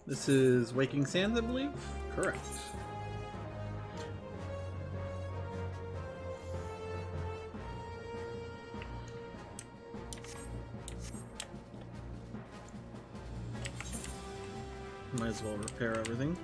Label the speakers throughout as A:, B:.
A: This is Waking Sands, I believe? Correct. Might as well repair everything.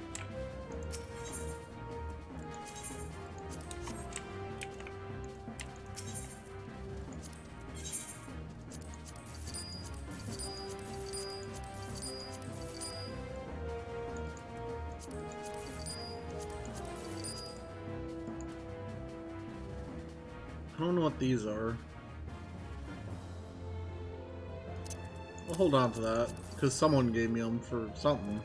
A: I don't know what these are. I'll hold on to that, because someone gave me them for something.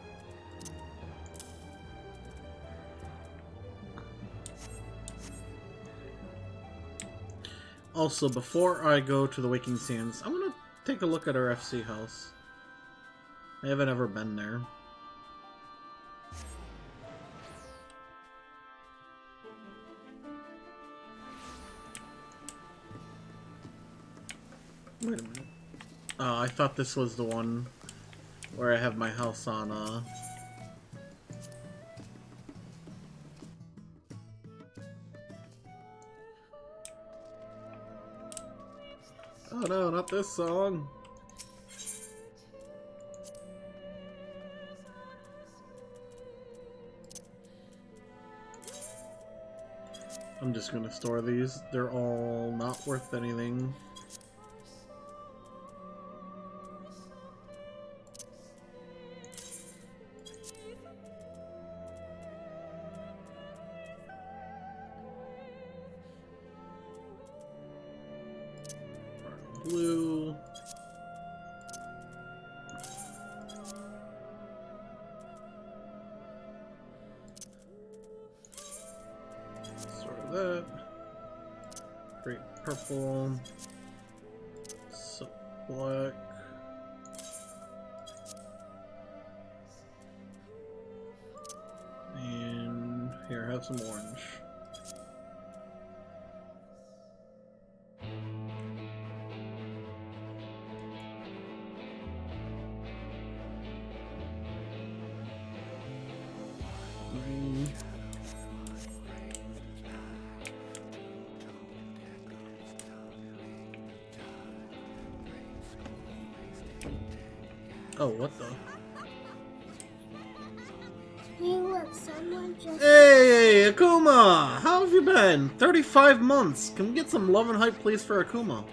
A: Also, before I go to the Waking Sands, I'm gonna take a look at our FC house. I haven't ever been there. Wait a minute. Oh, I thought this was the one where I have my house on, Oh no, not this song! I'm just gonna store these. They're all not worth anything. Blue. Sort of that. Great purple. So black. And here, have some orange. Green. Oh, what the?
B: Hey, look, someone just...
A: Hey, Akuma! How have you been? 35 months! Can we get some love and hype, please, for Akuma?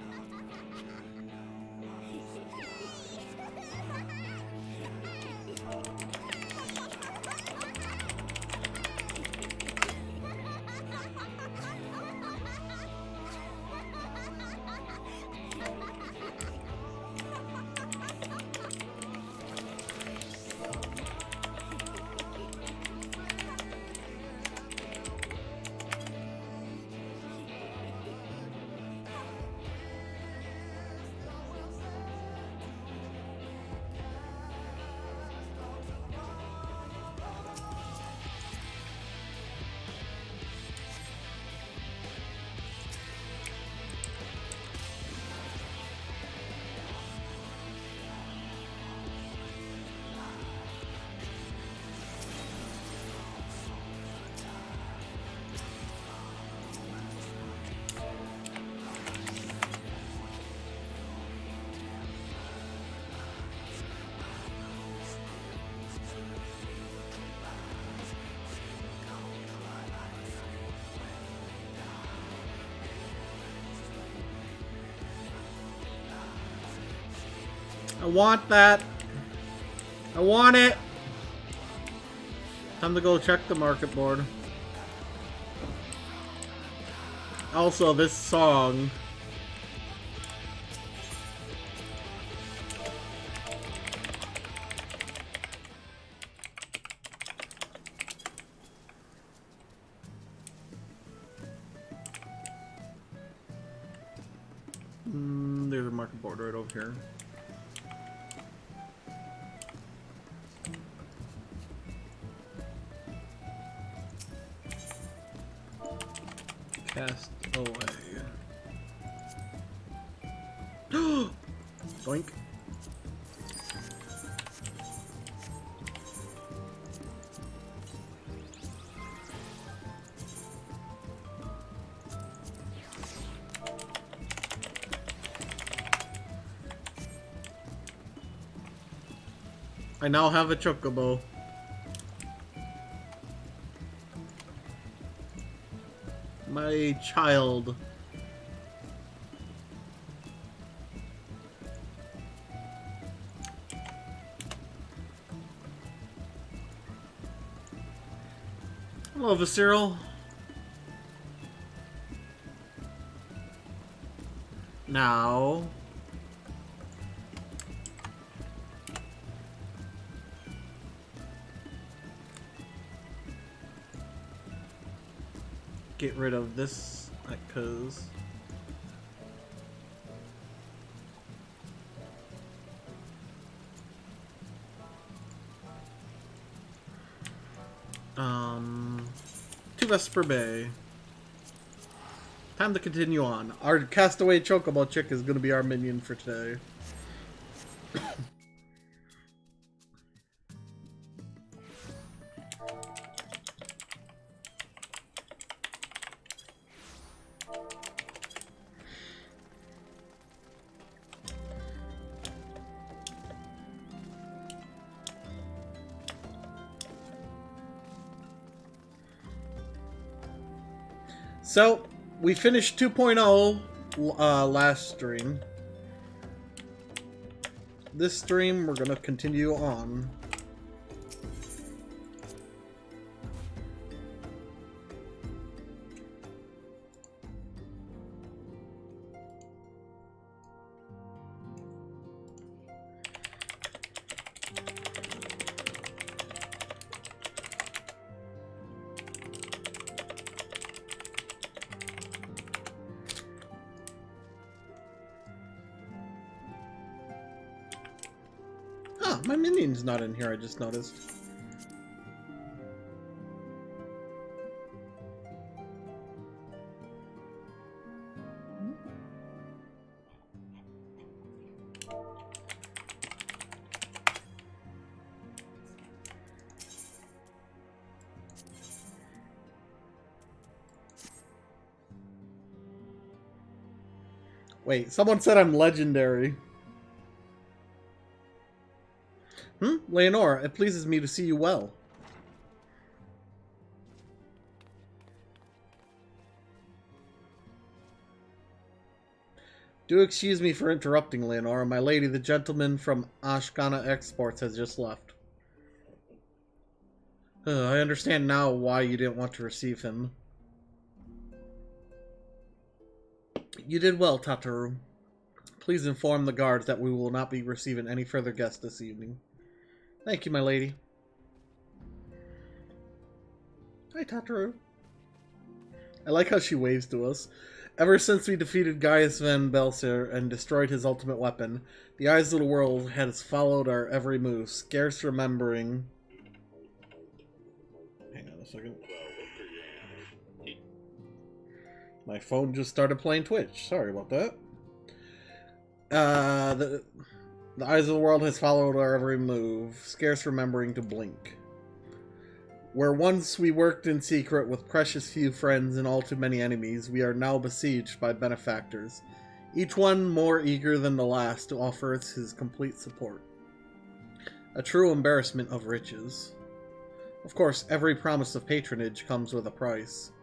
A: I want that. I want it. Time to go check the market board. Also, this song. There's a market board right over here. Cast away. Doink. I now have a chocobo. My child. Hello, Visceral. Now... get rid of this, because... to Vesper Bay. Time to continue on. Our castaway chocobo chick is going to be our minion for today. So, we finished 2.0 last stream. This stream, we're going to continue on. My minion's not in here, I just noticed. Wait, someone said I'm legendary. Leonora, it pleases me to see you well. Do excuse me for interrupting, Leonora. My lady, the gentleman from Ashkana Exports, has just left. I understand now why you didn't want to receive him. You did well, Tataru. Please inform the guards that we will not be receiving any further guests this evening. Thank you, my lady. Hi, Tataru. I like how she waves to us. Ever since we defeated Gaius Van Belser and destroyed his ultimate weapon, the eyes of the world has followed our every move, scarce remembering... Hang on a second. My phone just started playing Twitch. Sorry about that. The eyes of the world has followed our every move, scarce remembering to blink. Where once we worked in secret with precious few friends and all too many enemies, we are now besieged by benefactors, each one more eager than the last to offer us his complete support. A true embarrassment of riches. Of course, every promise of patronage comes with a price.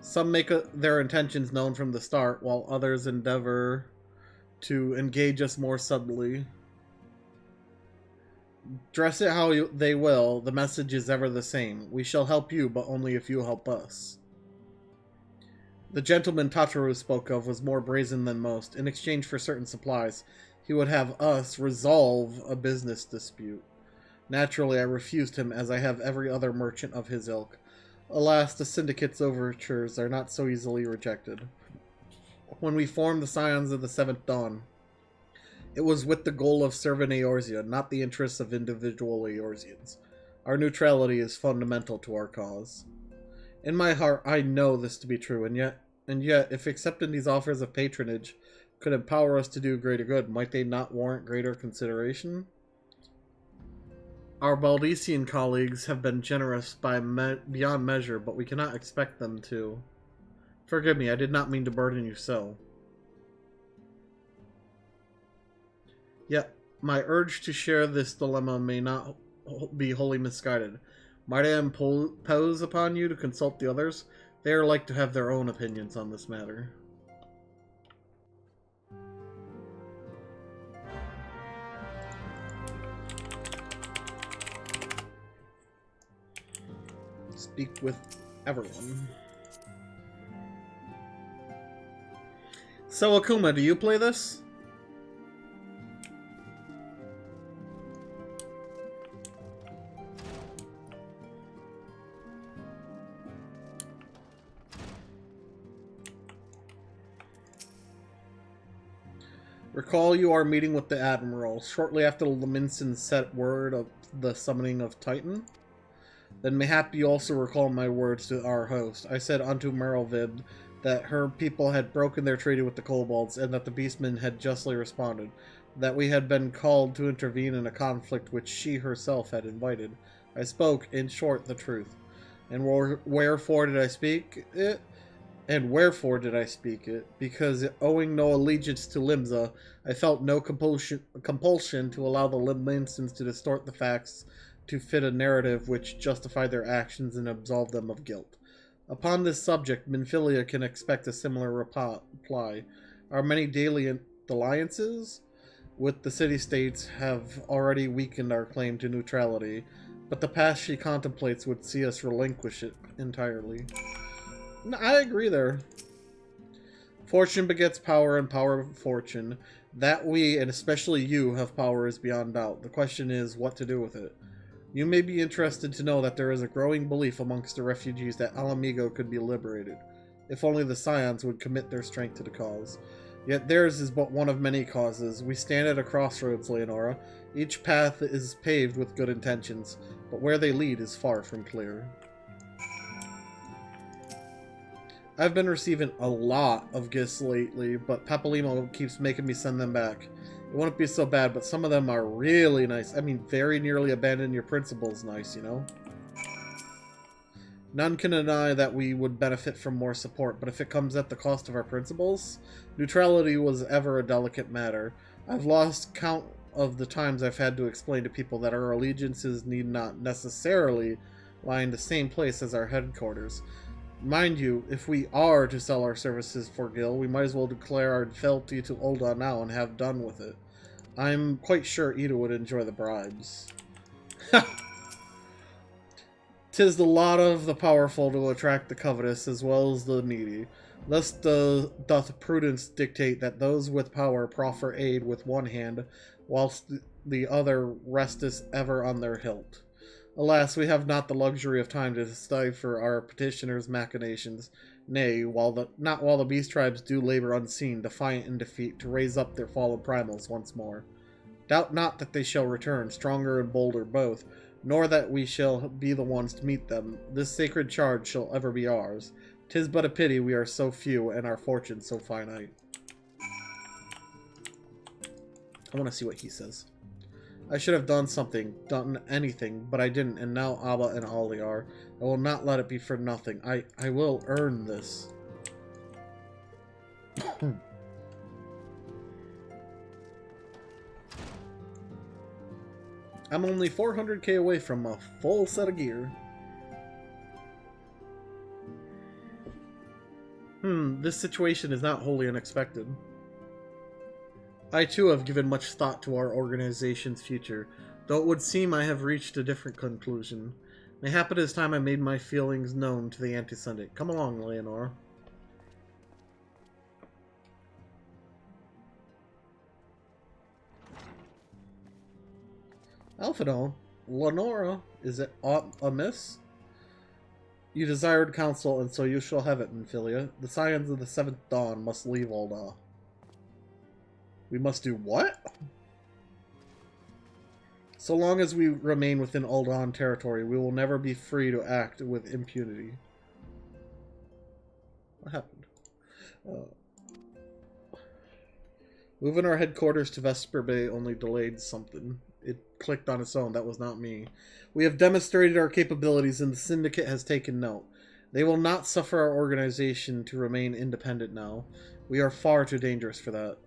A: Some make their intentions known from the start, while others endeavor to engage us more subtly. Dress it how they will, the message is ever the same. We shall help you, but only if you help us. The gentleman Tataru spoke of was more brazen than most. In exchange for certain supplies, he would have us resolve a business dispute. Naturally, I refused him, as I have every other merchant of his ilk. Alas, the syndicate's overtures are not so easily rejected. When we formed the Scions of the Seventh Dawn, it was with the goal of serving Eorzea, not the interests of individual Eorzeans. Our neutrality is fundamental to our cause. In my heart, I know this to be true, and yet, if accepting these offers of patronage could empower us to do greater good, might they not warrant greater consideration? Our Baldician colleagues have been generous beyond measure, but we cannot expect them to. Forgive me, I did not mean to burden you so. Yet, My urge to share this dilemma may not be wholly misguided. Might I impose upon you to consult the others? They are like to have their own opinions on this matter. Speak with everyone. So, Akuma, do you play this? Recall you are meeting with the Admiral shortly after Laminson sent word of the summoning of Titan. Then mayhap you also recall my words to our host. I said unto Merylvid that her people had broken their treaty with the kobolds, and that the Beastmen had justly responded, that we had been called to intervene in a conflict which she herself had invited. I spoke, in short, the truth. And wherefore did I speak it? And wherefore did I speak it? Because, owing no allegiance to Limsa, I felt no compulsion to allow the Limlinsons to distort the facts to fit a narrative which justified their actions and absolved them of guilt. Upon this subject, Minfilia can expect a similar reply. Our many daily alliances with the city-states have already weakened our claim to neutrality, but the path she contemplates would see us relinquish it entirely. I agree there. Fortune begets power, and power fortune. That we, and especially you, have power is beyond doubt. The question is what to do with it. You may be interested to know that there is a growing belief amongst the refugees that Alamigo could be liberated, if only the Scions would commit their strength to the cause. Yet theirs is but one of many causes. We stand at a crossroads, Leonora. Each path is paved with good intentions, but where they lead is far from clear. I've been receiving a lot of gifts lately, but Papalymo keeps making me send them back. It wouldn't be so bad, but some of them are really nice. I mean, very nearly abandon your principles nice, you know? None can deny that we would benefit from more support, but if it comes at the cost of our principles, neutrality was ever a delicate matter. I've lost count of the times I've had to explain to people that our allegiances need not necessarily lie in the same place as our headquarters. Mind you, if we are to sell our services for Gil, we might as well declare our fealty to Ul'dah now and have done with it. I'm quite sure Ida would enjoy the bribes. 'Tis the lot of the powerful to attract the covetous as well as the needy. Thus doth prudence dictate that those with power proffer aid with one hand, whilst the other resteth ever on their hilt. Alas, we have not the luxury of time to decipher our petitioners' machinations. Nay, not while the beast tribes do labor unseen, defiant in defeat, to raise up their fallen primals once more. Doubt not that they shall return, stronger and bolder both, nor that we shall be the ones to meet them. This sacred charge shall ever be ours. 'Tis but a pity we are so few, and our fortune so finite. I want to see what he says. I should have done anything, but I didn't, and now Abba and Ollie are. I will not let it be for nothing. I will earn this. I'm only 400k away from a full set of gear. This situation is not wholly unexpected. I too have given much thought to our organization's future, though it would seem I have reached a different conclusion. Mayhap it is time I made my feelings known to the Anti-Syndic. Come along, Leonora. Alphadon, Lenora, is it aught amiss? You desired counsel, and so you shall have it, Minfilia. The Scions of the Seventh Dawn must leave Ul'dah. We must do what? So long as we remain within Ul'dah territory, we will never be free to act with impunity. What happened? Moving our headquarters to Vesper Bay only delayed something. It clicked on its own. That was not me. We have demonstrated our capabilities, and the Syndicate has taken note. They will not suffer our organization to remain independent now. We are far too dangerous for that.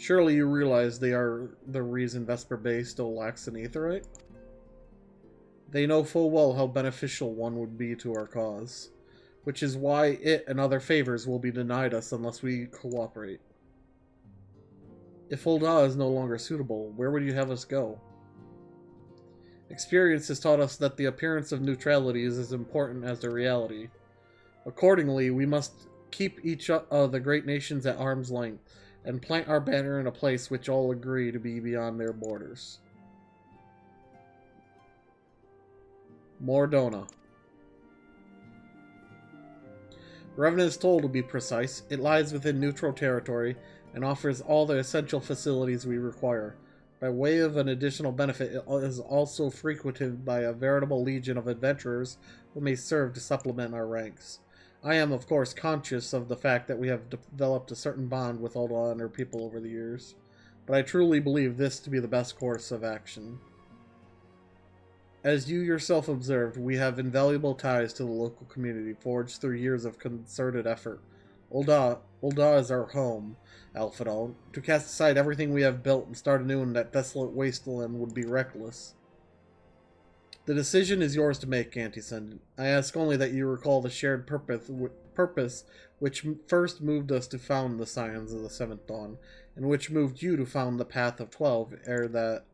A: Surely you realize they are the reason Vesper Bay still lacks an aetheryte? They know full well how beneficial one would be to our cause, which is why it and other favors will be denied us unless we cooperate. If Ul'dah is no longer suitable, where would you have us go? Experience has taught us that the appearance of neutrality is as important as the reality. Accordingly, we must keep each of the great nations at arm's length, and plant our banner in a place which all agree to be beyond their borders. Mordona. Revenant is told to be precise. It lies within neutral territory and offers all the essential facilities we require. By way of an additional benefit, it is also frequented by a veritable legion of adventurers who may serve to supplement our ranks. I am, of course, conscious of the fact that we have developed a certain bond with Ul'dah and her people over the years, but I truly believe this to be the best course of action. As you yourself observed, we have invaluable ties to the local community, forged through years of concerted effort. Ul'dah is our home, Alphinaud. To cast aside everything we have built and start anew in that desolate wasteland would be reckless. The decision is yours to make, Anti-Sendent. I ask only that you recall the shared purpose which first moved us to found the Scions of the Seventh Dawn, and which moved you to found the Path of 12, ere that...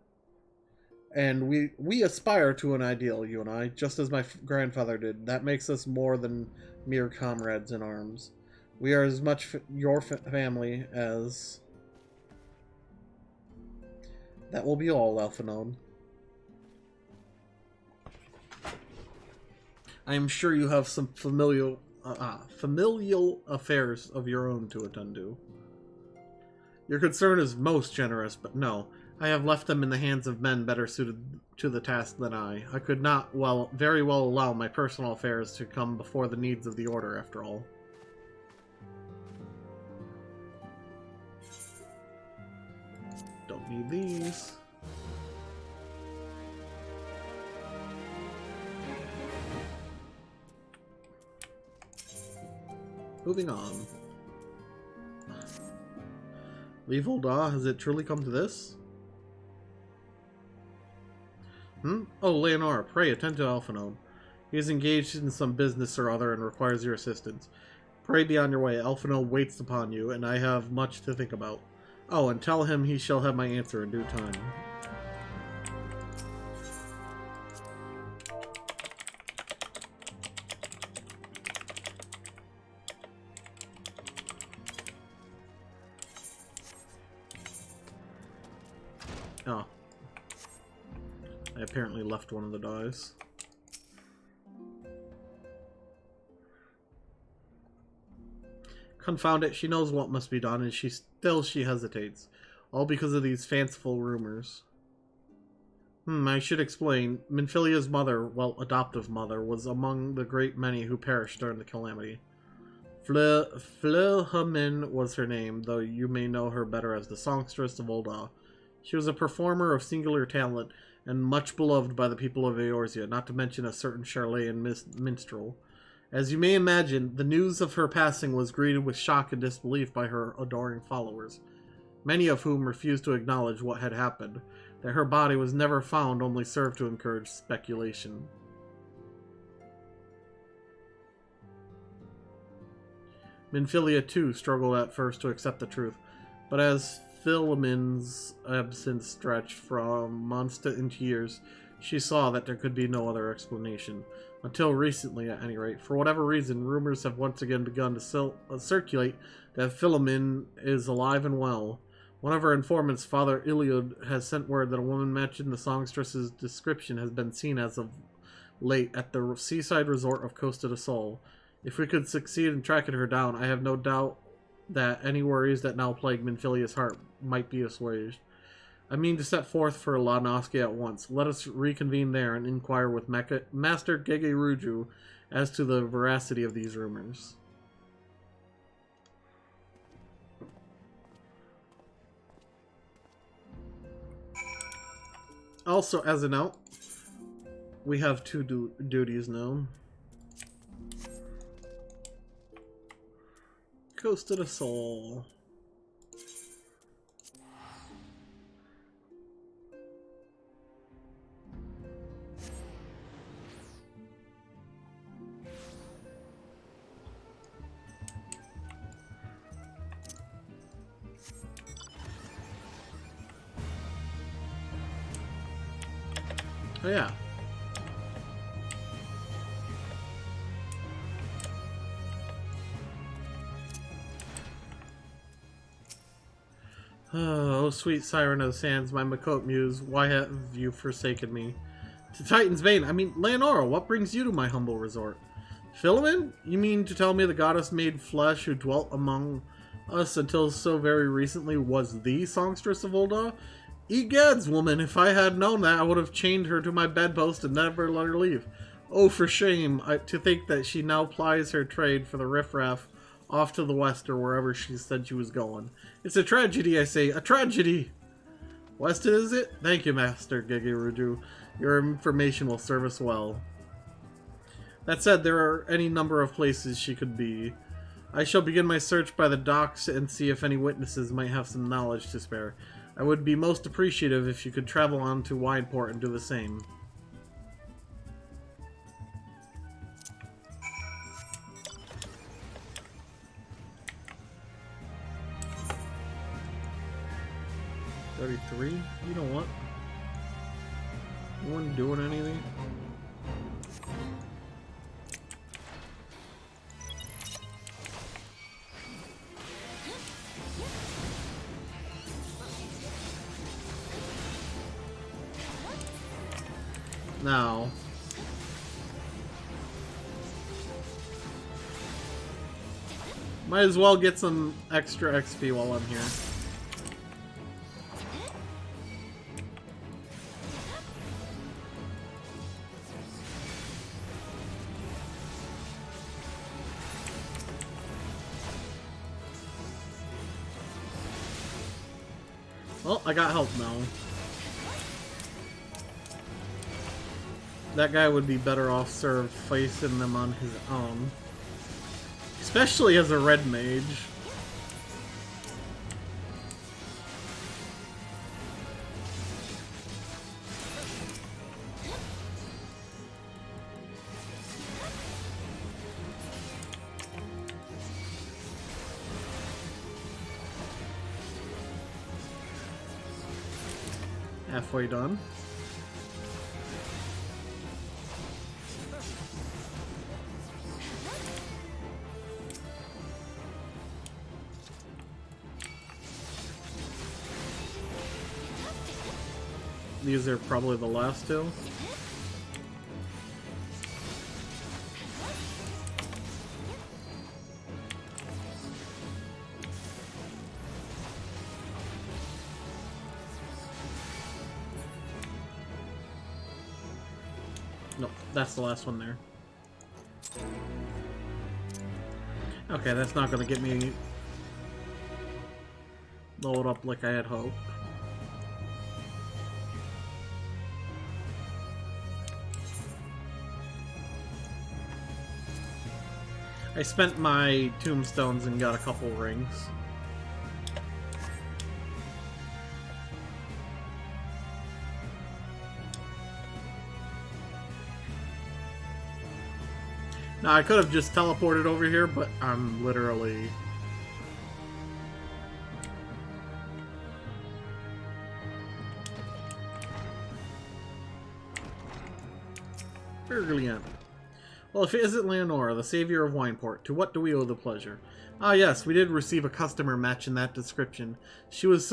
A: And we aspire to an ideal, you and I, just as my grandfather did. That makes us more than mere comrades in arms. We are as much your family as... That will be all, Alphinaud. I am sure you have some familial affairs of your own to attend to. Your concern is most generous, but no. I have left them in the hands of men better suited to the task than I. I could not very well allow my personal affairs to come before the needs of the Order, after all. Don't need these. Moving on. Leave Ul'dah? Has it truly come to this? Oh, Leonora, pray attend to Alphinaud. He is engaged in some business or other and requires your assistance. Pray be on your way. Alphinaud waits upon you, and I have much to think about. Oh, and tell him he shall have my answer in due time. Oh. I apparently left one of the dies. Confound it, she knows what must be done, and she hesitates. All because of these fanciful rumors. I should explain. Minfilia's mother, well, adoptive mother, was among the great many who perished during the calamity. Fleur-Hamin was her name, though you may know her better as the songstress of Ul'dah. She was a performer of singular talent, and much beloved by the people of Eorzea, not to mention a certain Charlayan minstrel. As you may imagine, the news of her passing was greeted with shock and disbelief by her adoring followers, many of whom refused to acknowledge what had happened. That her body was never found only served to encourage speculation. Minfilia, too, struggled at first to accept the truth, but as Philomen's absence stretched from months into years, she saw that there could be no other explanation. Until recently, at any rate. For whatever reason, rumors have once again begun to circulate that Philomen is alive and well. One of her informants, Father Iliud, has sent word that a woman matching the songstress's description has been seen as of late at the seaside resort of Costa del Sol. If we could succeed in tracking her down, I have no doubt that any worries that now plague Minfilia's heart might be assuaged. I mean to set forth for La Noscea at once. Let us reconvene there and inquire with Master Gege Ruju as to the veracity of these rumors. Also, as a note, we have two duties now. Costa del Sol. Oh, yeah. Oh, sweet siren of the sands, my Makot muse, why have you forsaken me? To Titan's Bane, I mean, Leonora, what brings you to my humble resort? Philemon? You mean to tell me the goddess made flesh who dwelt among us until so very recently was the songstress of Ul'dah? Egads, woman, if I had known that, I would have chained her to my bedpost and never let her leave. Oh, for shame, to think that she now plies her trade for the riffraff off to the west or wherever she said she was going. It's a tragedy, I say, a tragedy! West is it? Thank you, Master Gegeruju. Your information will serve us well. That said, there are any number of places she could be. I shall begin my search by the docks and see if any witnesses might have some knowledge to spare. I would be most appreciative if you could travel on to Wineport and do the same. $33? You know what? You weren't doing anything? Now. Might as well get some extra XP while I'm here. Well, I got help now. That guy would be better off served facing them on his own. Especially as a red mage. Halfway done. These are probably the last two. Nope, that's the last one there. Okay, that's not gonna get me load up like I had hoped. I spent my tombstones and got a couple rings. Now, I could have just teleported over here, but I'm literally... Brilliant. Well, if it isn't Leonora, the savior of Wineport, to what do we owe the pleasure? Ah, yes, we did receive a customer match in that description. She was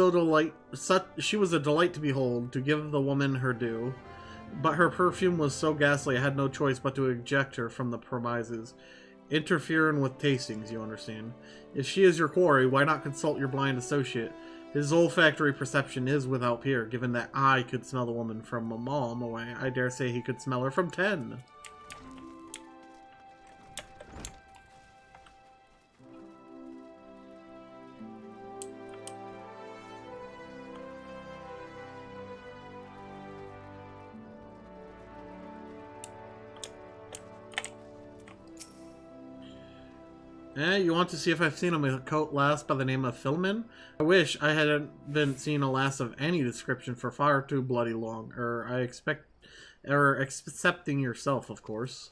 A: she was a delight to behold, to give the woman her due. But her perfume was so ghastly I had no choice but to eject her from the premises. Interfering with tastings, you understand. If she is your quarry, why not consult your blind associate? His olfactory perception is without peer, given that I could smell the woman from a mile away. I dare say he could smell her from 10. You want to see if I've seen a Makot lass by the name of Philemon? I wish I hadn't seen a lass of any description for far too bloody long. Excepting yourself, of course.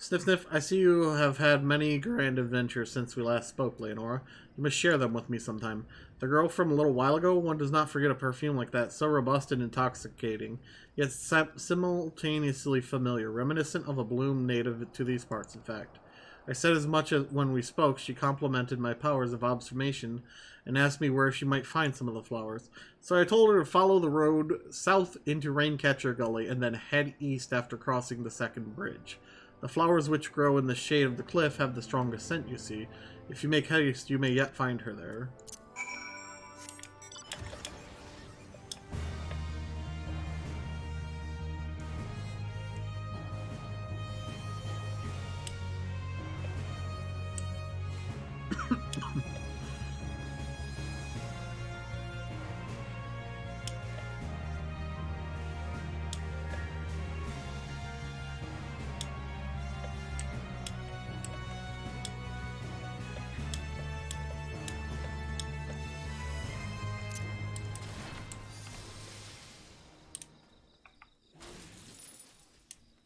A: Sniff Sniff, I see you have had many grand adventures since we last spoke, Leonora. You must share them with me sometime. The girl from a little while ago, one does not forget a perfume like that, so robust and intoxicating, yet simultaneously familiar, reminiscent of a bloom native to these parts, in fact. I said as much as when we spoke. She complimented my powers of observation and asked me where she might find some of the flowers. So I told her to follow the road south into Raincatcher Gully and then head east after crossing the second bridge. The flowers which grow in the shade of the cliff have the strongest scent, you see. If you make haste, you may yet find her there.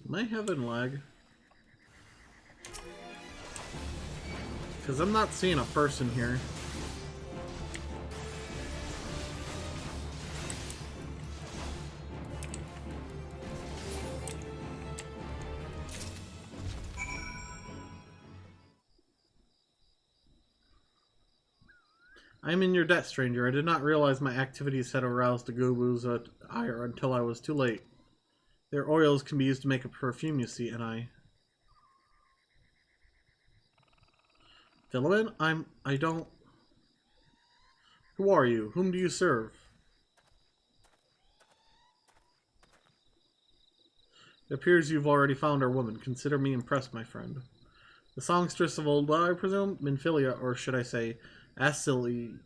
A: Am I having lag? Because I'm not seeing a person here. I am in your debt, stranger. I did not realize my activities had aroused the Gooboo's ire until I was too late. Their oils can be used to make a perfume, you see, and I... Philomen? I don't... Who are you? Whom do you serve? It appears you've already found our woman. Consider me impressed, my friend. The songstress of old, I presume? Minfilia, or should I say, Ascilia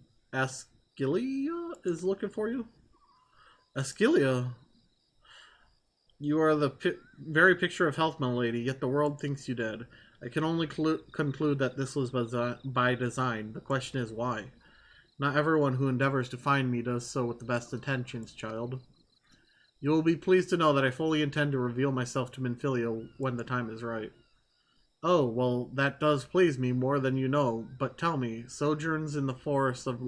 A: is looking for you? Ascilia? You are the very picture of health, my lady, yet the world thinks you dead. I can only conclude that this was by design. The question is why? Not everyone who endeavors to find me does so with the best intentions, child. You will be pleased to know that I fully intend to reveal myself to Minfilia when the time is right. Oh, well, that does please me more than you know, but tell me, sojourns in the forests of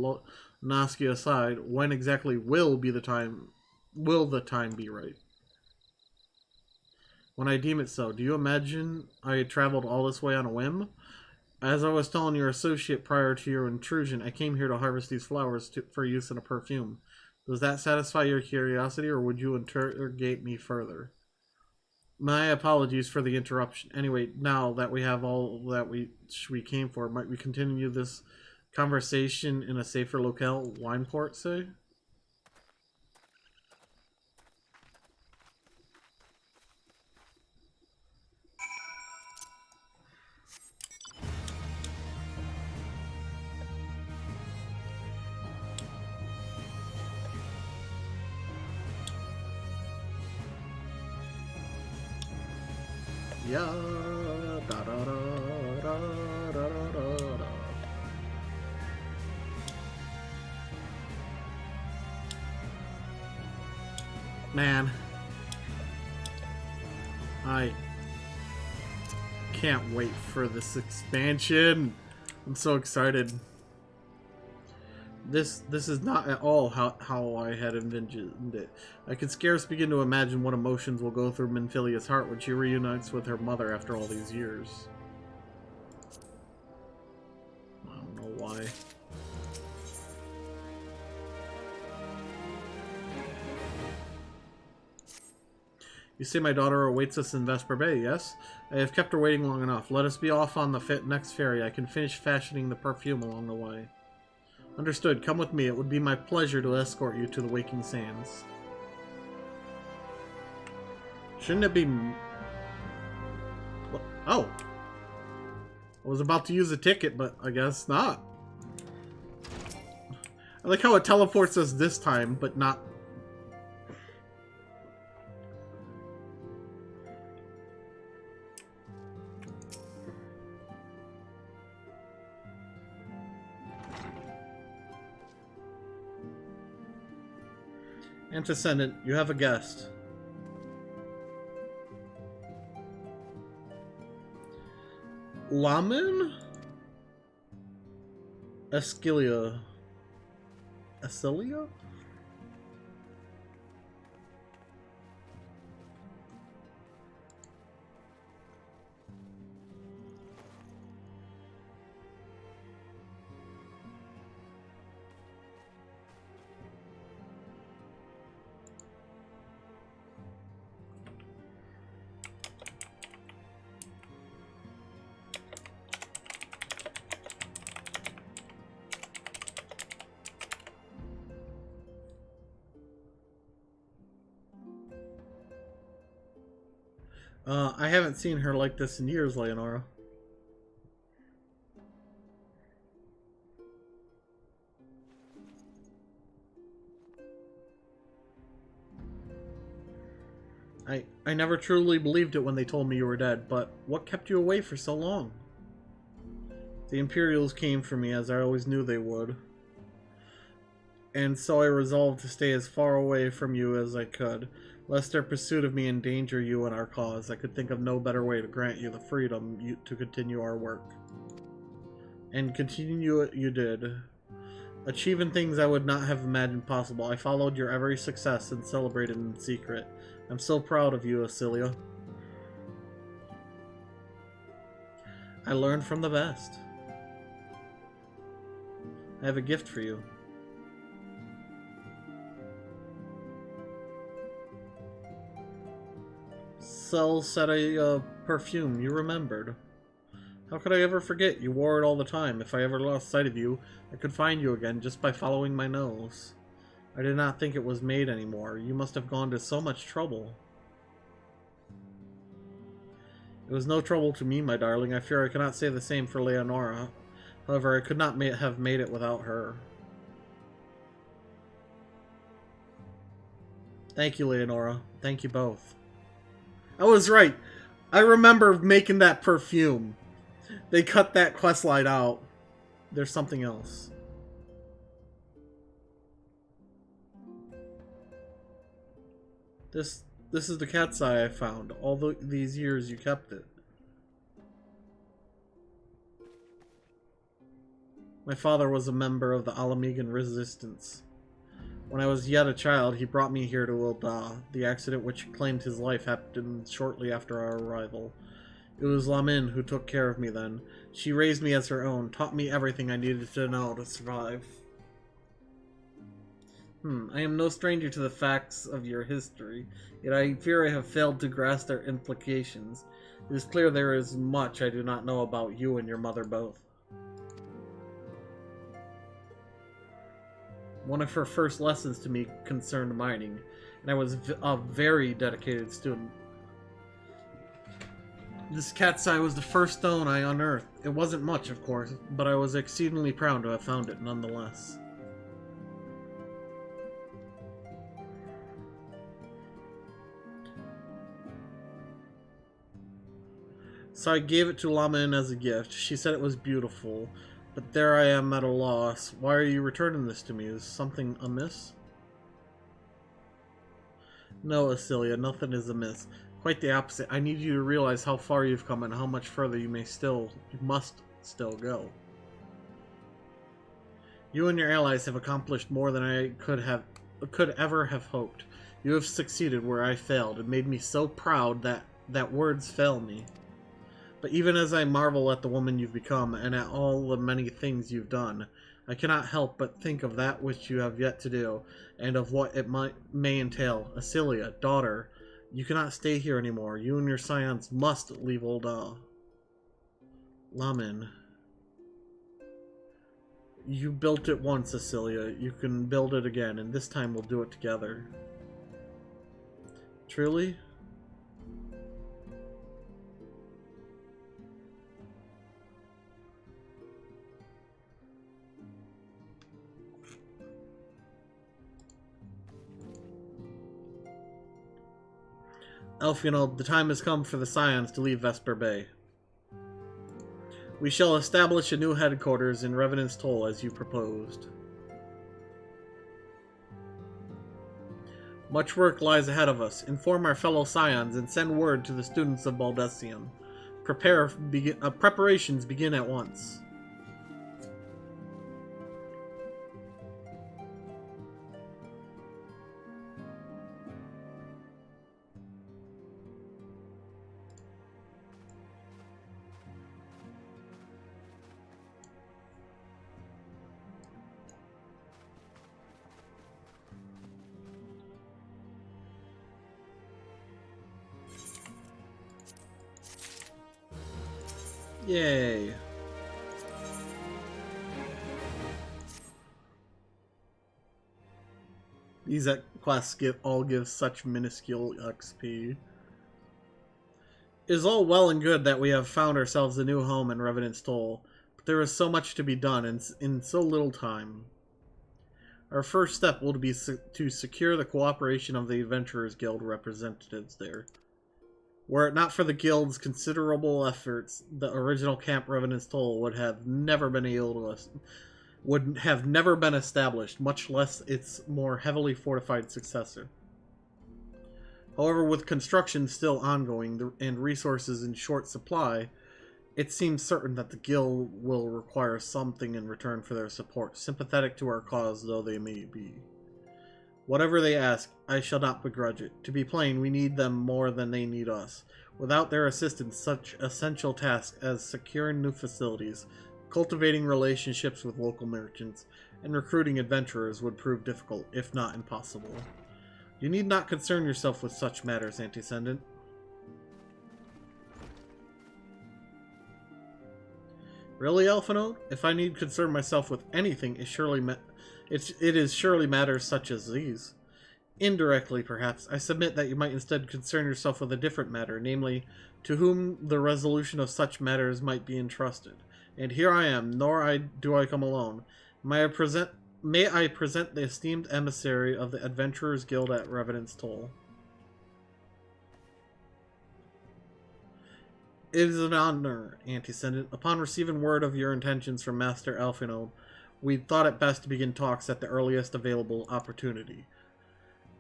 A: Naskia aside, when exactly will the time be right? When I deem it so. Do you imagine I traveled all this way on a whim? As I was telling your associate prior to your intrusion, I came here to harvest these flowers for use in a perfume. Does that satisfy your curiosity, or would you interrogate me further? My apologies for the interruption. Anyway, now that we have all that we came for, might we continue this conversation in a safer locale? Wineport, say? Yeah. Da, da, da, da, da, da, da. Man, I can't wait for this expansion. I'm so excited. This is not at all how I had envisioned it. I could scarce begin to imagine what emotions will go through Minfilia's heart when she reunites with her mother after all these years. I don't know why. You say my daughter awaits us in Vesper Bay, yes? I have kept her waiting long enough. Let us be off on the next ferry. I can finish fashioning the perfume along the way. Understood. Come with me. It would be my pleasure to escort you to the Waking Sands. Shouldn't it be... Oh! I was about to use a ticket, but I guess not. I like how it teleports us this time, but not... Antecedent, you have a guest. Lamin? Escilia. Escilia? I haven't seen her like this in years, Leonora. I never truly believed it when they told me you were dead, but what kept you away for so long? The Imperials came for me, as I always knew they would. And so I resolved to stay as far away from you as I could, lest their pursuit of me endanger you and our cause. I could think of no better way to grant you the freedom to continue our work. And continue it you did, achieving things I would not have imagined possible. I followed your every success and celebrated in secret. I'm so proud of you, Escilia. I learned from the best. I have a gift for you. Cell said a perfume. You remembered. How could I ever forget? You wore it all the time. If I ever lost sight of you, I could find you again just by following my nose. I did not think it was made anymore. You must have gone to so much trouble. It was no trouble to me, my darling. I fear I cannot say the same for Leonora. However, I could not have made it without her. Thank you, Leonora. Thank you both. I was right. I remember making that perfume. They cut that questline out. There's something else. This is the cat's eye I found. All these years you kept it. My father was a member of the Alamegan resistance. When I was yet a child, he brought me here to Ul'dah. The accident which claimed his life happened shortly after our arrival. It was Lamin who took care of me then. She raised me as her own, taught me everything I needed to know to survive. I am no stranger to the facts of your history, yet I fear I have failed to grasp their implications. It is clear there is much I do not know about you and your mother both. One of her first lessons to me concerned mining, and I was a very dedicated student. This cat's eye was the first stone I unearthed. It wasn't much, of course, but I was exceedingly proud to have found it nonetheless. So I gave it to Lamin as a gift. She said it was beautiful, but there I am at a loss. Why are you returning this to me? Is something amiss? No, Escilia, nothing is amiss. Quite the opposite. I need you to realize how far you've come and how much further you must still go. You and your allies have accomplished more than I could ever have hoped. You have succeeded where I failed, and made me so proud that words fail me. But even as I marvel at the woman you've become, and at all the many things you've done, I cannot help but think of that which you have yet to do, and of what it may entail. Escilia, daughter, you cannot stay here anymore. You and your scions must leave Ul'dah. Lamin. You built it once, Escilia. You can build it again, and this time we'll do it together. Truly? Elfino, the time has come for the Scions to leave Vesper Bay. We shall establish a new headquarters in Revenant's Toll as you proposed. Much work lies ahead of us. Inform our fellow Scions and send word to the students of Baldessian. Preparations begin at once. Yay. These quests all give such minuscule XP. It is all well and good that we have found ourselves a new home in Revenant's Toll, but there is so much to be done in so little time. Our first step will be to secure the cooperation of the Adventurers Guild representatives there. Were it not for the Guild's considerable efforts, the original Camp Revenant's Toll would have never been established, much less its more heavily fortified successor. However, with construction still ongoing and resources in short supply, it seems certain that the Guild will require something in return for their support, sympathetic to our cause though they may be. Whatever they ask, I shall not begrudge it. To be plain, we need them more than they need us. Without their assistance, such essential tasks as securing new facilities, cultivating relationships with local merchants, and recruiting adventurers would prove difficult, if not impossible. You need not concern yourself with such matters, Antiscendant. Really, Elfinode? If I need concern myself with anything, it is surely matters such as these. Indirectly, perhaps, I submit that you might instead concern yourself with a different matter, namely, to whom the resolution of such matters might be entrusted. And here I am, nor do I come alone. May I present the esteemed emissary of the Adventurers Guild at Revenant's Toll. It is an honor, Antiscendant. Upon receiving word of your intentions from Master Elfinode, we thought it best to begin talks at the earliest available opportunity.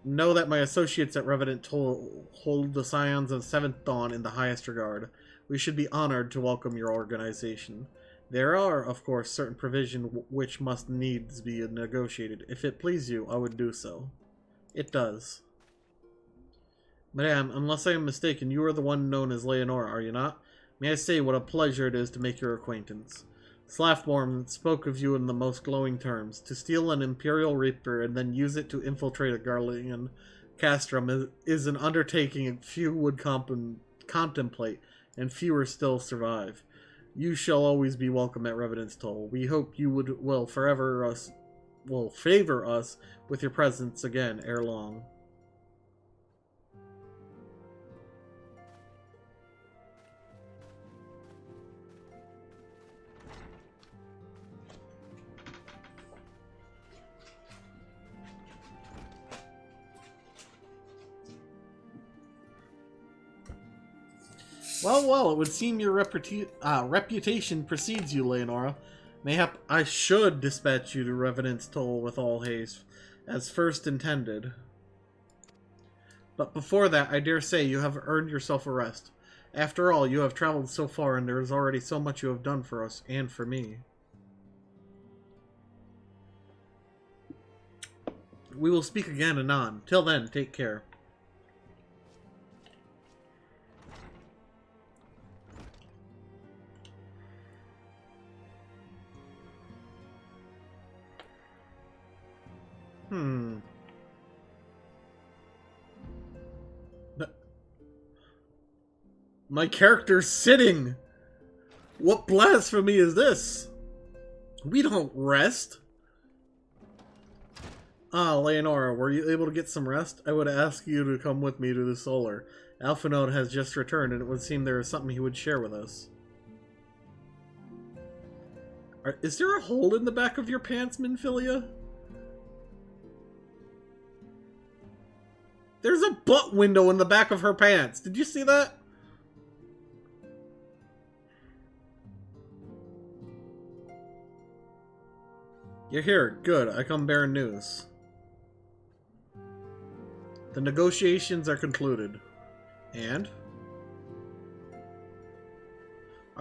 A: Know that my associates at Revenant Toll hold the Scions of Seventh Dawn in the highest regard. We should be honored to welcome your organization. There are, of course, certain provisions which must needs be negotiated. If it please you, I would do so. It does. Madame, unless I am mistaken, you are the one known as Leonora, are you not? May I say what a pleasure it is to make your acquaintance. Slaftborn spoke of you in the most glowing terms. To steal an Imperial Reaper and then use it to infiltrate a Garlean castrum is an undertaking few would contemplate, and fewer still survive. You shall always be welcome at Revenant's Toll. We hope you will favor us with your presence again ere long. Well, it would seem your reputation precedes you, Leonora. Mayhap I should dispatch you to Revenant's Toll with all haste, as first intended. But before that, I dare say you have earned yourself a rest. After all, you have traveled so far, and there is already so much you have done for us, and for me. We will speak again anon. Till then, take care. My character's sitting! What blasphemy is this? We don't rest! Ah, Leonora, were you able to get some rest? I would ask you to come with me to the Solar. Alphanode has just returned, and it would seem there is something he would share with us. Is there a hole in the back of your pants, Minfilia? There's a butt window in the back of her pants. Did you see that? You're here. Good. I come bearing news. The negotiations are concluded. And?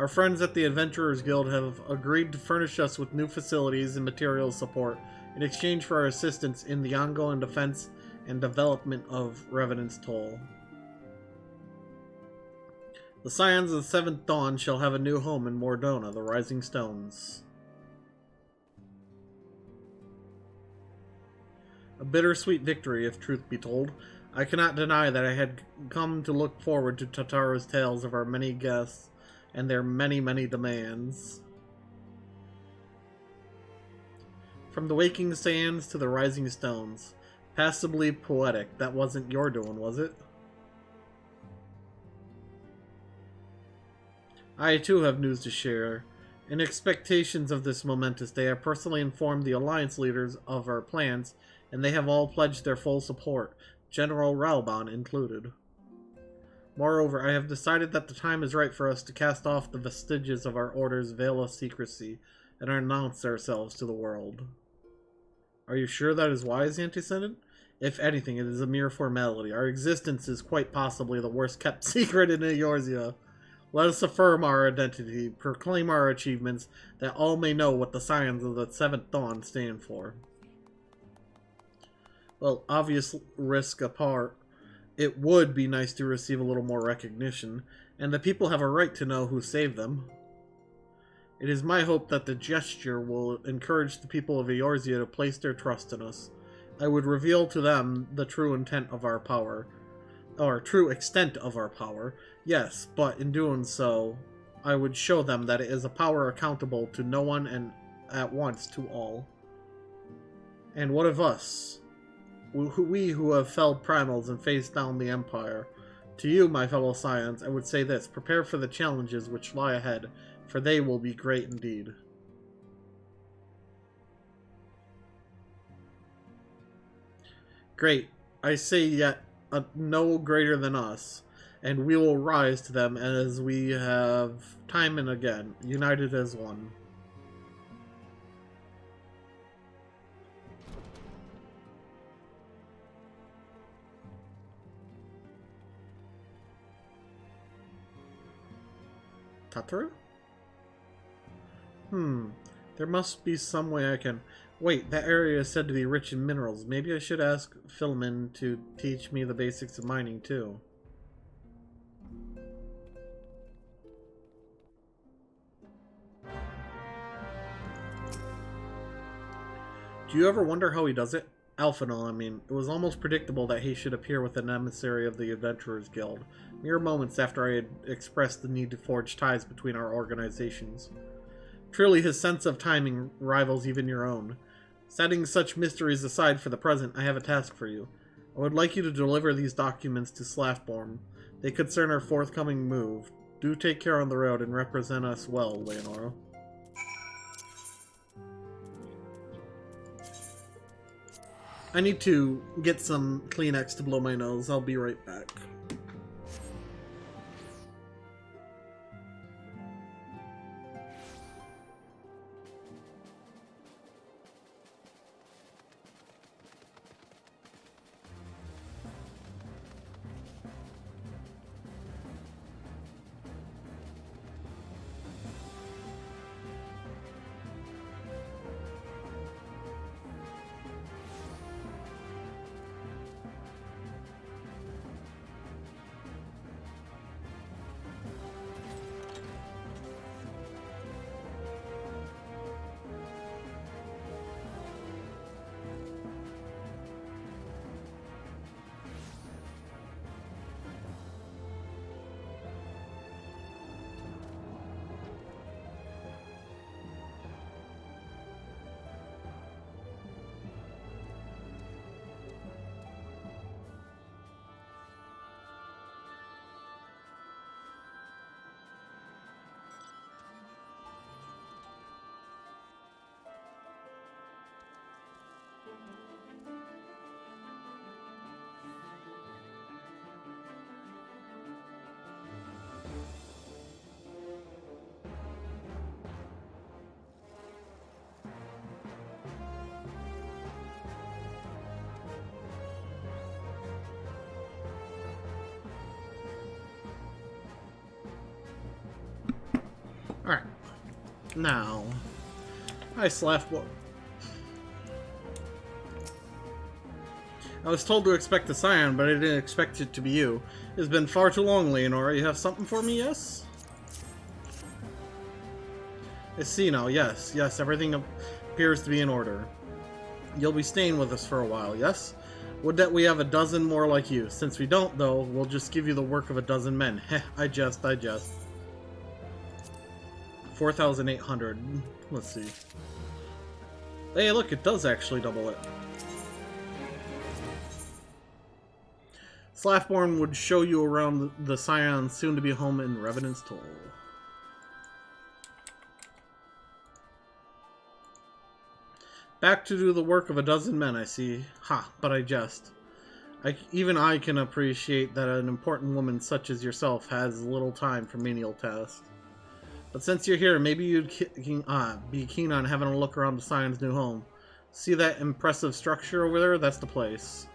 A: Our friends at the Adventurers Guild have agreed to furnish us with new facilities and material support in exchange for our assistance in the ongoing defense and development of Revenant's Toll. The Scions of the Seventh Dawn shall have a new home in Mordona, the Rising Stones. A bittersweet victory, if truth be told. I cannot deny that I had come to look forward to Tataru's tales of our many guests and their many, many demands. From the waking sands to the rising stones. Passably poetic. That wasn't your doing, was it? I, too, have news to share. In expectations of this momentous day, I personally informed the Alliance leaders of our plans, and they have all pledged their full support, General Ralban included. Moreover, I have decided that the time is right for us to cast off the vestiges of our order's veil of secrecy and announce ourselves to the world. Are you sure that is wise, Anti-Senate? If anything, it is a mere formality. Our existence is quite possibly the worst-kept secret in Eorzea. Let us affirm our identity, proclaim our achievements, that all may know what the Scions of the Seventh Dawn stand for. Well, obvious risk apart, it would be nice to receive a little more recognition, and the people have a right to know who saved them. It is my hope that the gesture will encourage the people of Eorzea to place their trust in us. I would reveal to them the true intent of our power, or true extent of our power, yes, but in doing so, I would show them that it is a power accountable to no one and at once to all. And what of us? We who have felled primals and faced down the Empire. To you, my fellow Scions, I would say this: prepare for the challenges which lie ahead, for they will be great indeed. Great. I say yet no greater than us, and we will rise to them as we have time and again, united as one. Tataru? There must be some way I can... Wait, that area is said to be rich in minerals. Maybe I should ask Philemon to teach me the basics of mining, too. Do you ever wonder how he does it? Alphanol, I mean. It was almost predictable that he should appear with an emissary of the Adventurers Guild, mere moments after I had expressed the need to forge ties between our organizations. Truly, his sense of timing rivals even your own. Setting such mysteries aside for the present, I have a task for you. I would like you to deliver these documents to Slaftborn. They concern our forthcoming move. Do take care on the road and represent us well, Leonora. I need to get some Kleenex to blow my nose. I'll be right back. Now. Hi, Slaffboy. I was told to expect the Scion, but I didn't expect it to be you. It's been far too long, Leonora. You have something for me, yes? I see now, yes. Yes, everything appears to be in order. You'll be staying with us for a while, yes? Would that we have a dozen more like you. Since we don't, though, we'll just give you the work of a dozen men. Heh, I jest. 4,800. Let's see. Hey, look, it does actually double it. Slaffborn would show you around the Scion's soon-to-be home in Revenant's Toll. Back to do the work of a dozen men, I see. Ha, but I jest. Even I can appreciate that an important woman such as yourself has little time for menial tasks. But since you're here, maybe you'd be keen on having a look around the Scion's new home. See that impressive structure over there? That's the place.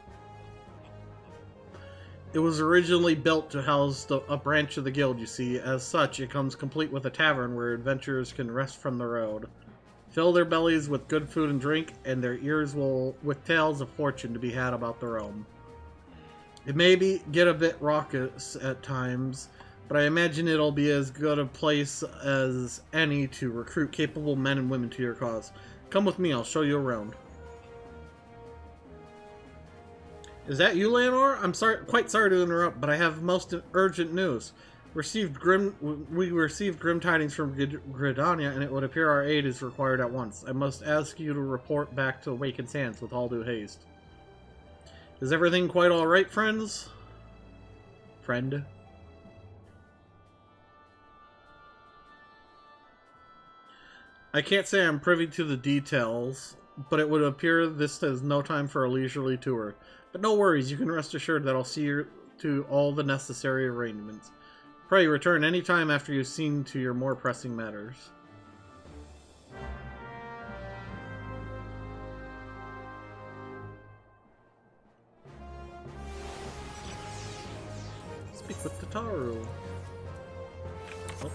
A: It was originally built to house a branch of the guild, you see. As such, it comes complete with a tavern where adventurers can rest from the road, fill their bellies with good food and drink, and their ears with tales of fortune to be had about the realm. It may get a bit raucous at times, but I imagine it'll be as good a place as any to recruit capable men and women to your cause. Come with me, I'll show you around. Is that you, Leonor? I'm quite sorry to interrupt, but I have most urgent news. We received grim tidings from Gridania, and it would appear our aid is required at once. I must ask you to report back to Awakened Sands with all due haste. Is everything quite alright, friends? Friend? I can't say I'm privy to the details, but it would appear this is no time for a leisurely tour. But no worries, you can rest assured that I'll see you to all the necessary arrangements. Pray return any time after you've seen to your more pressing matters. Speak with Tataru. Oh.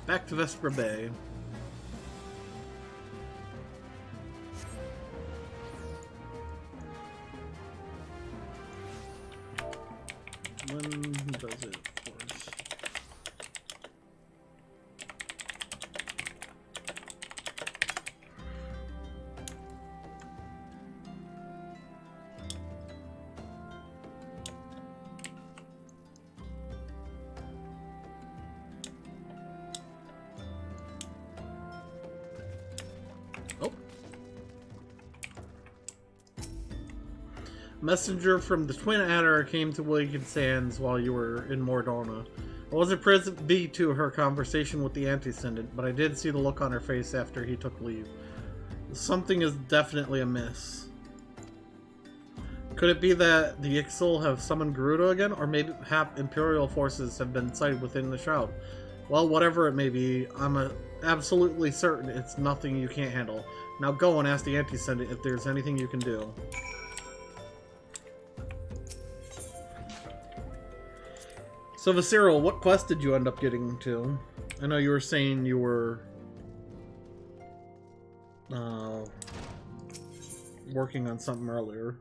A: Back to Vesper Bay. When does it, of course? Oh. Messenger from the Twin Adder came to Awakened Sands while you were in Mordona. I wasn't privy to her conversation with the Anti-Ascendant, but I did see the look on her face after he took leave. Something is definitely amiss. Could it be that the Ixal have summoned Gerudo again, or maybe Imperial forces have been sighted within the Shroud? Well, whatever it may be, I'm absolutely certain it's nothing you can't handle. Now go and ask the Anti-Ascendant if there's anything you can do. So, Visceral, what quest did you end up getting to? I know you were saying you were working on something earlier.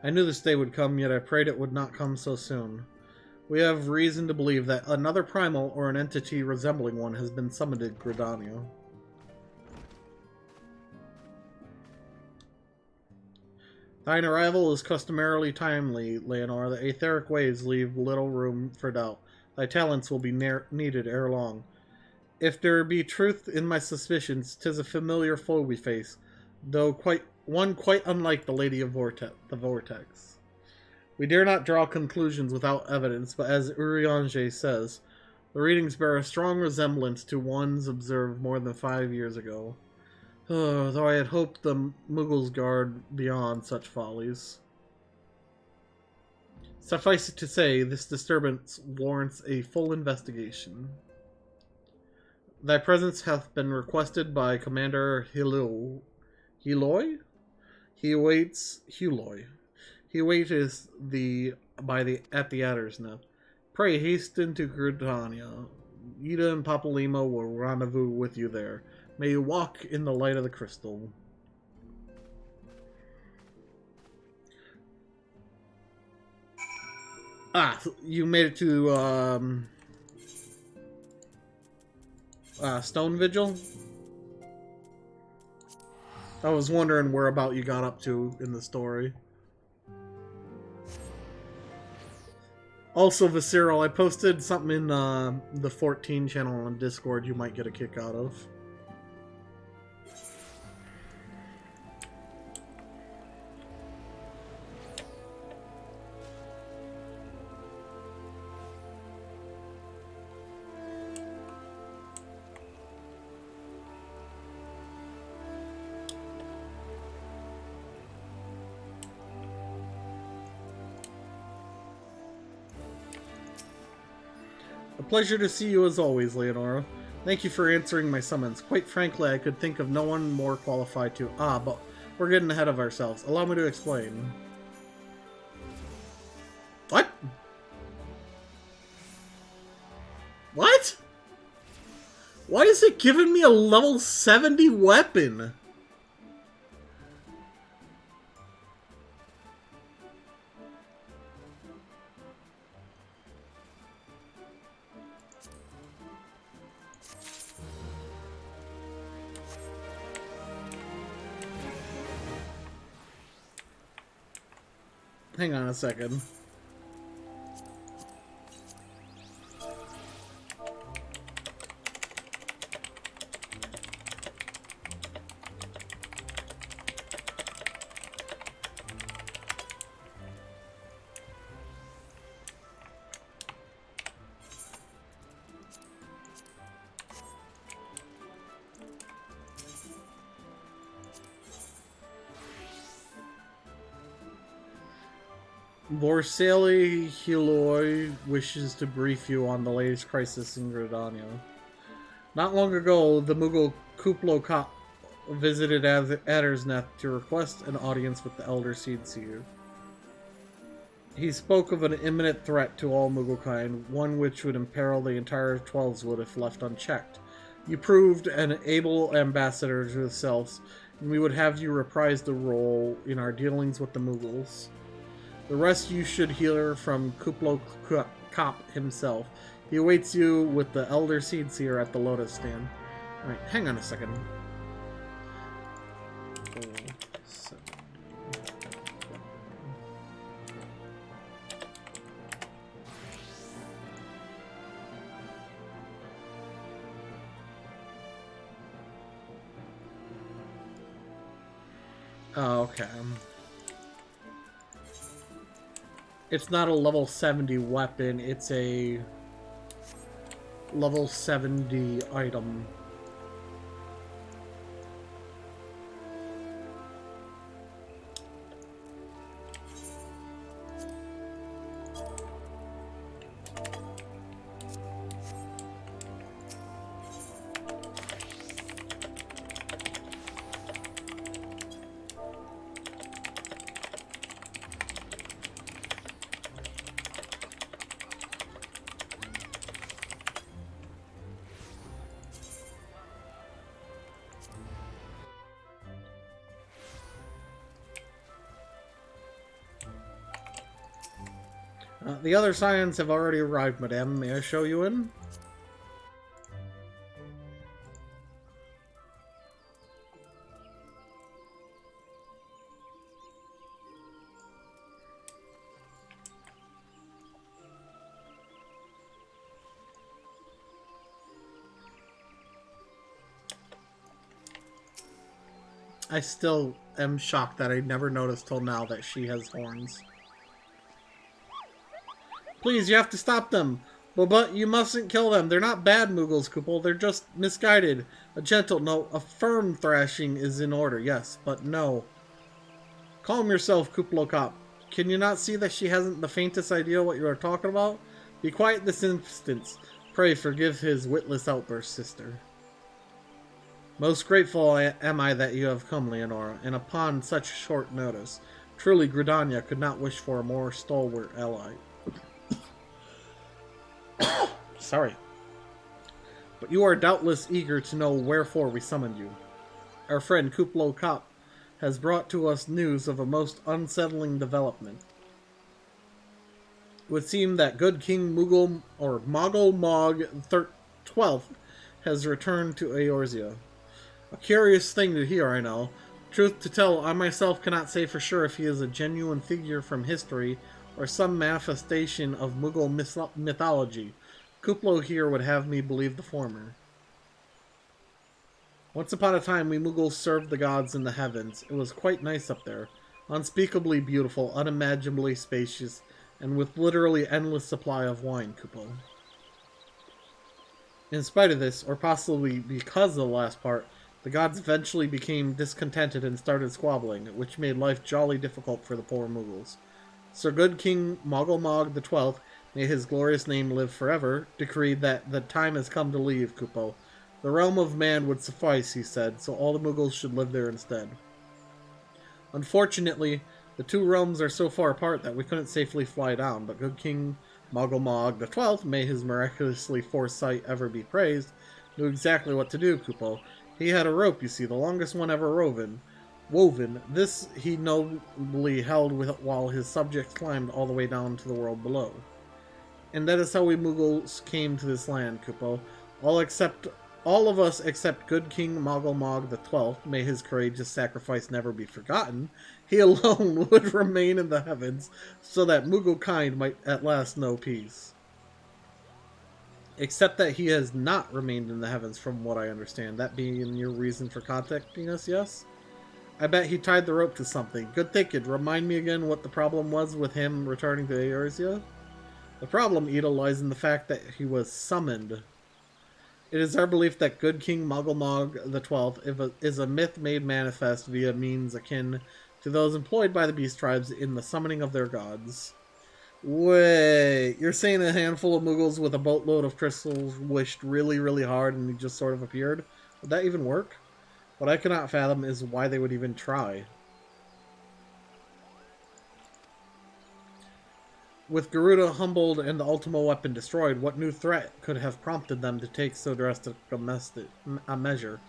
A: I knew this day would come, yet I prayed it would not come so soon. We have reason to believe that another primal or an entity resembling one has been summoned to Gridania. Thine arrival is customarily timely, Leonor. The etheric waves leave little room for doubt. Thy talents will be needed ere long. If there be truth in my suspicions, 'tis a familiar foe we face, though quite unlike the Lady of the Vortex. We dare not draw conclusions without evidence, but as Urianger says, the readings bear a strong resemblance to ones observed more than 5 years ago. Though I had hoped the Muggles guard beyond such follies. Suffice it to say, this disturbance warrants a full investigation. Thy presence hath been requested by Commander Heloy? He awaits Huloy. He waiteth thee at the Adder's Nest. Pray hasten to Gridania. Ida and Papalima will rendezvous with you there. May you walk in the light of the crystal. Ah, you made it to Stone Vigil? I was wondering where about you got up to in the story. Also, Visceral, I posted something in the 14 channel on Discord you might get a kick out of. A pleasure to see you as always, Leonora. Thank you for answering my summons. Quite frankly, I could think of no one more qualified to... but we're getting ahead of ourselves. Allow me to explain. What? What? Why is it giving me a level 70 weapon? Hang on a second. Borsali Heloy wishes to brief you on the latest crisis in Gridania. Not long ago, the Mughal Kuplo Kop visited Adder's Nest to request an audience with the Elder Seed Seer. He spoke of an imminent threat to all Mughal-kind, one which would imperil the entire Twelveswood if left unchecked. You proved an able ambassador to the Selves, and we would have you reprise the role in our dealings with the Mughals. The rest you should hear from Kuplo Kop himself. He awaits you with the Elder Seed Seer at the Lotus Stand. Alright, hang on a second. Oh, okay. It's not a level 70 weapon, it's a level 70 item. The other scions have already arrived, madame. May I show you in? I still am shocked that I never noticed till now that she has horns. Please, you have to stop them. But you mustn't kill them. They're not bad Mughals, Kupal. They're just misguided. A gentle, no, a firm thrashing is in order, yes, but no. Calm yourself, Kuplo Kop. Can you not see that she hasn't the faintest idea what you are talking about? Be quiet this instant. Pray forgive his witless outburst, sister. Most grateful am I that you have come, Leonora, and upon such short notice. Truly, Gridania could not wish for a more stalwart ally. Sorry. But you are doubtless eager to know wherefore we summoned you. Our friend Kuplo Kop has brought to us news of a most unsettling development. It would seem that good King Mughal or Mogul Mog 12th has returned to Eorzea. A curious thing to hear, I know. Truth to tell, I myself cannot say for sure if he is a genuine figure from history or some manifestation of Mughal mythology. Kuplo here would have me believe the former. Once upon a time, we Mughals served the gods in the heavens. It was quite nice up there. Unspeakably beautiful, unimaginably spacious, and with literally endless supply of wine, Kupo. In spite of this, or possibly because of the last part, the gods eventually became discontented and started squabbling, which made life jolly difficult for the poor Mughals. Sir Good King Mogul Mog XII, may his glorious name live forever, decreed that the time has come to leave Kupo. The realm of man would suffice, he said, so all the Mughals should live there instead. Unfortunately, the two realms are so far apart that we couldn't safely fly down, but good King Mogul Mog XII, may his miraculously foresight ever be praised, knew exactly what to do, Kupo. He had a rope, you see, the longest one ever woven. This he nobly held while his subjects climbed all the way down to the world below. And that is how we Mughals came to this land, Kupo. All of us except good King Mogul Mog XII, may his courageous sacrifice never be forgotten, he alone would remain in the heavens, so that Mughal kind might at last know peace. Except that he has not remained in the heavens, from what I understand. That being your reason for contacting us, yes? I bet he tied the rope to something. Good thinking. Remind me again what the problem was with him returning to Eorzea? The problem, Ida, lies in the fact that he was summoned. It is our belief that good King Mogul Mog XII is a myth made manifest via means akin to those employed by the beast tribes in the summoning of their gods. Wait, you're saying a handful of Mughals with a boatload of crystals wished really, really hard and he just sort of appeared? Would that even work? What I cannot fathom is why they would even try. With Garuda humbled and the Ultima weapon destroyed, what new threat could have prompted them to take so drastic a measure?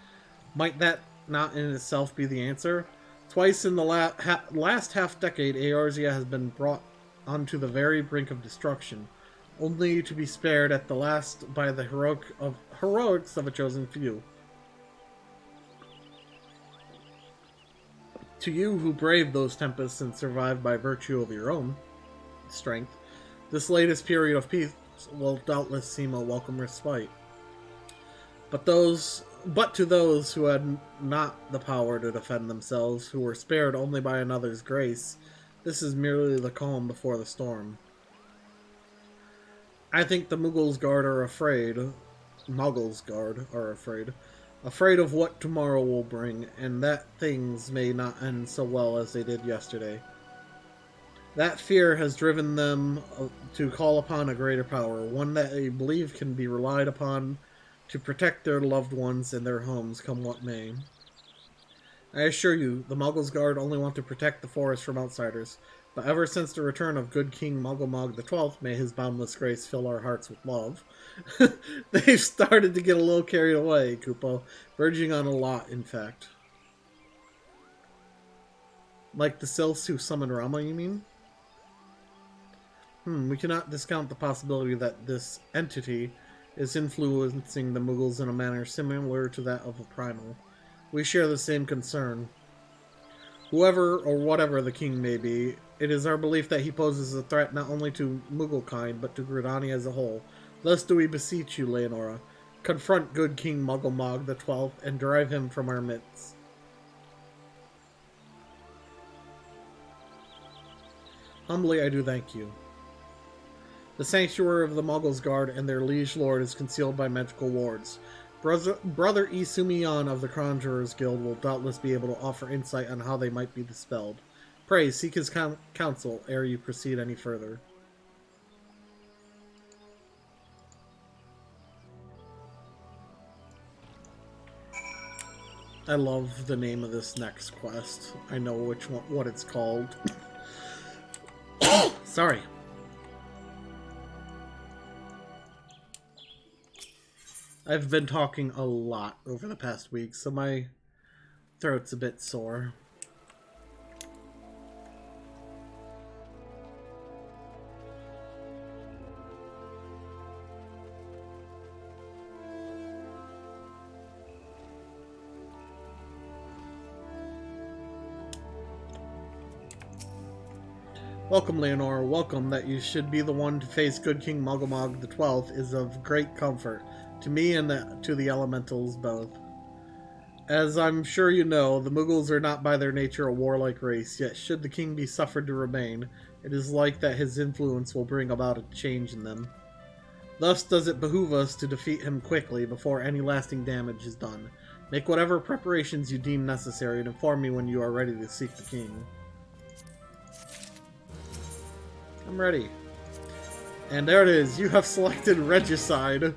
A: Might that not in itself be the answer? Twice in the last half-decade, Eorzea has been brought onto the very brink of destruction, only to be spared at the last by the heroics of a chosen few. To you who braved those tempests and survived by virtue of your own strength, this latest period of peace will doubtless seem a welcome respite. But to those who had not the power to defend themselves, who were spared only by another's grace, this is merely the calm before the storm. I think the Mughals Guard are afraid. Afraid of what tomorrow will bring, and that things may not end so well as they did yesterday. That fear has driven them to call upon a greater power, one that they believe can be relied upon to protect their loved ones and their homes, come what may. I assure you, the Mughals Guard only want to protect the forest from outsiders, but ever since the return of good King Mogul Mog XII, may his boundless grace fill our hearts with love, they've started to get a little carried away, Kupo, verging on a lot, in fact. Like the Sylphs who summoned Rama, you mean? We cannot discount the possibility that this entity is influencing the Mughals in a manner similar to that of a primal. We share the same concern. Whoever or whatever the king may be, it is our belief that he poses a threat not only to Mughal kind, but to Gridania as a whole. Thus do we beseech you, Leonora, confront good King Mogul Mog XII and drive him from our midst. Humbly I do thank you. The sanctuary of the Mughals Guard and their liege lord is concealed by magical wards. Brother Isumiyan of the Conjurers Guild will doubtless be able to offer insight on how they might be dispelled. Pray, seek his counsel ere you proceed any further. I love the name of this next quest. I know which one, what it's called. Sorry. I've been talking a lot over the past week, so my throat's a bit sore. Welcome, Leonora. Welcome. That you should be the one to face good King Mogomog the 12th is of great comfort to me and to the elementals both. As I'm sure you know, the Muggles are not by their nature a warlike race, yet should the king be suffered to remain, it is like that his influence will bring about a change in them. Thus does it behoove us to defeat him quickly before any lasting damage is done. Make whatever preparations you deem necessary and inform me when you are ready to seek the king. I'm ready. And there it is. You have selected Regicide.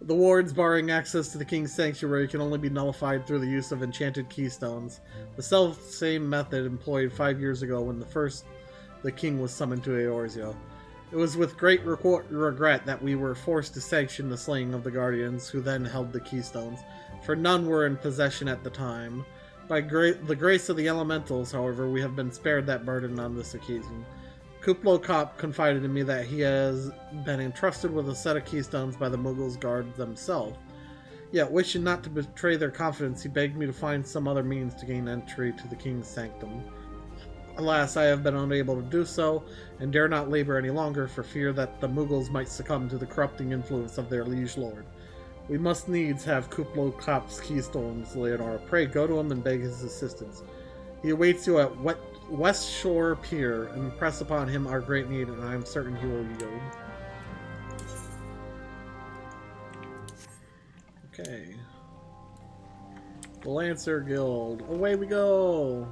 A: The wards barring access to the king's sanctuary can only be nullified through the use of enchanted keystones. The self-same method employed 5 years ago when the king was summoned to Eorzea. It was with great regret that we were forced to sanction the slaying of the guardians who then held the keystones, for none were in possession at the time. By the grace of the elementals, however, we have been spared that burden on this occasion. Kuplo Kop confided in me that he has been entrusted with a set of keystones by the Muggles guard themselves. Yet, wishing not to betray their confidence, he begged me to find some other means to gain entry to the king's sanctum. Alas, I have been unable to do so, and dare not labor any longer for fear that the Muggles might succumb to the corrupting influence of their liege lord. We must needs have Kuplo Kop's keystones, Leonora. Pray, go to him and beg his assistance. He awaits you at West Shore Pier, and impress upon him our great need, and I am certain he will yield. Okay. The Lancer Guild. Away we go!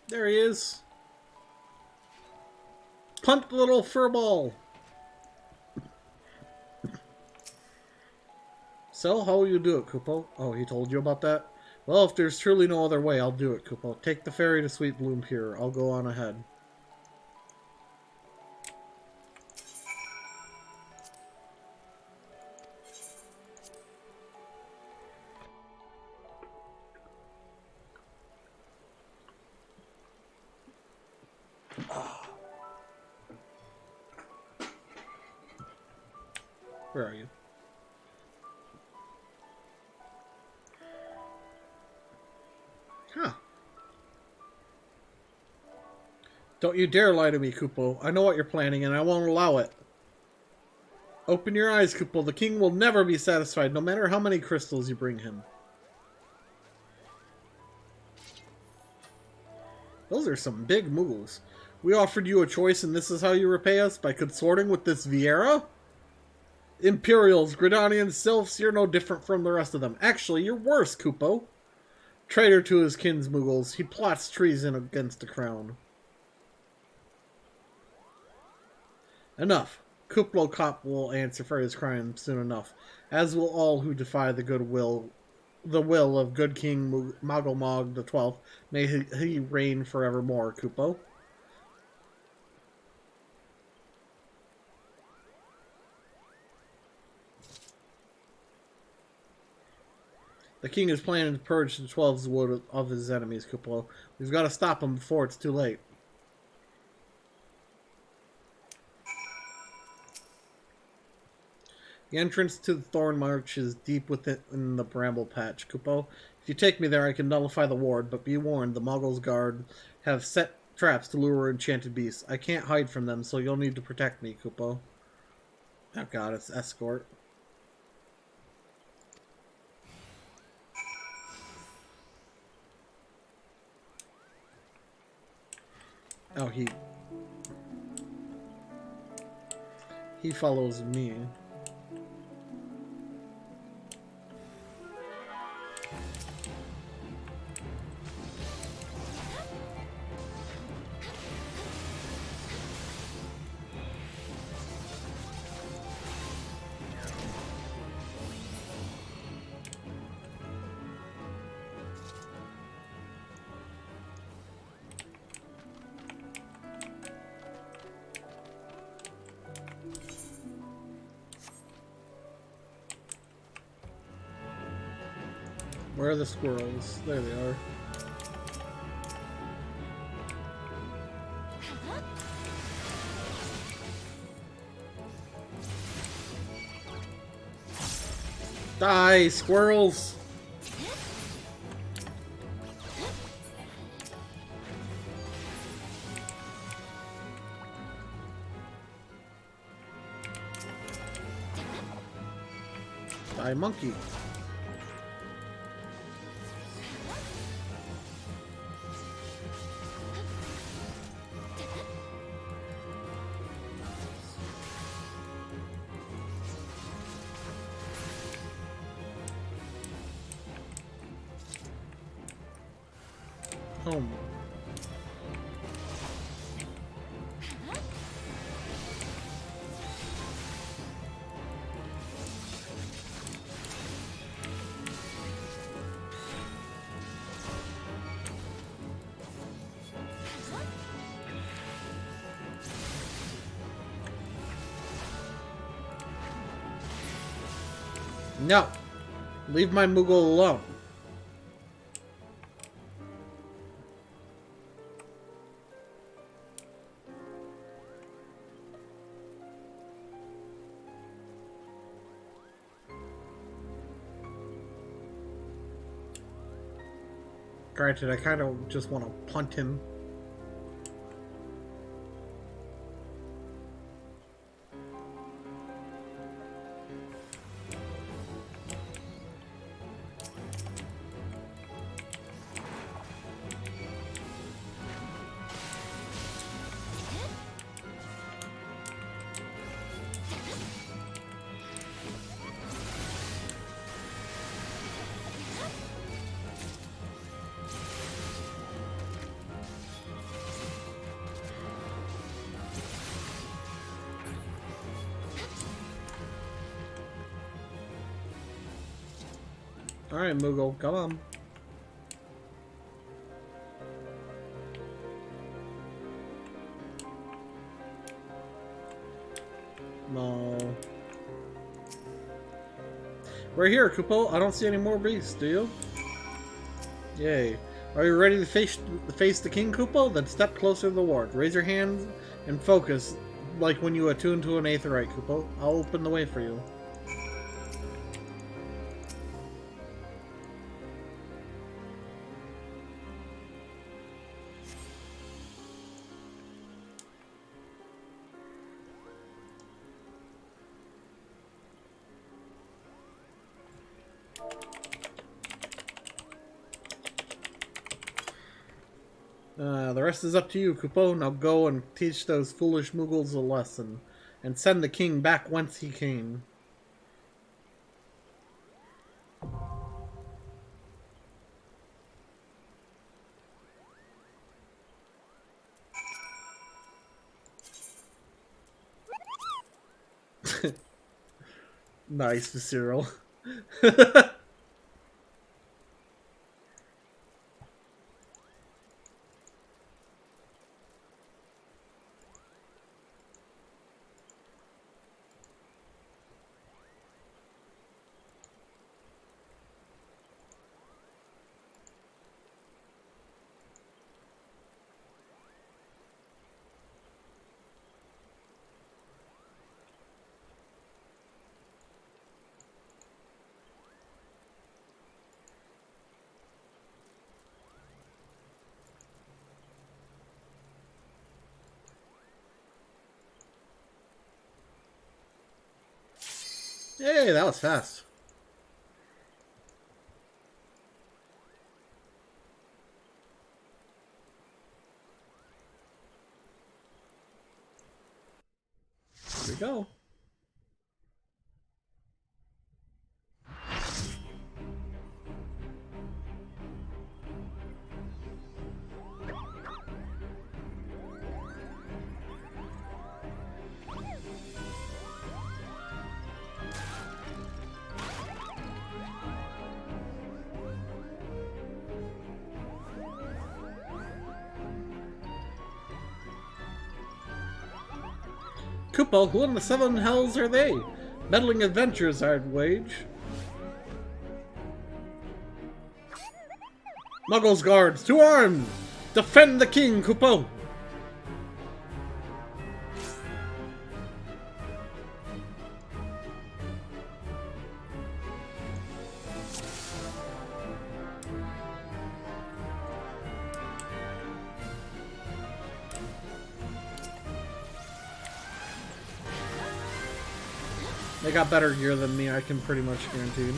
A: There he is. Punt the little furball. So, how will you do it, Kupo? Oh, he told you about that? Well, if there's truly no other way, I'll do it, Kupo. Take the ferry to Sweet Bloom Pier. I'll go on ahead. Where are you? Huh. Don't you dare lie to me, Kupo. I know what you're planning, and I won't allow it. Open your eyes, Kupo. The king will never be satisfied, no matter how many crystals you bring him. Those are some big moves. We offered you a choice, and this is how you repay us? By consorting with this Viera? Imperials, Gridanians, Sylphs, you're no different from the rest of them. Actually, you're worse, Kupo. Traitor to his kinsmuggles, he plots treason against the crown. Enough. Kuplo Kop will answer for his crime soon enough, as will all who defy the will of good King Mogomog the 12th. May he reign forevermore, Kupo. The king is planning to purge the 12's wood of his enemies, Kuplo. We've got to stop him before it's too late. The entrance to the Thorn March is deep within the Bramble Patch, Kupo. If you take me there, I can nullify the ward, but be warned, the Muggles Guard have set traps to lure enchanted beasts. I can't hide from them, so you'll need to protect me, Kupo. Oh god, it's escort. Oh, he follows me. Where are the squirrels? There they are. Die, squirrels! Die, monkey! Home. No! Leave my Moogle alone. Granted, I kind of just want to punt him. Alright, Moogle, come on. No. We're here, Kupo. I don't see any more beasts, do you? Yay. Are you ready to face the king, Kupo? Then step closer to the ward. Raise your hands and focus like when you attune to an aetheryte, Kupo. I'll open the way for you. The rest is up to you, Kupo. Now go and teach those foolish Moogles a lesson, and send the king back whence he came. Nice, Cyril. Hey, that was fast. Here we go. Kupo, who in the seven hells are they? Meddling adventures I'd wage. Muggles guards, to arms! Defend the king, Kupo! They got better gear than me, I can pretty much guarantee.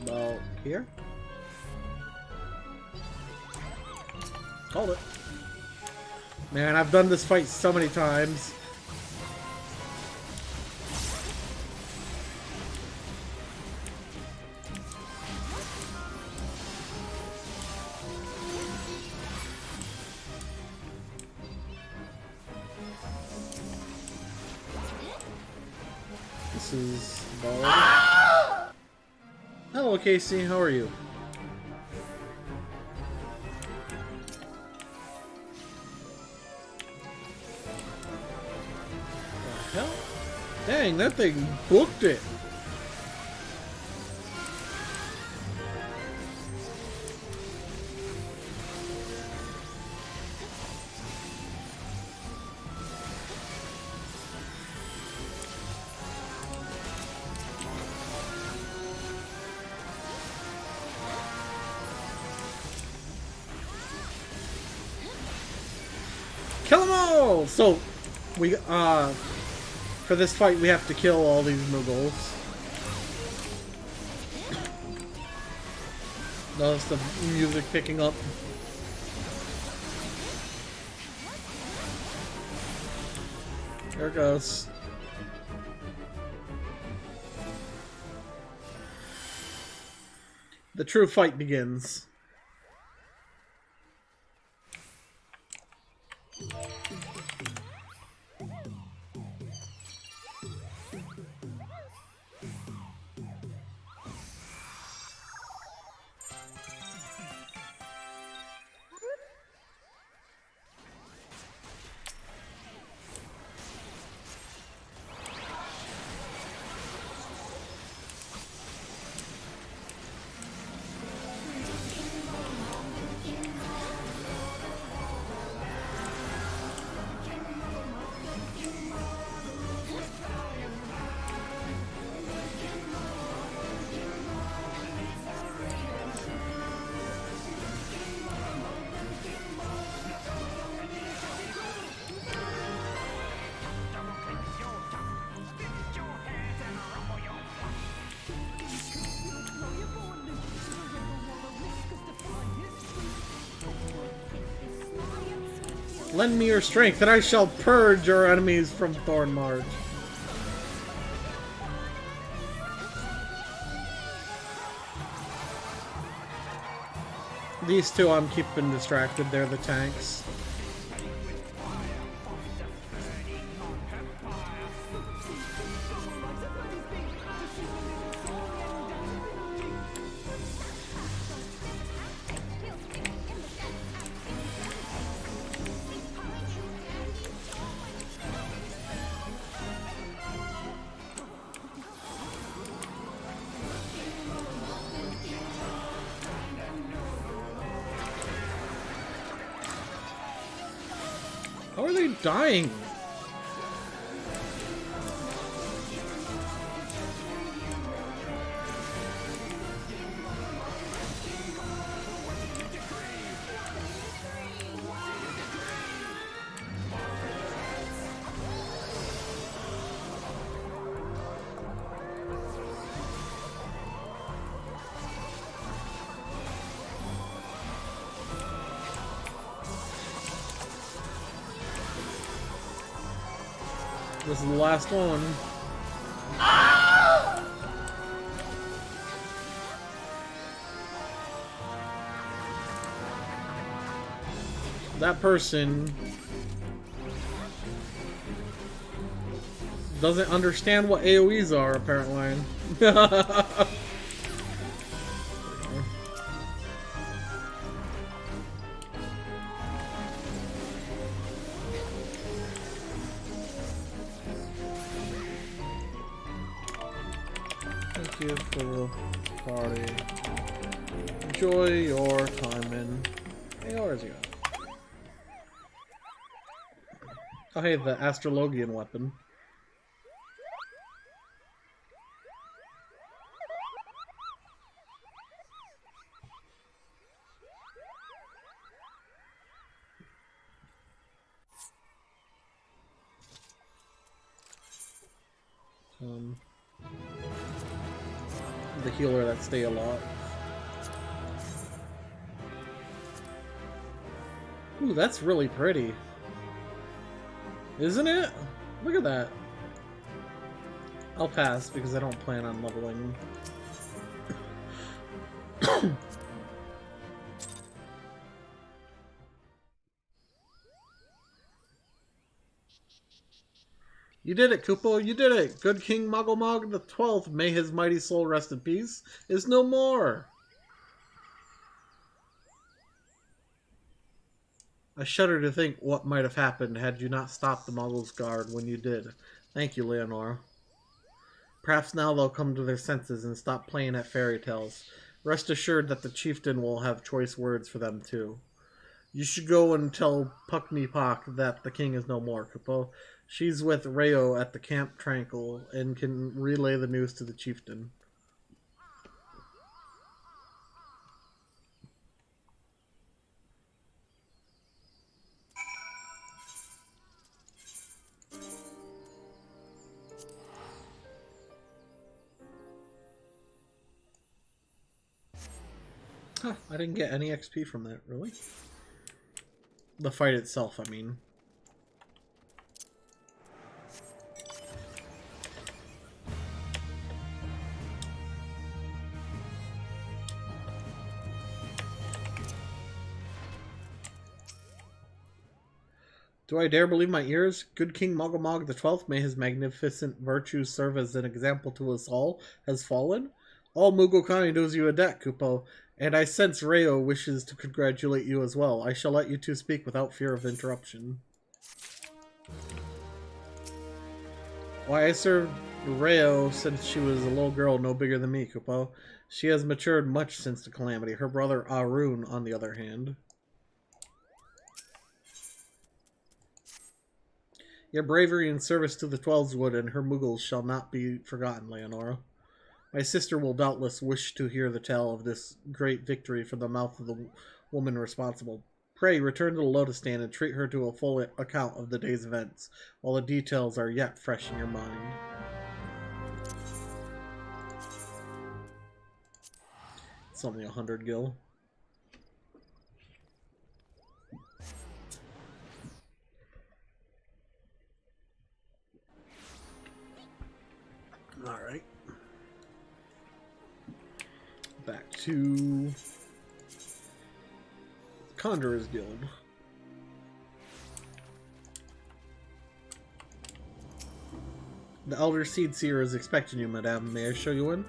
A: About here? Called it. Man, I've done this fight so many times. This is Ball. Hello, Casey. How are you? The hell? Dang, that thing booked it. Kill them all! So, we, for this fight, we have to kill all these Muggles. Notice the music picking up. There it goes. The true fight begins. Lend me your strength, and I shall purge your enemies from Thornmarch. These two I'm keeping distracted, they're the tanks. How are they dying? This is the last one. That person doesn't understand what AoEs are, apparently. Thank you for the party. Enjoy your time in. Hey, where's he go? Oh, hey, the astrologian weapon. The healer that stay alive. Ooh, that's really pretty. Isn't it? Look at that. I'll pass because I don't plan on leveling. You did it, Kupo, you did it! Good King Mogglmog the 12th, may his mighty soul rest in peace, is no more! I shudder to think what might have happened had you not stopped the Moggle's guard when you did. Thank you, Leonora. Perhaps now they'll come to their senses and stop playing at fairy tales. Rest assured that the chieftain will have choice words for them, too. You should go and tell Puckney Pock that the king is no more, Kupo. She's with Rayo at the Camp Tranquil and can relay the news to the chieftain. Huh, I didn't get any XP from that, really? The fight itself, I mean. Do I dare believe my ears? Good King Mogglmog the 12th, may his magnificent virtues serve as an example to us all, has fallen? All Moogle County owes you a debt, Kupo, and I sense Rayo wishes to congratulate you as well. I shall let you two speak without fear of interruption. Why, I served Rayo since she was a little girl no bigger than me, Kupo. She has matured much since the calamity. Her brother Arun, on the other hand. Your bravery and service to the Twelveswood and her Moogles shall not be forgotten, Leonora. My sister will doubtless wish to hear the tale of this great victory from the mouth of the woman responsible. Pray return to the Lotus Stand and treat her to a full account of the day's events, while the details are yet fresh in your mind. It's only 100 gil. Alright. Back to Conjurer's Guild. The Elder Seed Seer is expecting you, madame. May I show you in?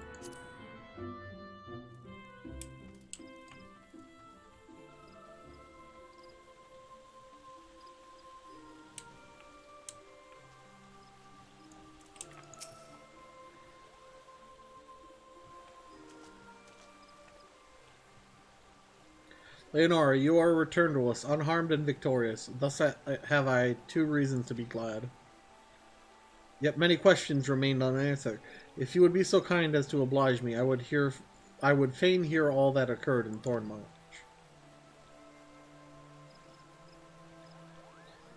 A: Leonora, you are returned to us, unharmed and victorious. Thus have I 2 reasons to be glad. Yet many questions remained unanswered. If you would be so kind as to oblige me, I would fain hear all that occurred in Thornmarch.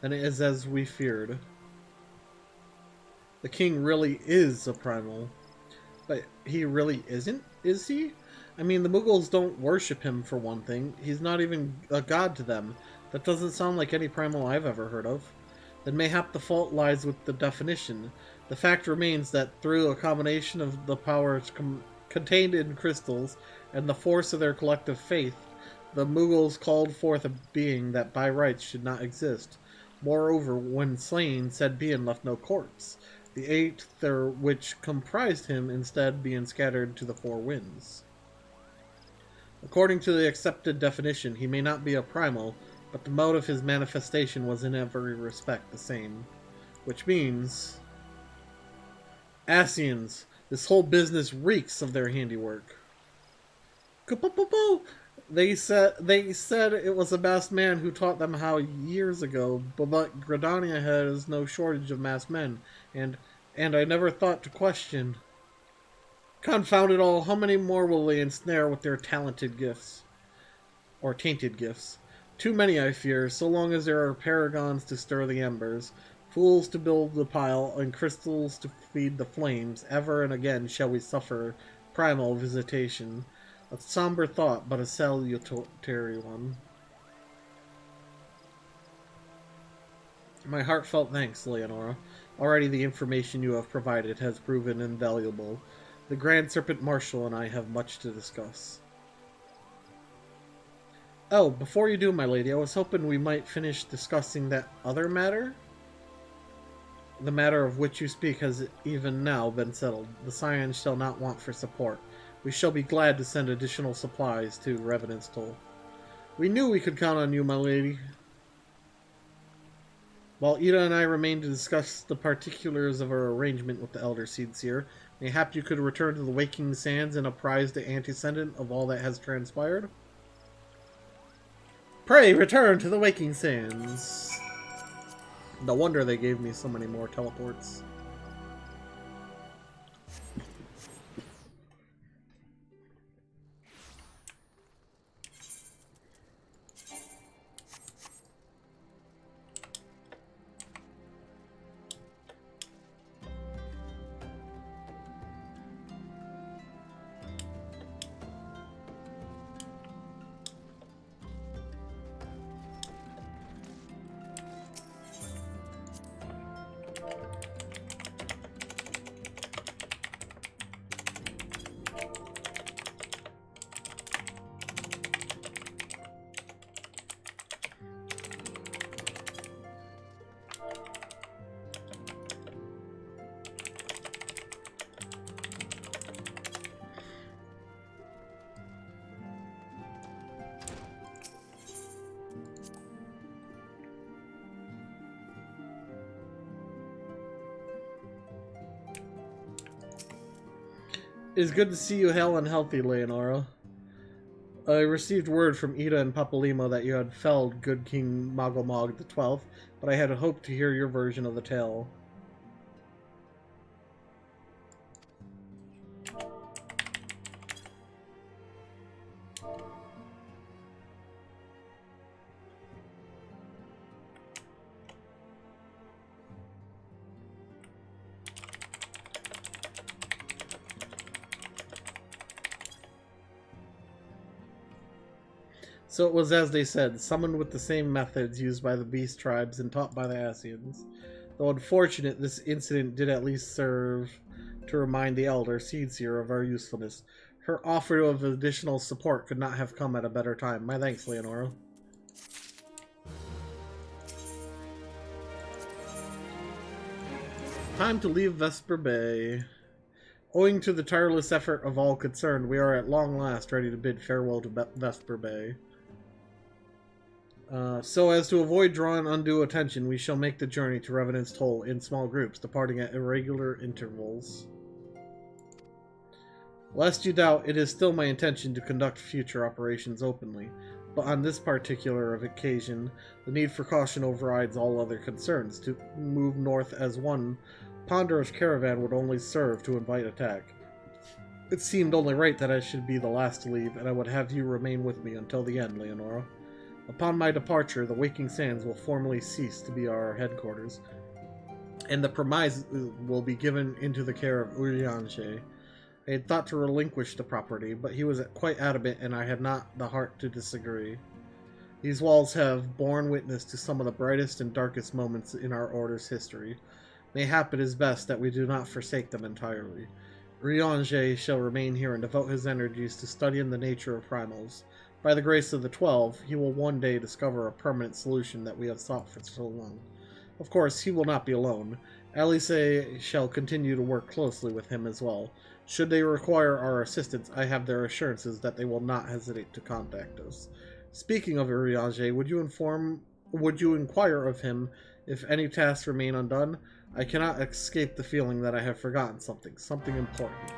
A: And it is as we feared. The king really is a primal. But he really isn't, is he? I mean, the Moogles don't worship him, for one thing. He's not even a god to them. That doesn't sound like any primal I've ever heard of. Then mayhap the fault lies with the definition. The fact remains that through a combination of the powers contained in crystals and the force of their collective faith, the Moogles called forth a being that by rights should not exist. Moreover, when slain, said being left no corpse, the aether which comprised him instead being scattered to the 4 winds. According to the accepted definition, he may not be a primal, but the mode of his manifestation was in every respect the same. Which means... Asians, This whole business reeks of their handiwork. Ka-po-po-po! They said it was a masked man who taught them how years ago, but Gridania has no shortage of masked men, and I never thought to question. Confound it all, how many more will they ensnare with their talented gifts? Or tainted gifts? Too many, I fear, so long as there are paragons to stir the embers, fools to build the pile, and crystals to feed the flames, ever and again shall we suffer primal visitation. A somber thought, but a salutary one. My heartfelt thanks, Leonora. Already the information you have provided has proven invaluable. The Grand Serpent Marshal and I have much to discuss. Oh, before you do, my lady, I was hoping we might finish discussing that other matter. The matter of which you speak has even now been settled. The Scions shall not want for support. We shall be glad to send additional supplies to Revenant's Toll. We knew we could count on you, my lady. While Ida and I remain to discuss the particulars of our arrangement with the Elder Seedseer, mayhap you could return to the Waking Sands and apprise the antecedent of all that has transpired? Pray return to the Waking Sands. No wonder they gave me so many more teleports. It is good to see you hale and healthy, Leonora. I received word from Ida and Papalimo that you had felled good King Magomog the 12th, but I had hoped to hear your version of the tale. So it was as they said, summoned with the same methods used by the beast tribes and taught by the Asians. Though unfortunate, this incident did at least serve to remind the Elder Seedseer of our usefulness. Her offer of additional support could not have come at a better time. My thanks, Leonora. Time to leave Vesper Bay. Owing to the tireless effort of all concerned, we are at long last ready to bid farewell to Vesper Bay. So as to avoid drawing undue attention, we shall make the journey to Revenant's Toll in small groups, departing at irregular intervals. Lest you doubt, it is still my intention to conduct future operations openly, but on this particular occasion, the need for caution overrides all other concerns. To move north as one ponderous caravan would only serve to invite attack. It seemed only right that I should be the last to leave, and I would have you remain with me until the end, Leonora. Upon my departure, the Waking Sands will formally cease to be our headquarters, and the premise will be given into the care of Urianger. I had thought to relinquish the property, but he was quite adamant, and I had not the heart to disagree. These walls have borne witness to some of the brightest and darkest moments in our Order's history. Mayhap it is best that we do not forsake them entirely. Urianger shall remain here and devote his energies to studying the nature of primals. By the grace of the 12, he will one day discover a permanent solution that we have sought for so long. Of course, he will not be alone. Alice shall continue to work closely with him as well. Should they require our assistance, I have their assurances that they will not hesitate to contact us. Speaking of Urianger, would you inquire of him if any tasks remain undone? I cannot escape the feeling that I have forgotten something important.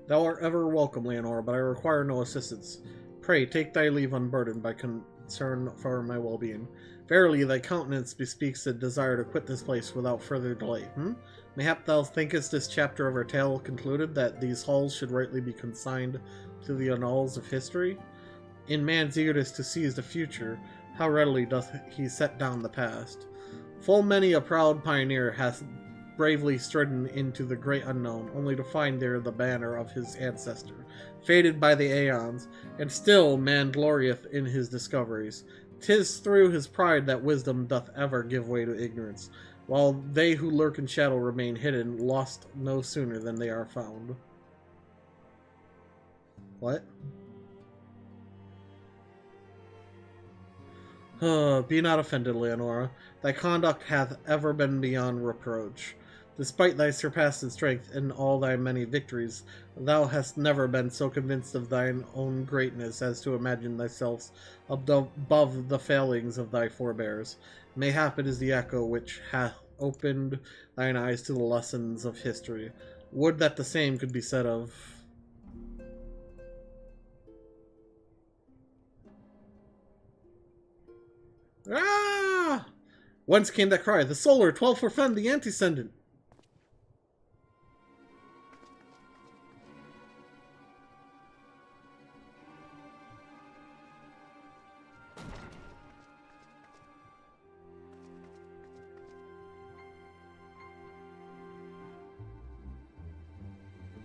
A: Thou art ever welcome, Leonora, but I require no assistance. Pray, take thy leave unburdened by concern for my well-being. Verily, thy countenance bespeaks a desire to quit this place without further delay. Mayhap thou thinkest this chapter of our tale concluded, that these halls should rightly be consigned to the annals of history? In man's eagerness to seize the future, how readily doth he set down the past. Full many a proud pioneer hath bravely stridden into the great unknown, only to find there the banner of his ancestor, faded by the aeons, and still man glorieth in his discoveries. 'Tis through his pride that wisdom doth ever give way to ignorance, while they who lurk in shadow remain hidden, lost no sooner than they are found. What? Be not offended, Leonora. Thy conduct hath ever been beyond reproach. Despite thy surpassing strength and all thy many victories, thou hast never been so convinced of thine own greatness as to imagine thyself above the failings of thy forebears. Mayhap it is the echo which hath opened thine eyes to the lessons of history. Would that the same could be said of... Ah! Whence came that cry? The solar, 12 for Fen, the antecedent.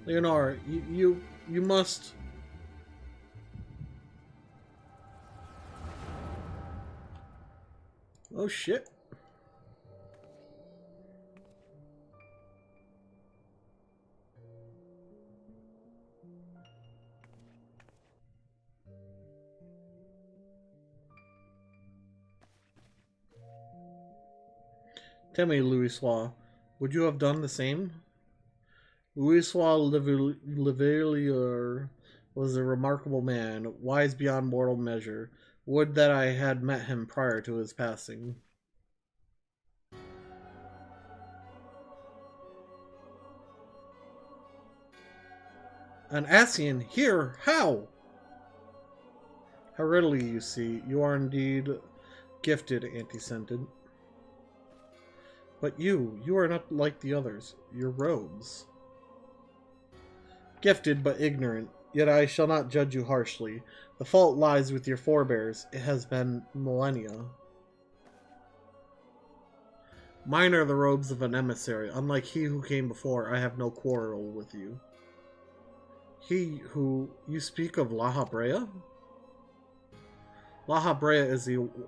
A: Leonora, you must... Oh shit. Tell me, Louisoix, would you have done the same? Louisoix Levellier was a remarkable man, wise beyond mortal measure. Would that I had met him prior to his passing. An Ascian here? How? How readily, you see. You are indeed gifted, antecedent. But you are not like the others. Your robes. Gifted, but ignorant. Yet I shall not judge you harshly. The fault lies with your forebears. It has been millennia. Mine are the robes of an emissary. Unlike he who came before, I have no quarrel with you. He who... You speak of La Habrea? La Habrea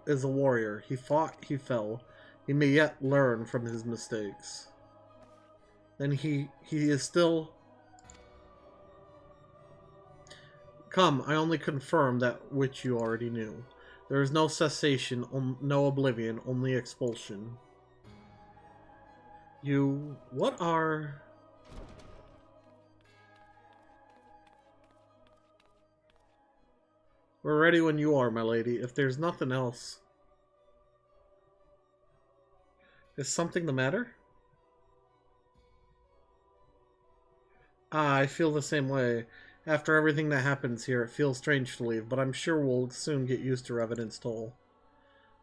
A: is a warrior. He fought, he fell. He may yet learn from his mistakes. Then he is still... Come, I only confirm that which you already knew. There is no cessation, no oblivion, only expulsion. You... What are... We're ready when you are, my lady. If there's nothing else... Is something the matter? Ah, I feel the same way. After everything that happens here, it feels strange to leave, but I'm sure we'll soon get used to Revenant's toll.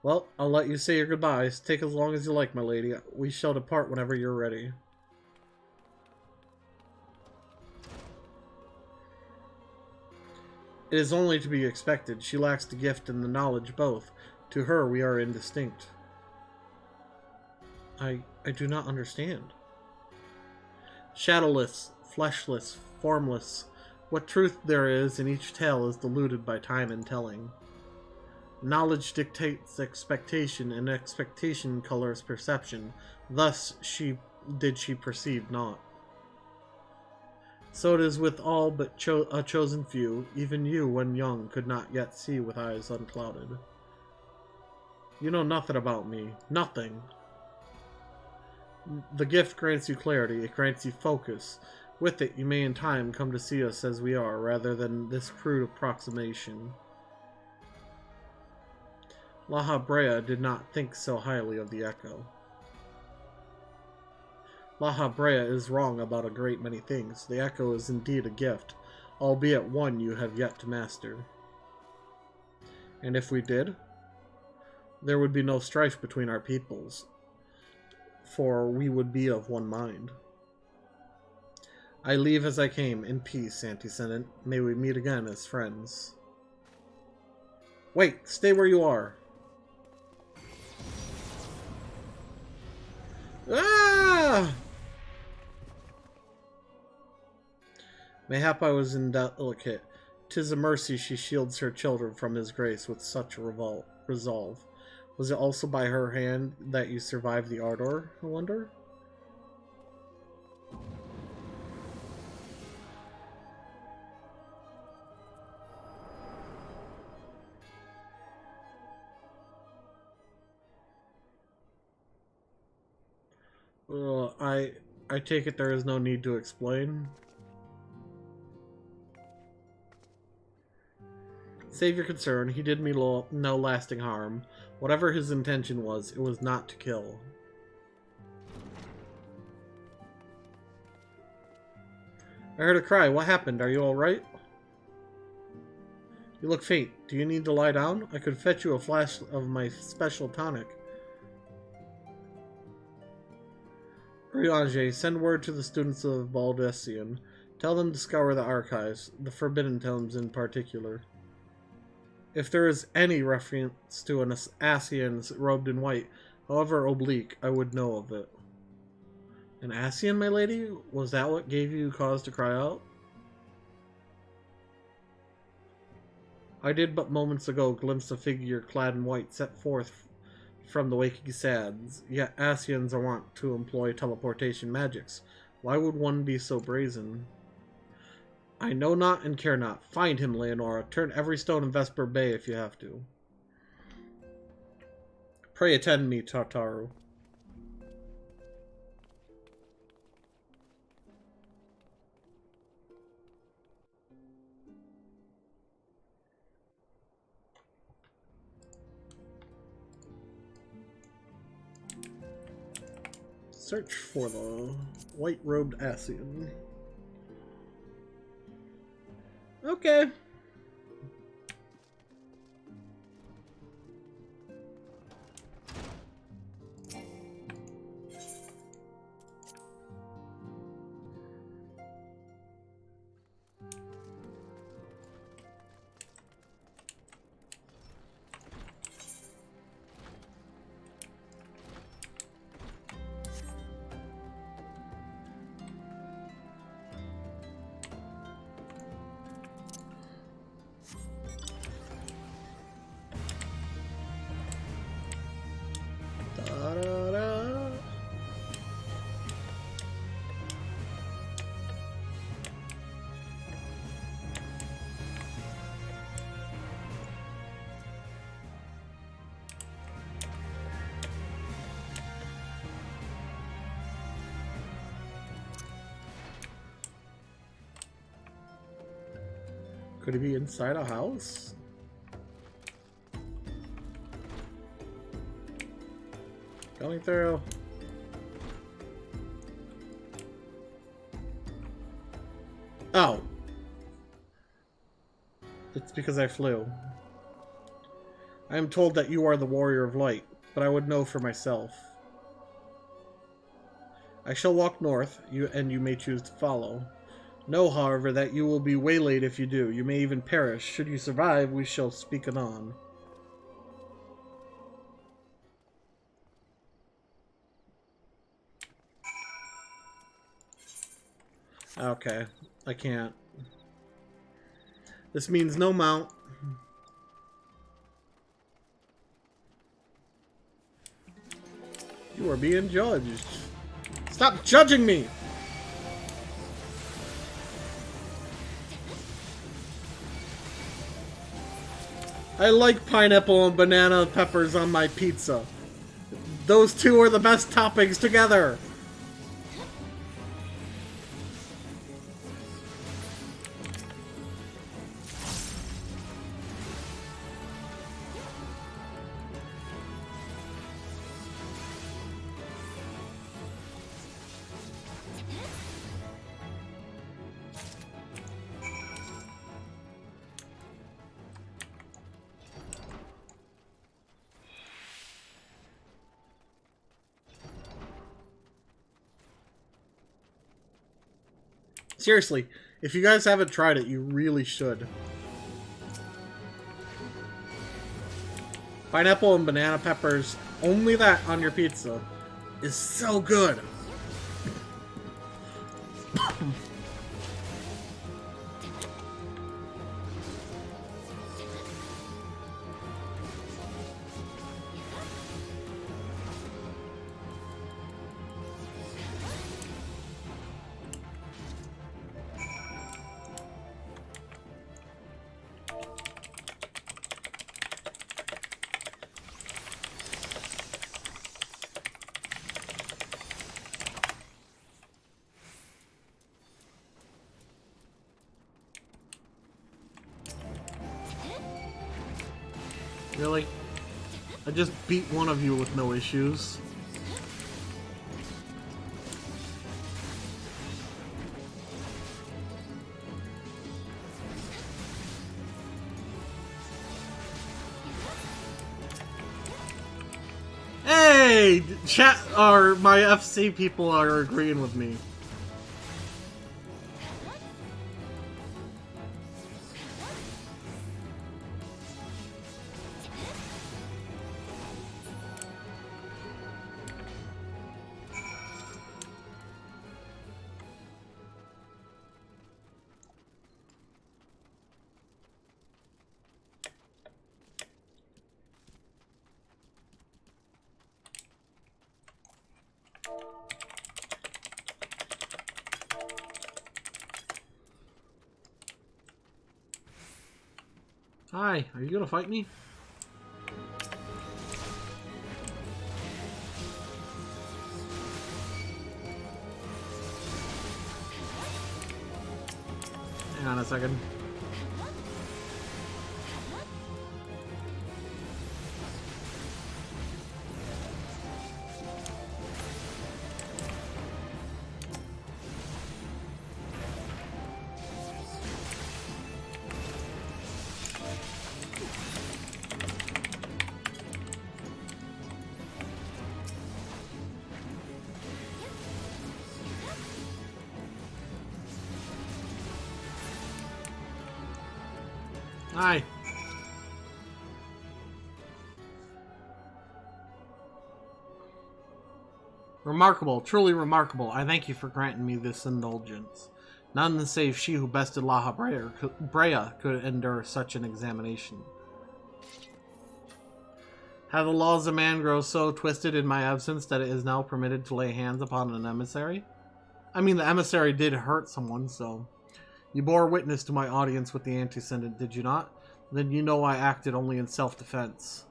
A: Well, I'll let you say your goodbyes. Take as long as you like, my lady. We shall depart whenever you're ready. It is only to be expected. She lacks the gift and the knowledge both. To her, we are indistinct. I do not understand. Shadowless, fleshless, formless. What truth there is in each tale is diluted by time and telling. Knowledge dictates expectation, and expectation colors perception. Thus did she perceive not. So it is with all but a chosen few. Even you, when young, could not yet see with eyes unclouded. You know nothing about me. Nothing. The gift grants you clarity. It grants you focus. With it, you may in time come to see us as we are, rather than this crude approximation. La Habrea did not think so highly of the Echo. La Habrea is wrong about a great many things. The Echo is indeed a gift, albeit one you have yet to master. And if we did, there would be no strife between our peoples, for we would be of one mind. I leave as I came, in peace, Antecedent. May we meet again as friends. Wait, stay where you are. Ah! Mayhap I was indelicate. 'Tis a mercy she shields her children from his grace with such resolve. Was it also by her hand that you survived the ardor, I wonder? I take it there is no need to explain. Save your concern, he did me no lasting harm. Whatever his intention was, it was not to kill. I heard a cry. What happened? Are you alright? You look faint. Do you need to lie down? I could fetch you a flash of my special tonic. Riange, send word to the students of Baldessian. Tell them to scour the archives, the Forbidden Tomes in particular. If there is any reference to an Ascian robed in white, however oblique, I would know of it. An Ascian, my lady? Was that what gave you cause to cry out? I did but moments ago glimpse a figure clad in white set forth from the waking sands, yet Ascians are wont to employ teleportation magics. Why would one be so brazen? I know not and care not. Find him, Leonora. Turn every stone in Vesper Bay if you have to. Pray attend me, Tartaru. Search for the white-robed Ascian. Okay. Could he be inside a house? Going through. Oh. It's because I flew. I am told that you are the warrior of light, but I would know for myself. I shall walk north, and you may choose to follow. Know, however, that you will be waylaid if you do. You may even perish. Should you survive, we shall speak anon. Okay, I can't. This means no mount. You are being judged. Stop judging me! I like pineapple and banana peppers on my pizza. Those two are the best toppings together. Seriously, if you guys haven't tried it, you really should. Pineapple and banana peppers, only that on your pizza, is so good. Really? I just beat one of you with no issues. Hey! Chat, or my FC people are agreeing with me. Hi, are you gonna fight me? Hang on a second. Hi. Remarkable, truly remarkable. I thank you for granting me this indulgence. None save she who bested Brea could endure such an examination. Have the laws of man grown so twisted in my absence that it is now permitted to lay hands upon an emissary? I mean, the emissary did hurt someone, so... You bore witness to my audience with the antecedent, did you not? Then you know I acted only in self-defense.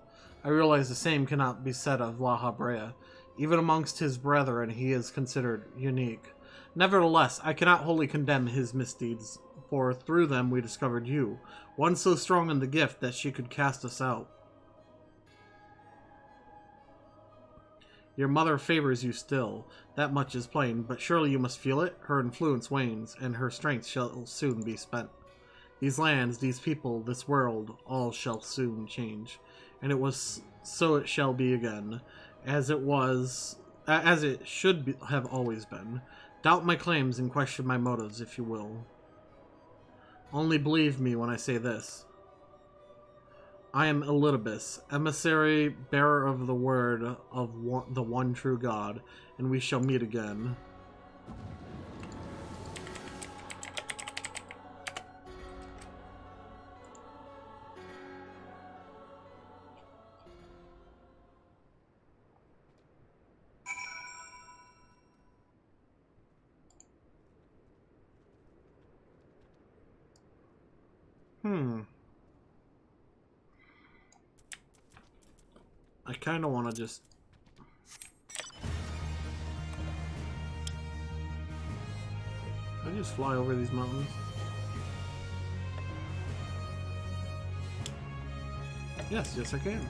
A: I realize the same cannot be said of La Brea. Even amongst his brethren he is considered unique. Nevertheless, I cannot wholly condemn his misdeeds, for through them we discovered you, one so strong in the gift that she could cast us out. Your mother favors you still, that much is plain, but surely you must feel it? Her influence wanes, and her strength shall soon be spent. These lands, these people, this world, all shall soon change. And it was so it shall be again, as it should have always been. Doubt my claims and question my motives, if you will. Only believe me when I say this. I am Elidibus, emissary, bearer of the word of the one true God, and we shall meet again. I kind of want to just... Can I just fly over these mountains? Yes, yes I can.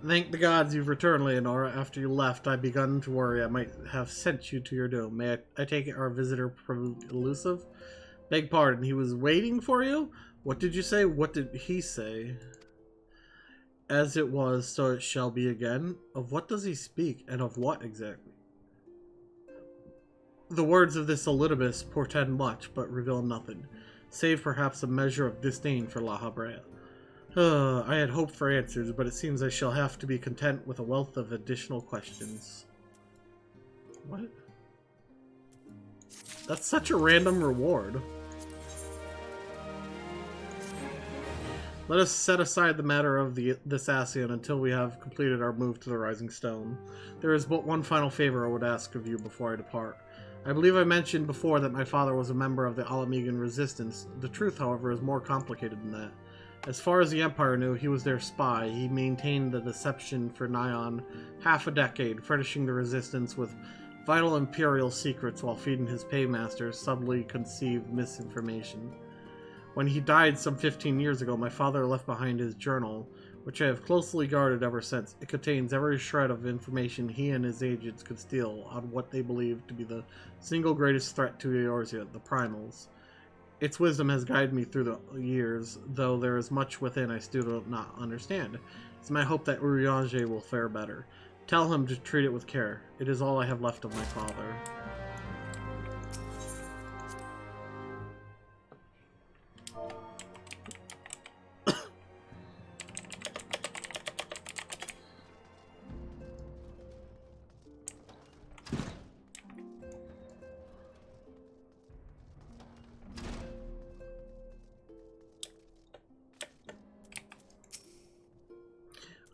A: Thank the gods you've returned, Leonora. After you left, I begun to worry I might have sent you to your doom. May I take it our visitor proved elusive? Beg pardon, he was waiting for you? What did you say? What did he say? As it was, so it shall be again. Of what does he speak, and of what exactly? The words of this Elidibus portend much, but reveal nothing, save perhaps a measure of disdain for La Habrea. I had hoped for answers, but it seems I shall have to be content with a wealth of additional questions. What? That's such a random reward. Let us set aside the matter of this Ascian until we have completed our move to the Rising Stone. There is but one final favor I would ask of you before I depart. I believe I mentioned before that my father was a member of the Alamegan Resistance. The truth, however, is more complicated than that. As far as the Empire knew, he was their spy. He maintained the deception for nigh on half a decade, furnishing the Resistance with vital Imperial secrets while feeding his paymasters subtly conceived misinformation. When he died some 15 years ago, my father left behind his journal, which I have closely guarded ever since. It contains every shred of information he and his agents could steal on what they believed to be the single greatest threat to Eorzea, the Primals. Its wisdom has guided me through the years, though there is much within I still do not understand. It's my hope that Urianger will fare better. Tell him to treat it with care. It is all I have left of my father.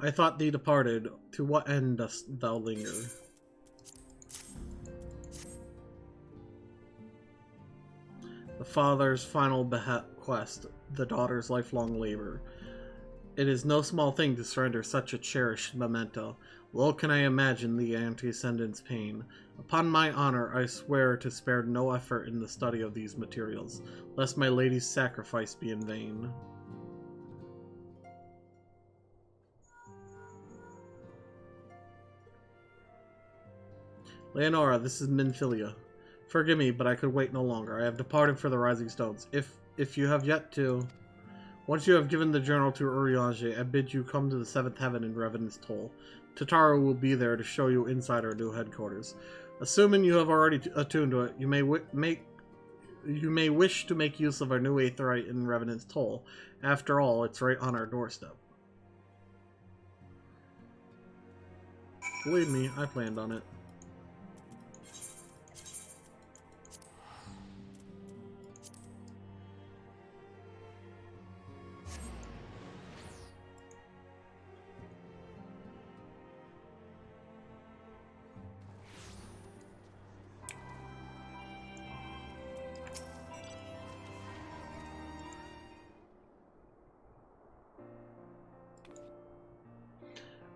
A: I thought thee departed. To what end dost thou linger? The father's final bequest, the daughter's lifelong labor. It is no small thing to surrender such a cherished memento. Well can I imagine the antecedent's pain. Upon my honor, I swear to spare no effort in the study of these materials, lest my lady's sacrifice be in vain. Leonora, this is Minfilia. Forgive me, but I could wait no longer. I have departed for the Rising Stones. If you have yet to... Once you have given the journal to Urianger, I bid you come to the 7th heaven in Revenant's Toll. Tataru will be there to show you inside our new headquarters. Assuming you have already attuned to it, you may wish to make use of our new Aetheryte in Revenant's Toll. After all, it's right on our doorstep. Believe me, I planned on it.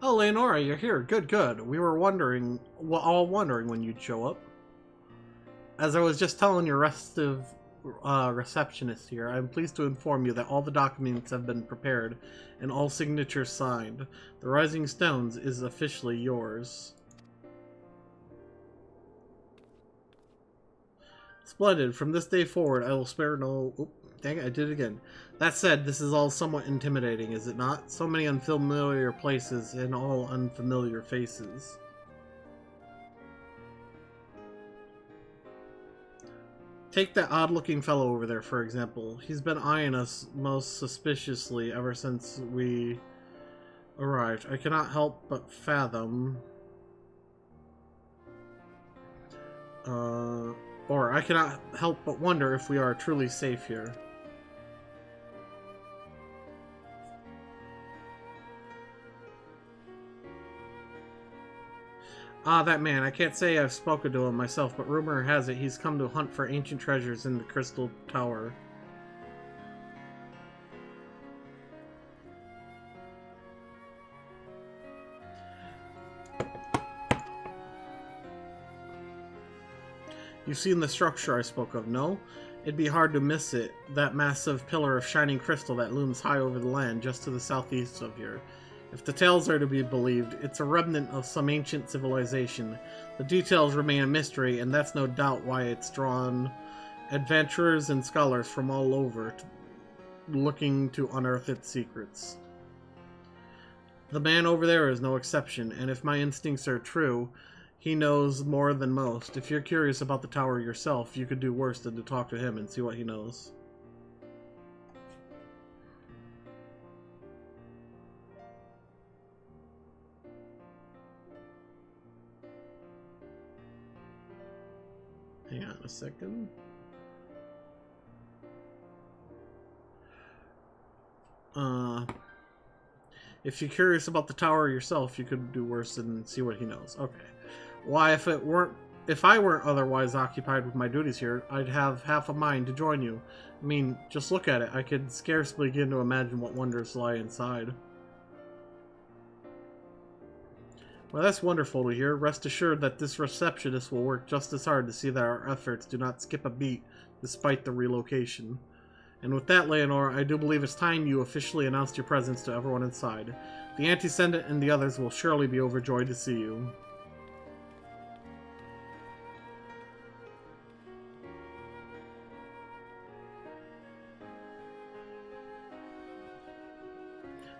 A: Oh, Leonora, you're here. Good, good. We were all wondering when you'd show up. As I was just telling your restive receptionist here, I'm pleased to inform you that all the documents have been prepared and all signatures signed. The Rising Stones is officially yours. Splendid. From this day forward, I will spare no... Oh, dang it, I did it again. That said, this is all somewhat intimidating, is it not? So many unfamiliar places and all unfamiliar faces. Take that odd-looking fellow over there, for example. He's been eyeing us most suspiciously ever since we arrived. I cannot help but fathom... Or I cannot help but wonder if we are truly safe here. Ah, that man. I can't say I've spoken to him myself, but rumor has it he's come to hunt for ancient treasures in the Crystal Tower. You've seen the structure I spoke of, no? It'd be hard to miss it, that massive pillar of shining crystal that looms high over the land just to the southeast of here. If the tales are to be believed, it's a remnant of some ancient civilization. The details remain a mystery, and that's no doubt why it's drawn adventurers and scholars from all over looking to unearth its secrets. The man over there is no exception, and if my instincts are true, he knows more than most. If you're curious about the tower yourself, you could do worse than to talk to him and see what he knows. Hang on a second. If you're curious about the tower yourself, you could do worse than see what he knows. Okay. Why, if I weren't otherwise occupied with my duties here, I'd have half a mind to join you. I mean, just look at it. I could scarcely begin to imagine what wonders lie inside. Well, that's wonderful to hear. Rest assured that this receptionist will work just as hard to see that our efforts do not skip a beat despite the relocation. And with that, Leonora, I do believe it's time you officially announced your presence to everyone inside. The Antecedent and the others will surely be overjoyed to see you.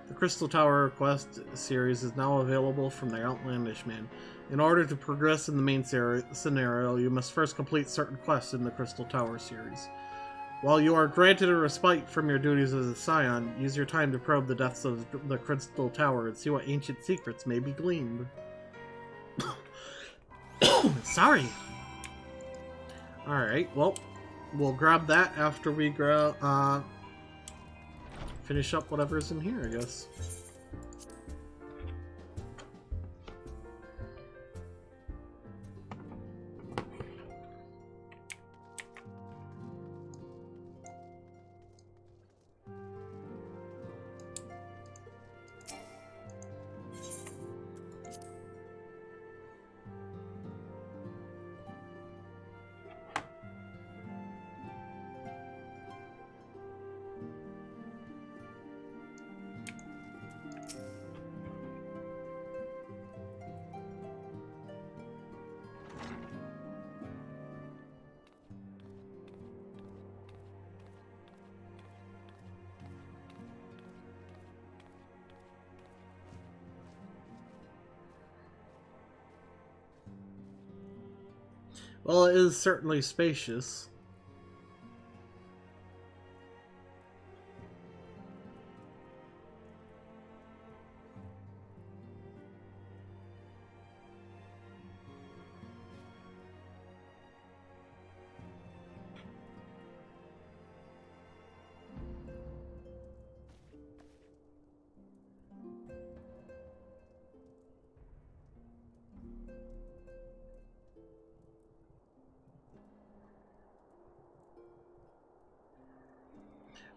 A: The Crystal Tower Quest series is now available from the Outlandish Man. In order to progress in the main scenario, you must first complete certain quests in the Crystal Tower series. While you are granted a respite from your duties as a Scion, use your time to probe the depths of the Crystal Tower and see what ancient secrets may be gleaned. Sorry! Alright, well, we'll grab that after we finish up whatever's in here, I guess. Well, it is certainly spacious.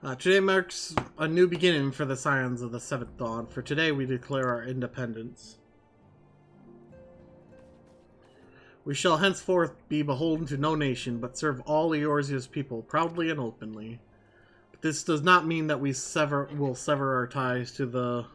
A: Today marks a new beginning for the Scions of the Seventh Dawn. For today we declare our independence. We shall henceforth be beholden to no nation, but serve all Eorzea's people proudly and openly. But this does not mean that we will sever our ties to the...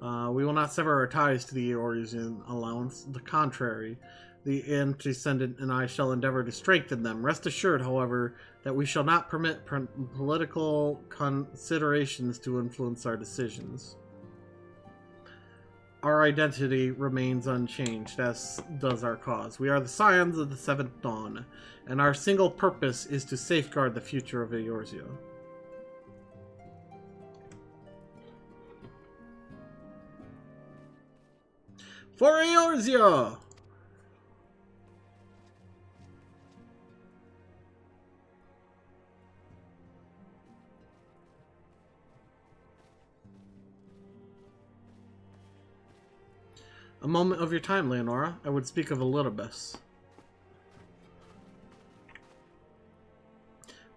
A: we will not sever our ties to the Eorzean Alliance. The contrary, the Antecedent and I shall endeavor to strengthen them. Rest assured, however, that we shall not permit political considerations to influence our decisions. Our identity remains unchanged, as does our cause. We are the Scions of the Seventh Dawn, and our single purpose is to safeguard the future of Eorzea. For Eorzea! A moment of your time, Leonora. I would speak of Elidibus.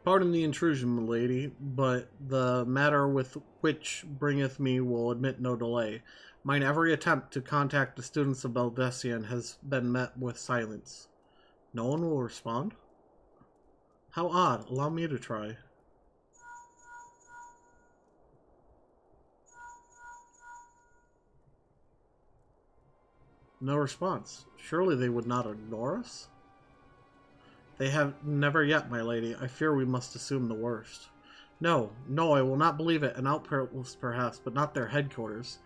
A: Pardon the intrusion, milady, but the matter with which bringeth me will admit no delay. Mine every attempt to contact the students of Baldessian has been met with silence. No one will respond? How odd. Allow me to try. No response. Surely they would not ignore us? They have never yet, my lady. I fear we must assume the worst. No, no, I will not believe it. An outpost, perhaps, but not their headquarters.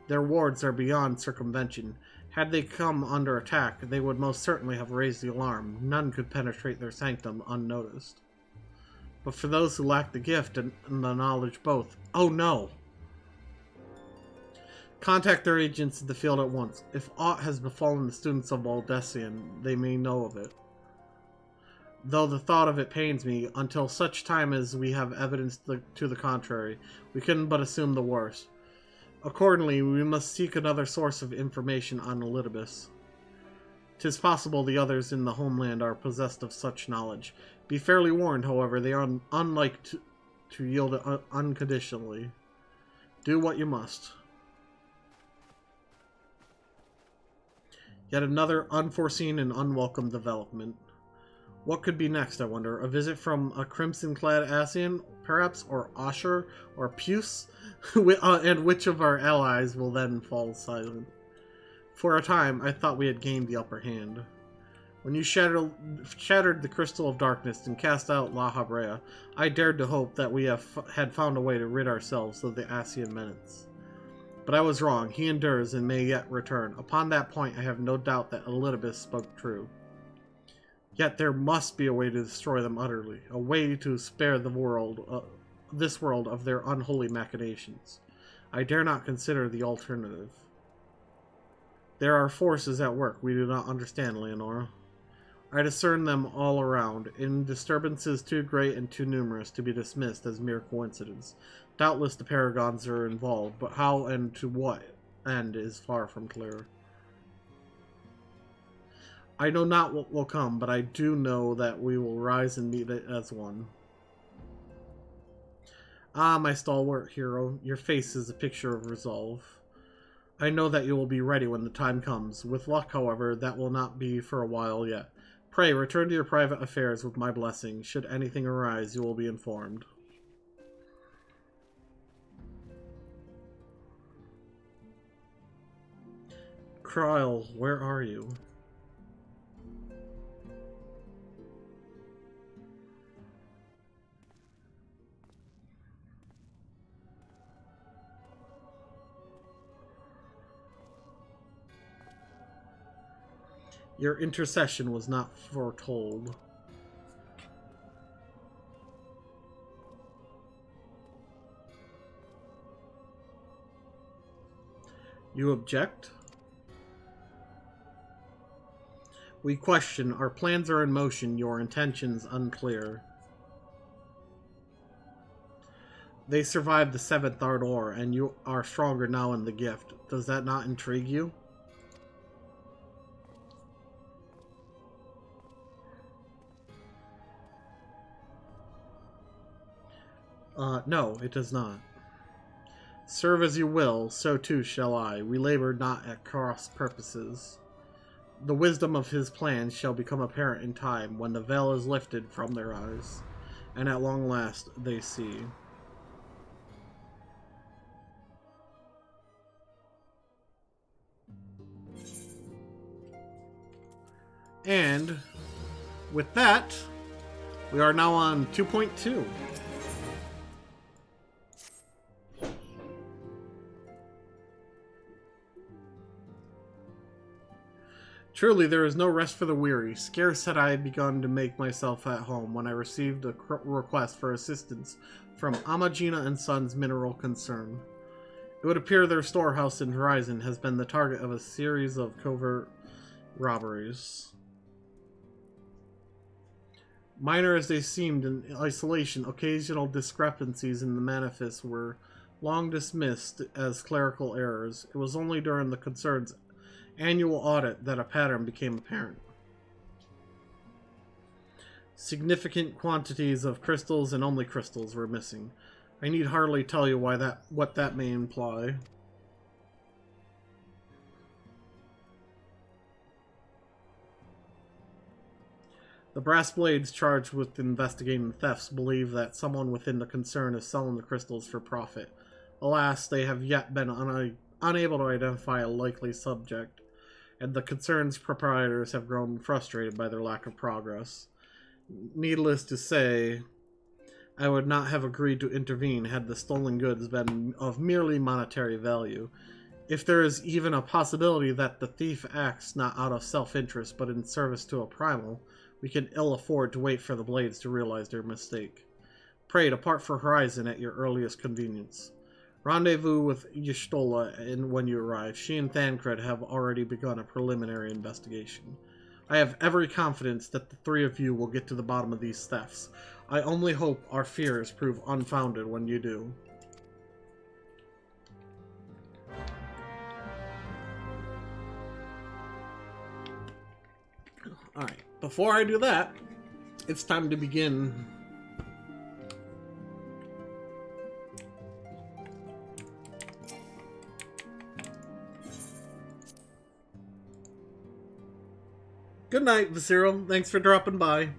A: Their wards are beyond circumvention. Had they come under attack, they would most certainly have raised the alarm. None could penetrate their sanctum unnoticed. But for those who lack the gift and the knowledge both, oh no! Contact their agents in the field at once. If aught has befallen the students of Baldessian, they may know of it. Though the thought of it pains me, until such time as we have evidence to the contrary, we can but assume the worst. Accordingly, we must seek another source of information on Elidibus. 'Tis possible the others in the homeland are possessed of such knowledge. Be fairly warned, however, they are unlike to yield it unconditionally. Do what you must. Yet another unforeseen and unwelcome development. What could be next, I wonder? A visit from a crimson-clad Ascian, perhaps, or Asher, or Puce? And which of our allies will then fall silent? For a time, I thought we had gained the upper hand. When you shattered the Crystal of Darkness and cast out La Habrea, I dared to hope that we had found a way to rid ourselves of the Ascian menace. But I was wrong. He endures and may yet return. Upon that point, I have no doubt that Elidibus spoke true. Yet there must be a way to destroy them utterly, a way to spare the world, this world of their unholy machinations. I dare not consider the alternative. There are forces at work we do not understand, Leonora. I discern them all around, in disturbances too great and too numerous to be dismissed as mere coincidence. Doubtless the Paragons are involved, but how and to what end is far from clear. I know not what will come, but I do know that we will rise and meet it as one. Ah, my stalwart hero, your face is a picture of resolve. I know that you will be ready when the time comes. With luck, however, that will not be for a while yet. Pray, return to your private affairs with my blessing. Should anything arise, you will be informed. Krile, where are you? Your intercession was not foretold. You object? We question. Our plans are in motion, your intentions unclear. They survived the 7th Ardor, and you are stronger now in the gift. Does that not intrigue you? No, it does not. Serve as you will, so too shall I. We labor not at cross purposes. The wisdom of his plans shall become apparent in time, when the veil is lifted from their eyes, and at long last they see. And with that, we are now on 2.2. Truly, there is no rest for the weary. Scarce had I begun to make myself at home when I received a request for assistance from Amagina and Sons Mineral Concern. It would appear their storehouse in Horizon has been the target of a series of covert robberies. Minor as they seemed in isolation, occasional discrepancies in the manifest were long dismissed as clerical errors. It was only during the concern's annual audit that a pattern became apparent. Significant quantities of crystals and only crystals were missing. I need hardly tell you what that may imply. The brass blades charged with investigating thefts believe that someone within the concern is selling the crystals for profit. Alas, they have yet been unable to identify a likely subject, and the concern's proprietors have grown frustrated by their lack of progress. Needless to say, I would not have agreed to intervene had the stolen goods been of merely monetary value. If there is even a possibility that the thief acts not out of self-interest but in service to a primal, we can ill afford to wait for the blades to realize their mistake. Pray, depart for Horizon at your earliest convenience. Rendezvous with Y'shtola when you arrive. She and Thancred have already begun a preliminary investigation. I have every confidence that the three of you will get to the bottom of these thefts. I only hope our fears prove unfounded when you do. Alright, before I do that, it's time to begin. Good night, Visceral. Thanks for dropping by.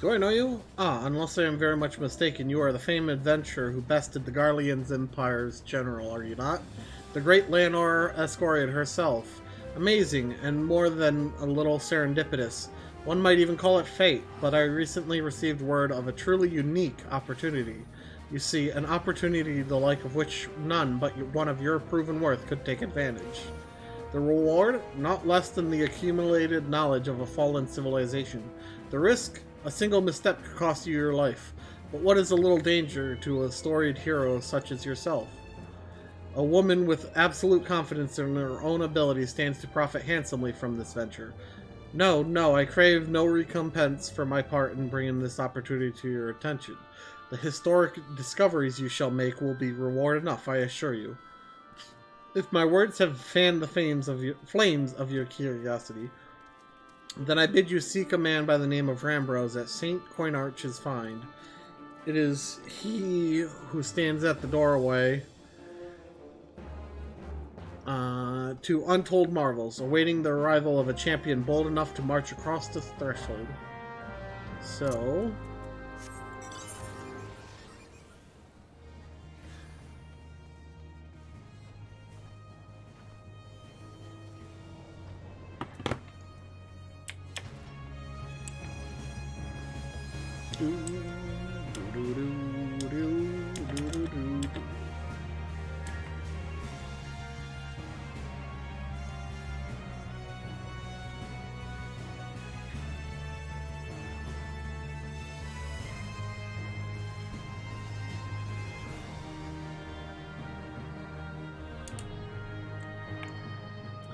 A: Do I know you? Ah, unless I am very much mistaken, you are the famed adventurer who bested the Garlean's Empire's general, are you not? The great Leonor Escorian herself. Amazing, and more than a little serendipitous. One might even call it fate, but I recently received word of a truly unique opportunity. You see, an opportunity the like of which none but one of your proven worth could take advantage. The reward? Not less than the accumulated knowledge of a fallen civilization. The risk? A single misstep could cost you your life. But what is a little danger to a storied hero such as yourself? A woman with absolute confidence in her own ability stands to profit handsomely from this venture. No, I crave no recompense for my part in bringing this opportunity to your attention. The historic discoveries you shall make will be reward enough, I assure you. If my words have fanned the flames of your curiosity, then I bid you seek a man by the name of Rambrose at St. Coinarch's Find. It is he who stands at the doorway to untold marvels, awaiting the arrival of a champion bold enough to march across the threshold. So...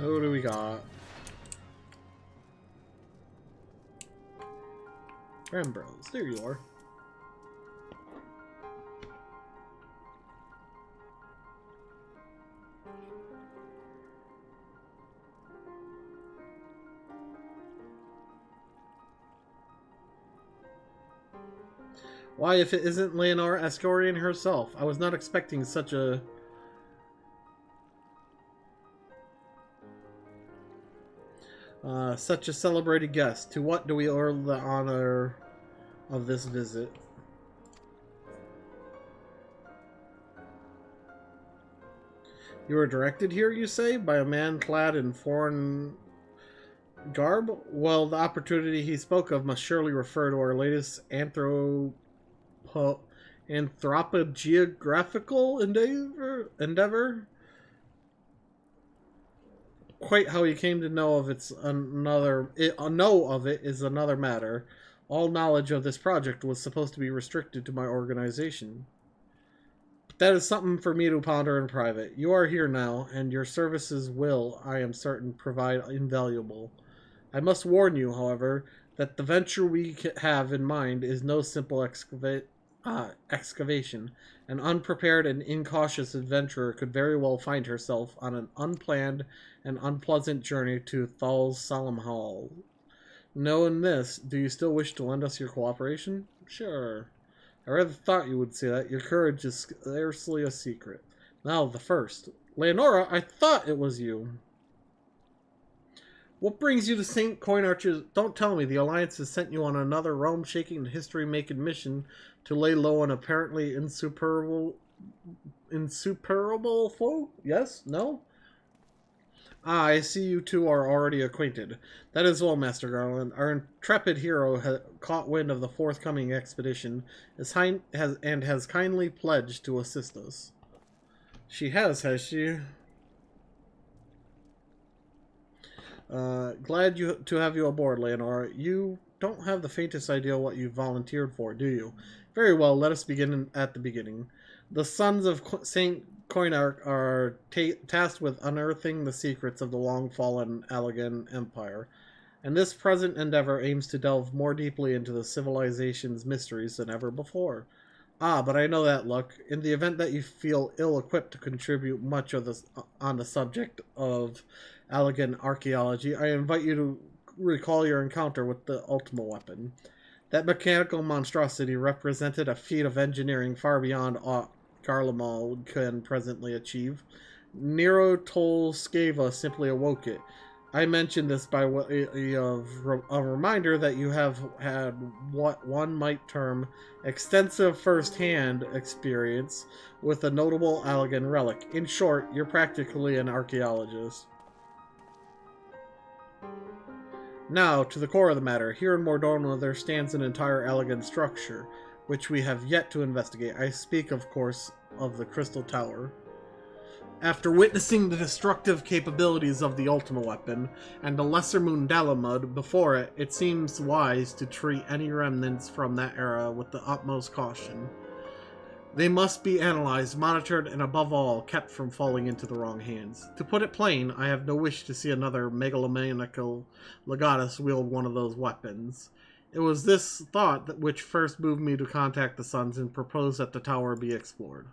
A: Who do we got? Ambrose, there you are. Why, if it isn't Leonora Ascorian herself? I was not expecting such a... such a celebrated guest. To what do we owe the honor of this visit? You were directed here, you say, by a man clad in foreign garb? Well, the opportunity he spoke of must surely refer to our latest anthropogeographical endeavor. Quite how he came to know of it is another matter. All knowledge of this project was supposed to be restricted to my organization. But that is something for me to ponder in private. You are here now, and your services will, I am certain, provide invaluable. I must warn you, however, that the venture we have in mind is no simple excavation. An unprepared and incautious adventurer could very well find herself on an unplanned and unpleasant journey to Thal's Solemn Hall. Knowing this, do you still wish to lend us your cooperation? Sure. I rather thought you would say that. Your courage is scarcely a secret. Now, the first. Leonora, I thought it was you. What brings you to St. Coinarch's? Don't tell me the Alliance has sent you on another realm-shaking and history-making mission to lay low an apparently insuperable foe? Yes? No? Ah, I see you two are already acquainted. That is well, Master Garland. Our intrepid hero has caught wind of the forthcoming expedition and has kindly pledged to assist us. She has she? Glad to have you aboard, Leonora. You don't have the faintest idea what you volunteered for, do you? Very well, let us begin at the beginning. The sons of St. Coinarch are tasked with unearthing the secrets of the long-fallen Allegan Empire, and this present endeavor aims to delve more deeply into the civilization's mysteries than ever before. Ah, but I know that, Luck. In the event that you feel ill-equipped to contribute much of this on the subject of Allegan archaeology, I invite you to recall your encounter with the Ultima weapon. That mechanical monstrosity represented a feat of engineering far beyond aught Garlemald can presently achieve. Nero Tolskeva simply awoke it. I mention this by way of a reminder that you have had what one might term extensive first-hand experience with a notable Allegan relic. In short, you're practically an archaeologist. Now, to the core of the matter. Here in Mordorma there stands an entire Allegan structure, which we have yet to investigate. I speak, of course, of the Crystal Tower. After witnessing the destructive capabilities of the Ultima weapon, and the Lesser Moon Dalamud before it, it seems wise to treat any remnants from that era with the utmost caution. They must be analyzed, monitored, and above all, kept from falling into the wrong hands. To put it plain, I have no wish to see another megalomaniacal legatus wield one of those weapons. It was this thought which first moved me to contact the Sons and propose that the tower be explored.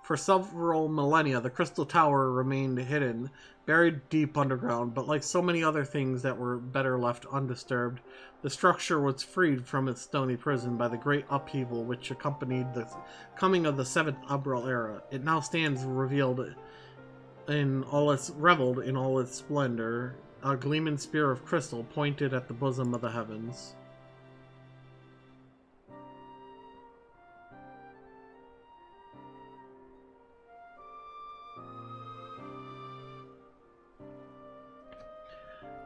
A: For several millennia, the Crystal Tower remained hidden, buried deep underground, but like so many other things that were better left undisturbed, the structure was freed from its stony prison by the great upheaval which accompanied the coming of the Seventh Umbral Era. It now stands reveled in all its splendor, a gleaming spear of crystal pointed at the bosom of the heavens.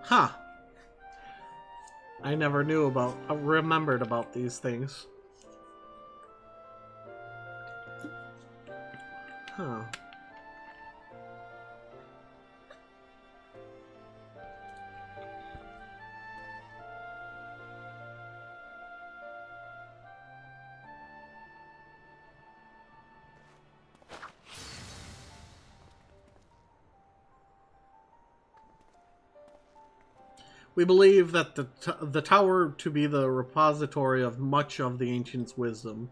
A: Huh. I never remembered about these things. Huh. We believe that the tower to be the repository of much of the ancients' wisdom.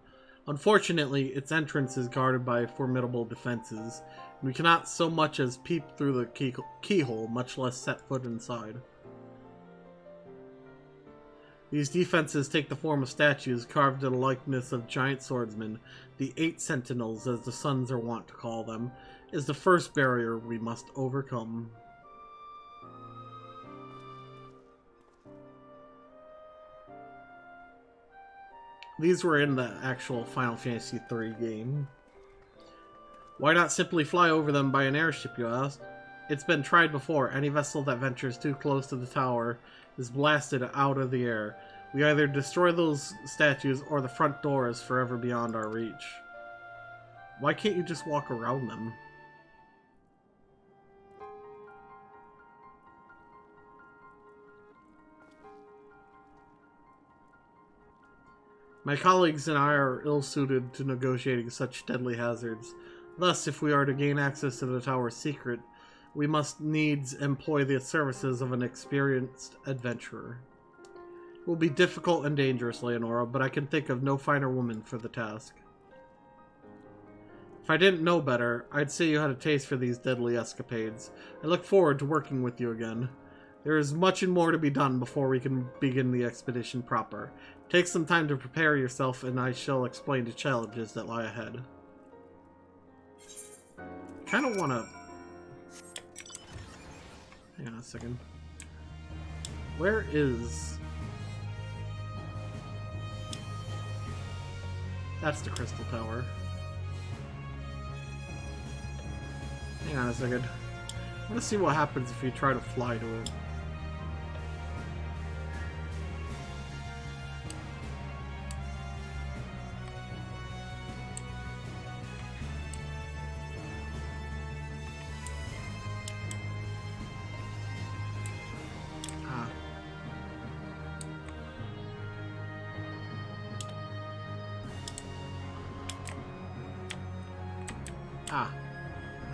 A: Unfortunately, its entrance is guarded by formidable defenses, and we cannot so much as peep through the keyhole, much less set foot inside. These defenses take the form of statues carved in the likeness of giant swordsmen. The 8 Sentinels, as the sons are wont to call them, is the first barrier we must overcome. These were in the actual Final Fantasy III game. Why not simply fly over them by an airship, you ask? It's been tried before. Any vessel that ventures too close to the tower is blasted out of the air. We either destroy those statues or the front door is forever beyond our reach. Why can't you just walk around them? My colleagues and I are ill-suited to negotiating such deadly hazards. Thus, if we are to gain access to the tower's secret, we must needs employ the services of an experienced adventurer. It will be difficult and dangerous, Leonora, but I can think of no finer woman for the task. If I didn't know better, I'd say you had a taste for these deadly escapades. I look forward to working with you again. There is much and more to be done before we can begin the expedition proper. Take some time to prepare yourself, and I shall explain the challenges that lie ahead. Kind of want to... Hang on a second. Where is... That's the Crystal Tower. Hang on a second. I want to see what happens if you try to fly to it.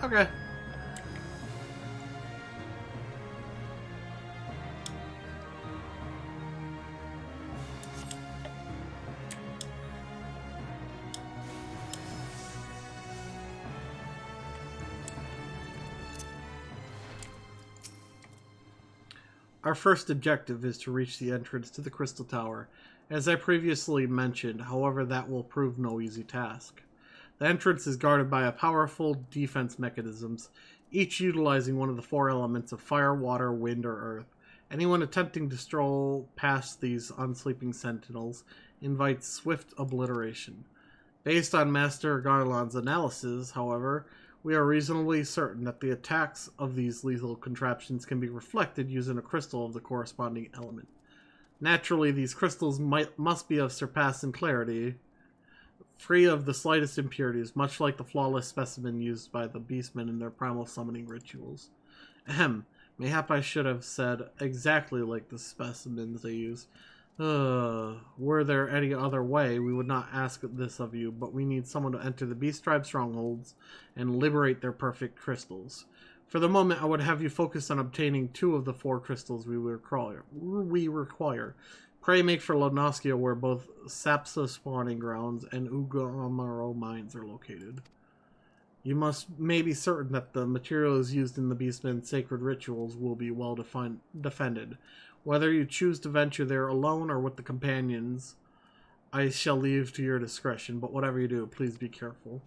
A: Okay. Our first objective is to reach the entrance to the Crystal Tower. As I previously mentioned, however, that will prove no easy task. The entrance is guarded by a powerful defense mechanisms, each utilizing one of the 4 elements of fire, water, wind, or earth. Anyone attempting to stroll past these unsleeping sentinels invites swift obliteration. Based on Master Garland's analysis, however, we are reasonably certain that the attacks of these lethal contraptions can be reflected using a crystal of the corresponding element. Naturally, these crystals must be of surpassing clarity, free of the slightest impurities, much like the flawless specimen used by the Beastmen in their primal summoning rituals. Ahem. Mayhap I should have said exactly like the specimens they use. Were there any other way, we would not ask this of you, but we need someone to enter the Beast Tribe strongholds and liberate their perfect crystals. For the moment, I would have you focus on obtaining 2 of the 4 crystals we require. Pray make for Lonoskia, where both Sapsa spawning grounds and Ugamaro mines are located. You may be certain that the materials used in the Beastmen's sacred rituals will be well defended. Whether you choose to venture there alone or with the companions, I shall leave to your discretion, but whatever you do, please be careful.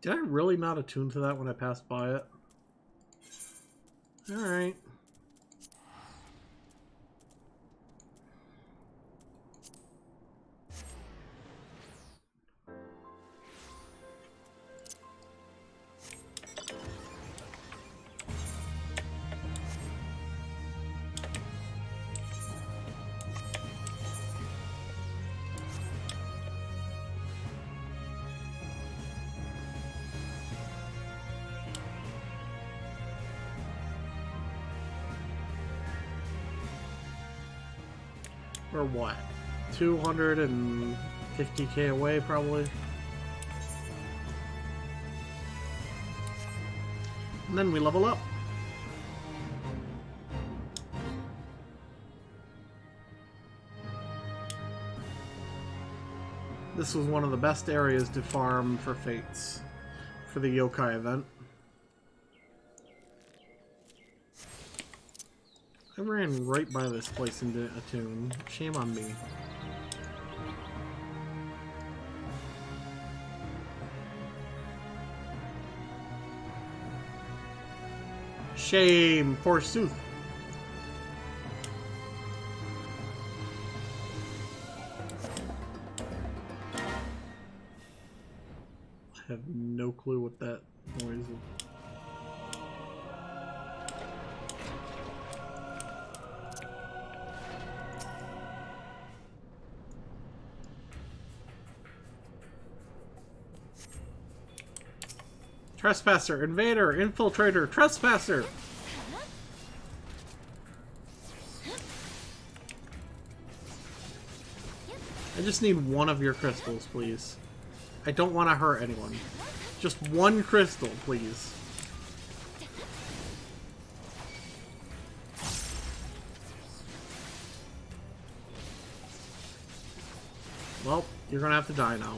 A: Did I really not attune to that when I passed by it? Alright. Or what? 250k away, probably? And then we level up. This was one of the best areas to farm for fates for the yokai event. I ran right by this place and didn't attune. Shame on me. Shame, forsooth. I have no clue what that noise is. Trespasser, invader, infiltrator, trespasser! I just need one of your crystals, please. I don't want to hurt anyone. Just one crystal, please. Well, you're gonna have to die now.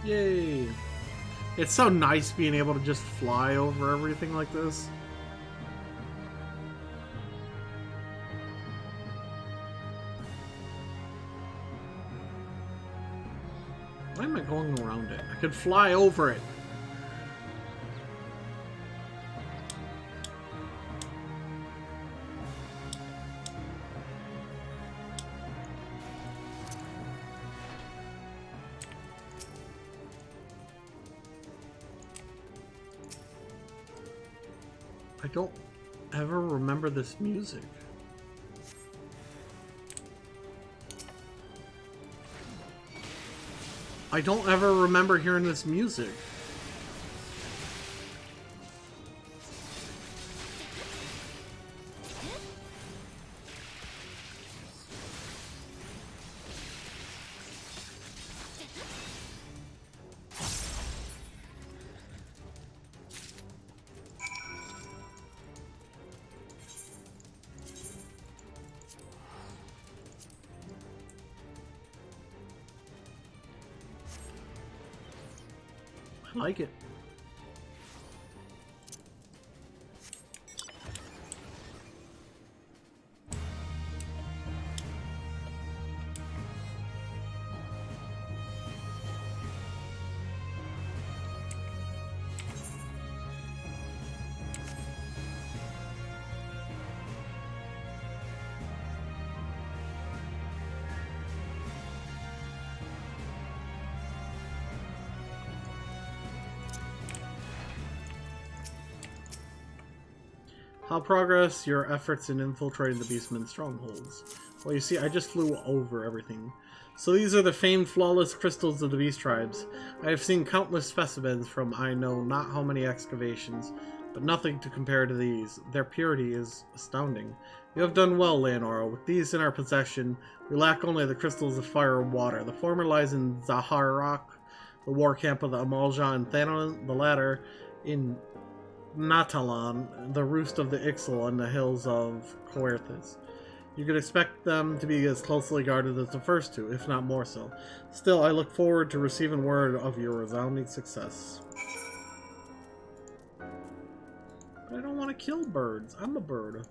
A: Yay! It's so nice being able to just fly over everything like this. Why am I going around it? I could fly over it. I don't ever remember this music. I don't ever remember hearing this music. I like it. How progress your efforts in infiltrating the Beastmen strongholds? Well, you see, I just flew over everything. So these are the famed flawless crystals of the Beast Tribes. I have seen countless specimens from I know not how many excavations, but nothing to compare to these. Their purity is astounding. You have done well, Leonora. With these in our possession, we lack only the crystals of fire and water. The former lies in Zaharak, the war camp of the Amalja and Thanon, the latter in Natalan, the roost of the Ixal on the hills of Coerthas. You could expect them to be as closely guarded as the first two, if not more so. Still, I look forward to receiving word of your resounding success. But I don't want to kill birds. I'm a bird.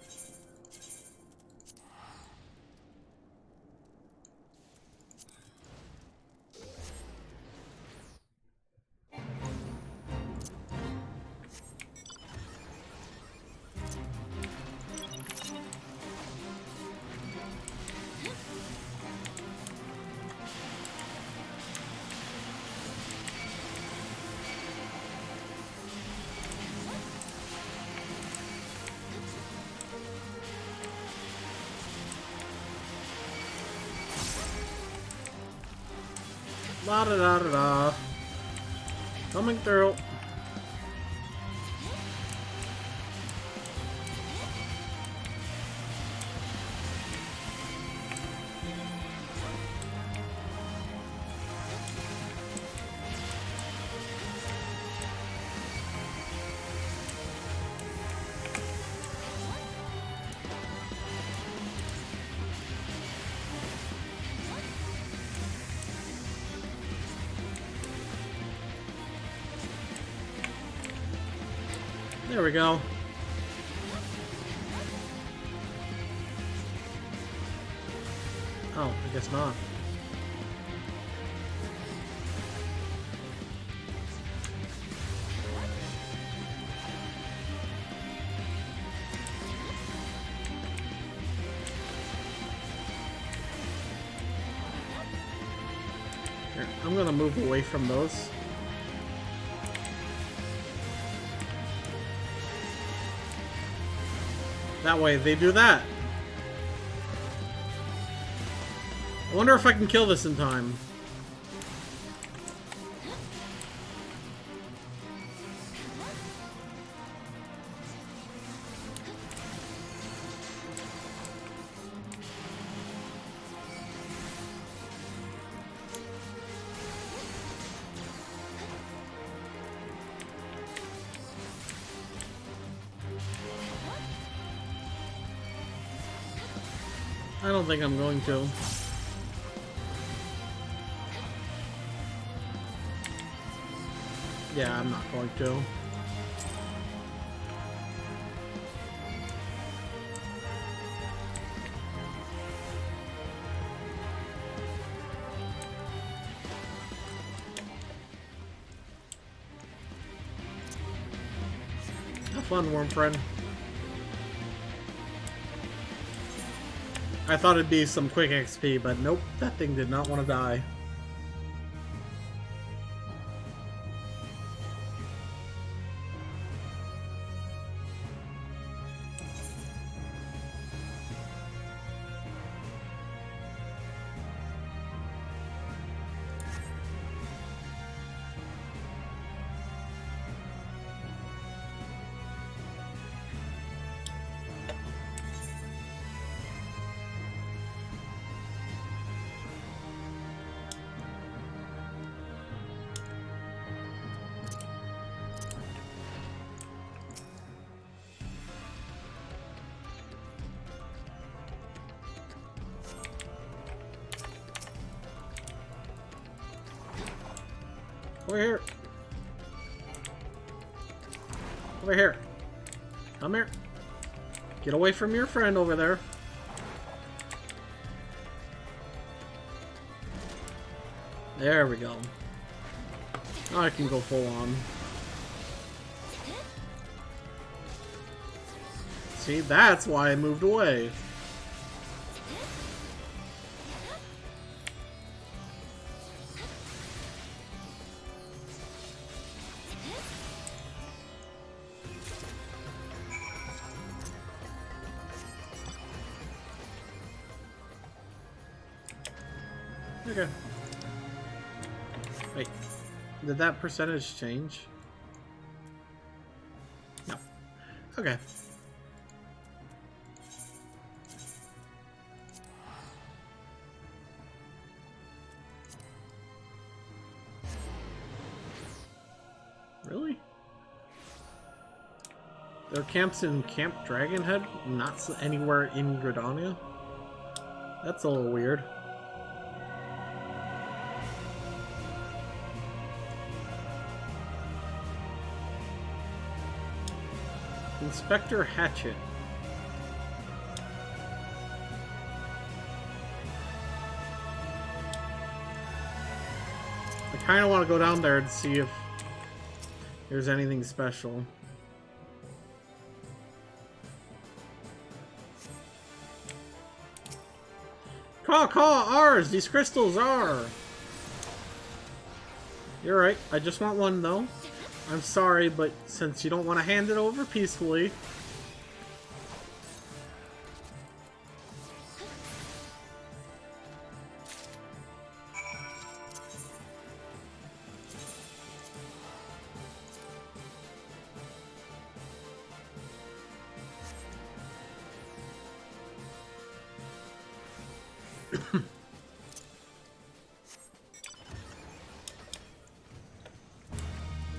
A: La da da da da. Coming through. There we go. Oh, I guess not. Here, I'm gonna move away from those. That way they do that. I wonder if I can kill this in time. I don't think I'm going to. Yeah, I'm not going to. Have fun, worm friend. I thought it'd be some quick XP, but nope, that thing did not want to die. Over here. Over here. Come here. Get away from your friend over there. There we go. Now I can go full on. See, that's why I moved away. Okay. Wait, did that percentage change? No. Okay. Really? There are camps in Camp Dragonhead, not anywhere in Gridania? That's a little weird. Inspector Hatchet. I kind of want to go down there and see if there's anything special. Caw, ours! These crystals are! You're right, I just want one though. I'm sorry, but since you don't want to hand it over peacefully...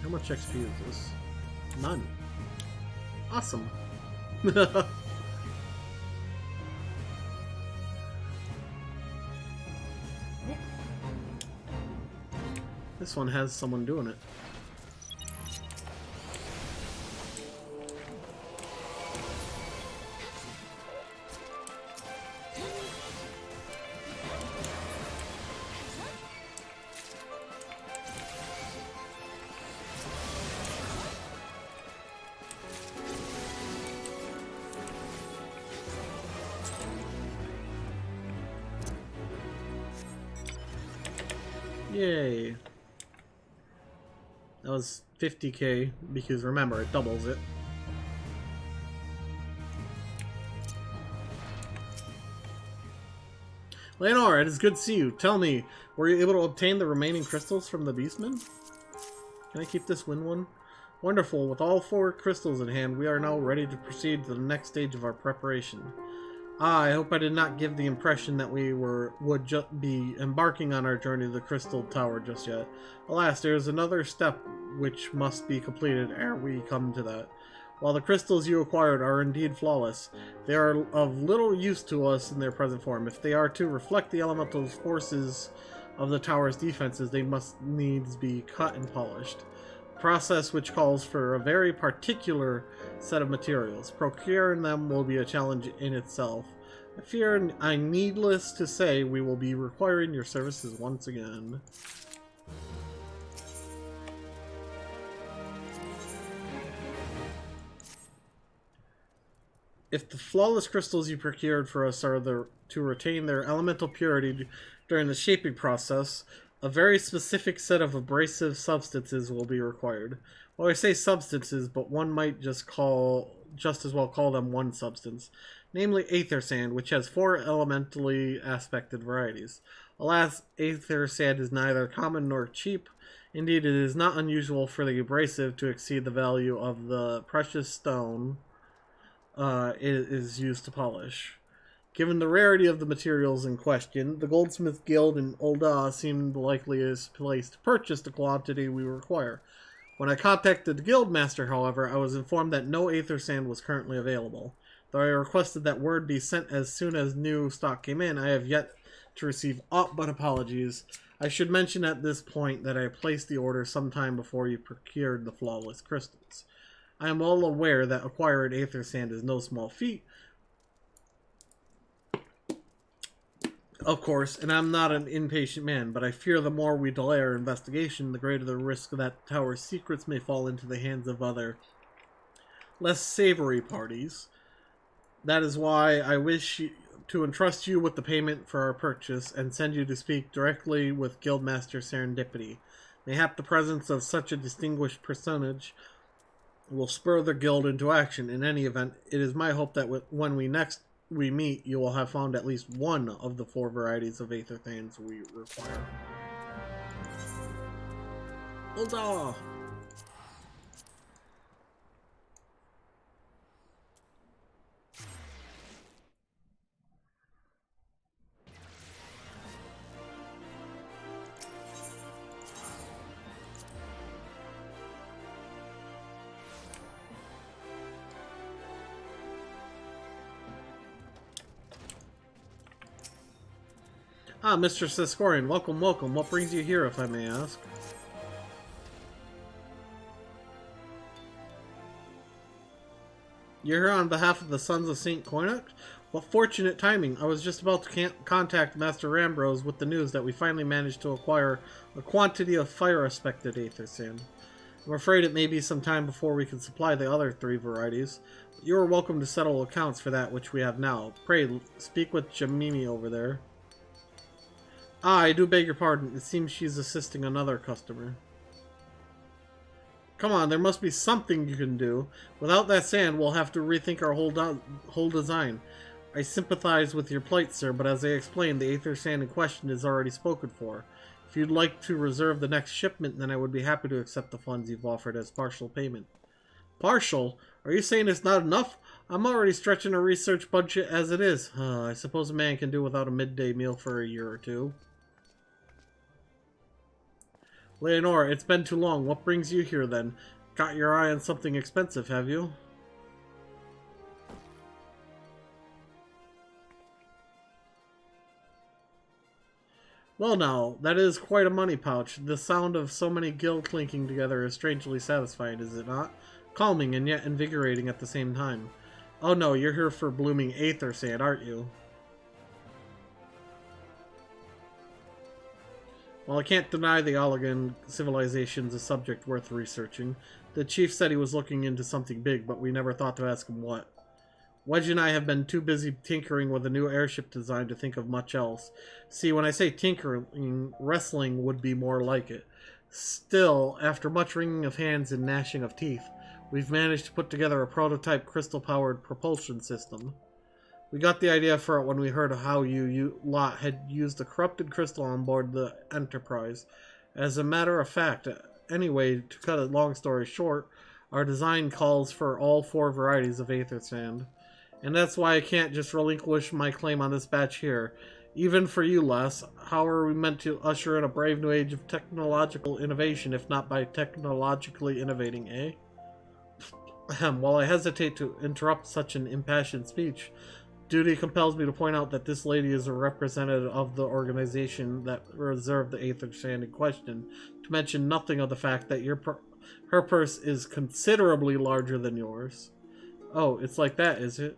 A: How much XP is this? None. Awesome. This one has someone doing it. Yay. That was 50k, because remember, it doubles it. Leonor, it is good to see you. Tell me, were you able to obtain the remaining crystals from the Beastmen? Can I keep this win one? Wonderful. With all 4 crystals in hand, we are now ready to proceed to the next stage of our preparation. I hope I did not give the impression that we would just be embarking on our journey to the Crystal Tower just yet. Alas, there is another step which must be completed ere we come to that. While the crystals you acquired are indeed flawless, they are of little use to us in their present form. If they are to reflect the elemental forces of the tower's defenses, they must needs be cut and polished. A process which calls for a very particular set of materials. Procuring them will be a challenge in itself. I fear I needless to say we will be requiring your services once again. If the flawless crystals you procured for us are to retain their elemental purity during the shaping process, a very specific set of abrasive substances will be required. Well, I say substances, but one might just as well call them one substance, namely aether sand, which has 4 elementally aspected varieties. Alas, aether sand is neither common nor cheap. Indeed, it is not unusual for the abrasive to exceed the value of the precious stone it is used to polish. Given the rarity of the materials in question, the Goldsmith Guild in Ul'dah seemed the likeliest place to purchase the quantity we require. When I contacted the Guildmaster, however, I was informed that no aether sand was currently available. Though I requested that word be sent as soon as new stock came in, I have yet to receive aught but apologies. I should mention at this point that I placed the order sometime before you procured the flawless crystals. I am well aware that acquiring aether sand is no small feat, of course, and I'm not an impatient man, but I fear the more we delay our investigation, the greater the risk that the tower's secrets may fall into the hands of other, less savory parties. That is why I wish to entrust you with the payment for our purchase and send you to speak directly with Guildmaster Serendipity. Mayhap the presence of such a distinguished personage will spur the guild into action. In any event, it is my hope that when we meet, you will have found at least one of the 4 varieties of aether sands we require. Ul'dah! Ah, Mr. Sescorian, welcome, welcome. What brings you here, if I may ask? You're here on behalf of the Sons of St. Koinak? What fortunate timing. I was just about to contact Master Rambrose with the news that we finally managed to acquire a quantity of fire-aspected aether sand. I'm afraid it may be some time before we can supply the other 3 varieties. But you are welcome to settle accounts for that which we have now. Pray, speak with Jamimi over there. Ah, I do beg your pardon. It seems she's assisting another customer. Come on, there must be something you can do. Without that sand, we'll have to rethink our whole design. I sympathize with your plight, sir, but as I explained, the aether sand in question is already spoken for. If you'd like to reserve the next shipment, then I would be happy to accept the funds you've offered as partial payment. Partial? Are you saying it's not enough? I'm already stretching a research budget as it is. I suppose a man can do without a midday meal for a year or 2. Leonora, it's been too long. What brings you here then? Got your eye on something expensive, have you? Well now, that is quite a money pouch. The sound of so many gills clinking together is strangely satisfying, is it not? Calming and yet invigorating at the same time. Oh no, you're here for blooming aether sand, aren't you? Well, I can't deny the Allagan civilization's a subject worth researching. The chief said he was looking into something big, but we never thought to ask him what. Wedge and I have been too busy tinkering with a new airship design to think of much else. See, when I say tinkering, wrestling would be more like it. Still, after much wringing of hands and gnashing of teeth, we've managed to put together a prototype crystal-powered propulsion system. We got the idea for it when we heard how you lot had used a corrupted crystal on board the Enterprise. As a matter of fact, anyway, to cut a long story short, our design calls for all 4 varieties of aether sand. And that's why I can't just relinquish my claim on this batch here. Even for you, Les, how are we meant to usher in a brave new age of technological innovation if not by technologically innovating, eh? While I hesitate to interrupt such an impassioned speech, duty compels me to point out that this lady is a representative of the organization that reserved the aether sand in question, to mention nothing of the fact that her purse is considerably larger than yours. Oh, it's like that, is it?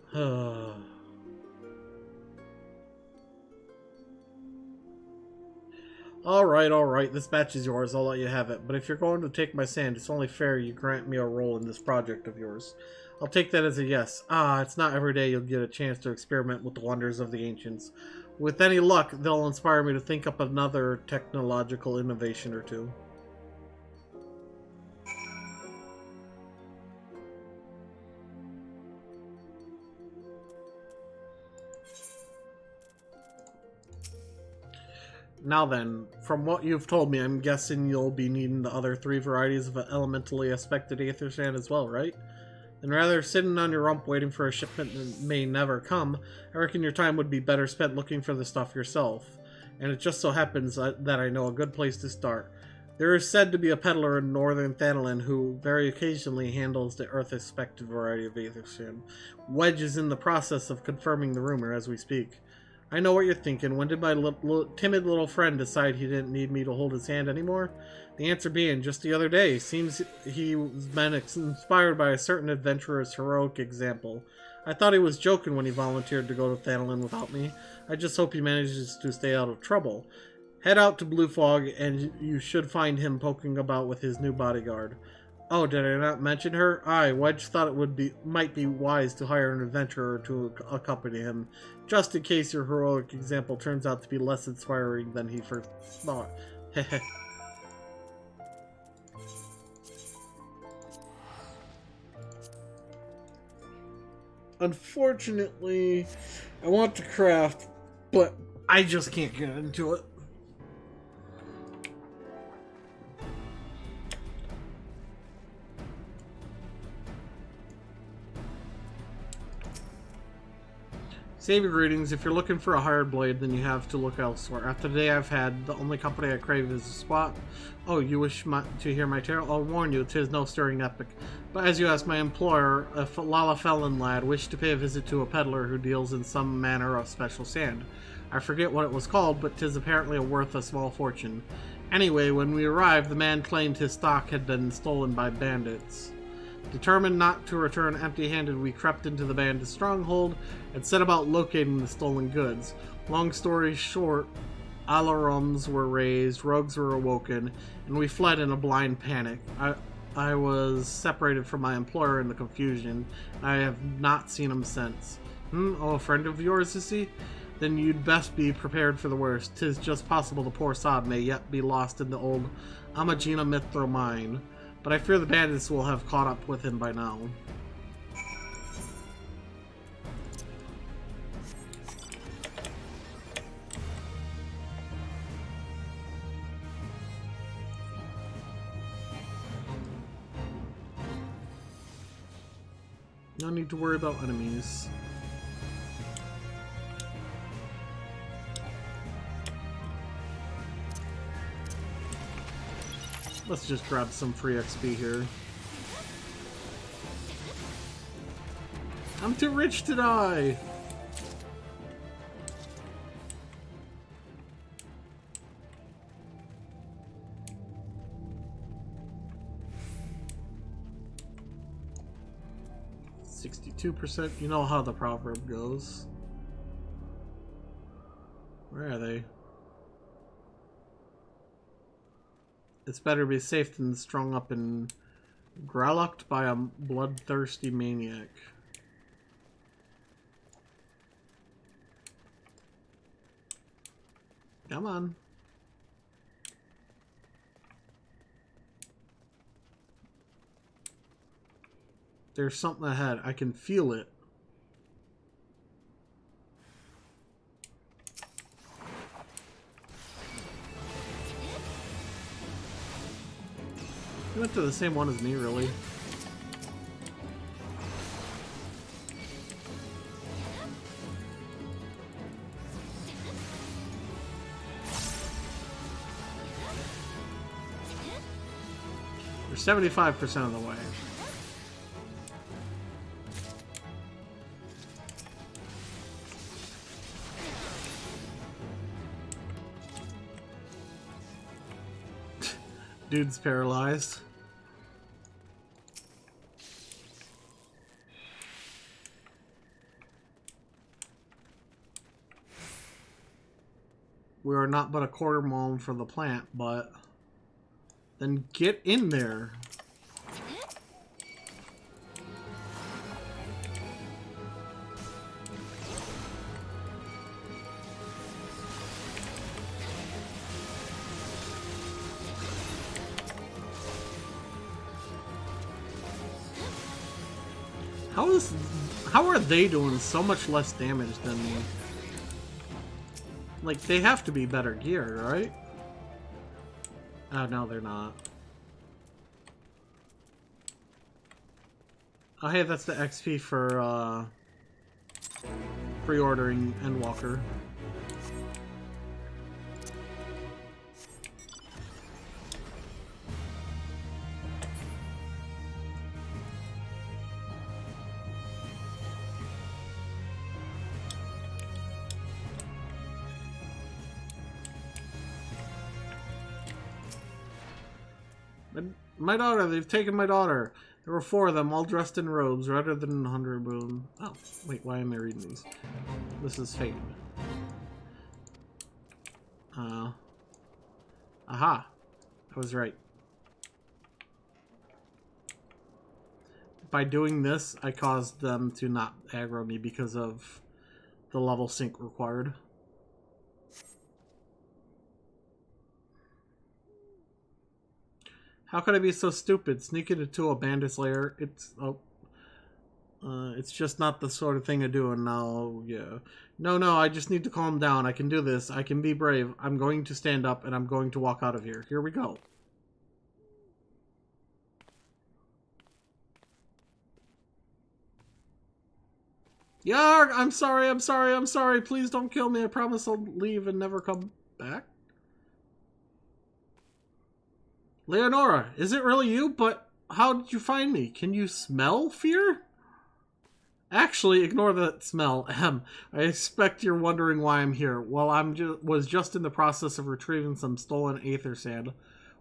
A: Alright, this batch is yours, I'll let you have it. But if you're going to take my sand, it's only fair you grant me a role in this project of yours. I'll take that as a yes. It's not every day you'll get a chance to experiment with the wonders of the ancients. With any luck, they'll inspire me to think up another technological innovation or two. Now then, from what you've told me, I'm guessing you'll be needing the other 3 varieties of elementally aspected aether sand as well, right? And rather than sitting on your rump waiting for a shipment that may never come, I reckon your time would be better spent looking for the stuff yourself. And it just so happens that I know a good place to start. There is said to be a peddler in northern Thanalan who very occasionally handles the Earth-expected variety of aether sand. Wedge is in the process of confirming the rumor as we speak. I know what you're thinking. When did my timid little friend decide he didn't need me to hold his hand anymore? The answer being, just the other day. Seems he's been inspired by a certain adventurer's heroic example. I thought he was joking when he volunteered to go to Thanalan without me. I just hope he manages to stay out of trouble. Head out to Blue Fog, and you should find him poking about with his new bodyguard. Oh, did I not mention her? Aye, Wedge thought might be wise to hire an adventurer to accompany him, just in case your heroic example turns out to be less inspiring than he first thought. Heh. Unfortunately, I want to craft, but I just can't get into it. Save your greetings. If you're looking for a hired blade, then you have to look elsewhere. After the day I've had, the only company I crave is a spot. Oh, you wish to hear my tale? I'll warn you, 'tis no stirring epic. But as you ask, my employer, a Lalafellan lad, wished to pay a visit to a peddler who deals in some manner of special sand. I forget what it was called, but 'tis apparently worth a small fortune. Anyway, when we arrived, the man claimed his stock had been stolen by bandits. Determined not to return empty-handed, we crept into the bandit's stronghold and set about locating the stolen goods. Long story short, alarums were raised, rogues were awoken, and we fled in a blind panic. I was separated from my employer in the confusion. I have not seen him since. Oh, a friend of yours, is he? Then you'd best be prepared for the worst. 'Tis just possible the poor sod may yet be lost in the old Amagina Mithro mine. But I fear the bandits will have caught up with him by now. No need to worry about enemies. Let's just grab some free XP here. I'm too rich to die! %. You know how the proverb goes. Where are they? It's better be safe than strung up and growlocked by a bloodthirsty maniac. Come on. There's something ahead. I can feel it. You went to the same one as me, really. We're 75% of the way. Dude's paralyzed. We are not but a quarter mile from the plant, but then get in there. How are they doing so much less damage than me? Like, they have to be better geared, right? Oh, no, they're not. Oh, hey, that's the XP for, pre-ordering Endwalker. My daughter, they've taken my daughter. There were 4 of them, all dressed in robes, rather than 100 boon. Oh, wait, why am I reading these? This is fate. Aha. I was right. By doing this, I caused them to not aggro me because of the level sync required. How could I be so stupid? Sneaking into a bandit's lair. It's just not the sort of thing I do. And now, yeah. No, I just need to calm down. I can do this. I can be brave. I'm going to stand up and I'm going to walk out of here. Here we go. Yarg! I'm sorry. Please don't kill me. I promise I'll leave and never come back. Leonora, is it really you? But how did you find me? Can you smell fear? Actually, ignore that smell. I expect you're wondering why I'm here. Well, was just in the process of retrieving some stolen aether sand,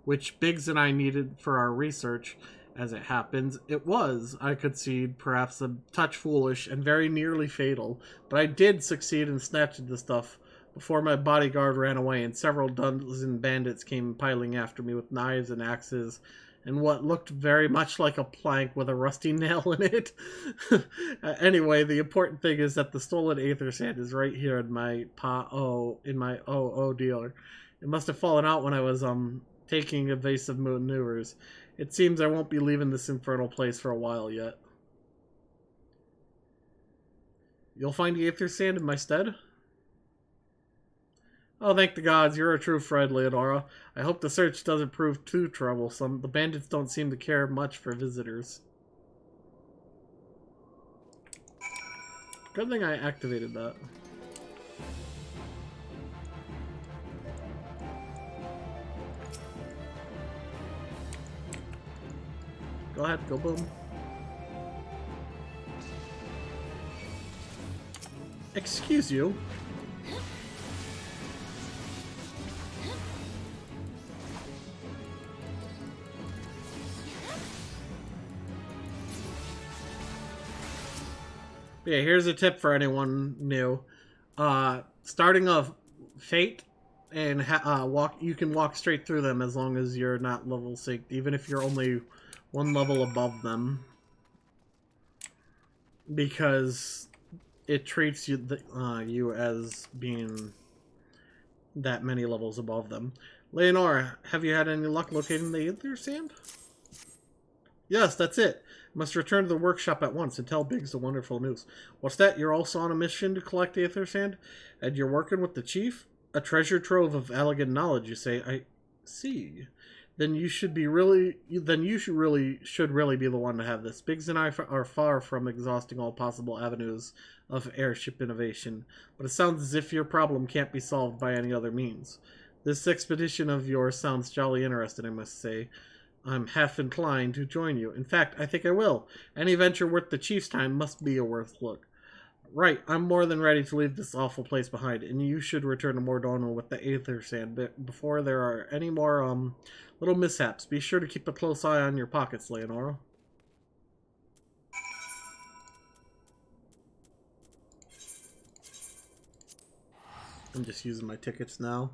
A: which Biggs and I needed for our research. As it happens, it was, I concede, perhaps a touch foolish and very nearly fatal, but I did succeed in snatching the stuff before my bodyguard ran away and several dozen bandits came piling after me with knives and axes and what looked very much like a plank with a rusty nail in it. Anyway, the important thing is that the stolen aether sand is right here in my OO dealer. It must have fallen out when I was taking evasive maneuvers. It seems I won't be leaving this infernal place for a while yet. You'll find the aether sand in my stead? Oh, thank the gods, you're a true friend, Leonora. I hope the search doesn't prove too troublesome. The bandits don't seem to care much for visitors. Good thing I activated that. Go ahead, go boom. Excuse you. Yeah, here's a tip for anyone new. Starting a fate and you can walk straight through them as long as you're not level synced, even if you're only one level above them, because it treats you as being that many levels above them. Leonora, have you had any luck locating the Aether Sand? Yes, that's it. Must return to the workshop at once and tell Biggs the wonderful news. What's that? You're also on a mission to collect Aether Sand? And you're working with the chief? A treasure trove of elegant knowledge, you say. I see. Then you should be really... Then you should really be the one to have this. Biggs and I are far from exhausting all possible avenues of airship innovation, but it sounds as if your problem can't be solved by any other means. This expedition of yours sounds jolly interesting, I must say. I'm half inclined to join you. In fact, I think I will. Any venture worth the chief's time must be a worth look. Right, I'm more than ready to leave this awful place behind, and you should return to Mordorno with the Aether Sand before there are any more, little mishaps. Be sure to keep a close eye on your pockets, Leonora. I'm just using my tickets now.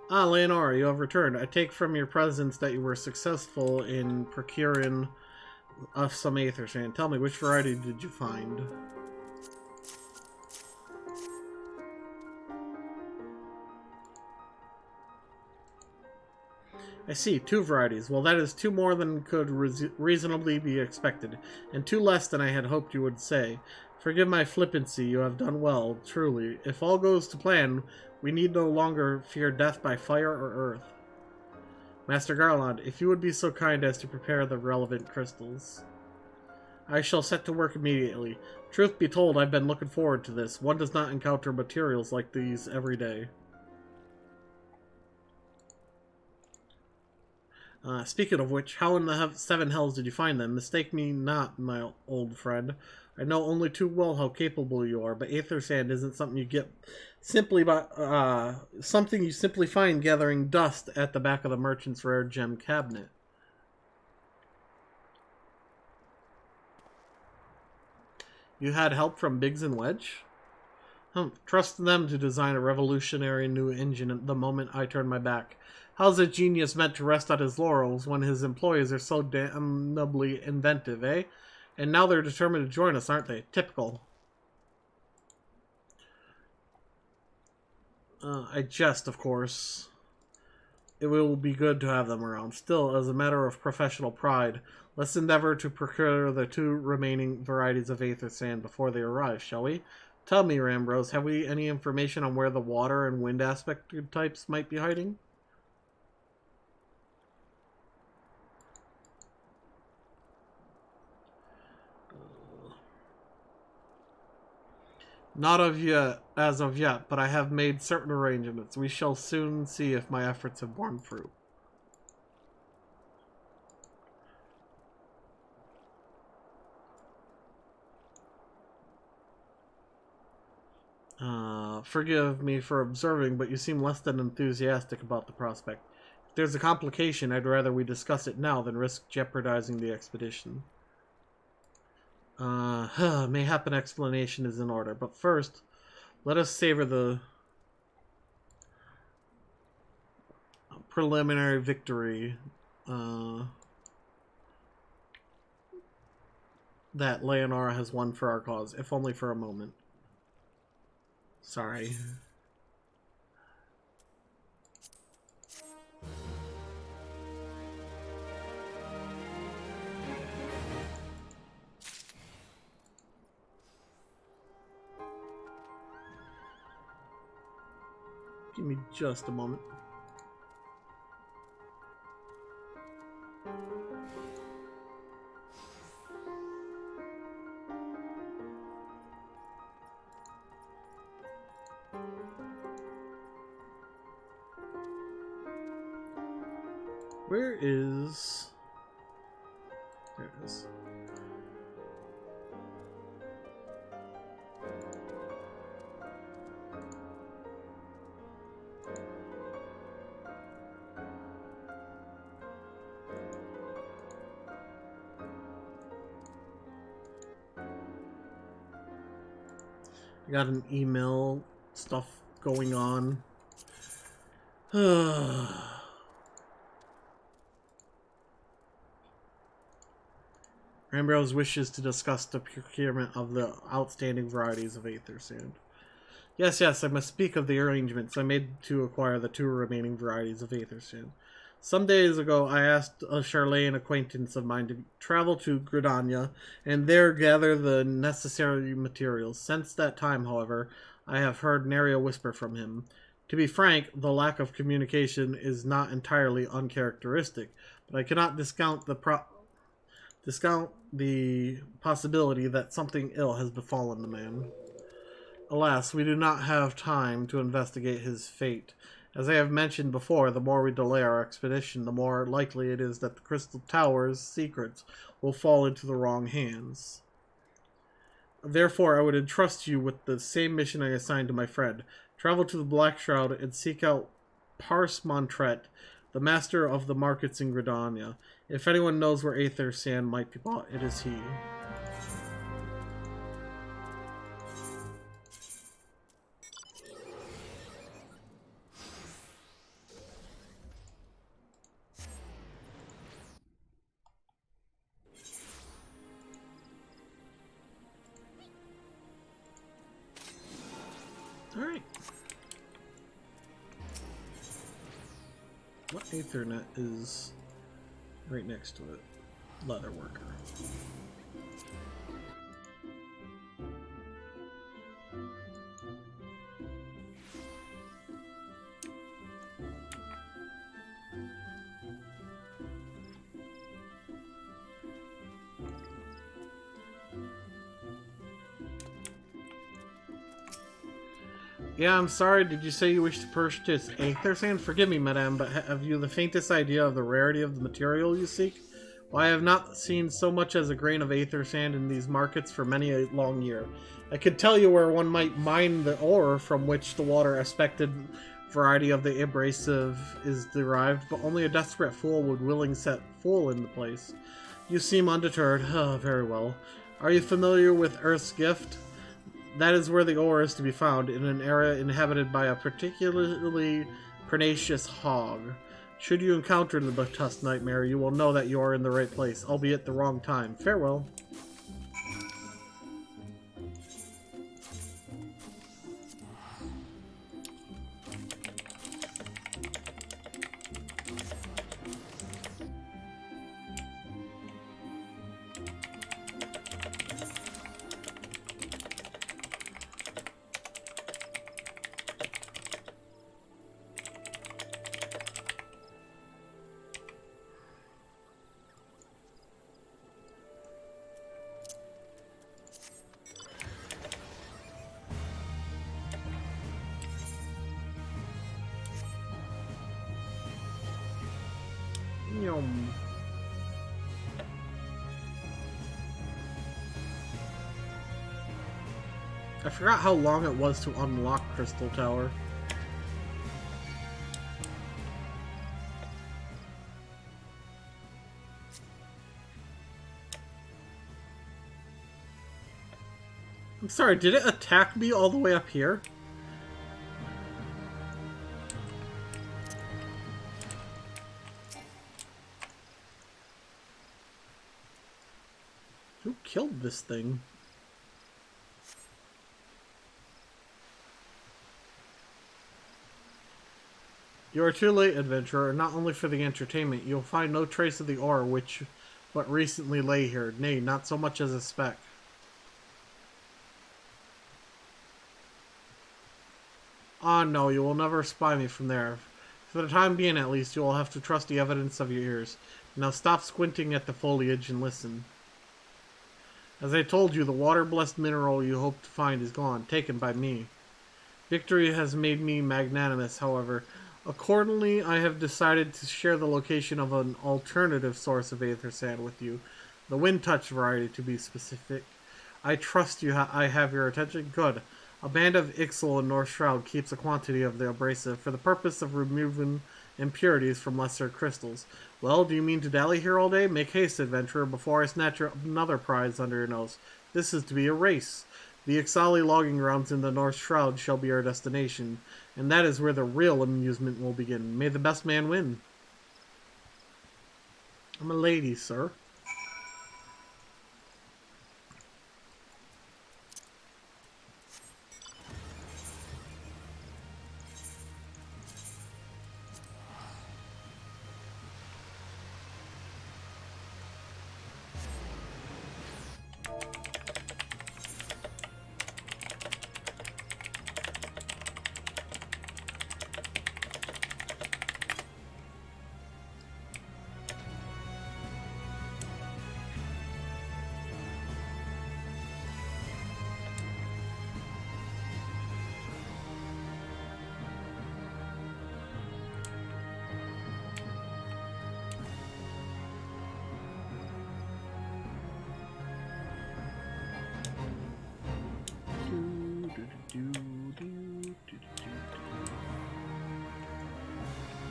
A: Ah, Leonora, you have returned. I take from your presence that you were successful in procuring us some Aether Sand. Tell me, which variety did you find? I see, 2 varieties. Well, that is 2 more than could reasonably be expected, and 2 less than I had hoped you would say. Forgive my flippancy, you have done well, truly. If all goes to plan, we need no longer fear death by fire or earth. Master Garland, if you would be so kind as to prepare the relevant crystals. I shall set to work immediately. Truth be told, I've been looking forward to this. One does not encounter materials like these every day. Speaking of which, how in the 7 hells did you find them? Mistake me not, my old friend. I know only too well how capable you are, but Aether Sand isn't something you get simply by something you simply find gathering dust at the back of the merchant's rare gem cabinet. You had help from Biggs and Wedge? Trust them to design a revolutionary new engine the moment I turn my back. How's a genius meant to rest on his laurels when his employees are so damnably inventive, eh? And now they're determined to join us, aren't they? Typical. I jest, of course. It will be good to have them around. Still, as a matter of professional pride, let's endeavor to procure the 2 remaining varieties of Aether Sand before they arrive, shall we? Tell me, Rambrose, have we any information on where the water and wind aspected types might be hiding? Not as of yet, but I have made certain arrangements. We shall soon see if my efforts have borne fruit. Forgive me for observing, but you seem less than enthusiastic about the prospect. If there's a complication, I'd rather we discuss it now than risk jeopardizing the expedition. Mayhap an explanation is in order, but first, let us savor the preliminary victory that Leonora has won for our cause, if only for a moment. Sorry. Give me just a moment. Where is... There it is. I got an email stuff going on. Rambrose wishes to discuss the procurement of the outstanding varieties of Aether Sand. Yes, I must speak of the arrangements I made to acquire the 2 remaining varieties of Aether Sand. Some days ago, I asked a Charlatan acquaintance of mine to travel to Gridania and there gather the necessary materials. Since that time, however, I have heard nary a whisper from him. To be frank, the lack of communication is not entirely uncharacteristic, but I cannot discount the possibility that something ill has befallen the man. Alas, we do not have time to investigate his fate. As I have mentioned before, the more we delay our expedition, the more likely it is that the Crystal Tower's secrets will fall into the wrong hands. Therefore, I would entrust you with the same mission I assigned to my friend. Travel to the Black Shroud and seek out Pars Montret, the master of the markets in Gridania. If anyone knows where Aether Sand might be bought, it is he. Alright. What Aethernet is right next to it? Leather worker. Yeah, I'm sorry, did you say you wish to purchase Aether Sand? Forgive me, madame, but have you the faintest idea of the rarity of the material you seek? Well, I have not seen so much as a grain of Aether Sand in these markets for many a long year. I could tell you where one might mine the ore from which the water-aspected variety of the abrasive is derived, but only a desperate fool would willingly set fool in the place. You seem undeterred. Oh, very well. Are you familiar with Earth's Gift? That is where the ore is to be found, in an area inhabited by a particularly pernicious hog. Should you encounter the Batusk Nightmare, you will know that you are in the right place, albeit the wrong time. Farewell. Yum. I forgot how long it was to unlock Crystal Tower. I'm sorry, did it attack me all the way up here? Who killed this thing? You are too late, adventurer. Not only for the entertainment, you'll find no trace of the ore which but recently lay here. Nay, not so much as a speck. Ah, no, you will never spy me from there. For the time being, at least, you will have to trust the evidence of your ears. Now stop squinting at the foliage and listen. As I told you, the water-blessed mineral you hoped to find is gone, taken by me. Victory has made me magnanimous, however. Accordingly, I have decided to share the location of an alternative source of aether sand with you. The wind-touch variety, to be specific. I trust I have your attention. Good. A band of Ixal in North Shroud keeps a quantity of the abrasive for the purpose of removing impurities from lesser crystals. Well, do you mean to dally here all day? Make haste, adventurer, before I snatch another prize under your nose. This is to be a race. The Ixali logging grounds in the North Shroud shall be our destination, and that is where the real amusement will begin. May the best man win. I'm a lady, sir.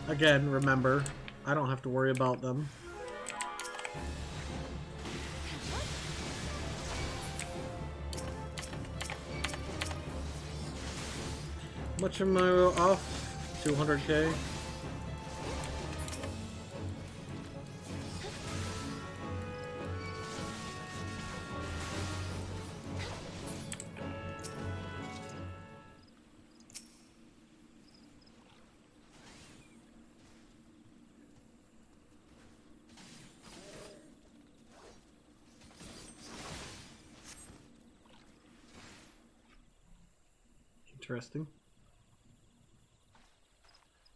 A: Again, remember, I don't have to worry about them. How much am I off? 200k? Interesting.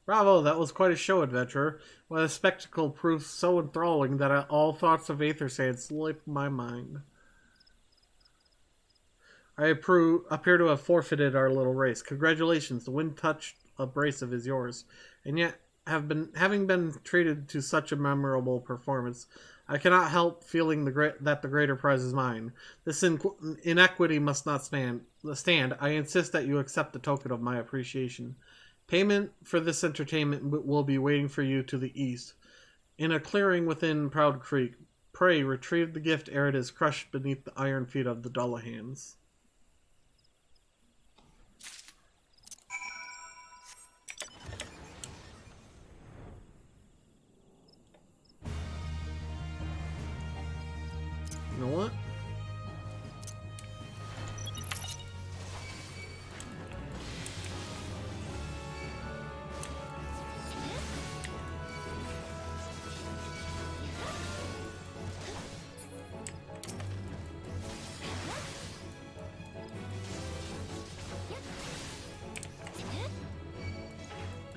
A: Bravo, that was quite a show, adventurer. What a spectacle proved so enthralling that all thoughts of aether sand slipped my mind. I appear to have forfeited our little race. Congratulations, the wind-touched abrasive is yours. And yet, having been treated to such a memorable performance, I cannot help feeling that the greater prize is mine. This inequity must not stand. I insist that you accept the token of my appreciation. Payment for this entertainment will be waiting for you to the east, in a clearing within Proud Creek. Pray retrieve the gift ere it is crushed beneath the iron feet of the Dullahans. You know what?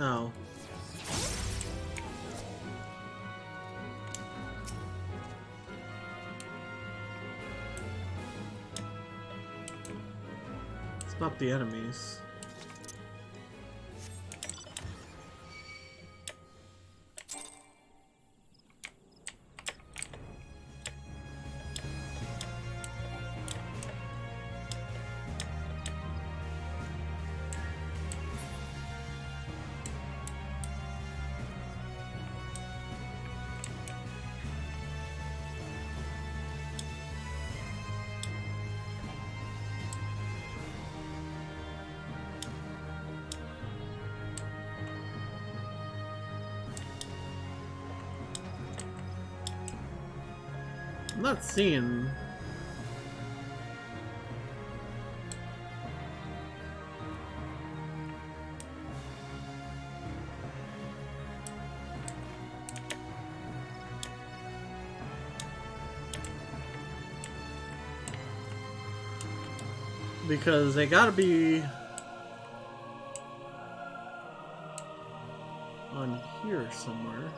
A: Oh. It's not the enemies. I'm not seeing Because they gotta be on here somewhere.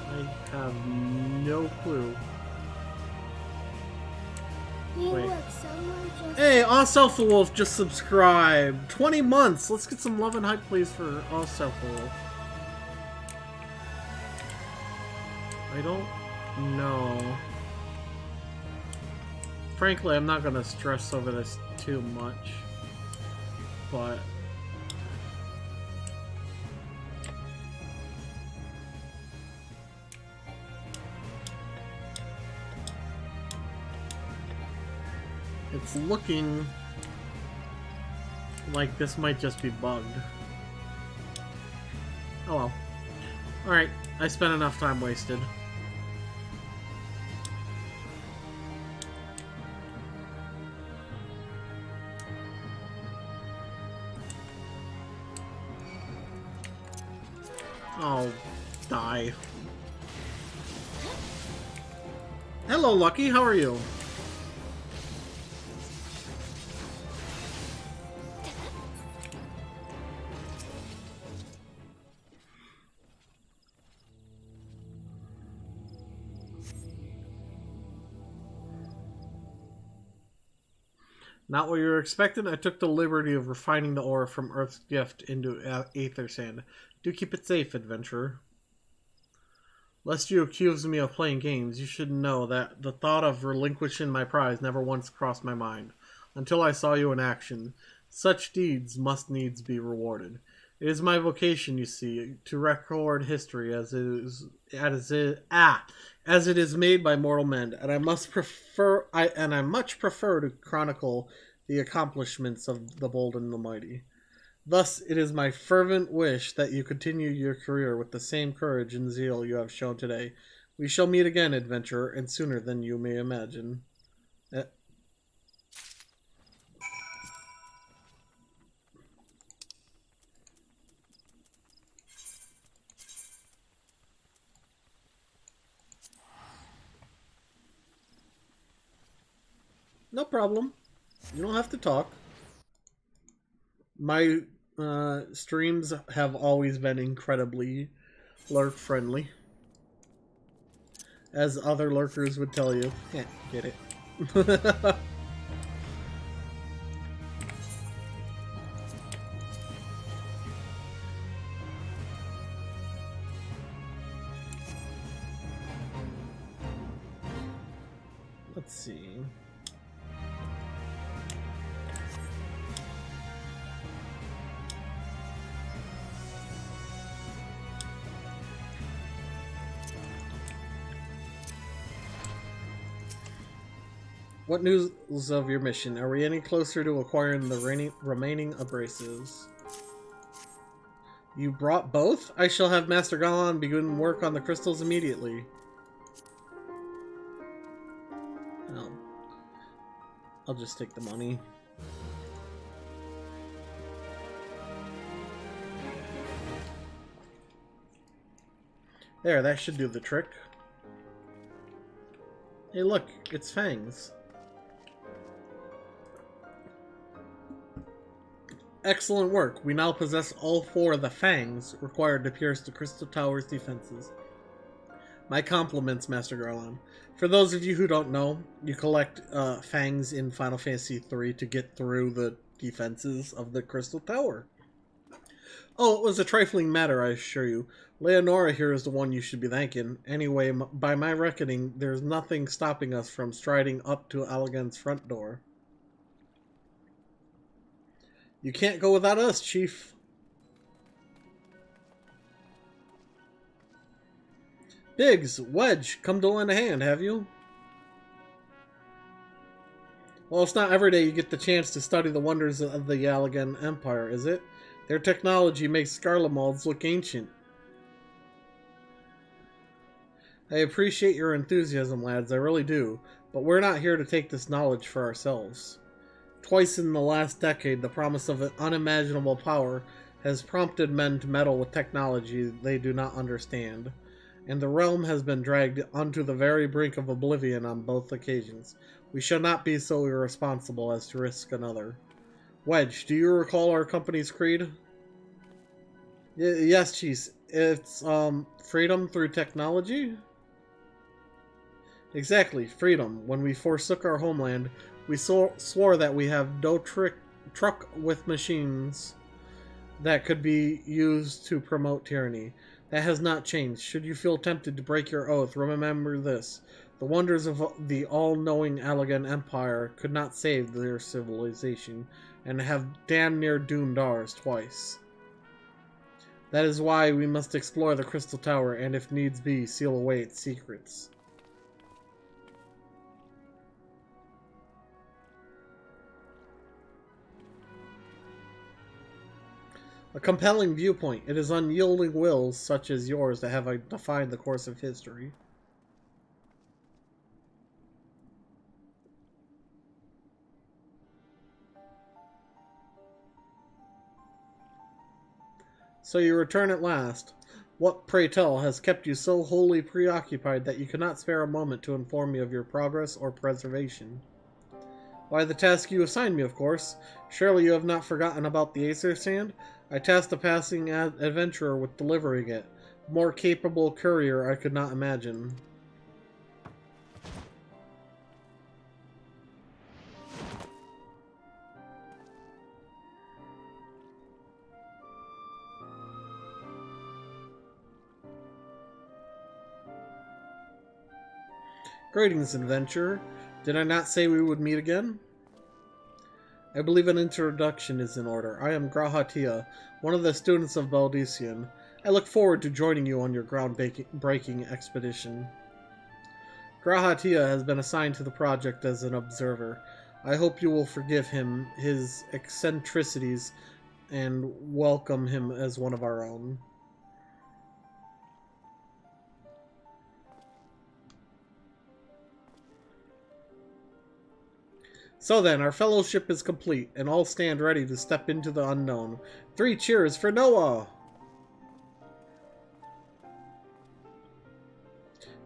A: I have no clue.
B: Hey,
A: Wait.
B: look, someone just...
A: Hey, Wolf just subscribed. 20 months. Let's get some love and hype, please, for Wolf. I don't know. Frankly, I'm not gonna stress over this too much, but it's looking like this might just be bugged. Oh well. Alright, I spent enough time wasted. I'll die. Hello, Lucky. How are you? Not what you were expecting. I took the liberty of refining the ore from Earth's gift into Aether Sand. Do keep it safe, adventurer. Lest you accuse me of playing games, you should know that the thought of relinquishing my prize never once crossed my mind, until I saw you in action. Such deeds must needs be rewarded. It is my vocation, you see, to record history as it is made by mortal men, and I much prefer to chronicle the accomplishments of the bold and the mighty. Thus, it is my fervent wish that you continue your career with the same courage and zeal you have shown today. We shall meet again, adventurer, and sooner than you may imagine. No problem. You don't have to talk. My streams have always been incredibly lurk-friendly. As other lurkers would tell you. Yeah, get it. Let's see. What news of your mission? Are we any closer to acquiring the remaining abrasives? You brought both? I shall have Master Galan begin work on the crystals immediately. Oh. I'll just take the money. There, that should do the trick. Hey look, it's Fangs. Excellent work. We now possess all 4 of the fangs required to pierce the Crystal Tower's defenses. My compliments, Master Garland. For those of you who don't know, you collect fangs in Final Fantasy III to get through the defenses of the Crystal Tower. Oh, it was a trifling matter, I assure you. Leonora here is the one you should be thanking. Anyway, by my reckoning, there's nothing stopping us from striding up to Allegan's front door. You can't go without us, Chief. Biggs, Wedge, come to lend a hand, have you? Well, it's not every day you get the chance to study the wonders of the Allegan Empire, is it? Their technology makes Skarlamolds look ancient. I appreciate your enthusiasm, lads, I really do, but we're not here to take this knowledge for ourselves. Twice in the last decade, the promise of an unimaginable power has prompted men to meddle with technology they do not understand. and the realm has been dragged onto the very brink of oblivion on both occasions. We shall not be so irresponsible as to risk another. Wedge, do you recall our company's creed? Yes, Chief. It's, freedom through technology? Exactly, freedom. When we forsook our homeland, we swore that we have no truck with machines that could be used to promote tyranny. That has not changed. Should you feel tempted to break your oath, remember this. The wonders of the all-knowing Allegan Empire could not save their civilization, and have damn near doomed ours twice. That is why we must explore the Crystal Tower, and if needs be, seal away its secrets. A compelling viewpoint. It is unyielding wills such as yours that have defined the course of history. So you return at last. What, pray tell, has kept you so wholly preoccupied that you cannot spare a moment to inform me of your progress or preservation? Why, the task you assigned me, of course. Surely you have not forgotten about the Acer Sand? I tasked a passing adventurer with delivering it. A more capable courier I could not imagine. Greetings, adventurer. Did I not say we would meet again? I believe an introduction is in order. I am Grahatia, one of the students of Baldician. I look forward to joining you on your ground-breaking expedition. Grahatia has been assigned to the project as an observer. I hope you will forgive him his eccentricities and welcome him as one of our own. So then, our fellowship is complete, and all stand ready to step into the unknown. 3 cheers for Noah!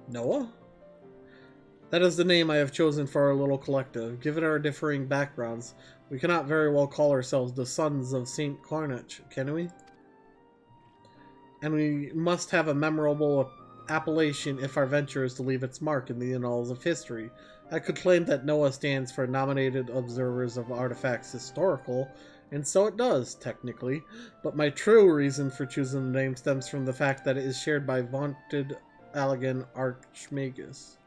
A: Noah? That is the name I have chosen for our little collective. Given our differing backgrounds, we cannot very well call ourselves the Sons of St. Carnage, can we? And we must have a memorable appellation if our venture is to leave its mark in the annals of history. I could claim that Noah stands for Nominated Observers of Artifacts Historical, and so it does, technically, but my true reason for choosing the name stems from the fact that it is shared by vaunted Allegan Archmagus.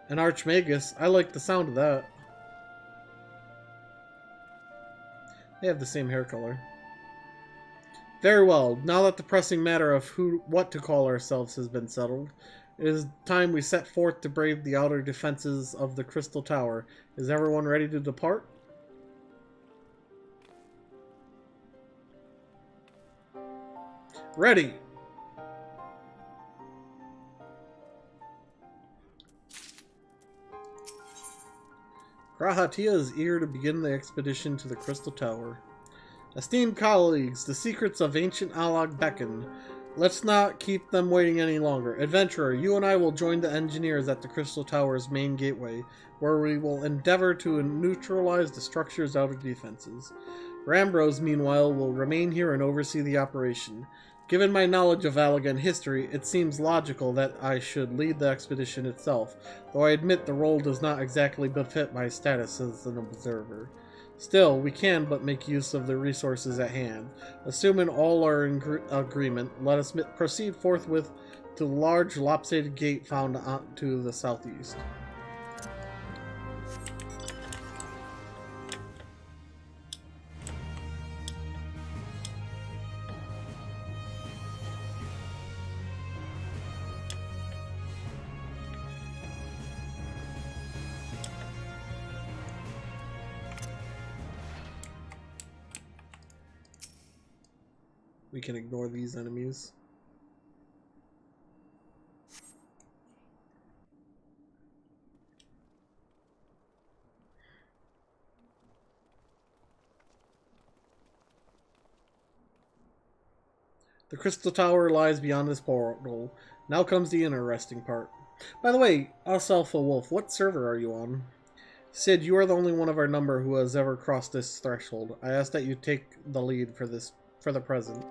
A: An Archmagus? I like the sound of that. They have the same hair color. Very well, now that the pressing matter of what to call ourselves has been settled, it is time we set forth to brave the outer defenses of the Crystal Tower. Is everyone ready to depart? Ready! Grahatia is eager to begin the expedition to the Crystal Tower. Esteemed colleagues, the secrets of ancient Allag beckon. Let's not keep them waiting any longer. Adventurer, you and I will join the engineers at the Crystal Tower's main gateway, where we will endeavor to neutralize the structure's outer defenses. Rambros, meanwhile, will remain here and oversee the operation. Given my knowledge of Allegan history, it seems logical that I should lead the expedition itself, though I admit the role does not exactly befit my status as an observer. Still, we can but make use of the resources at hand. Assuming all are in agreement, let us proceed forthwith to the large lopsided gate found to the southeast. We can ignore these enemies. The crystal tower lies beyond this portal. Now comes the interesting part. By the way, us Alpha Wolf, what server are you on? Sid, you are the only one of our number who has ever crossed this threshold. I ask that you take the lead for the present.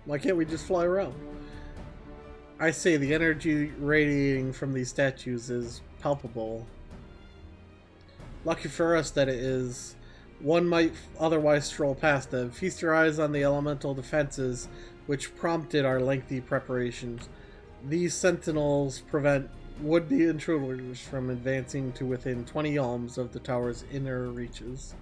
A: Why can't we just fly around? I say the energy radiating from these statues is palpable. Lucky for us that it is. One might otherwise stroll past them. Feast your eyes on the elemental defenses which prompted our lengthy preparations. These sentinels prevent would-be intruders from advancing to within 20 alms of the tower's inner reaches.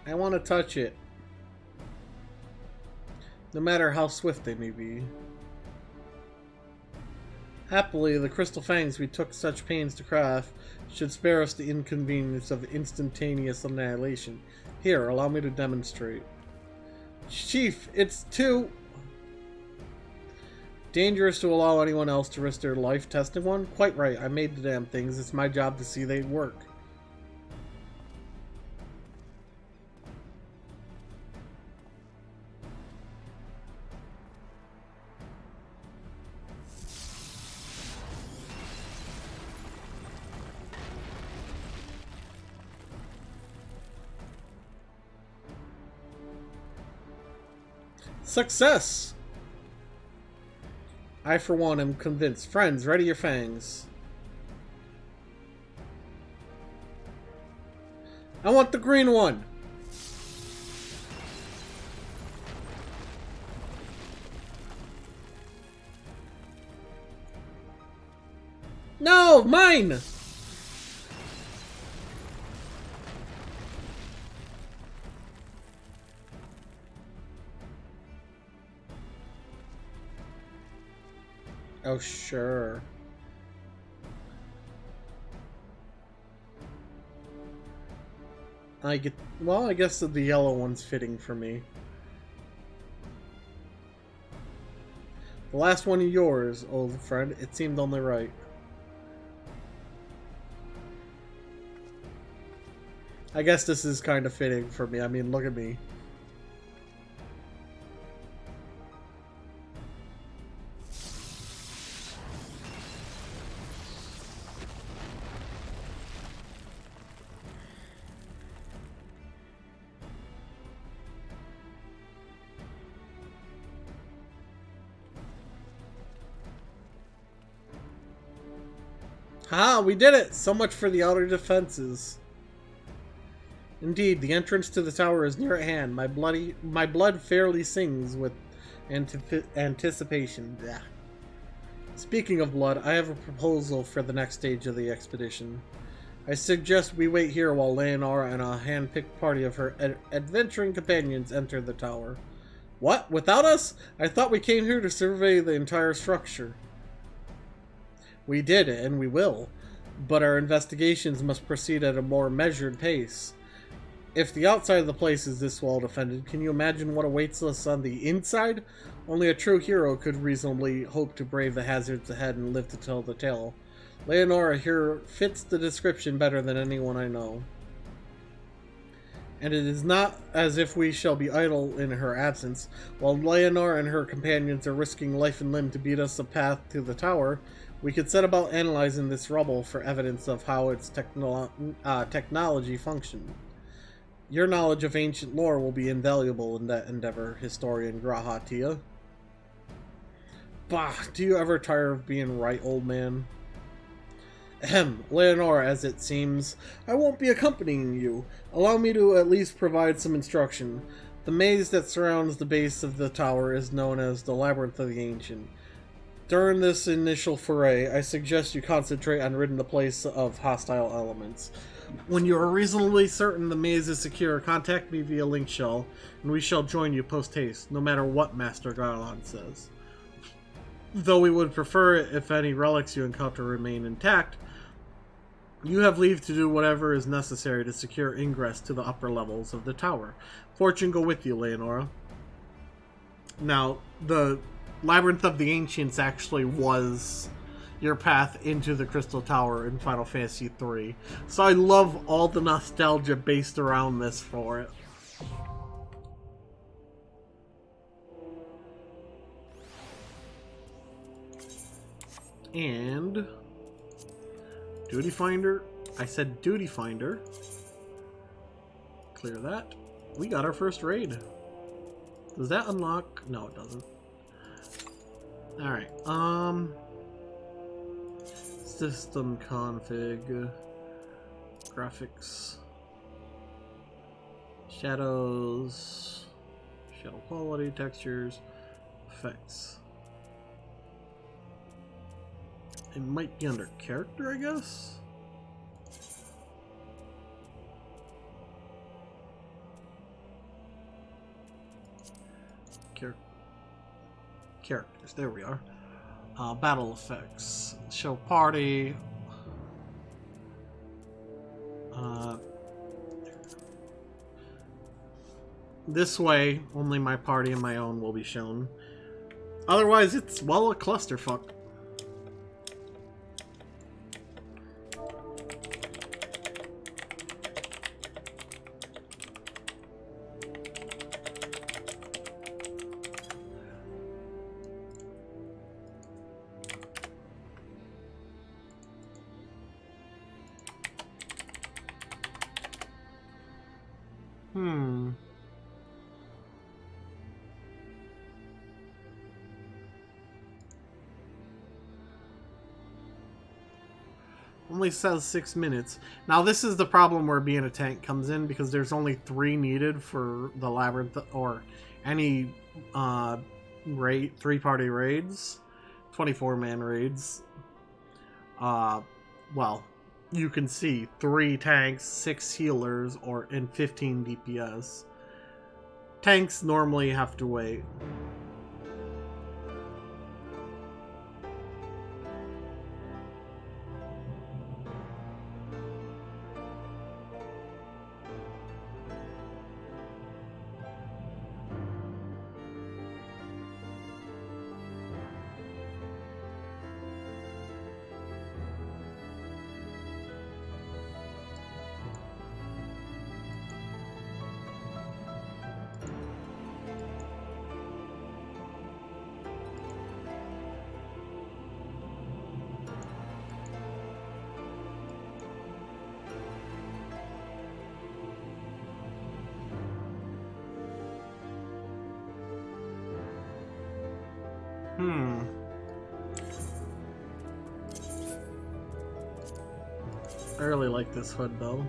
A: I want to touch it, no matter how swift they may be. Happily, the crystal fangs we took such pains to craft should spare us the inconvenience of instantaneous annihilation. Here, allow me to demonstrate. Chief, it's too dangerous to allow anyone else to risk their life testing one? Quite right, I made the damn things. It's my job to see they work. Success! I, for one, am convinced. Friends, ready your fangs. I want the green one! No! Mine! Oh, sure. I guess the yellow one's fitting for me. The last one of yours, old friend. It seemed only right. I guess this is kind of fitting for me. I mean, look at me. Ha! We did it! So much for the outer defenses. Indeed, the entrance to the tower is near at hand. My blood fairly sings with anticipation. Blah. Speaking of blood, I have a proposal for the next stage of the expedition. I suggest we wait here while Leonora and a hand-picked party of her adventuring companions enter the tower. What? Without us? I thought we came here to survey the entire structure. We did, and we will, but our investigations must proceed at a more measured pace. If the outside of the place is this well defended, can you imagine what awaits us on the inside? Only a true hero could reasonably hope to brave the hazards ahead and live to tell the tale. Leonora here fits the description better than anyone I know. And it is not as if we shall be idle in her absence. While Leonora and her companions are risking life and limb to beat us a path to the tower, we could set about analyzing this rubble for evidence of how its technology functioned. Your knowledge of ancient lore will be invaluable in that endeavor, historian Grahatia. Bah, do you ever tire of being right, old man? Ahem, Leonora, as it seems, I won't be accompanying you. Allow me to at least provide some instruction. The maze that surrounds the base of the tower is known as the Labyrinth of the Ancient. During this initial foray, I suggest you concentrate on ridding the place of hostile elements. When you are reasonably certain the maze is secure, contact me via link shell, and we shall join you post-haste, no matter what Master Garland says. Though we would prefer it if any relics you encounter remain intact, you have leave to do whatever is necessary to secure ingress to the upper levels of the tower. Fortune go with you, Leonora. Now, the Labyrinth of the Ancients actually was your path into the Crystal Tower in Final Fantasy III. So I love all the nostalgia based around this for it. And Duty Finder. I said Duty Finder. Clear that. We got our first raid. Does that unlock? No, it doesn't. Alright, system config, graphics, shadows, shadow quality, textures, effects. It might be under character, I guess? Characters, there we are. Battle effects, show party. This way, only my party and my own will be shown. Otherwise, it's, well, a clusterfuck. Only says 6 minutes. Now this is the problem where being a tank comes in, because there's only 3 needed for the Labyrinth or any raid, 3-party raids, 24-man raids. Well, you can see 3 tanks, 6 healers, and 15 DPS. Tanks normally have to wait. I really like this hood though.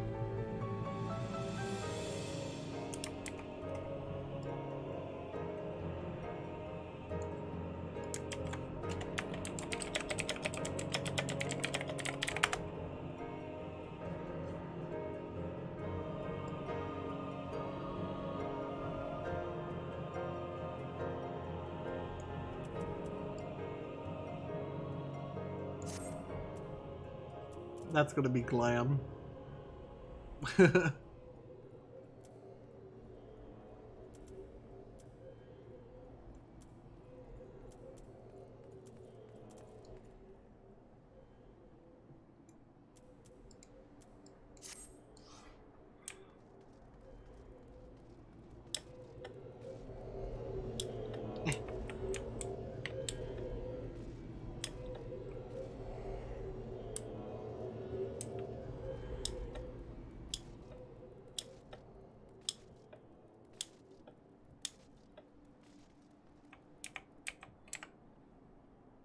A: That's gonna be glam.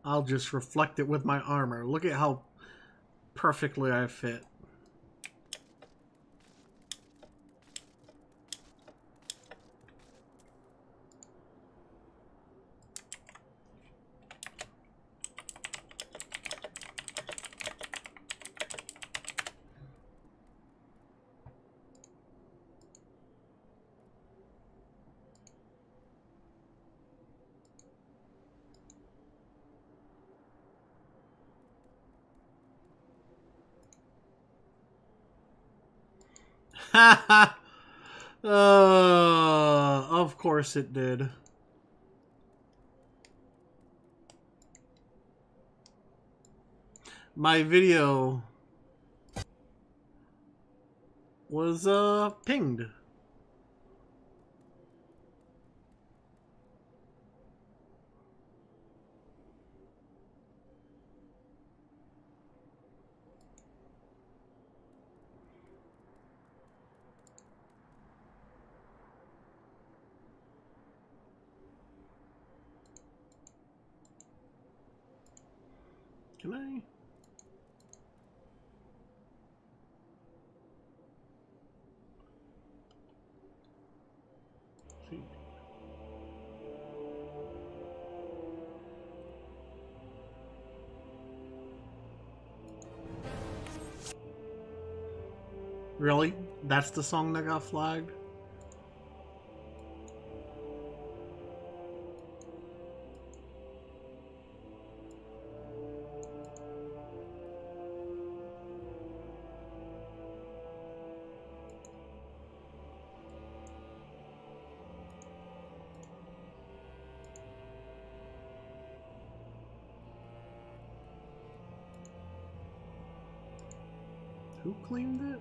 A: I'll just reflect it with my armor. Look at how perfectly I fit. Of course it did. My video was pinged. Can I? See. Really? That's the song that got flagged? Who claimed it?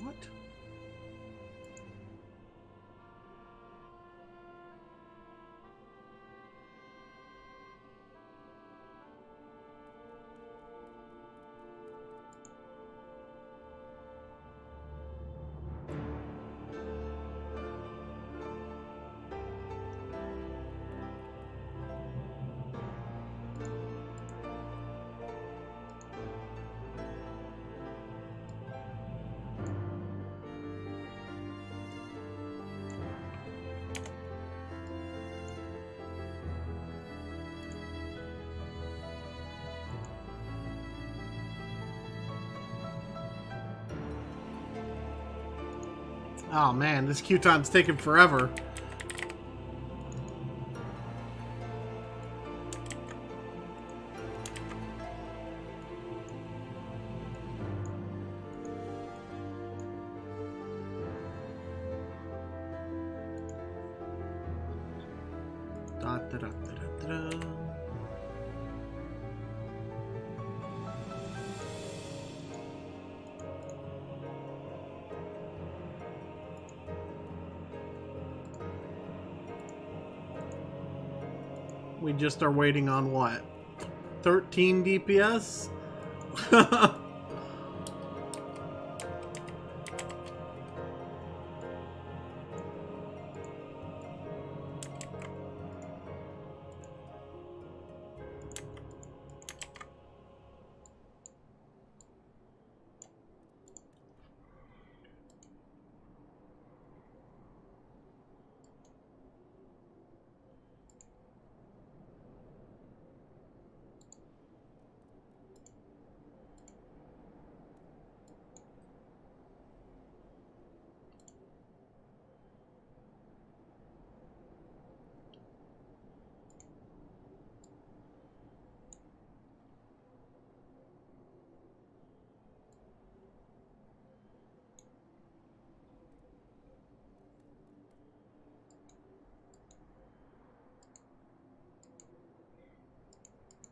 A: What? Oh man, this queue time's taking forever. Da, da, da, da, da, da. We just are waiting on what? 13 DPS?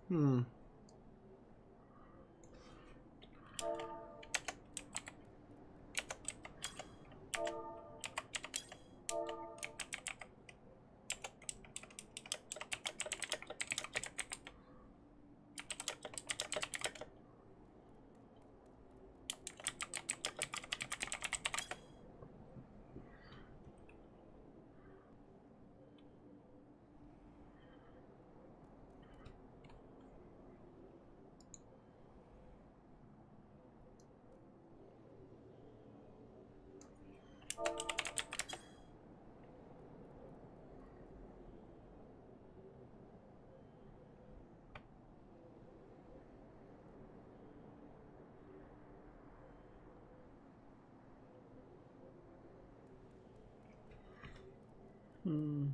A: Hmm. Hmm.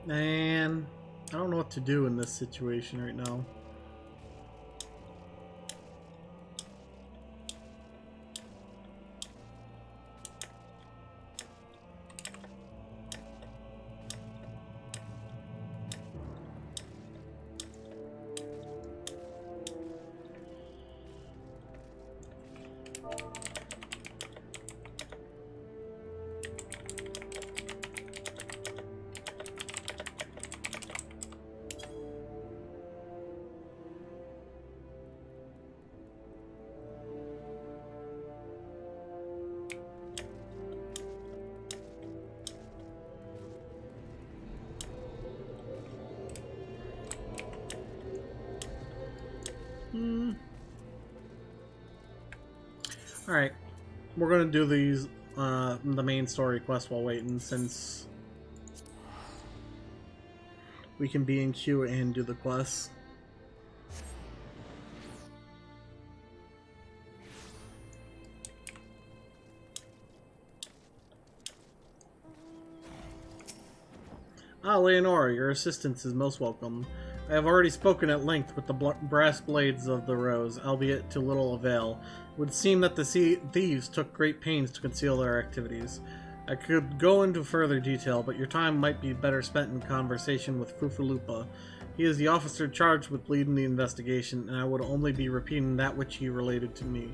A: Man, I don't know what to do in this situation right now. Hmm. Alright. We're gonna do these, the main story quest while waiting, since we can be in queue and do the quests. Ah, Leonora, your assistance is most welcome. I have already spoken at length with the brass blades of the rose, albeit to little avail. It would seem that the thieves took great pains to conceal their activities. I could go into further detail, but your time might be better spent in conversation with Fufulupa. He is the officer charged with leading the investigation, and I would only be repeating that which he related to me.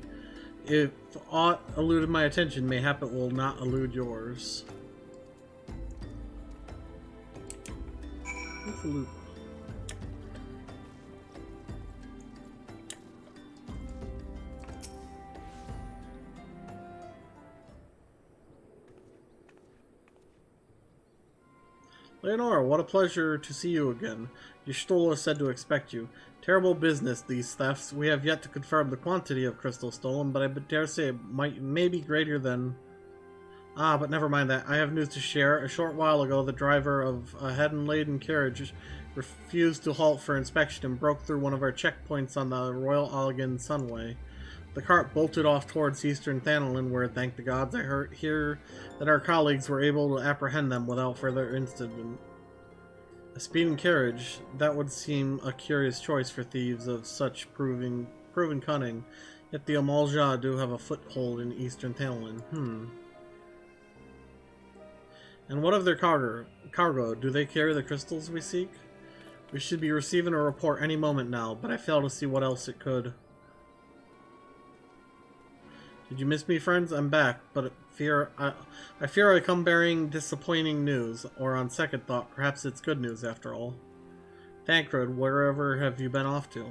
A: If aught eluded my attention, mayhap it will not elude yours. Fufulupa. Leonora, what a pleasure to see you again. Y'shtola said to expect you. Terrible business, these thefts. We have yet to confirm the quantity of crystal stolen, but I dare say it may be greater than... Ah, but never mind that. I have news to share. A short while ago, the driver of a heavy-laden carriage refused to halt for inspection and broke through one of our checkpoints on the Royal Allegan Sunway. The cart bolted off towards Eastern Thanalin, where, thank the gods, I hear that our colleagues were able to apprehend them without further incident. A speeding carriage, that would seem a curious choice for thieves of such proven cunning, yet the Amalja do have a foothold in Eastern Thanalin. And what of their cargo? Do they carry the crystals we seek? We should be receiving a report any moment now, but I fail to see what else it could. Did you miss me, friends? I'm back, but I fear I come bearing disappointing news, or on second thought, perhaps it's good news after all. Thancred, wherever have you been off to?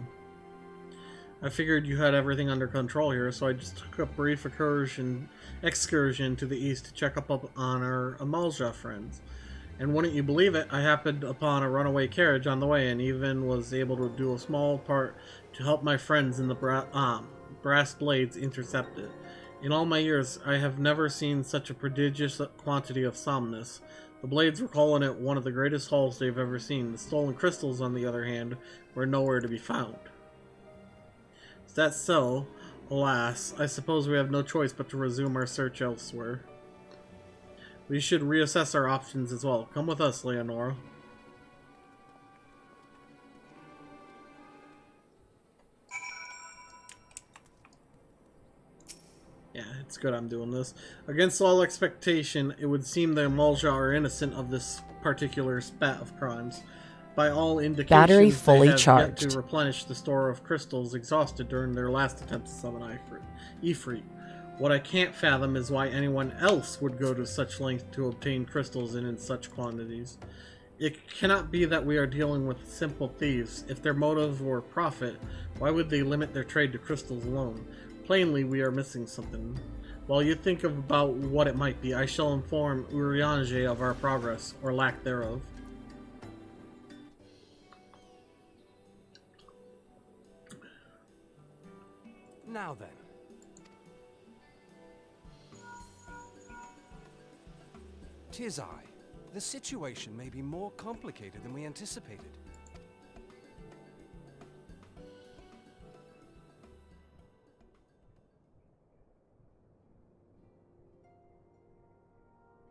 A: I figured you had everything under control here, so I just took a brief excursion to the east to check up on our Amalja friends. And wouldn't you believe it, I happened upon a runaway carriage on the way and even was able to do a small part to help my friends in the brass blades intercept it. In all my years, I have never seen such a prodigious quantity of somnus. The blades were calling it one of the greatest hauls they've ever seen. The stolen crystals, on the other hand, were nowhere to be found. Is that so? Alas, I suppose we have no choice but to resume our search elsewhere. We should reassess our options as well. Come with us, Leonora. Yeah, it's good I'm doing this. Against all expectation, it would seem the Amalja are innocent of this particular spat of crimes. By all indications,
C: Battery fully
A: they have
C: charged.
A: yet to replenish the store of crystals exhausted during their last attempt to summon Ifrit. What I can't fathom is why anyone else would go to such length to obtain crystals in such quantities. It cannot be that we are dealing with simple thieves. If their motive were profit, why would they limit their trade to crystals alone? Plainly, we are missing something. While you think about what it might be, I shall inform Urianger of our progress, or lack thereof.
D: Now then. Tis I. The situation may be more complicated than we anticipated.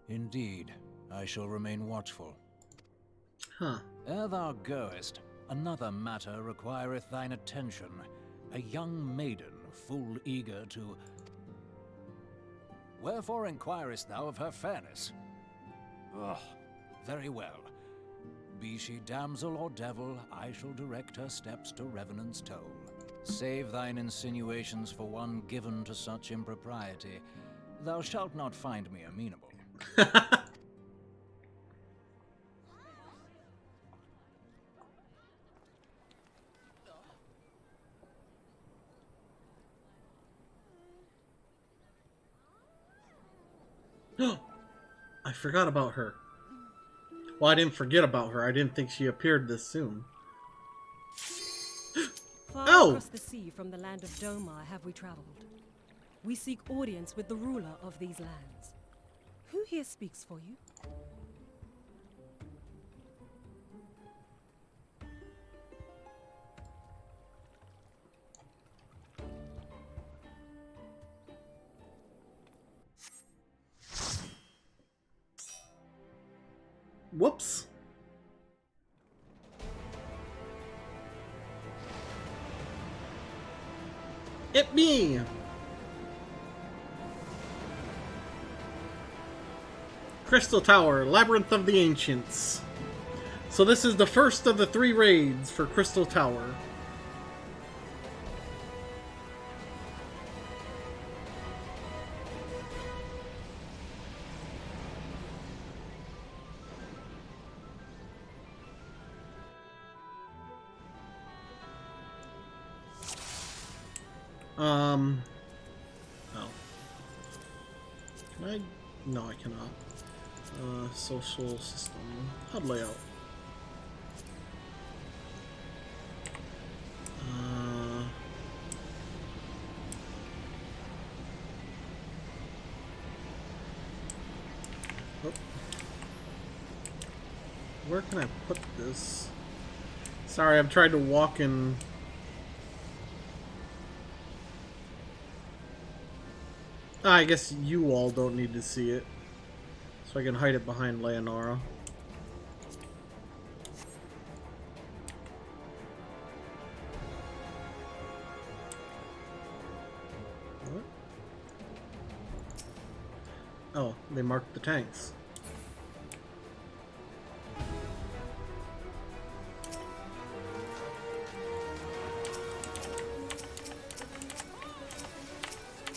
E: Indeed, I shall remain watchful.
A: Huh.
E: Ere thou goest, another matter requireth thine attention. A young maiden, full eager to... Wherefore inquirest thou of her fairness? Ugh, very well. Be she damsel or devil, I shall direct her steps to Revenant's toll. Save thine insinuations for one given to such impropriety. Thou shalt not find me amenable.
A: I forgot about her. Well, I didn't forget about her. I didn't think she appeared this soon.
F: Far across the sea from the land of Domar have we traveled. We seek audience with the ruler of these lands. Who here speaks for you?
A: Whoops. It me. Crystal Tower, Labyrinth of the Ancients. So this is the first of the 3 raids for Crystal Tower. Oh. Can I? No, I cannot. Social system. HUD layout. Oh. Where can I put this? Sorry, I'm trying to walk in. I guess you all don't need to see it. So I can hide it behind Leonora. What? Oh, they marked the tanks.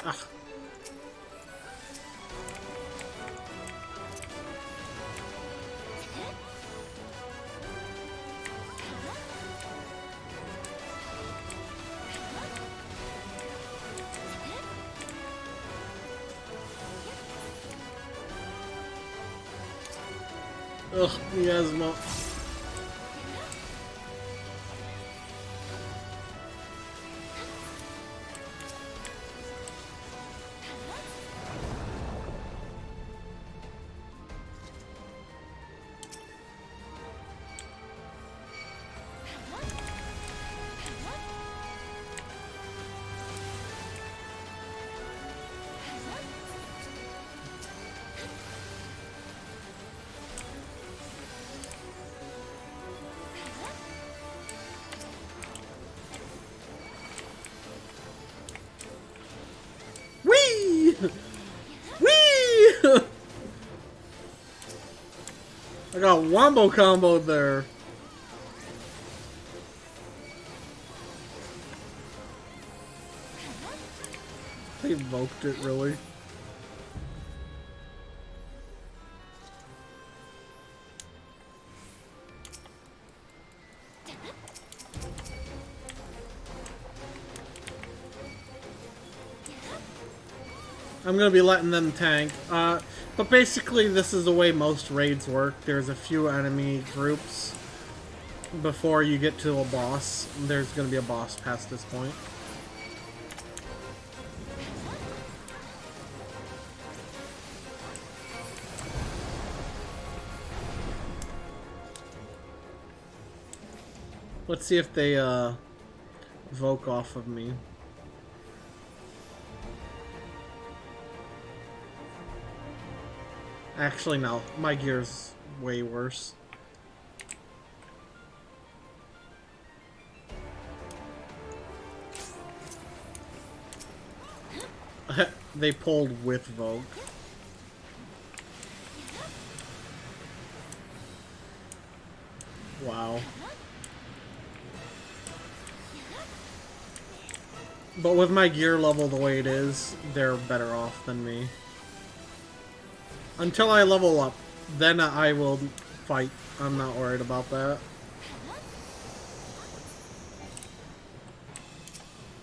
A: Ah. Ugh, miasma. Whee! Whee! I got wombo combo there. They invoked it, really. I'm gonna be letting them tank. But basically this is the way most raids work. There's a few enemy groups before you get to a boss. There's gonna be a boss past this point. Let's see if they evoke off of me. Actually, no. My gear's way worse. They pulled with Vogue. Wow. But with my gear level the way it is, they're better off than me. Until I level up, then I will fight. I'm not worried about that.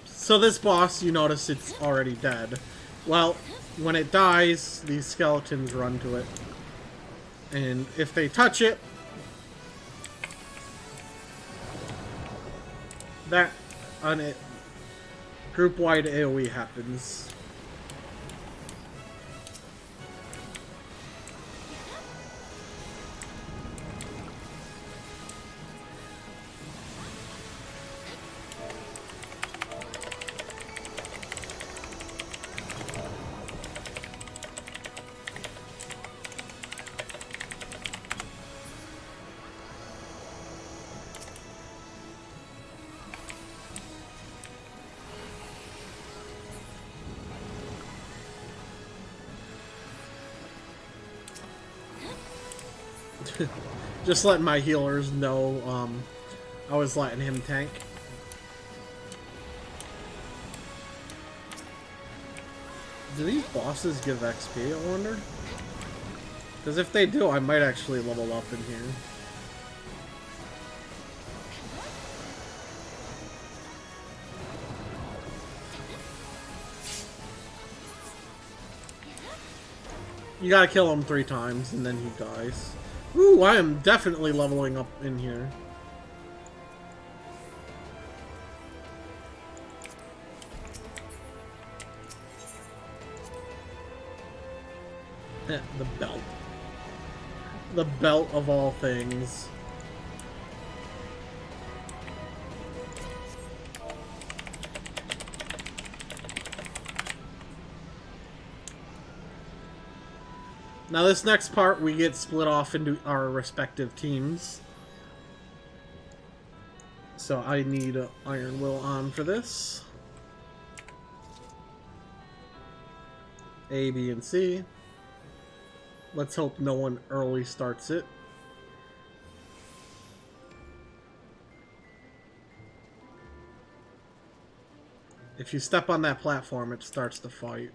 A: So this boss, you notice it's already dead. Well, when it dies, these skeletons run to it. And if they touch it, that on it, group-wide AoE happens. Just letting my healers know I was letting him tank. Do these bosses give XP, I wonder? Because if they do, I might actually level up in here. You gotta kill him 3 times and then he dies. Ooh, I am definitely leveling up in here. The belt. The belt of all things. Now this next part, we get split off into our respective teams. So I need Iron Will on for this. A, B, and C. Let's hope no one early starts it. If you step on that platform, it starts the fight.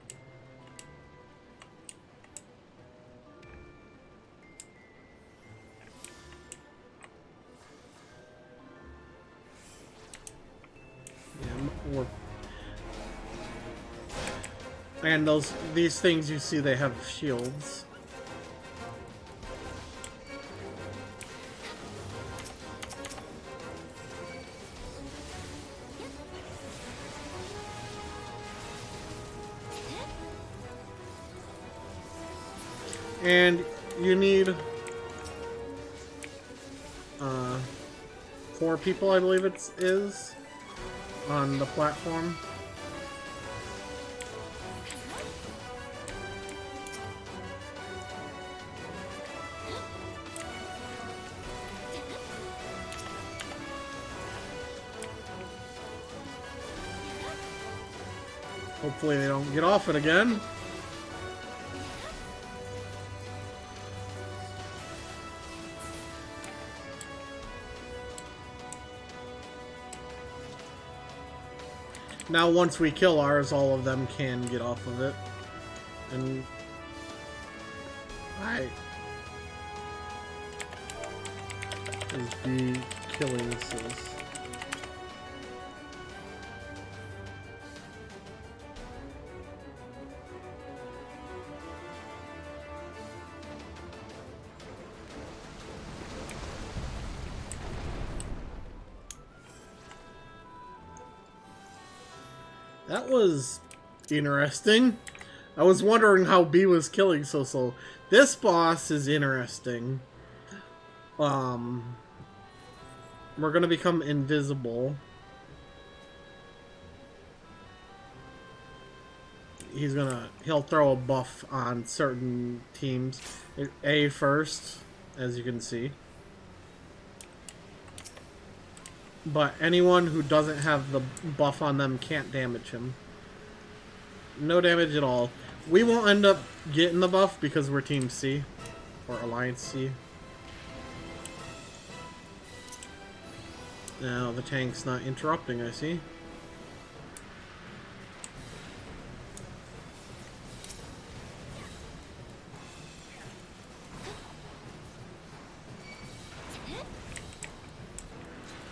A: And these things you see, they have shields. And you need 4 people, I believe it is, on the platform. Hopefully they don't get off it again. Now once we kill ours, all of them can get off of it. And... Alright. Is the killing assist. That was interesting. I was wondering how B was killing so slow. This boss is interesting. We're gonna become invisible. He'll throw a buff on certain teams. A first, as you can see. But anyone who doesn't have the buff on them can't damage him. No damage at all. We won't end up getting the buff because we're Team C. Or Alliance C. Now the tank's not interrupting, I see.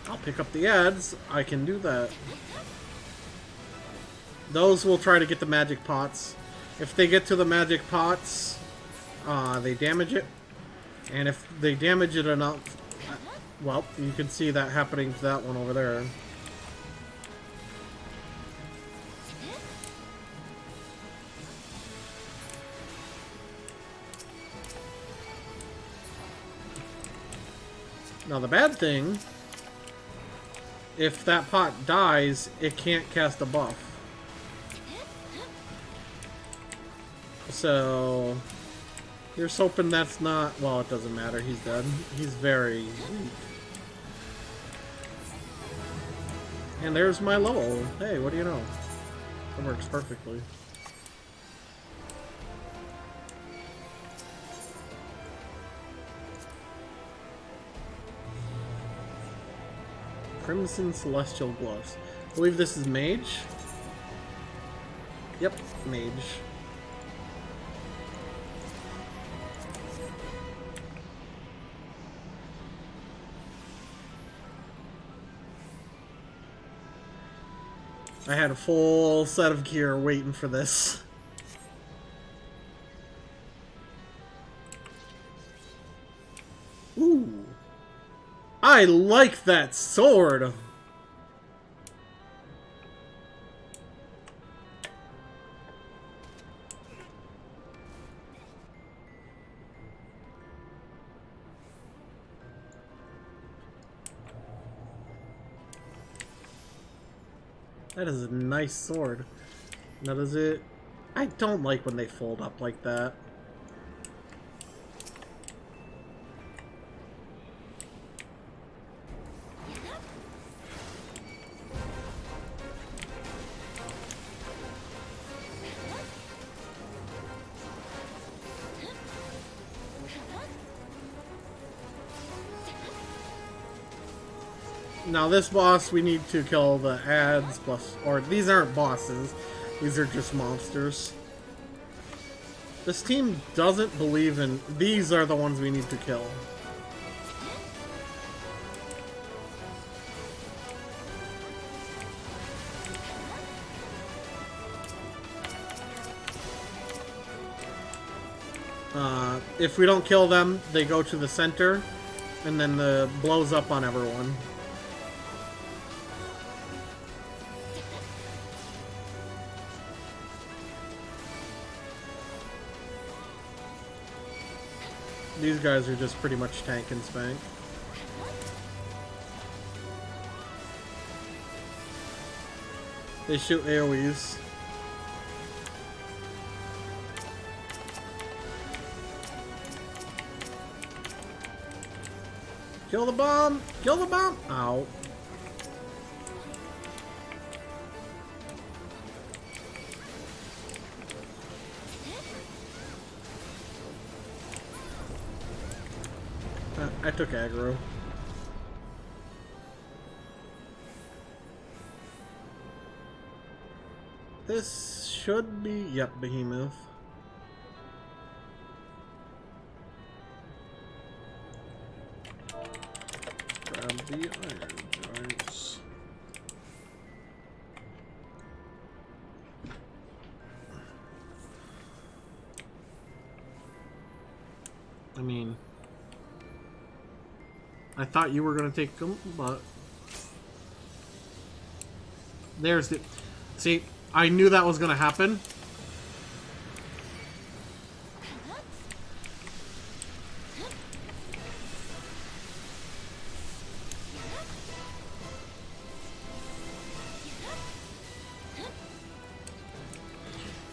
A: I'll pick up the ads. I can do that. Those will try to get the magic pots. If they get to the magic pots, they damage it. And if they damage it enough, well, you can see that happening to that one over there. Now the bad thing, if that pot dies, it can't cast a buff. So, here's hoping that's not... Well, it doesn't matter. He's dead. He's very weak. And there's my level. Hey, what do you know? That works perfectly. Crimson Celestial Gloves. I believe this is Mage. Yep, Mage. I had a full set of gear waiting for this. Ooh. I like that sword! That is a nice sword. Now does it... I don't like when they fold up like that. Now this boss, we need to kill the ads plus, or these aren't bosses, these are just monsters. This team doesn't believe in, these are the ones we need to kill. If we don't kill them, they go to the center, and then the blows up on everyone. These guys are just pretty much tank and spank. They shoot AoEs. Kill the bomb! Kill the bomb! Ow. I took aggro. This should be... Yep, Behemoth. Grab the iron jars. I mean... I thought you were going to take them, but... There's the... See, I knew that was going to happen.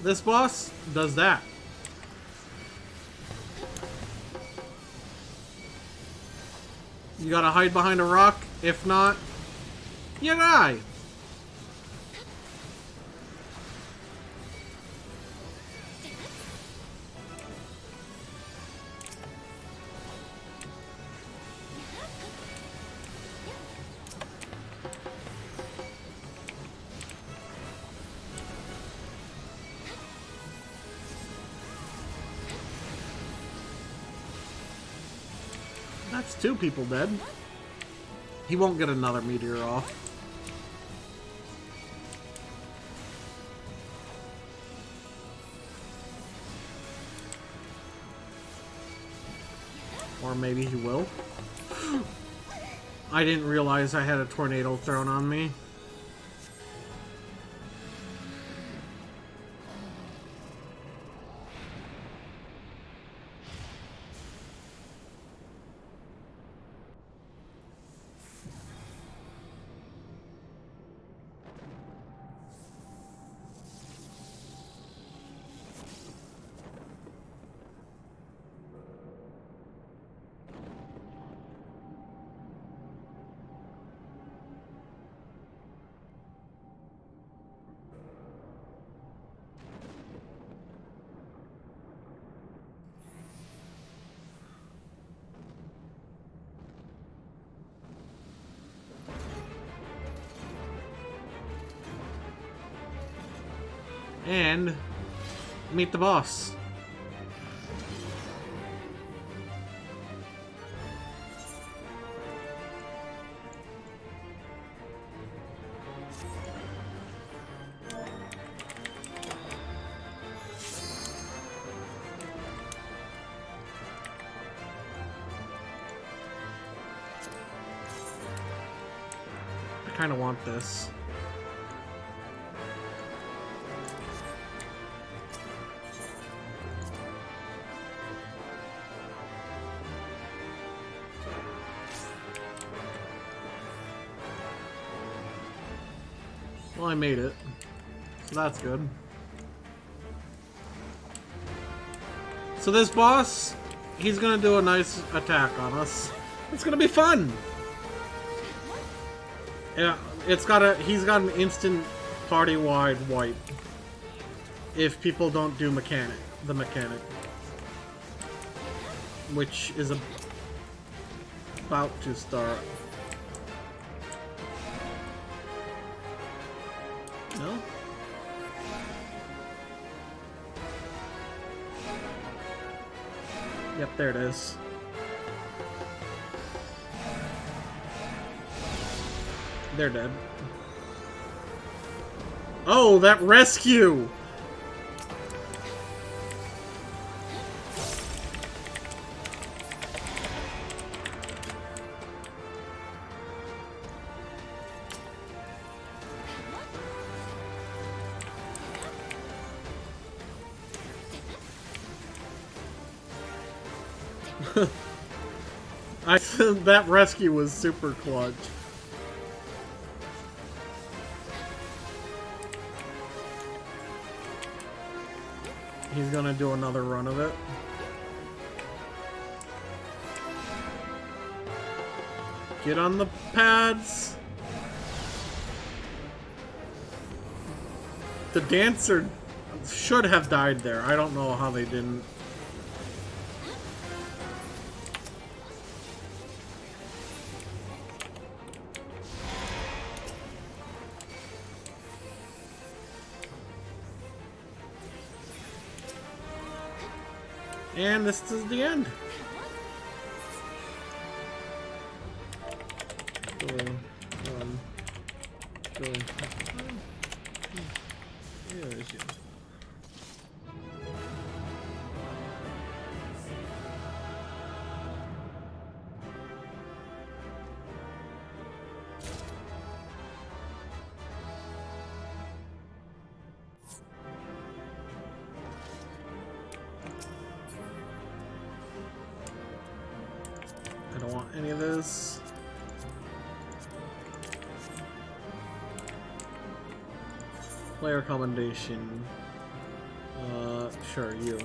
A: This boss does that. You gotta hide behind a rock. If not, you die. That's 2 people dead. He won't get another meteor off. Or maybe he will. I didn't realize I had a tornado thrown on me. And meet the boss. I kind of want this. Well, I made it. So that's good. So this boss, he's gonna do a nice attack on us. It's gonna be fun! Yeah, he's got an instant party-wide wipe. If people don't do the mechanic. Which is about to start. No? Yep, there it is. They're dead. Oh, that rescue! That rescue was super clutch. He's gonna do another run of it. Get on the pads. The dancer should have died there. I don't know how they didn't. And this is the end. I don't want any of this. Player commendation. Sure, you.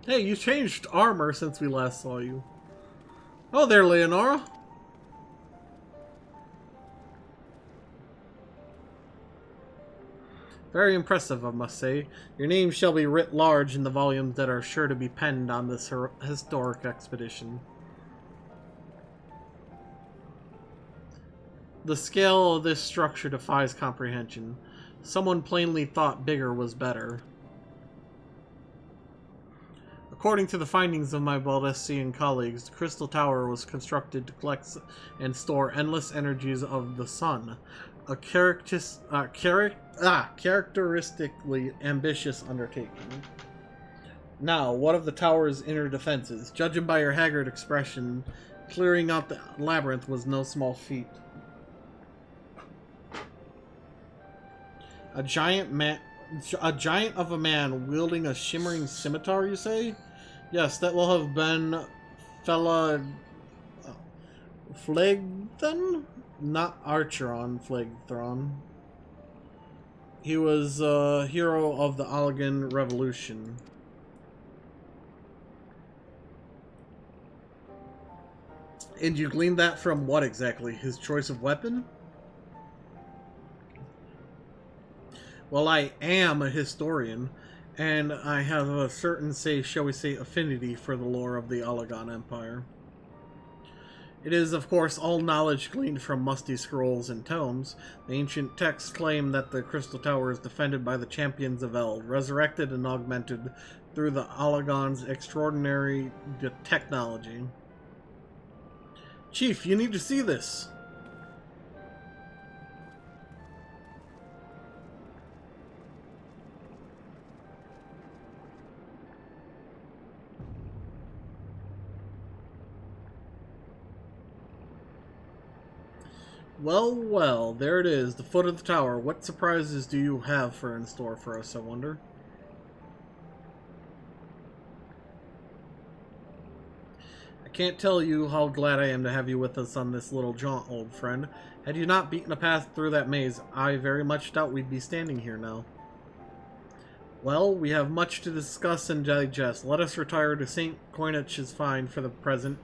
A: Hey, you changed armor since we last saw you. Oh there, Leonora. Very impressive, I must say. Your name shall be writ large in the volumes that are sure to be penned on this historic expedition. The scale of this structure defies comprehension. Someone plainly thought bigger was better. According to the findings of my Baldessian colleagues, the Crystal Tower was constructed to collect and store endless energies of the sun. A characteristically ambitious undertaking. Now, what of the tower's inner defenses? Judging by your haggard expression, clearing out the labyrinth was no small feat. A giant of a man wielding a shimmering scimitar, you say? Yes, that will have been fella Phlegthon? Not Archeron Phlegthon. He was a hero of the Allegan Revolution. And you gleaned that from what exactly? His choice of weapon? Well, I am a historian, and I have a certain, shall we say, affinity for the lore of the Allegan Empire. It is, of course, all knowledge gleaned from musty scrolls and tomes. The ancient texts claim that the Crystal Tower is defended by the champions of Eld, resurrected and augmented through the Allegan's extraordinary technology. Chief, you need to see this! Well, well, there it is, the foot of the tower. What surprises do you have in store for us, I wonder? I can't tell you how glad I am to have you with us on this little jaunt, old friend. Had you not beaten a path through that maze, I very much doubt we'd be standing here now. Well, we have much to discuss and digest. Let us retire to St. Coinich's Fine for the present,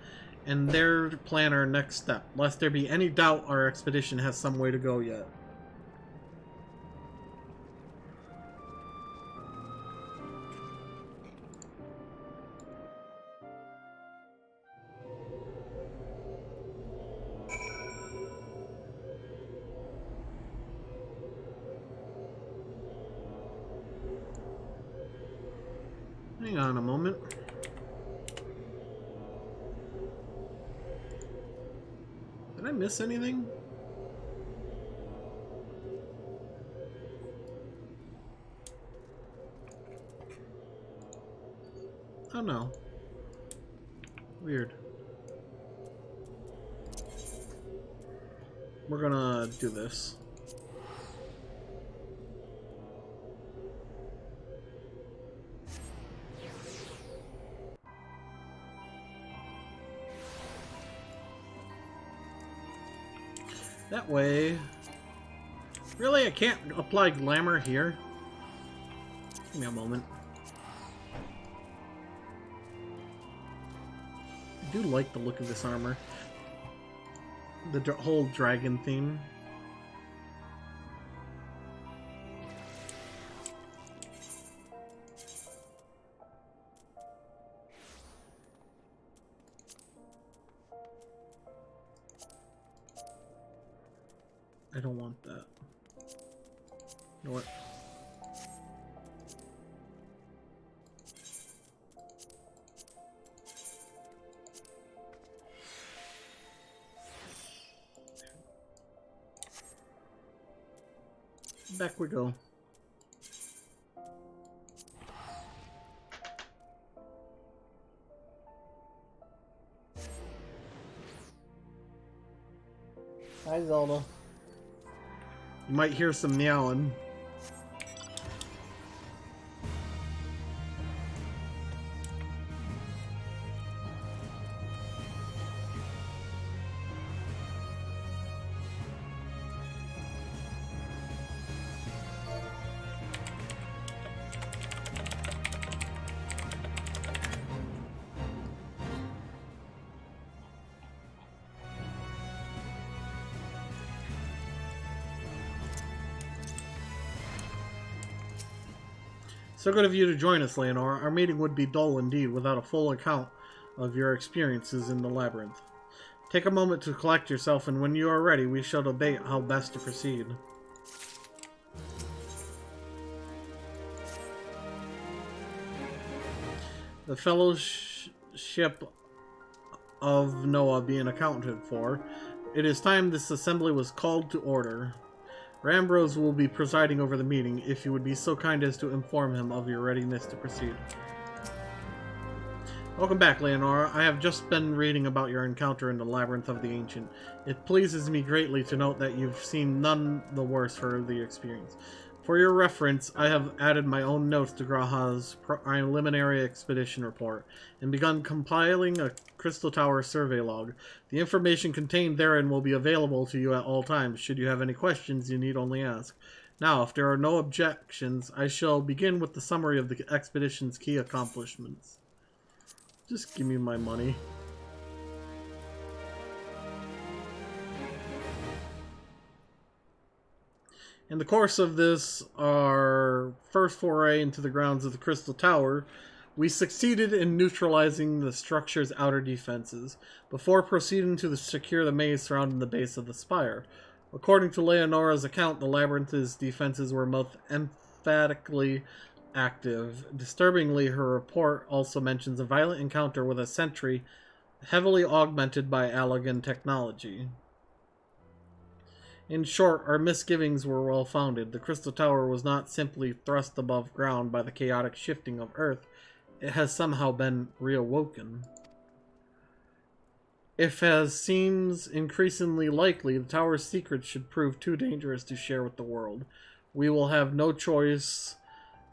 A: and there plan our next step, lest there be any doubt our expedition has some way to go yet. Hang on a moment. Did I miss anything? Oh no. Weird. We're gonna do this. That way. Really? I can't apply glamour here? Give me a moment. I do like the look of this armor. The whole dragon theme. I don't want that. You know what? Back we go. Hi, Zelda. You might hear some meowing. So good of you to join us, Leonora. Our meeting would be dull indeed without a full account of your experiences in the Labyrinth. Take a moment to collect yourself, and when you are ready, we shall debate how best to proceed. The Fellowship of Noah being accounted for, it is time this assembly was called to order. Rambrose will be presiding over the meeting, if you would be so kind as to inform him of your readiness to proceed. Welcome back, Leonora. I have just been reading about your encounter in the Labyrinth of the Ancient. It pleases me greatly to note that you've seen none the worse for the experience. For your reference, I have added my own notes to Graha's preliminary expedition report, and begun compiling a Crystal Tower survey log. The information contained therein will be available to you at all times. Should you have any questions, you need only ask. Now, if there are no objections, I shall begin with the summary of the expedition's key accomplishments. Just give me my money. In the course of this, our first foray into the grounds of the Crystal Tower, we succeeded in neutralizing the structure's outer defenses, before proceeding to secure the maze surrounding the base of the spire. According to Leonora's account, the Labyrinth's defenses were most emphatically active. Disturbingly, her report also mentions a violent encounter with a sentry, heavily augmented by Allagan technology. In short, our misgivings were well founded. The Crystal Tower was not simply thrust above ground by the chaotic shifting of Earth. It has somehow been reawoken. If, as seems increasingly likely, the tower's secrets should prove too dangerous to share with the world, we will have no choice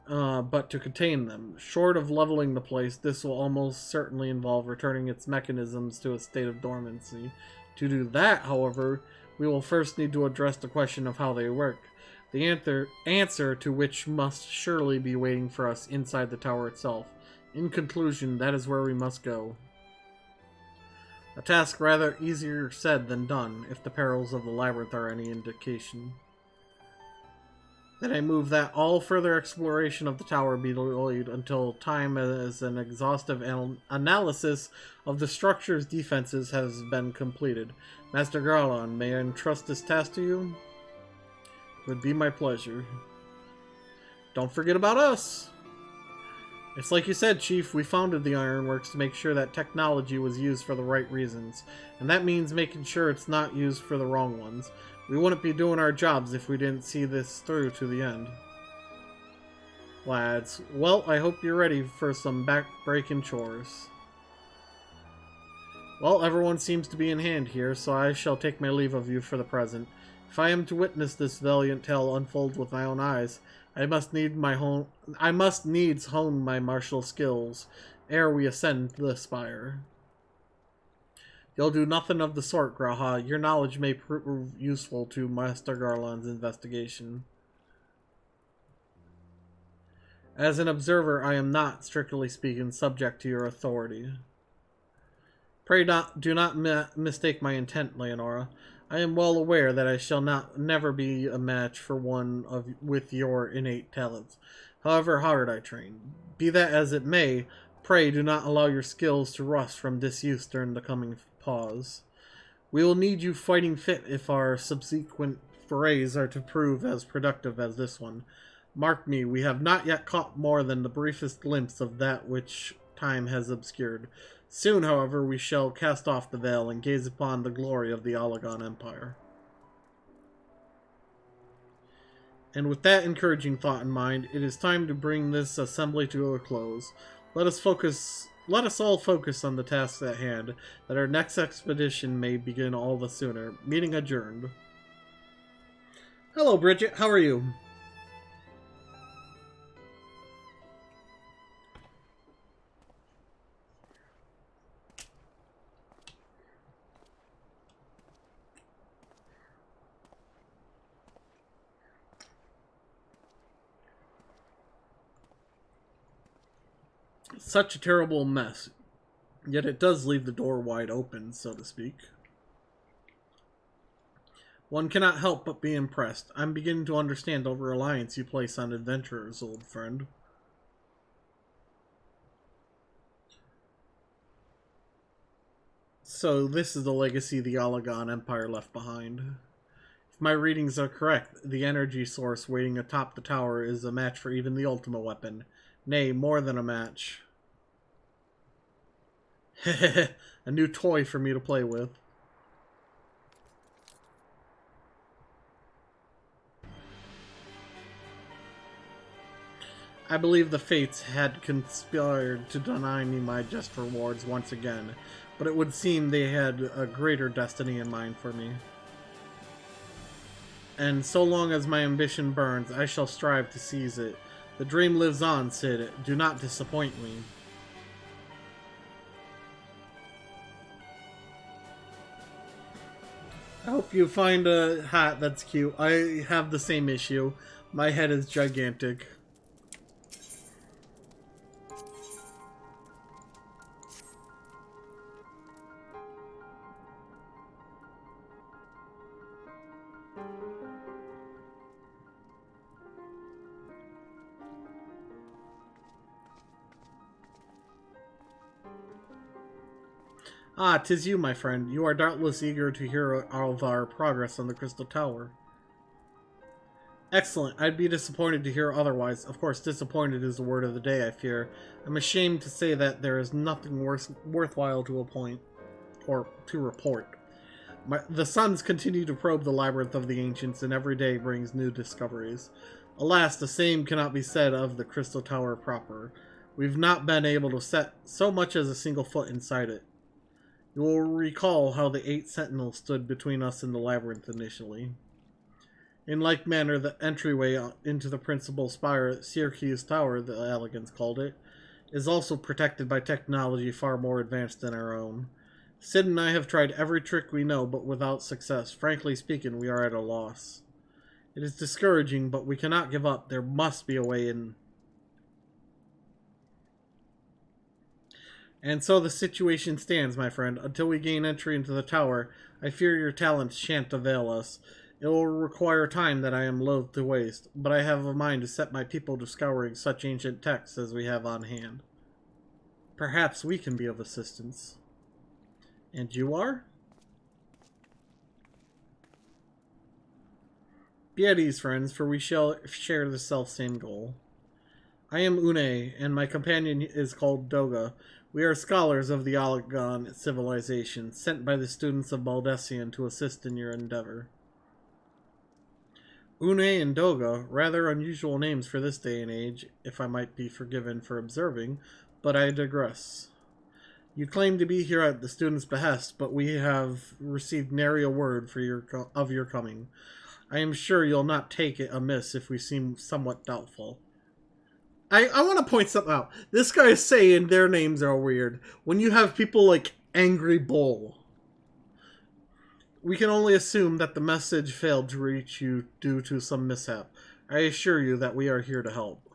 A: but to contain them. Short of leveling the place, this will almost certainly involve returning its mechanisms to a state of dormancy. To do that, however, we will first need to address the question of how they work, the answer to which must surely be waiting for us inside the tower itself. In conclusion, that is where we must go. A task rather easier said than done, if the perils of the Labyrinth are any indication. Then I move that all further exploration of the tower be delayed until time as an exhaustive analysis of the structure's defenses has been completed. Master Garland, may I entrust this task to you? It would be my pleasure. Don't forget about us! It's like you said, Chief, we founded the Ironworks to make sure that technology was used for the right reasons, and that means making sure it's not used for the wrong ones. We wouldn't be doing our jobs if we didn't see this through to the end. Lads, well, I hope you're ready for some back-breaking chores. Well, everyone seems to be in hand here, so I shall take my leave of you for the present. If I am to witness this valiant tale unfold with my own eyes, I must needs hone my martial skills ere we ascend the spire. You'll do nothing of the sort, Graha. Your knowledge may prove useful to Master Garland's investigation. As an observer, I am not, strictly speaking, subject to your authority. Pray do not mistake my intent, Leonora. I am well aware that I shall never be a match for one with your innate talents, however hard I train. Be that as it may, pray do not allow your skills to rust from disuse during the coming pause. We will need you fighting fit if our subsequent forays are to prove as productive as this one. Mark me, we have not yet caught more than the briefest glimpse of that which time has obscured. Soon, however, we shall cast off the veil and gaze upon the glory of the Allagan Empire. And with that encouraging thought in mind, it is time to bring this assembly to a close. Let us all focus on the tasks at hand, that our next expedition may begin all the sooner. Meeting adjourned. Hello, Bridget. How are you? Such a terrible mess, yet it does leave the door wide open, so to speak. One cannot help but be impressed. I'm beginning to understand the reliance you place on adventurers, old friend. So this is the legacy the Allagan Empire left behind. If my readings are correct, the energy source waiting atop the tower is a match for even the ultimate weapon. Nay, more than a match. A new toy for me to play with. I believe the fates had conspired to deny me my just rewards once again, but it would seem they had a greater destiny in mind for me. And so long as my ambition burns, I shall strive to seize it. The dream lives on, Cid. Do not disappoint me. I hope you find a hat that's cute. I have the same issue. My head is gigantic. Ah, 'tis you, my friend. You are doubtless eager to hear of our progress on the Crystal Tower. Excellent. I'd be disappointed to hear otherwise. Of course, disappointed is the word of the day, I fear. I'm ashamed to say that there is nothing worthwhile to report. The suns continue to probe the Labyrinth of the Ancients, and every day brings new discoveries. Alas, the same cannot be said of the Crystal Tower proper. We've not been able to set so much as a single foot inside it. You will recall how the 8 Sentinels stood between us and the Labyrinth initially. In like manner, the entryway into the principal spire, Syracuse Tower, the Elegans called it, is also protected by technology far more advanced than our own. Cid and I have tried every trick we know, but without success. Frankly speaking, we are at a loss. It is discouraging, but we cannot give up. There must be a way in. And so the situation stands, my friend. Until we gain entry into the tower, I fear your talents shan't avail us. It will require time that I am loath to waste, but I have a mind to set my people to scouring such ancient texts as we have on hand. Perhaps we can be of assistance. And you are? Be at ease, friends, for we shall share the self-same goal. I am Une, and my companion is called Doga. We are scholars of the Allagan civilization, sent by the students of Baldessian to assist in your endeavor. Une and Doga, rather unusual names for this day and age, if I might be forgiven for observing, but I digress. You claim to be here at the student's behest, but we have received nary a word for your coming. I am sure you'll not take it amiss if we seem somewhat doubtful. I want to point something out. This guy is saying their names are weird. When you have people like Angry Bull, we can only assume that the message failed to reach you due to some mishap. I assure you that we are here to help.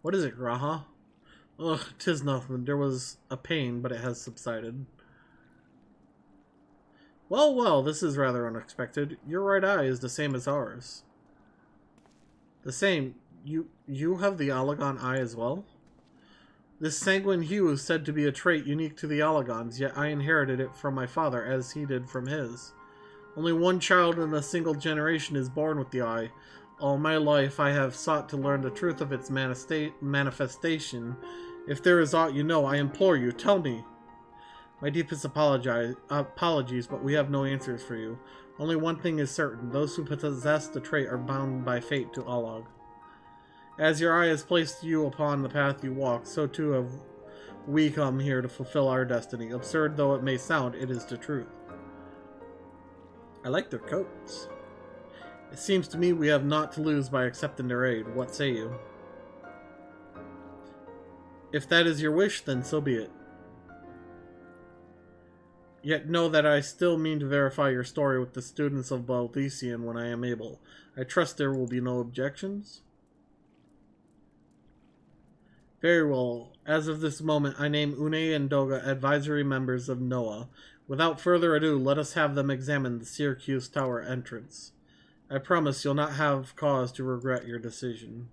A: What is it, Graha? Ugh, 'tis nothing. There was a pain, but it has subsided. Well, well, this is rather unexpected. Your right eye is the same as ours. The same? You have the Allagan eye as well? This sanguine hue is said to be a trait unique to the Allagans, yet I inherited it from my father, as he did from his. Only one child in a single generation is born with the eye. All my life I have sought to learn the truth of its manifestation. If there is aught you know, I implore you, tell me. My deepest apologies, but we have no answers for you. Only one thing is certain. Those who possess the trait are bound by fate to Allag. As your eye has placed you upon the path you walk, so too have we come here to fulfill our destiny. Absurd though it may sound, it is the truth. I like their coats. It seems to me we have naught to lose by accepting their aid. What say you? If that is your wish, then so be it. Yet know that I still mean to verify your story with the students of Baldician when I am able. I trust there will be no objections? Very well. As of this moment, I name Une and Doga advisory members of NOAA. Without further ado, let us have them examine the Syracuse Tower entrance. I promise you'll not have cause to regret your decision.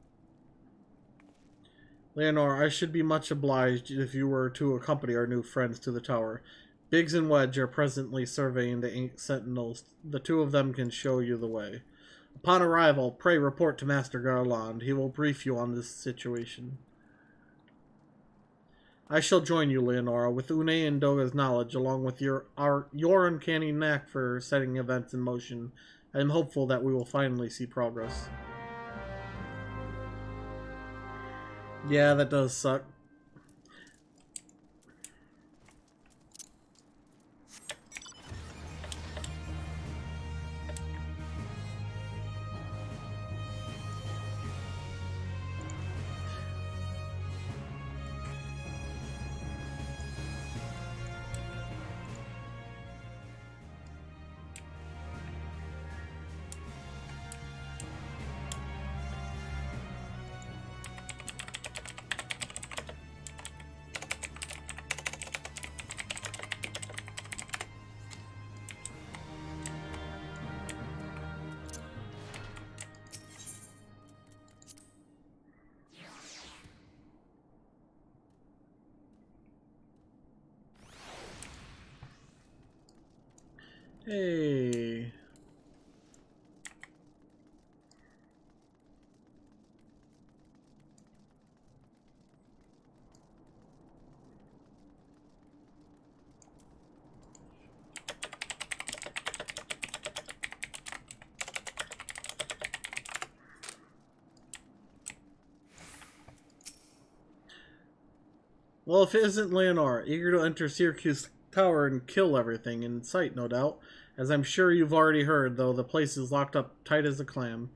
A: Leonore, I should be much obliged if you were to accompany our new friends to the tower. Biggs and Wedge are presently surveying the Sentinels. The two of them can show you the way. Upon arrival, pray report to Master Garland. He will brief you on this situation. I shall join you, Leonora, with Une and Doga's knowledge, along with your uncanny knack for setting events in motion. I am hopeful that we will finally see progress. Yeah, that does suck. Hey. Well, if it isn't Leonore, eager to enter Syracuse Tower and kill everything in sight, no doubt. As I'm sure you've already heard, though, the place is locked up tight as a clam.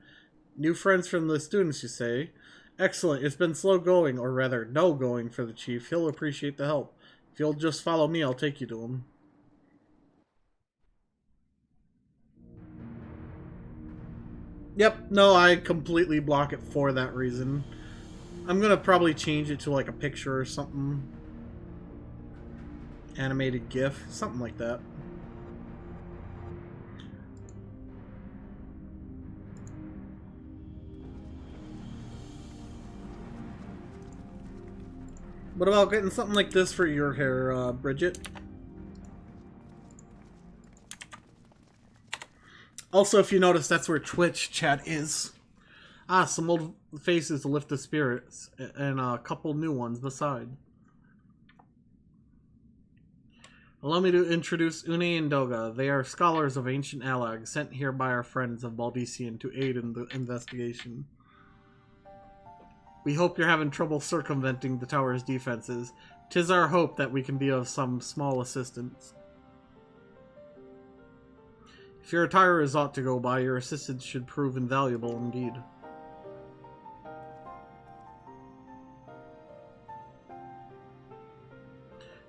A: New friends from the students, you say? Excellent. It's been slow going, or rather, no going for the chief. He'll appreciate the help. If you'll just follow me, I'll take you to him. Yep, no, I completely block it for that reason. I'm gonna probably change it to like a picture or something. Animated GIF, something like that. What about getting something like this for your hair, Bridget? Also, if you notice, that's where Twitch chat is. Ah, some old faces to lift the spirits, and a couple new ones beside. Allow me to introduce Une and Doga. They are scholars of ancient Alag, sent here by our friends of Baldician to aid in the investigation. We hope you're having trouble circumventing the tower's defenses. 'Tis our hope that we can be of some small assistance. If your attire is aught to go by, your assistance should prove invaluable indeed.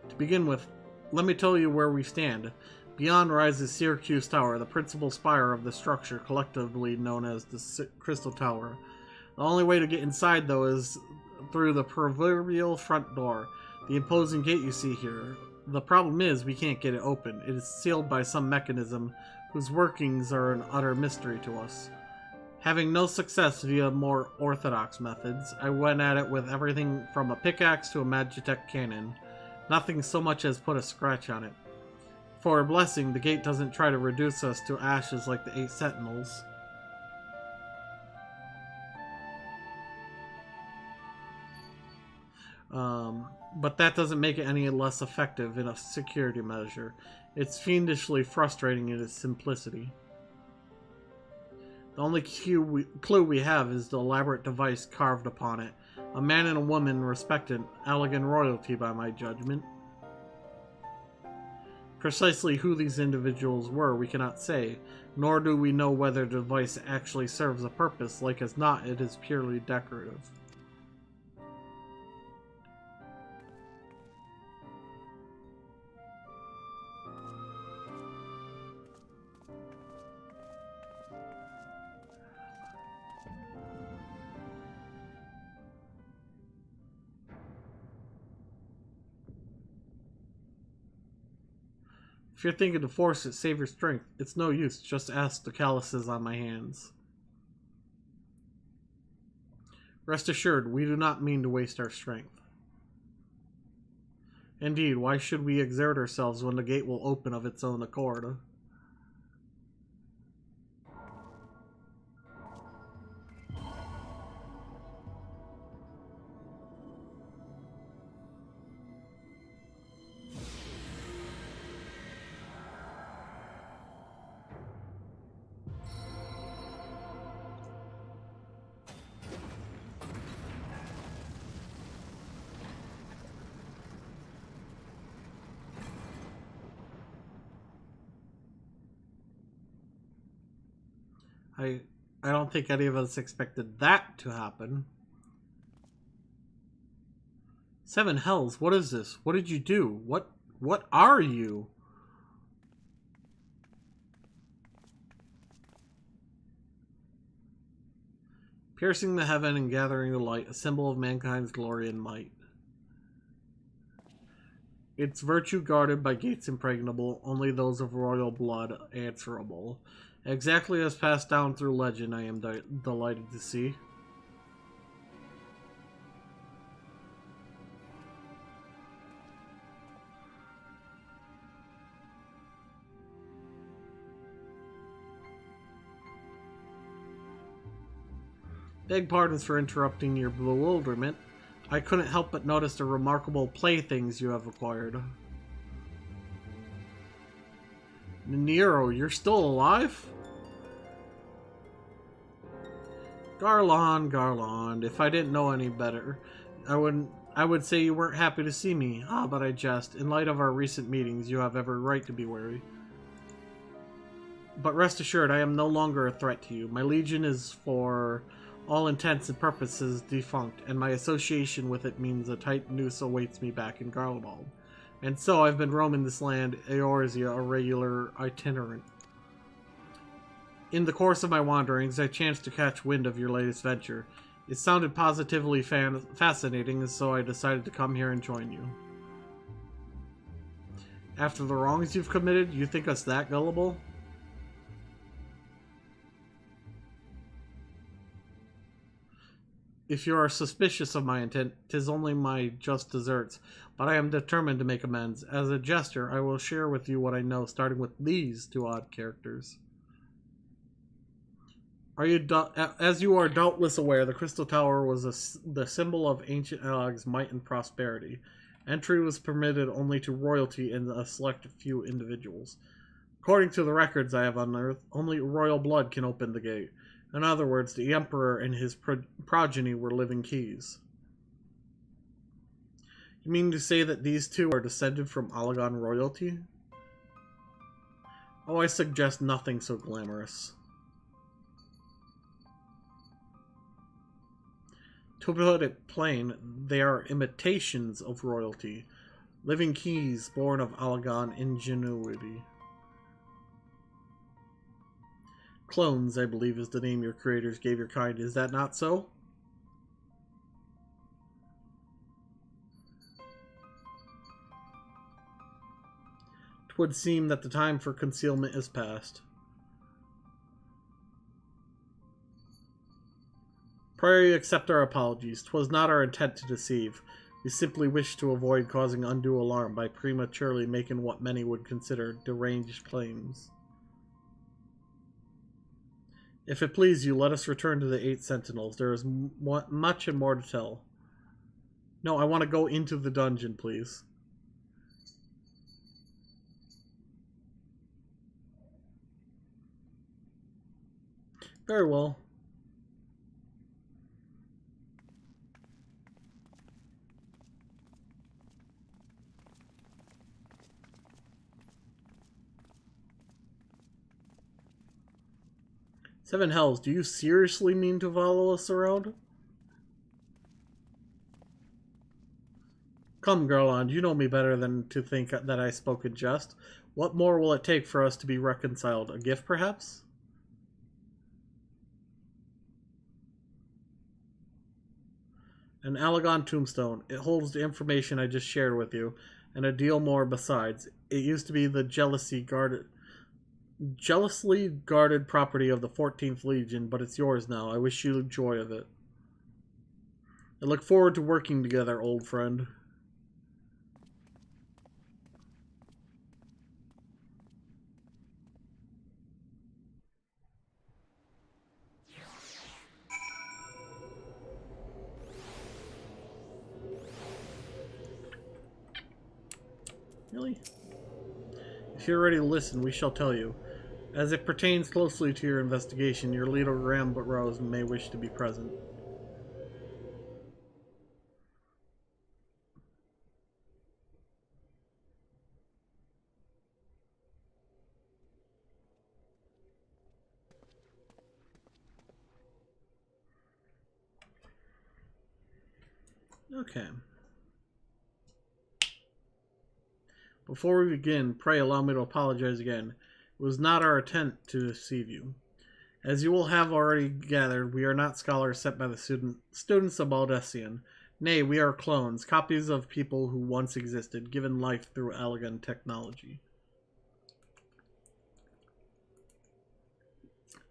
A: To begin with, let me tell you where we stand. Beyond rises Syracuse Tower, the principal spire of the structure, collectively known as the Crystal Tower. The only way to get inside, though, is through the proverbial front door, the imposing gate you see here. The problem is, we can't get it open. It is sealed by some mechanism whose workings are an utter mystery to us. Having no success via more orthodox methods, I went at it with everything from a pickaxe to a Magitech cannon. Nothing so much as put a scratch on it. For a blessing, the gate doesn't try to reduce us to ashes like the 8 Sentinels. But that doesn't make it any less effective in a security measure. It's fiendishly frustrating in its simplicity. The only clue we have is the elaborate device carved upon it. A man and a woman respected, elegant royalty by my judgment. Precisely who these individuals were we cannot say, nor do we know whether the device actually serves a purpose. Like as not, it is purely decorative. If you're thinking to force it, save your strength. It's no use, just ask the calluses on my hands. Rest assured, we do not mean to waste our strength. Indeed, why should we exert ourselves when the gate will open of its own accord? I don't think any of us expected that to happen. 7 hells, what is this? What did you do? What are you? Piercing the heaven and gathering the light, a symbol of mankind's glory and might. Its virtue guarded by gates impregnable, only those of royal blood answerable. Exactly as passed down through legend, I am delighted to see. Beg pardons for interrupting your bewilderment. I couldn't help but notice the remarkable playthings you have acquired. Nero, you're still alive? Garland, if I didn't know any better, I would say you weren't happy to see me. Ah, but I jest. In light of our recent meetings, you have every right to be wary. But rest assured, I am no longer a threat to you. My legion is, for all intents and purposes, defunct, and my association with it means a tight noose awaits me back in Garland. And so I've been roaming this land, Eorzea, a regular itinerant. In the course of my wanderings, I chanced to catch wind of your latest venture. It sounded positively fascinating, and so I decided to come here and join you. After the wrongs you've committed, you think us that gullible? If you are suspicious of my intent, 'tis only my just deserts, but I am determined to make amends. As a jester, I will share with you what I know, starting with these 2 odd characters. As you are doubtless aware, the Crystal Tower was the symbol of ancient Alag's might and prosperity. Entry was permitted only to royalty and a select few individuals. According to the records I have unearthed, only royal blood can open the gate. In other words, the Emperor and his progeny were living keys. You mean to say that these two are descended from Alagon royalty? Oh, I suggest nothing so glamorous. To put it plain, they are imitations of royalty, living keys born of Alagon ingenuity. Clones, I believe, is the name your creators gave your kind. Is that not so? It would seem that the time for concealment is past. Pray you accept our apologies. 'Twas not our intent to deceive. We simply wished to avoid causing undue alarm by prematurely making what many would consider deranged claims. If it please you, let us return to the 8 Sentinels. There is much and more to tell. No, I want to go into the dungeon, please. Very well. Seven Hells, do you seriously mean to follow us around? Come, Garland, you know me better than to think that I spoke in jest. What more will it take for us to be reconciled? A gift, perhaps? An Alagon tombstone. It holds the information I just shared with you, and a deal more besides. It used to be the jealously guarded property of the 14th Legion, but it's yours now. I wish you joy of it. I look forward to working together, old friend. Really? If you're ready to listen, we shall tell you. As it pertains closely to your investigation, your leader Rambrose may wish to be present. Okay. Before we begin, pray allow me to apologize again. It was not our intent to deceive you. As you will have already gathered, we are not scholars sent by the students of Baldessian. Nay, we are clones, copies of people who once existed, given life through Alagon technology.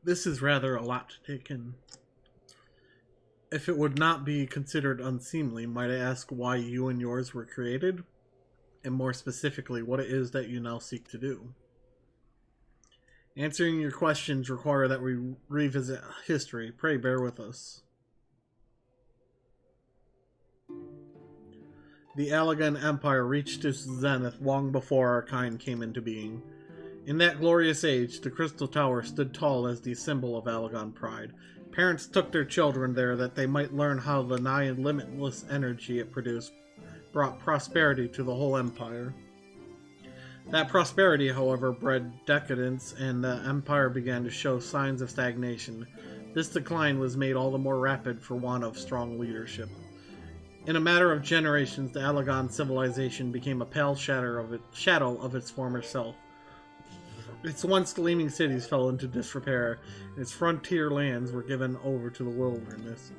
A: This is rather a lot to take in. If it would not be considered unseemly, might I ask why you and yours were created? And more specifically, what it is that you now seek to do? Answering your questions require that we revisit history. Pray bear with us. The Alagon Empire reached its zenith long before our kind came into being. In that glorious age, the Crystal Tower stood tall as the symbol of Alagon pride. Parents took their children there that they might learn how the nigh limitless energy it produced brought prosperity to the whole empire. That prosperity, however, bred decadence, and the empire began to show signs of stagnation. This decline was made all the more rapid for want of strong leadership. In a matter of generations, the Alagon civilization became a pale shadow of its former self. Its once gleaming cities fell into disrepair, and its frontier lands were given over to the wilderness.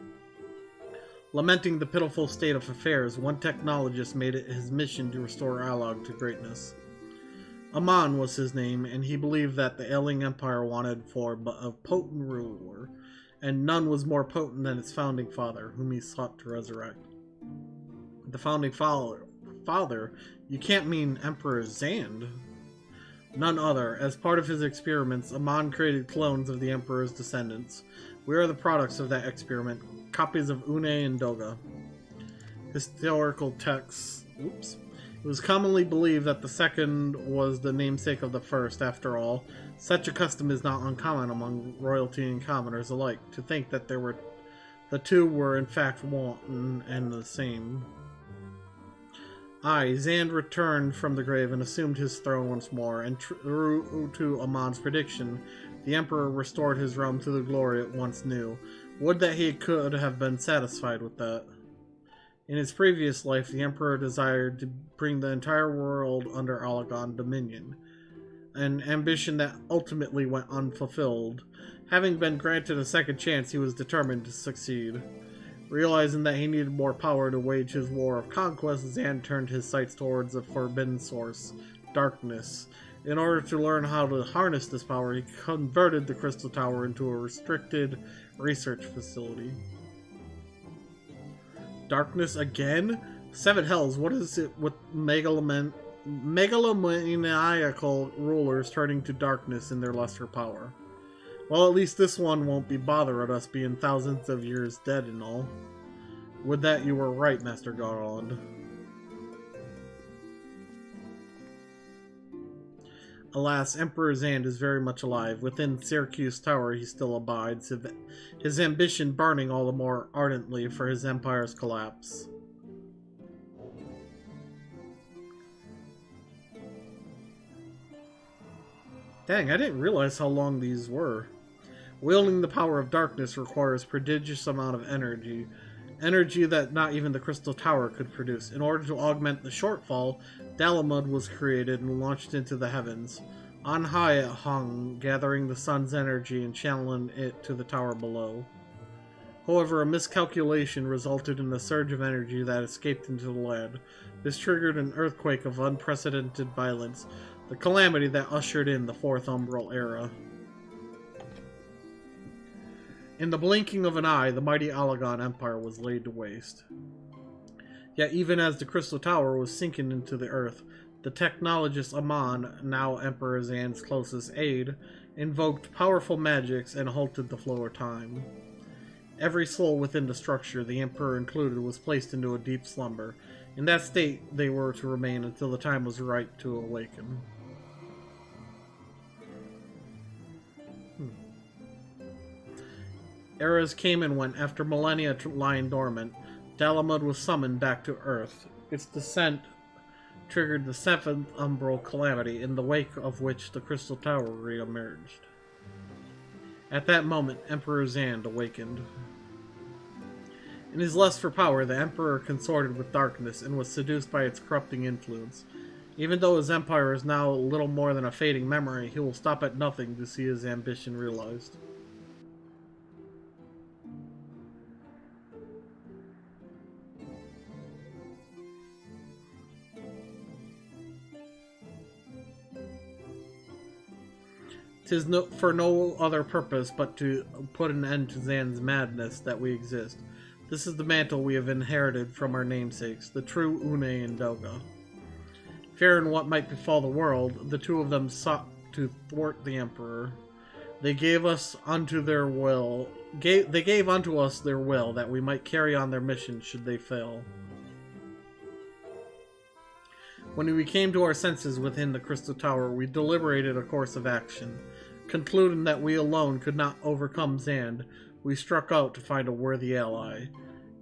A: Lamenting the pitiful state of affairs, one technologist made it his mission to restore Alag to greatness. Amon was his name, and he believed that the ailing empire wanted for but a potent ruler, and none was more potent than its founding father, whom he sought to resurrect. The founding father? You can't mean Emperor Zand? None other. As part of his experiments, Amon created clones of the Emperor's descendants. We are the products of that experiment, copies of Une and Doga. Historical texts Oops. It was commonly believed that the second was the namesake of the first. After all, such a custom is not uncommon among royalty and commoners alike, to think that the two were in fact one and the same. Aye, Zand returned from the grave and assumed his throne once more, and true to Amon's prediction, the Emperor restored his realm to the glory it once knew. Would that he could have been satisfied with that. In his previous life, the Emperor desired to bring the entire world under Allagan dominion, an ambition that ultimately went unfulfilled. Having been granted a second chance, he was determined to succeed. Realizing that he needed more power to wage his war of conquest, Zand turned his sights towards a forbidden source, darkness. In order to learn how to harness this power, he converted the Crystal Tower into a restricted research facility. Darkness again? Seven hells, what is it with megalomaniacal rulers turning to darkness in their lesser power? Well, at least this one won't be bothered at us being thousands of years dead and all. Would that you were right, Master Garland. Alas, Emperor Zand is very much alive. Within Syracuse Tower he still abides, his ambition burning all the more ardently for his empire's collapse. Dang, I didn't realize how long these were. Wielding the power of darkness requires prodigious amount of energy. Energy that not even the Crystal Tower could produce. In order to augment the shortfall, Dalamud was created and launched into the heavens. On high it hung, gathering the sun's energy and channeling it to the tower below. However, a miscalculation resulted in a surge of energy that escaped into the land. This triggered an earthquake of unprecedented violence, the calamity that ushered in the Fourth Umbral Era. In the blinking of an eye, the mighty Allagan Empire was laid to waste. Yet even as the Crystal Tower was sinking into the earth, the technologist Amon, now Emperor Zand's closest aide, invoked powerful magics and halted the flow of time. Every soul within the structure, the Emperor included, was placed into a deep slumber. In that state, they were to remain until the time was right to awaken. Eras came and went. After millennia lying dormant, Dalamud was summoned back to Earth. Its descent triggered the Seventh Umbral Calamity, in the wake of which the Crystal Tower re-emerged. At that moment, Emperor Zand awakened. In his lust for power, the Emperor consorted with darkness and was seduced by its corrupting influence. Even though his empire is now little more than a fading memory, he will stop at nothing to see his ambition realized. "'Tis for no other purpose but to put an end to Zand's madness that we exist. This is the mantle we have inherited from our namesakes, the true Une and Doga." Fearing what might befall the world, the two of them sought to thwart the Emperor. They gave unto us their will that we might carry on their mission should they fail. When we came to our senses within the Crystal Tower, we deliberated a course of action. Concluding that we alone could not overcome Zand, we struck out to find a worthy ally.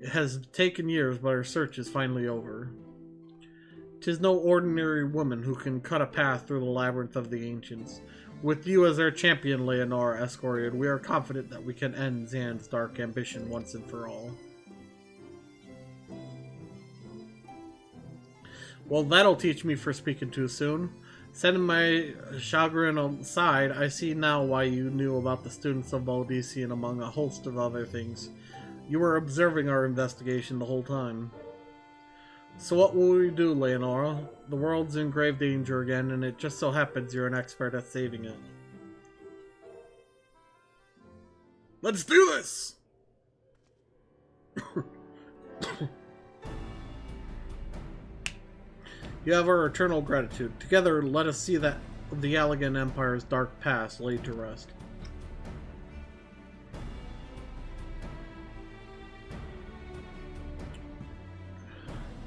A: It has taken years, but our search is finally over. 'Tis no ordinary woman who can cut a path through the labyrinth of the ancients. With you as our champion, Leonora Escoriad, we are confident that we can end Zand's dark ambition once and for all. Well, that'll teach me for speaking too soon. Setting my chagrin aside, I see now why you knew about the students of Valdician among a host of other things. You were observing our investigation the whole time. So what will we do, Leonora? The world's in grave danger again, and it just so happens you're an expert at saving it. Let's do this! You have our eternal gratitude. Together, let us see that the Allagan Empire's dark past laid to rest.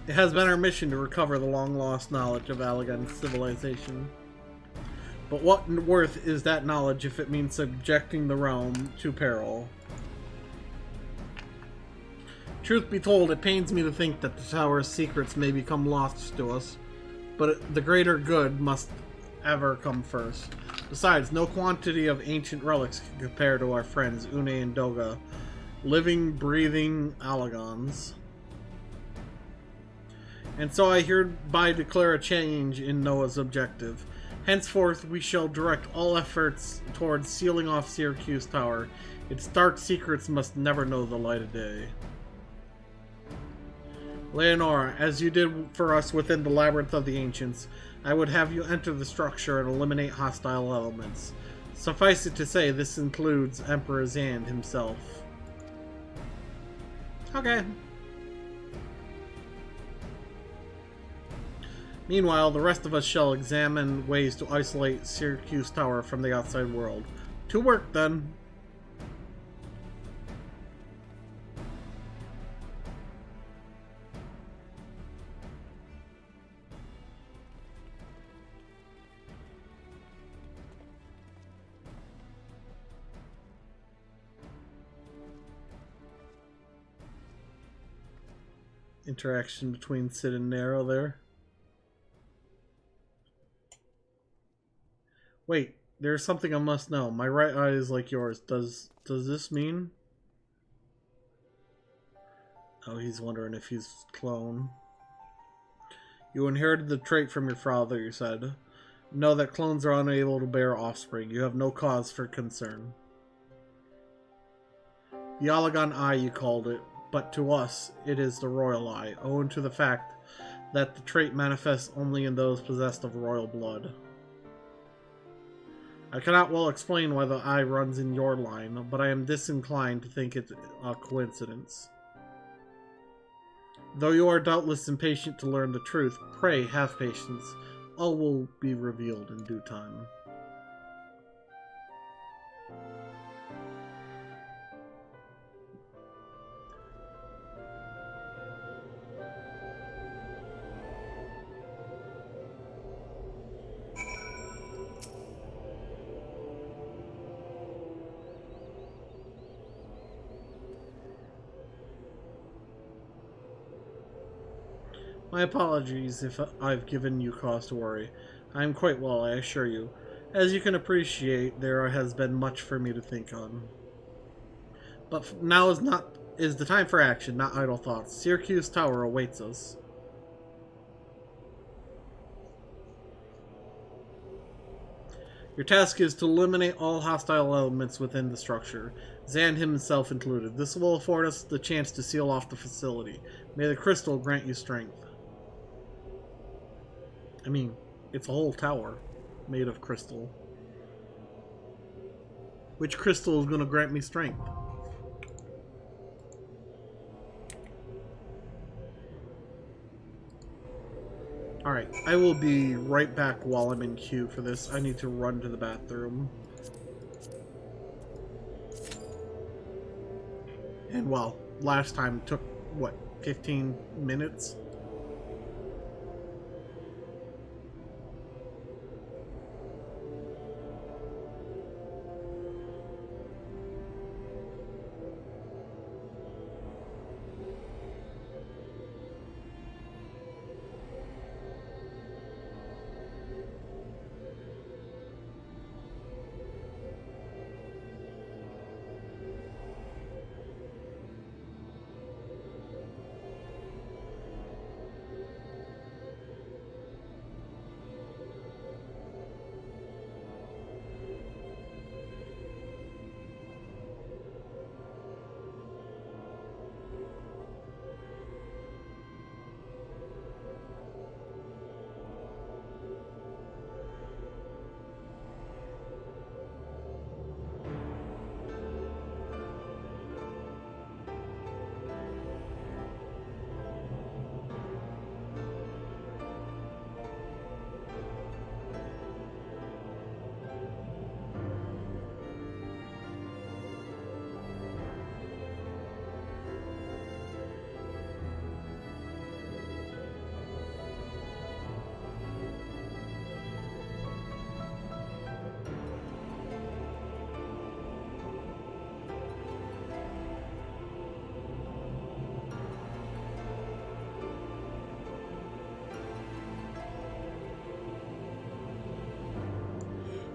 A: It has been our mission to recover the long-lost knowledge of Allagan's civilization. But what worth is that knowledge if it means subjecting the realm to peril? Truth be told, it pains me to think that the tower's secrets may become lost to us, but the greater good must ever come first. Besides, no quantity of ancient relics can compare to our friends Une and Doga, living, breathing Allagans. And so I hereby declare a change in Noah's objective. Henceforth, we shall direct all efforts towards sealing off Syracuse Tower. Its dark secrets must never know the light of day. Leonora, as you did for us within the Labyrinth of the Ancients, I would have you enter the structure and eliminate hostile elements. Suffice it to say, this includes Emperor Zand himself. Okay. Meanwhile, the rest of us shall examine ways to isolate Syracuse Tower from the outside world. To work, then. Interaction between Sid and Nero there. Wait, there's something I must know. My right eye is like yours. Does this mean? Oh, he's wondering if he's clone. You inherited the trait from your father, you said. Know that clones are unable to bear offspring. You have no cause for concern. The Allagan Eye, you called it, but to us, it is the Royal Eye, owing to the fact that the trait manifests only in those possessed of royal blood. I cannot well explain why the eye runs in your line, but I am disinclined to think it a coincidence. Though you are doubtless impatient to learn the truth, pray have patience. All will be revealed in due time. My apologies if I've given you cause to worry. I am quite well, I assure you. As you can appreciate, there has been much for me to think on. But now is the time for action, not idle thoughts. Syracuse Tower awaits us. Your task is to eliminate all hostile elements within the structure, Zand himself included. This will afford us the chance to seal off the facility. May the crystal grant you strength. I mean, it's a whole tower made of crystal. Which crystal is going to grant me strength? Alright, I will be right back while I'm in queue for this. I need to run to the bathroom. And well, last time it took, what, 15 minutes?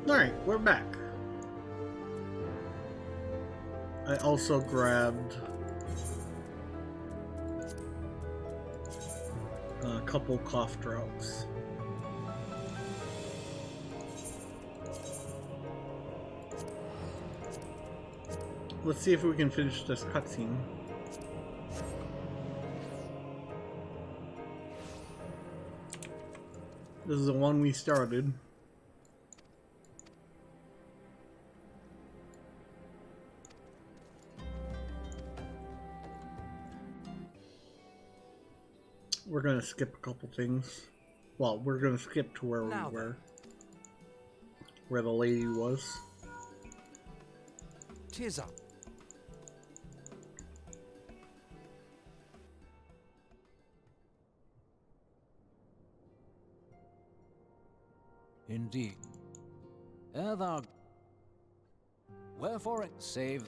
A: Alright, we're back. I also grabbed a couple cough drops. Let's see if we can finish this cutscene. This is the one we started. We're gonna skip a couple things. Well, we're gonna skip to where we were. Where the lady was.
D: Tis up.
E: Indeed. Ere thou... Wherefore it save...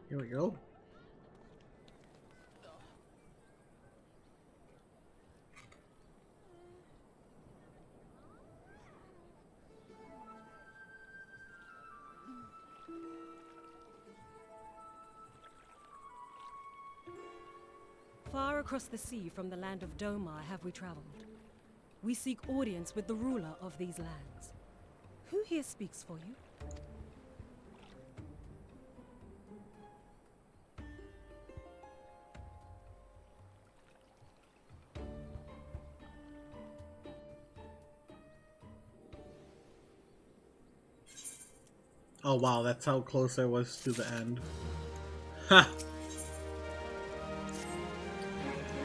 A: Here we go.
F: Far across the sea from the land of Domar have we traveled. We seek audience with the ruler of these lands. Who here speaks for you?
A: Oh wow, that's how close I was to the end. Ha!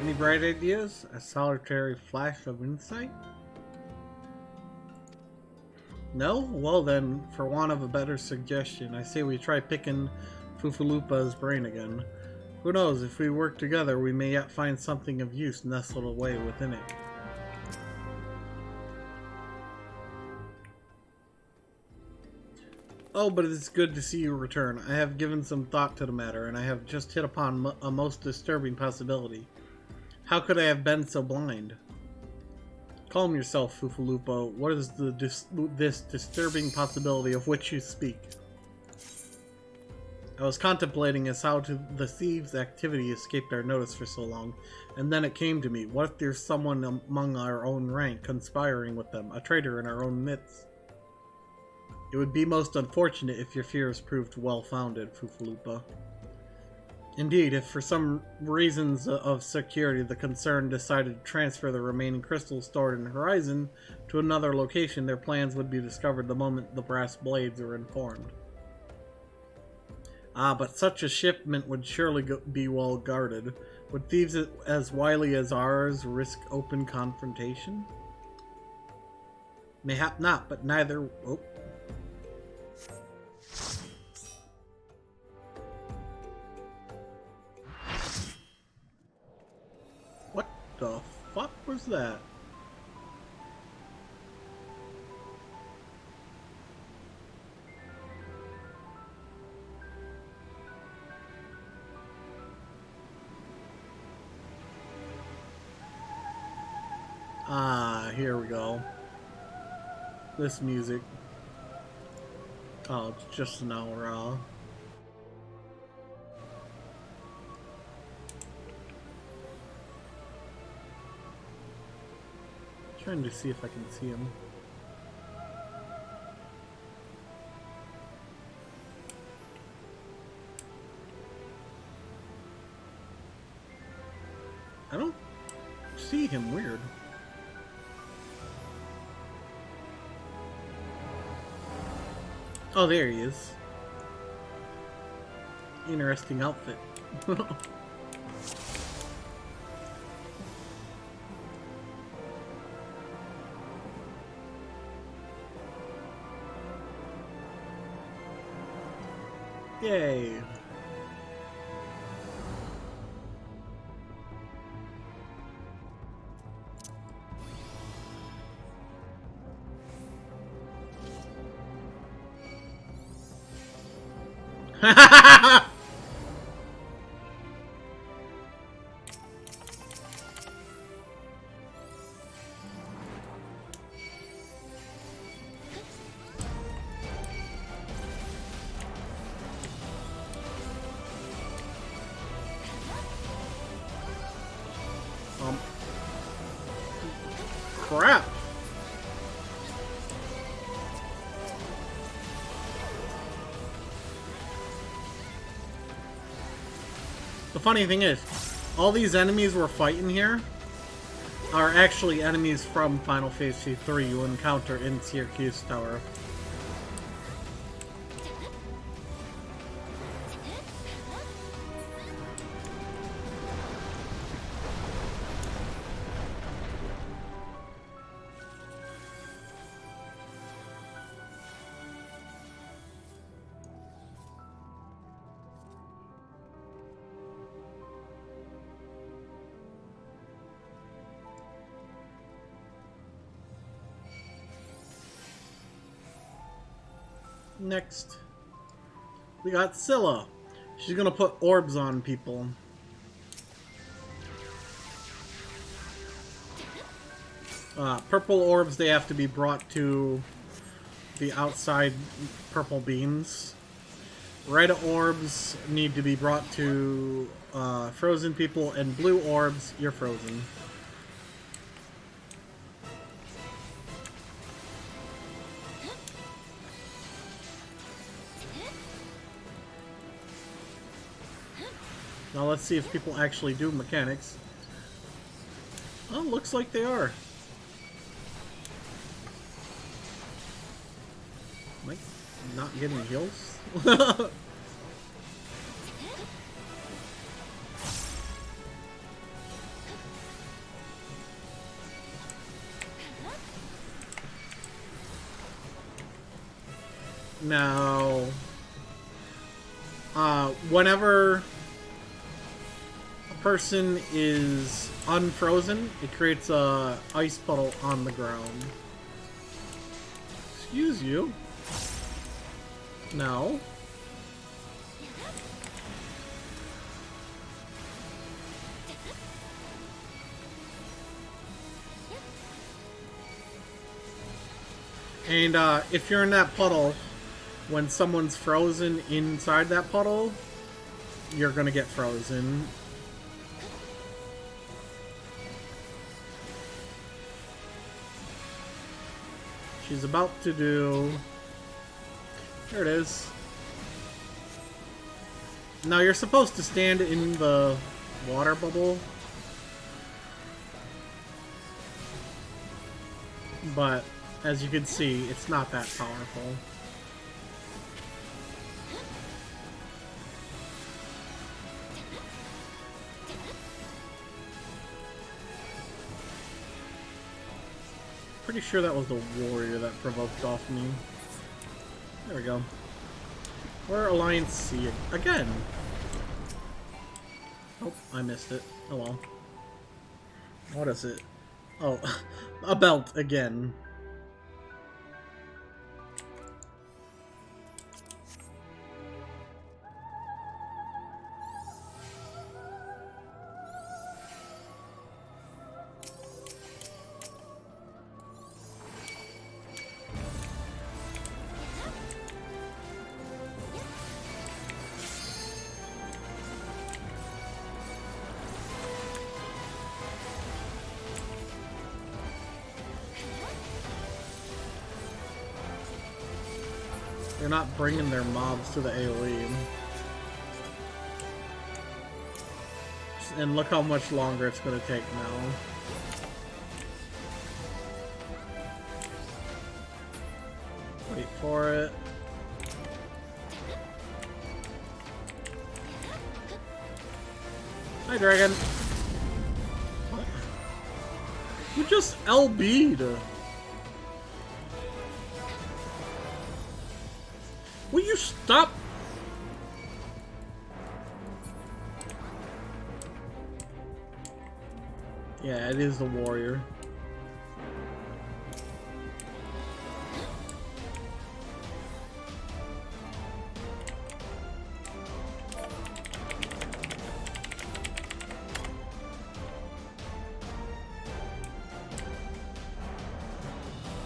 A: Any bright ideas? A solitary flash of insight? No? Well then, for want of a better suggestion, I say we try picking Fufulupa's brain again. Who knows, if we work together, we may yet find something of use nestled away within it. Oh, but it's good to see you return. I have given some thought to the matter, and I have just hit upon a most disturbing possibility. How could I have been so blind? Calm yourself, Fufulupa. What is this disturbing possibility of which you speak? I was contemplating as how the thieves' activity escaped our notice for so long, and then it came to me. What if there's someone among our own rank conspiring with them, a traitor in our own midst? It would be most unfortunate if your fears proved well-founded, Fufulupa. Indeed, if for some reasons of security the concern decided to transfer the remaining crystals stored in Horizon to another location, their plans would be discovered the moment the brass blades are informed. Ah, but such a shipment would surely be well guarded. Would thieves as wily as ours risk open confrontation? Mayhap not, but neither... Oh. What the fuck was that? Ah, here we go. This music. Oh, it's just an hour. Trying to see if I can see him. I don't see him. Weird. Oh, there he is. Interesting outfit. Yay. crap! The funny thing is, all these enemies we're fighting here are actually enemies from Final Fantasy III you encounter in Syracuse Tower. Next, we got Scylla. She's gonna put orbs on people. Purple orbs, they have to be brought to the outside purple beams. Red orbs need to be brought to frozen people, and blue orbs, you're frozen. Now let's see if people actually do mechanics. Oh, looks like they are. Am I not getting heals? Now, whenever person is unfrozen, it creates a ice puddle on the ground. Excuse you. No. And if you're in that puddle, when someone's frozen inside that puddle, you're gonna get frozen. She's about to do... There it is. Now you're supposed to stand in the water bubble. But, as you can see, it's not that powerful. Pretty sure that was the warrior that provoked off me. There we go. We're Alliance C again. Oh, I missed it. Oh well. What is it? Oh, a belt again. They're not bringing their mobs to the AoE. And look how much longer it's going to take now. Wait for it. Hi, Dragon. What? You just LB'd. Will you stop? Yeah, it is the warrior.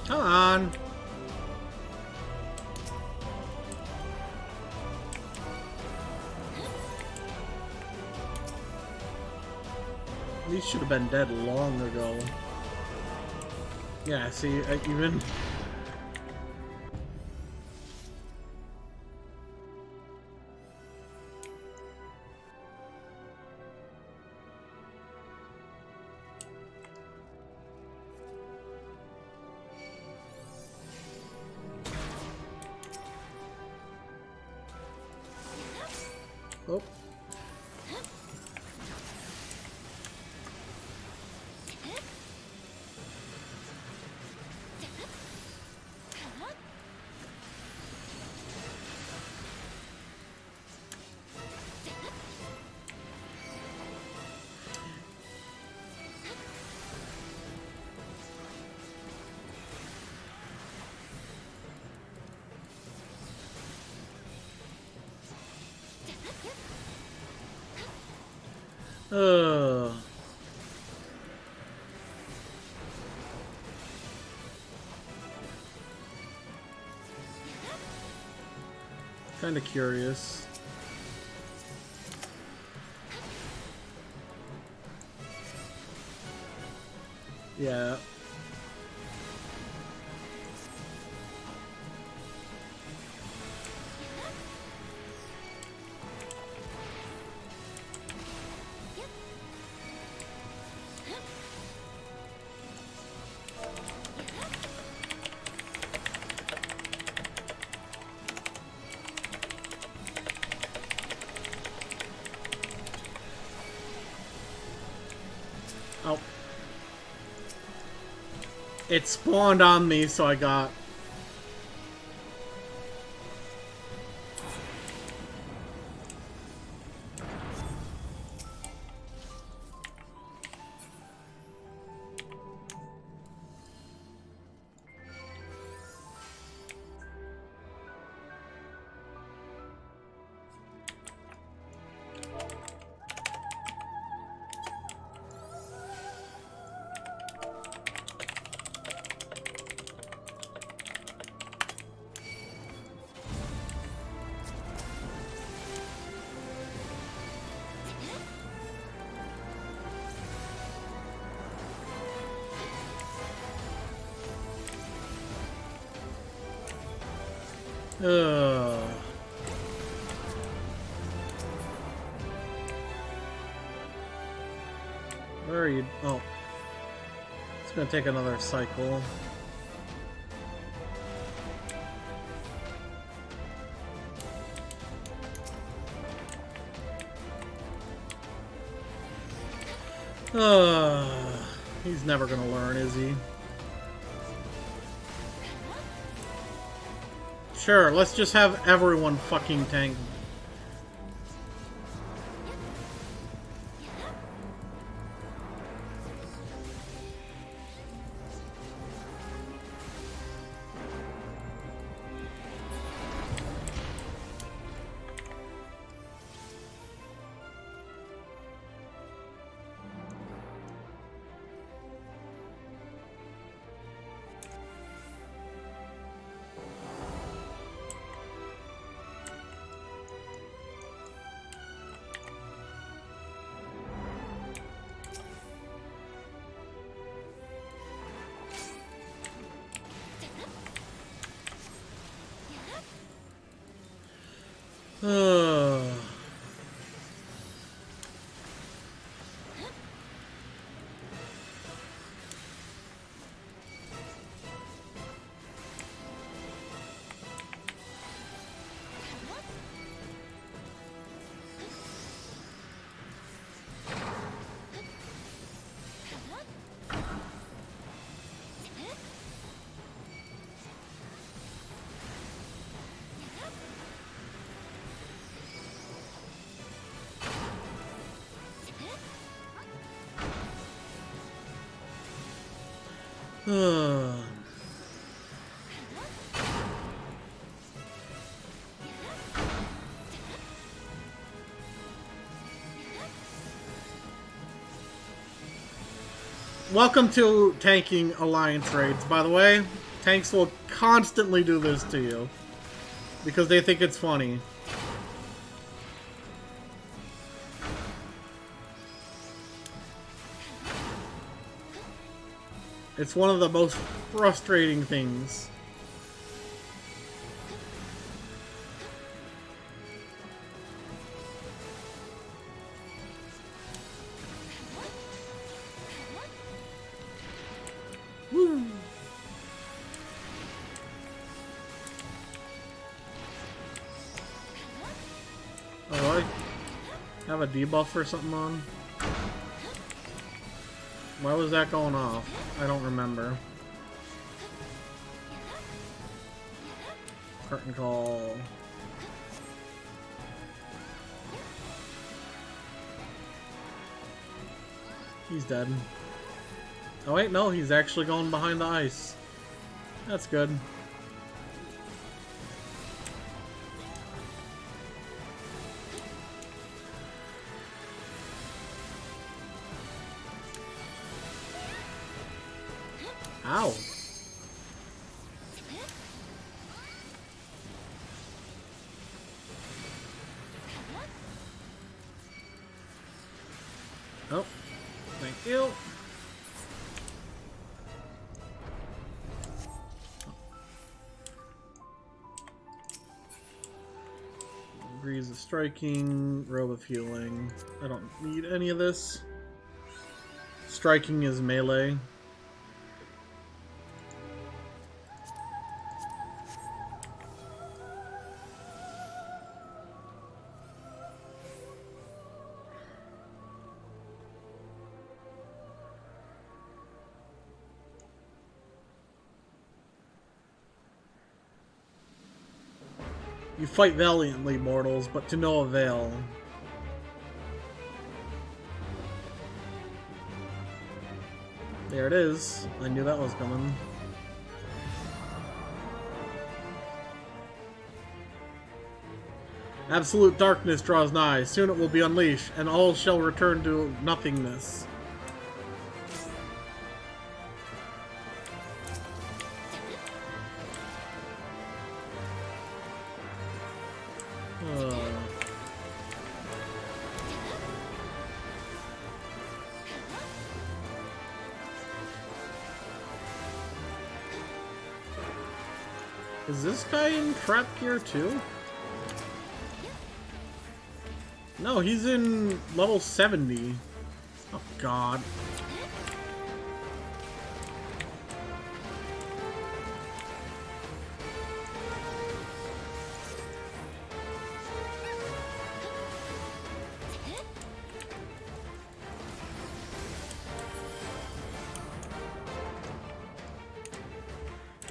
A: Come on. These should have been dead long ago. Yeah, see, even... Oh. Kind of curious. Yeah. Oh. It spawned on me, so I got... Ugh. Where are you? Oh. It's gonna take another cycle. He's never gonna learn, is he? Sure, let's just have everyone fucking tank. Welcome to tanking alliance raids, by the way. Tanks will constantly do this to you because they think it's funny. It's one of the most frustrating things. Woo. Oh, do I have a debuff or something on? Why was that going off? I don't remember. Curtain call. He's dead. Oh wait, no, he's actually going behind the ice. That's good. Ow. Oh, thank you. Breeze of striking, robe of healing. I don't need any of this. Striking is melee. You fight valiantly, mortals, but to no avail. There it is. I knew that was coming. Absolute darkness draws nigh. Soon it will be unleashed, and all shall return to nothingness. Is this guy in trap gear too? No, he's in level 70. Oh god.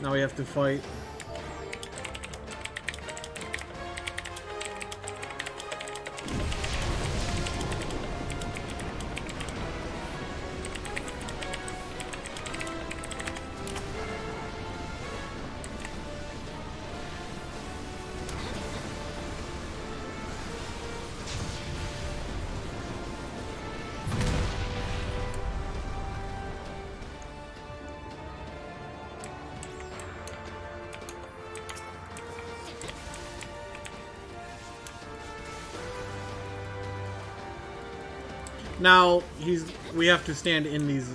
A: Now we have to fight. Now, we have to stand in these.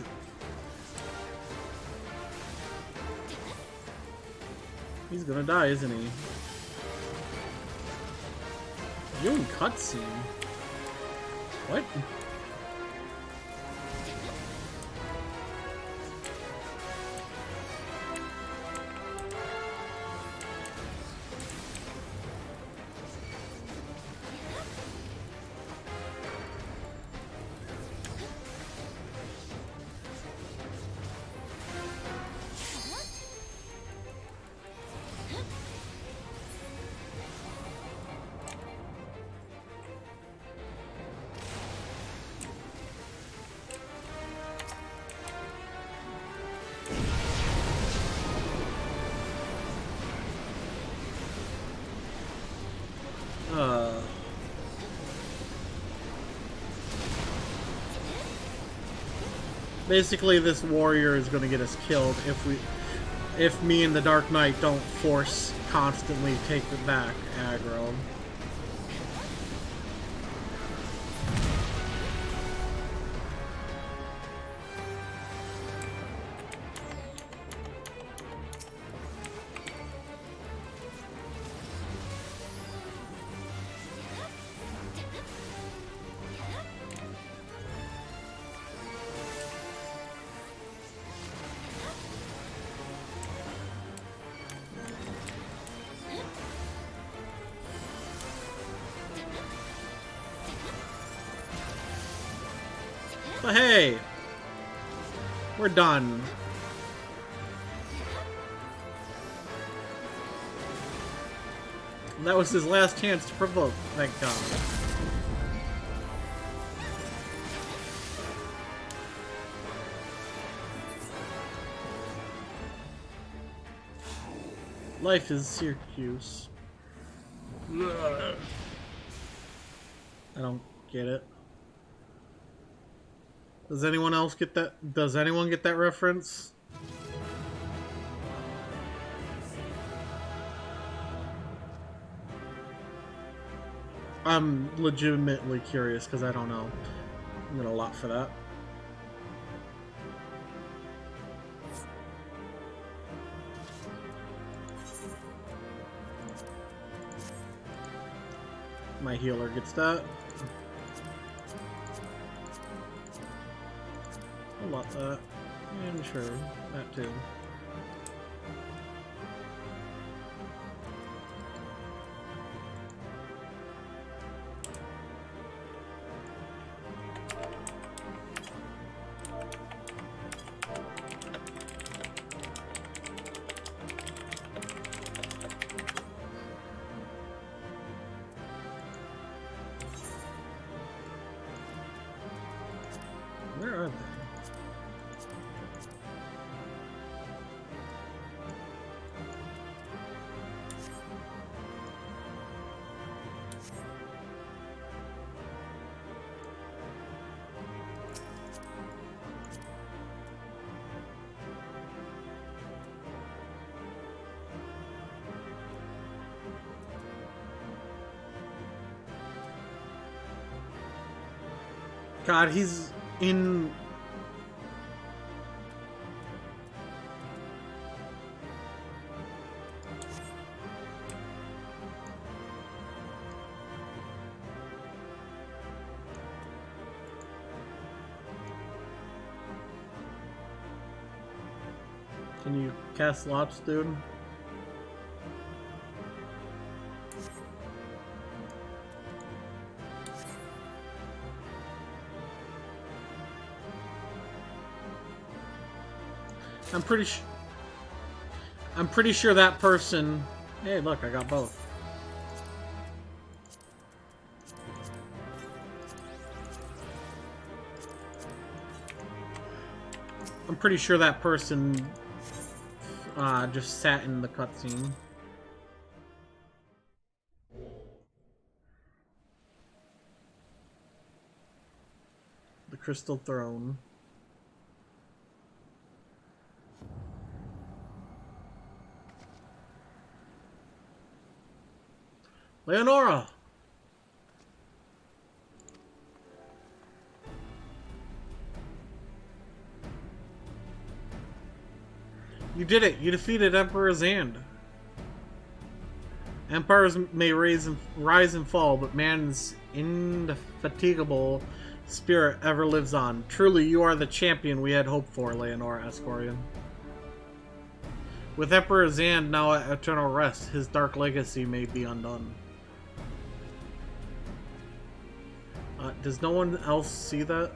A: He's gonna die, isn't he? You in cutscene? What? Basically, this warrior is going to get us killed if me and the Dark Knight don't force constantly take it back aggro. But hey, we're done. And that was his last chance to provoke, thank God. Life is Syracuse. I don't get it. Does anyone else get that? Does anyone get that reference? I'm legitimately curious because I don't know. I'm gonna lot for that. My healer gets that. I'll lot that. And sure, that too. Where are they? God, he's in... Can you cast lots, dude? I'm pretty sure that person... Hey, look, I got both. I'm pretty sure that person just sat in the cutscene. The Crystal Throne. Leonora! You did it! You defeated Emperor Zand. Empires may rise and fall, but man's indefatigable spirit ever lives on. Truly, you are the champion we had hoped for, Leonora Ascorian. With Emperor Zand now at eternal rest, his dark legacy may be undone. Does no one else see that?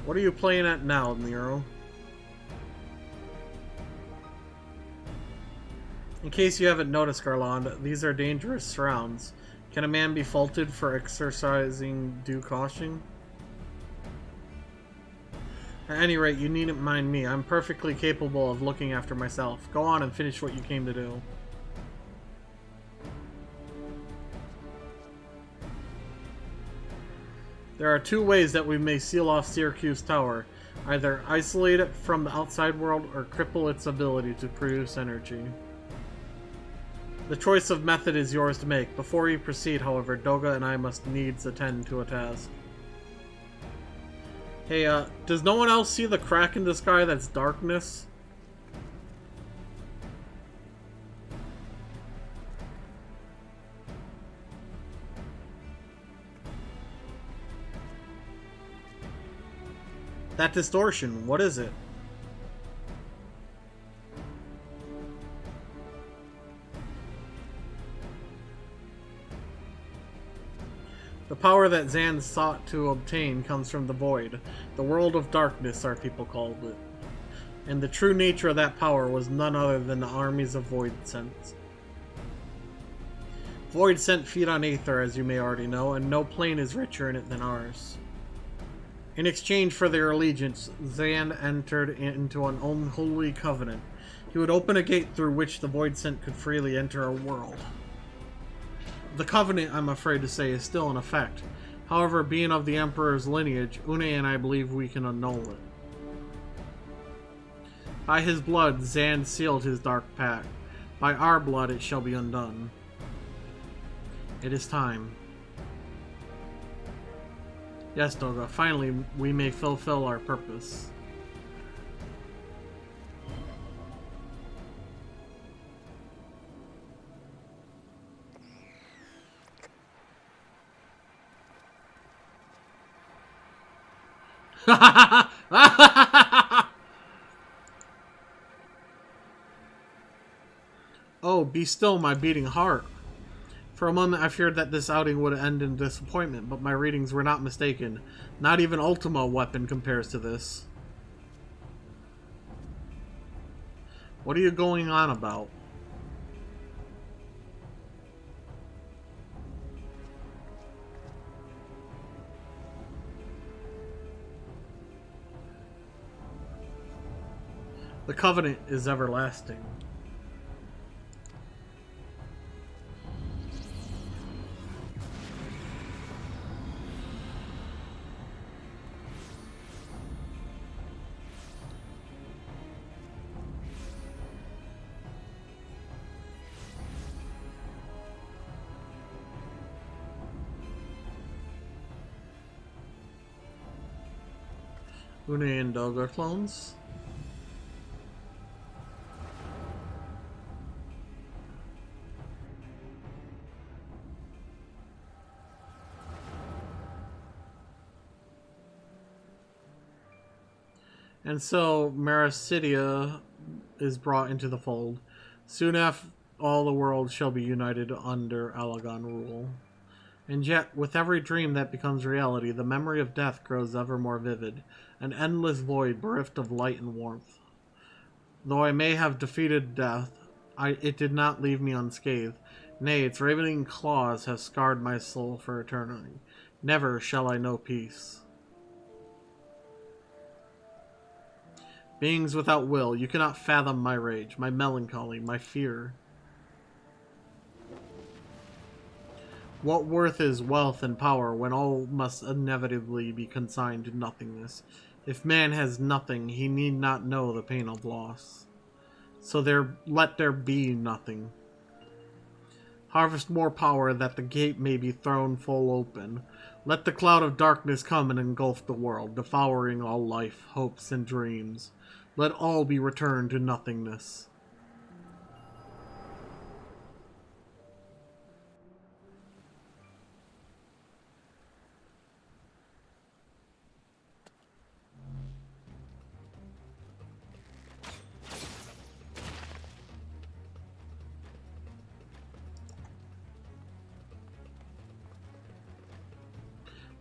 A: What are you playing at now, Nero? In case you haven't noticed, Garland, these are dangerous surrounds. Can a man be faulted for exercising due caution? At any rate, you needn't mind me. I'm perfectly capable of looking after myself. Go on and finish what you came to do. There are two ways that we may seal off Syracuse Tower. Either isolate it from the outside world or cripple its ability to produce energy. The choice of method is yours to make. Before you proceed, however, Doga and I must needs attend to a task. Hey, does no one else see the crack in the sky that's darkness? That distortion, what is it? power that Zan sought to obtain comes from the Void. The world of darkness, our people called it. And the true nature of that power was none other than the armies of Void Sent. Void Sent feed on Aether, as you may already know, and no plane is richer in it than ours. In exchange for their allegiance, Zan entered into an unholy covenant. He would open a gate through which the Void Sent could freely enter our world. The covenant, I'm afraid to say, is still in effect. However, being of the Emperor's lineage, Une and I believe we can annul it. By his blood, Zan sealed his dark pact. By our blood, it shall be undone. It is time. Yes, Doga, finally we may fulfill our purpose. Oh, be still, my beating heart. For a moment I feared that this outing would end in disappointment, but my readings were not mistaken. Not even Ultima weapon compares to this. What are you going on about? The covenant is everlasting. Une and Doga clones. And so Marasidia is brought into the fold. Soon after, all the world shall be united under Alagon rule. And yet, with every dream that becomes reality, the memory of death grows ever more vivid, an endless void bereft of light and warmth. Though I may have defeated death, it did not leave me unscathed. Nay, its ravening claws have scarred my soul for eternity. Never shall I know peace. Beings without will, you cannot fathom my rage, my melancholy, my fear. What worth is wealth and power when all must inevitably be consigned to nothingness? If man has nothing, he need not know the pain of loss. So let there be nothing. Harvest more power that the gate may be thrown full open. Let the cloud of darkness come and engulf the world, devouring all life, hopes, and dreams. Let all be returned to nothingness.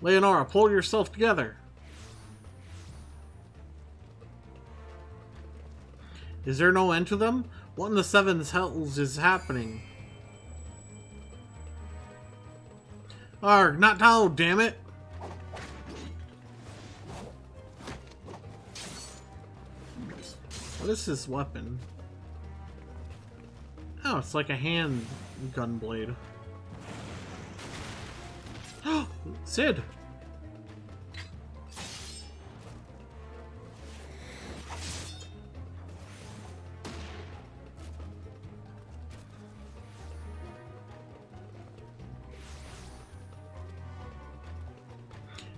A: Leonora, pull yourself together. Is there no end to them? What in the seven hells is happening? Arg, not now, damn it! What is this weapon? Oh, it's like a hand gun blade. Sid!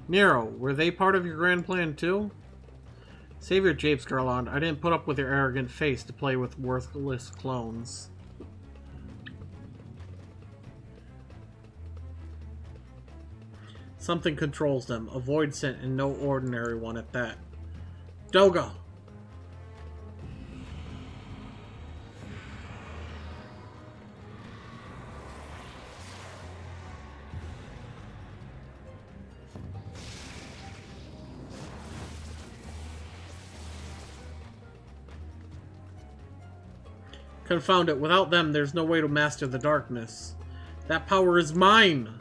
A: Nero, were they part of your grand plan too? Save your japes, Garland. I didn't put up with your arrogant face to play with worthless clones. Something controls them. A void sent and no ordinary one at that. Doga! Confound it, without them, there's no way to master the darkness. That power is mine!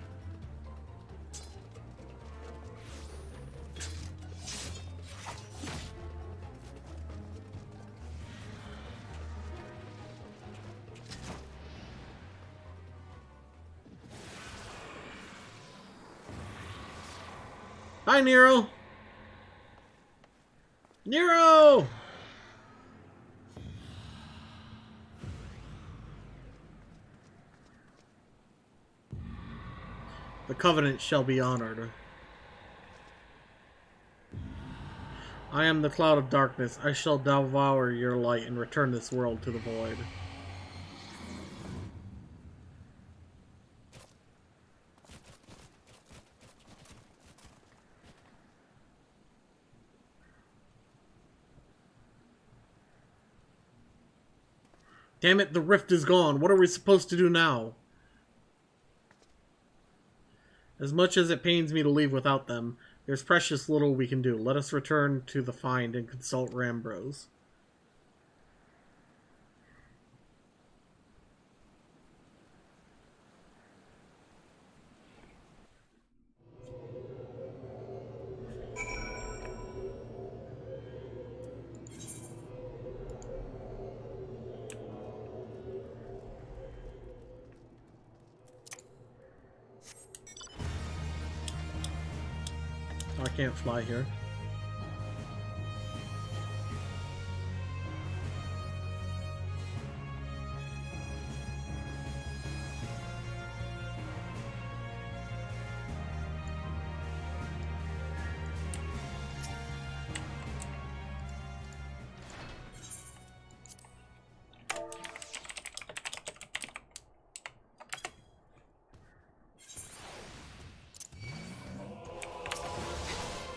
A: Bye, Nero! Nero! The Covenant shall be honored. I am the cloud of darkness. I shall devour your light and return this world to the void. Damn it, the rift is gone. What are we supposed to do now? As much as it pains me to leave without them, there's precious little we can do. Let us return to the find and consult Rambros. I can't fly here.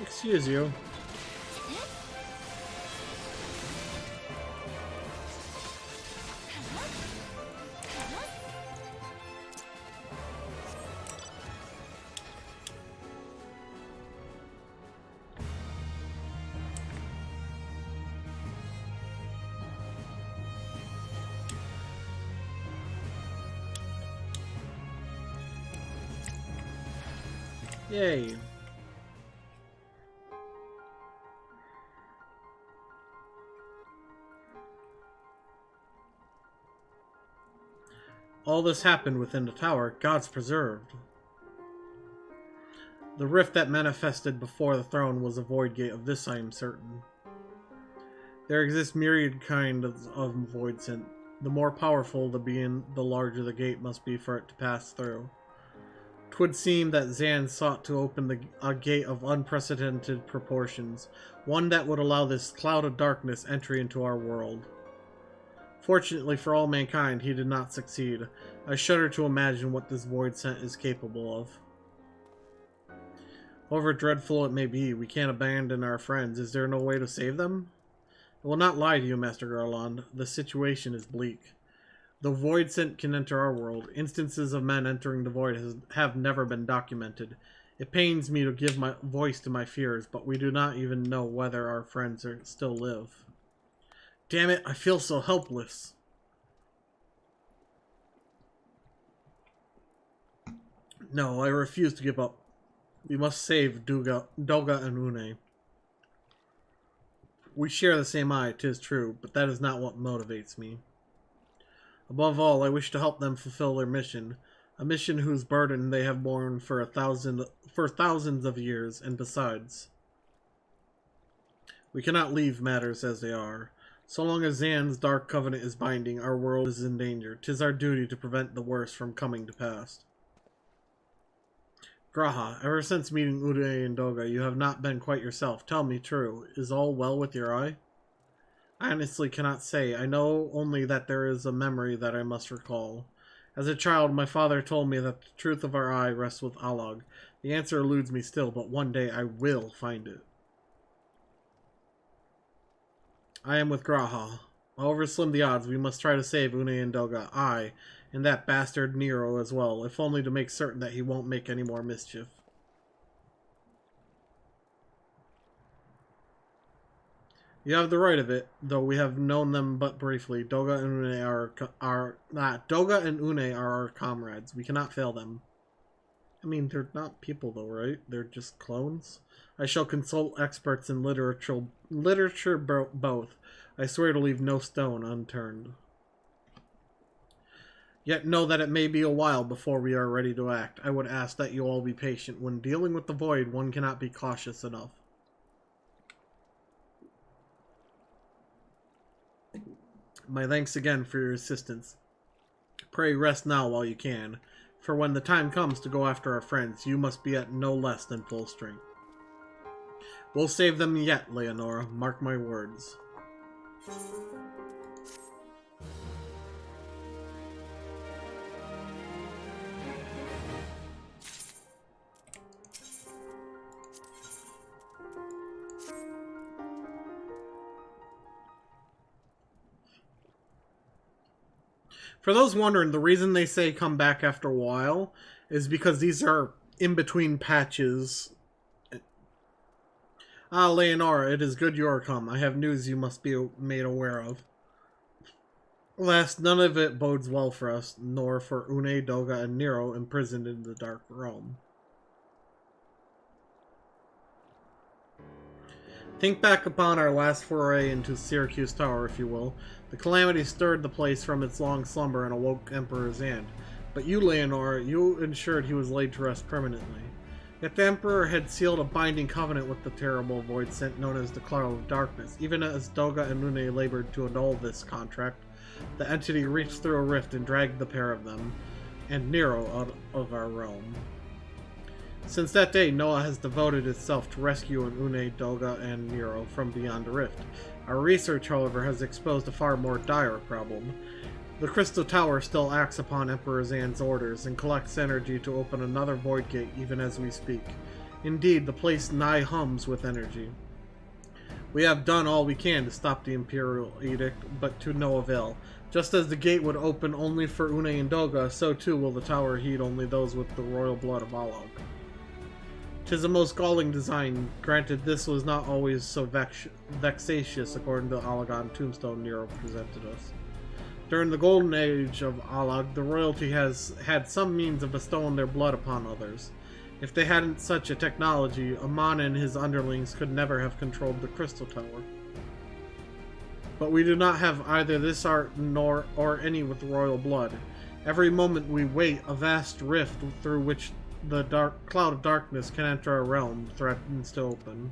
A: Excuse you. Yay. All this happened within the tower. Gods preserved. The rift that manifested before the throne was a void gate, of this I am certain. There exist myriad kinds of void scent. The more powerful the being, the larger the gate must be for it to pass through. 'Twould seem that Zan sought to open a gate of unprecedented proportions, one that would allow this cloud of darkness entry into our world. Fortunately for all mankind, he did not succeed. I shudder to imagine what this void scent is capable of. However dreadful it may be, we can't abandon our friends. Is there no way to save them? I will not lie to you, Master Garland. The situation is bleak. The void scent can enter our world. Instances of men entering the void have never been documented. It pains me to give my voice to my fears, but we do not even know whether our friends still live. Damn it, I feel so helpless. No, I refuse to give up. We must save Doga and Une. We share the same eye, 'tis true, but that is not what motivates me. Above all, I wish to help them fulfill their mission, a mission whose burden they have borne for thousands of years, and besides, we cannot leave matters as they are. So long as Zan's dark covenant is binding, our world is in danger. 'Tis our duty to prevent the worst from coming to pass. Graha, ever since meeting Uday and Doga, you have not been quite yourself. Tell me true, is all well with your eye? I honestly cannot say. I know only that there is a memory that I must recall. As a child, my father told me that the truth of our eye rests with Alog. The answer eludes me still, but one day I will find it. I am with Graha. However slim the odds, we must try to save Une and Doga. I, and that bastard Nero as well, if only to make certain that he won't make any more mischief. You have the right of it, though we have known them but briefly. Doga and Une are our comrades. We cannot fail them. I mean, they're not people though, right? They're just clones. I shall consult experts in literature both. I swear to leave no stone unturned. Yet know that it may be a while before we are ready to act. I would ask that you all be patient. When dealing with the void, one cannot be cautious enough. My thanks again for your assistance. Pray rest now while you can, for when the time comes to go after our friends, you must be at no less than full strength. We'll save them yet, Leonora. Mark my words. For those wondering, the reason they say come back after a while is because these are in-between patches. Ah, Leonora, it is good you are come. I have news you must be made aware of. Alas, none of it bodes well for us, nor for Une, Doga, and Nero imprisoned in the Dark Realm. Think back upon our last foray into Syracuse Tower, if you will. The calamity stirred the place from its long slumber and awoke Emperor Zand. But you, Leonora, you ensured he was laid to rest permanently. Yet the Emperor had sealed a binding covenant with the terrible void sent known as the Cloud of Darkness. Even as Doga and Une labored to annul this contract, the entity reached through a rift and dragged the pair of them, and Nero, out of our realm. Since that day, Noah has devoted itself to rescuing Une, Doga, and Nero from beyond the rift. Our research, however, has exposed a far more dire problem. The Crystal Tower still acts upon Emperor Zand's orders and collects energy to open another void gate even as we speak. Indeed, the place nigh hums with energy. We have done all we can to stop the Imperial Edict, but to no avail. Just as the gate would open only for Une and Doga, so too will the tower heed only those with the royal blood of Alog. 'Tis a most galling design. Granted, this was not always so vexatious, according to the Alagon tombstone Nero presented us. During the golden age of Alag, the royalty has had some means of bestowing their blood upon others. If they hadn't such a technology, Amon and his underlings could never have controlled the Crystal Tower. But we do not have either this art or any with royal blood. Every moment we wait, a vast rift through which the cloud of darkness can enter our realm threatens to open.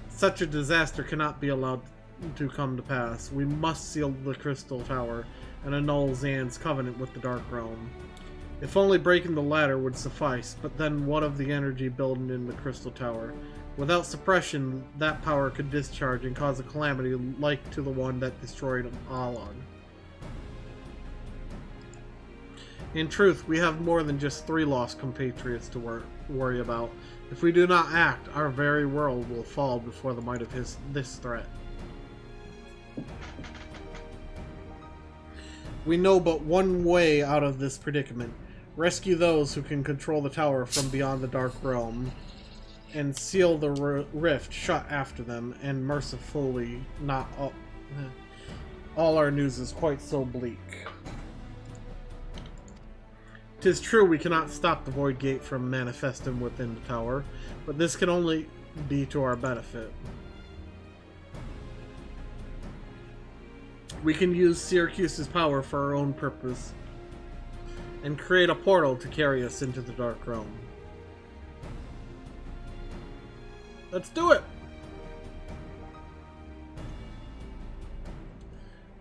A: Such a disaster cannot be allowed to come to pass. We must seal the Crystal Tower and annul Zand's covenant with the Dark Realm. If only breaking the ladder would suffice, but then what of the energy building in the Crystal Tower? Without suppression, that power could discharge and cause a calamity like to the one that destroyed Alog. In truth, we have more than just 3 lost compatriots to worry about. If we do not act, our very world will fall before the might of this threat. We know but one way out of this predicament. Rescue those who can control the tower from beyond the Dark Realm, and seal the rift shut after them, and mercifully not all our news is quite so bleak. 'Tis true we cannot stop the Void Gate from manifesting within the tower, but this can only be to our benefit. We can use Syracuse's power for our own purpose, and create a portal to carry us into the Dark Realm. Let's do it!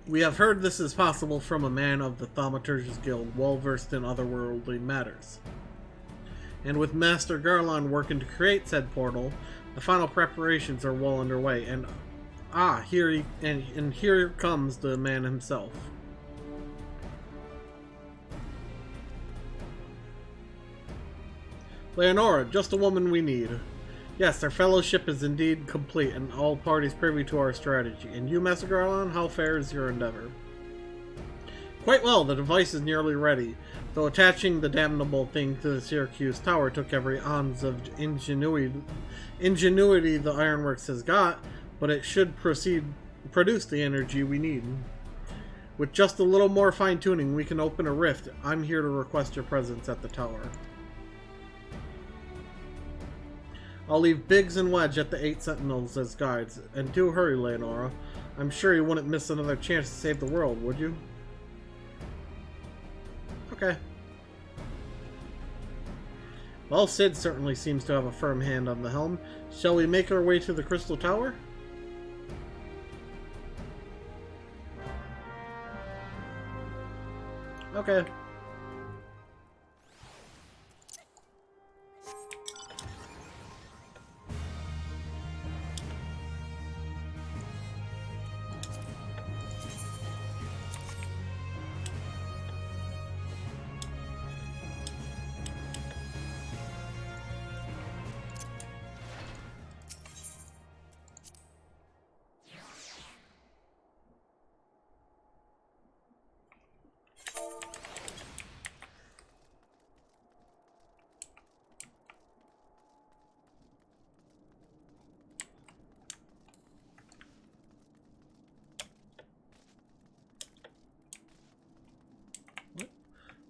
A: We have heard this is possible from a man of the Thaumaturge's Guild, well versed in otherworldly matters. And with Master Garlon working to create said portal, the final preparations are well underway, and here comes the man himself. Leonora, just the woman we need. Yes, our fellowship is indeed complete, and all parties privy to our strategy. And you, Master Garlon, how fares your endeavor? Quite well, the device is nearly ready. Though attaching the damnable thing to the Syracuse Tower took every ounce of ingenuity the Ironworks has got, but it should produce the energy we need. With just a little more fine-tuning, we can open a rift. I'm here to request your presence at the tower. I'll leave Biggs and Wedge at the 8 Sentinels as guides. And do hurry, Leonora. I'm sure you wouldn't miss another chance to save the world, would you? Okay. Well, Sid certainly seems to have a firm hand on the helm. Shall we make our way to the Crystal Tower? Okay.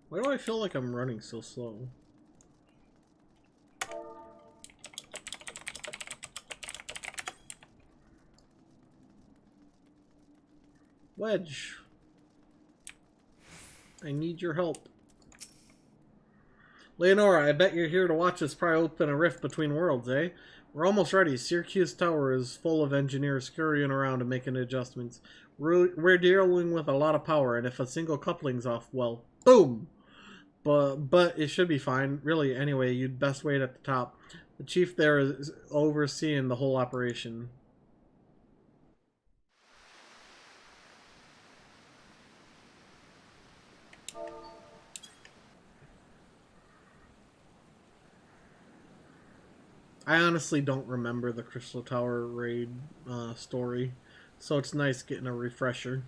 A: Why do I feel like I'm running so slow? Wedge. I need your help. Leonora, I bet you're here to watch us pry open a rift between worlds, eh? We're almost ready. Syracuse Tower is full of engineers scurrying around and making adjustments. We're dealing with a lot of power, and if a single coupling's off, well, boom! But it should be fine. Really, anyway, you'd best wait at the top. The chief there is overseeing the whole operation. I honestly don't remember the Crystal Tower raid story, so it's nice getting a refresher.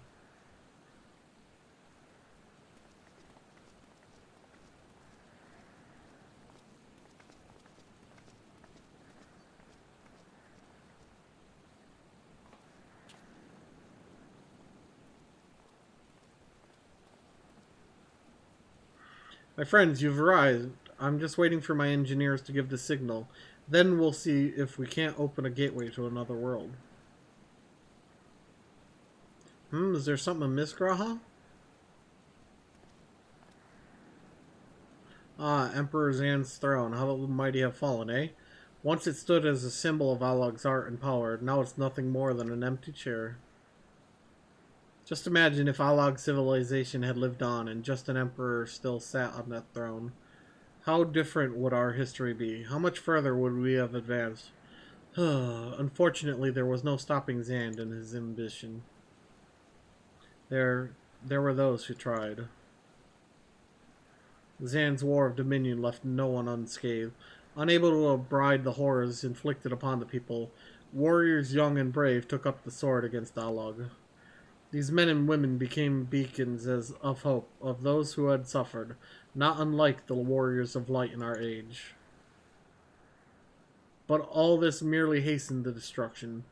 A: My friends, you've arrived. I'm just waiting for my engineers to give the signal. Then we'll see if we can't open a gateway to another world. Is there something amiss, Graha? Ah, Emperor Zan's throne. How the mighty have fallen, eh? Once it stood as a symbol of Alog's art and power. Now it's nothing more than an empty chair. Just imagine if Alog's civilization had lived on and just an emperor still sat on that throne. How different would our history be? How much further would we have advanced? Unfortunately, there was no stopping Zand and his ambition. There were those who tried. Zand's war of dominion left no one unscathed. Unable to abide the horrors inflicted upon the people, warriors young and brave took up the sword against Alog. These men and women became beacons of hope of those who had suffered, not unlike the warriors of light in our age. But all this merely hastened the destruction.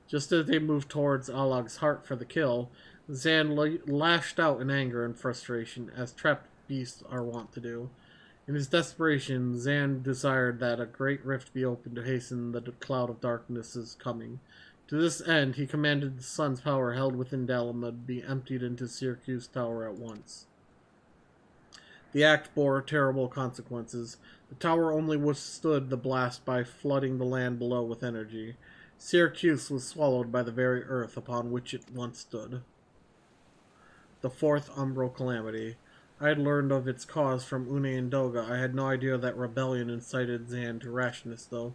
A: Just as they moved towards Alog's heart for the kill, Zan lashed out in anger and frustration, as trapped beasts are wont to do. In his desperation, Zan desired that a great rift be opened to hasten the cloud of darkness's coming. To this end, he commanded the sun's power held within Dalamud be emptied into Syracuse Tower at once. The act bore terrible consequences. The tower only withstood the blast by flooding the land below with energy. Syracuse was swallowed by the very earth upon which it once stood. The fourth umbral calamity. I had learned of its cause from Une and Doga. I had no idea that rebellion incited Zan to rashness, though.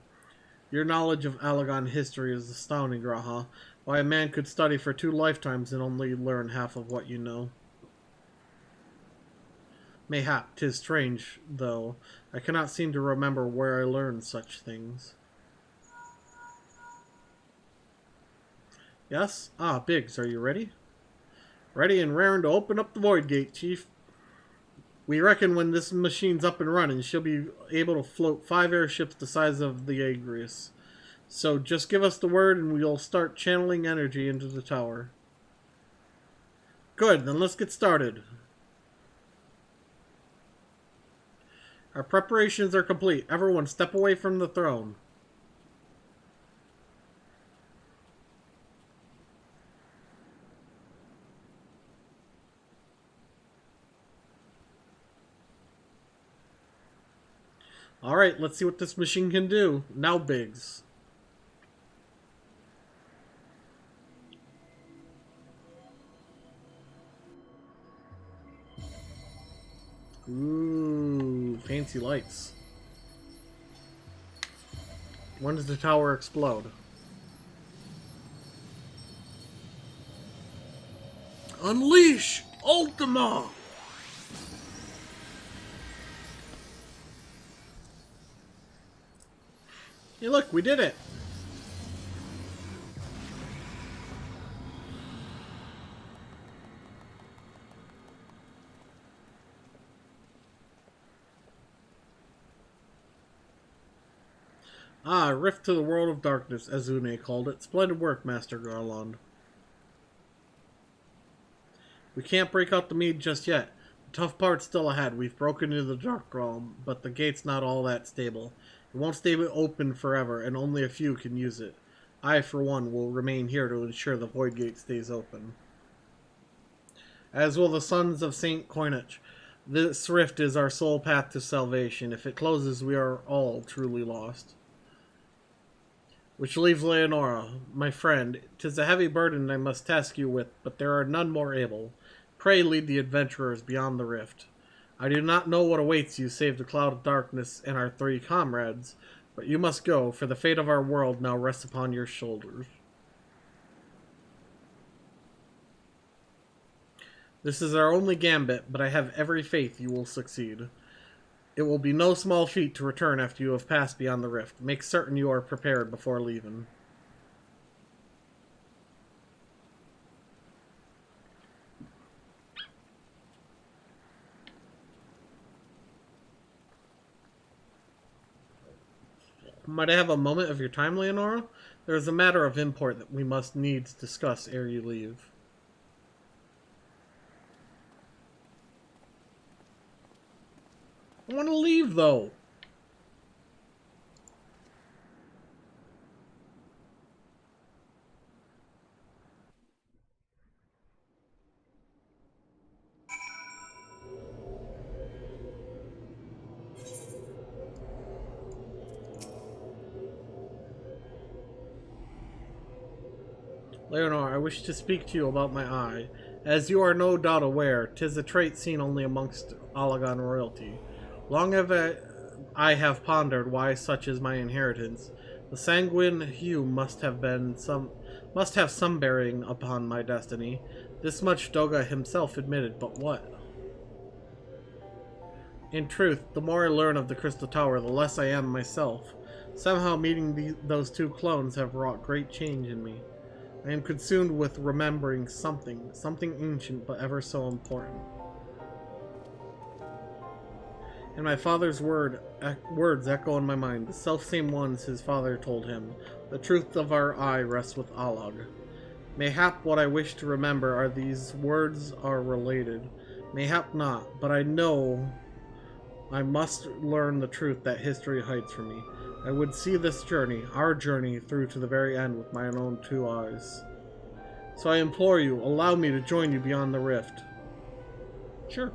A: Your knowledge of Alagon history is astounding, Graha. Why a man could study for 2 lifetimes and only learn half of what you know. Mayhap 'tis strange, though. I cannot seem to remember where I learned such things. Yes? Ah, Biggs, are you ready? Ready and raring to open up the Void Gate, Chief. We reckon when this machine's up and running, she'll be able to float 5 airships the size of the Agrius. So just give us the word and we'll start channeling energy into the tower. Good, then let's get started. Our preparations are complete. Everyone step away from the throne. Alright, let's see what this machine can do. Now, Biggs. Ooh, fancy lights. When does the tower explode? Unleash Ultima! Hey, look, we did it! Ah, Rift to the World of Darkness, Azune called it. Splendid work, Master Garland. We can't break out the mead just yet. The tough part's still ahead. We've broken into the Dark Realm, but the gate's not all that stable. It won't stay open forever, and only a few can use it. I, for one, will remain here to ensure the Void Gate stays open. As will the Sons of St. Coinage. This rift is our sole path to salvation. If it closes, we are all truly lost. Which leaves Leonora, my friend. 'Tis a heavy burden I must task you with, but there are none more able. Pray lead the adventurers beyond the rift. I do not know what awaits you save the cloud of darkness and our 3 comrades, but you must go, for the fate of our world now rests upon your shoulders. This is our only gambit, but I have every faith you will succeed. It will be no small feat to return after you have passed beyond the rift. Make certain you are prepared before leaving. Might I have a moment of your time, Leonora? There is a matter of import that we must needs discuss ere you leave. I want to leave, though. Leonor, I wish to speak to you about my eye. As you are no doubt aware, 'tis a trait seen only amongst Allagan royalty. Long have I have pondered why such is my inheritance. The sanguine hue must have some bearing upon my destiny. This much Doga himself admitted, but what? In truth, the more I learn of the Crystal Tower, the less I am myself. Somehow meeting those 2 clones have wrought great change in me. I am consumed with remembering something ancient but ever so important. And my father's words echo in my mind, the self-same ones his father told him. The truth of our eye rests with Allag. Mayhap what I wish to remember are these words are related. Mayhap not, but I know I must learn the truth that history hides from me. I would see this journey, our journey, through to the very end with my own 2 eyes. So I implore you, allow me to join you beyond the rift. Sure.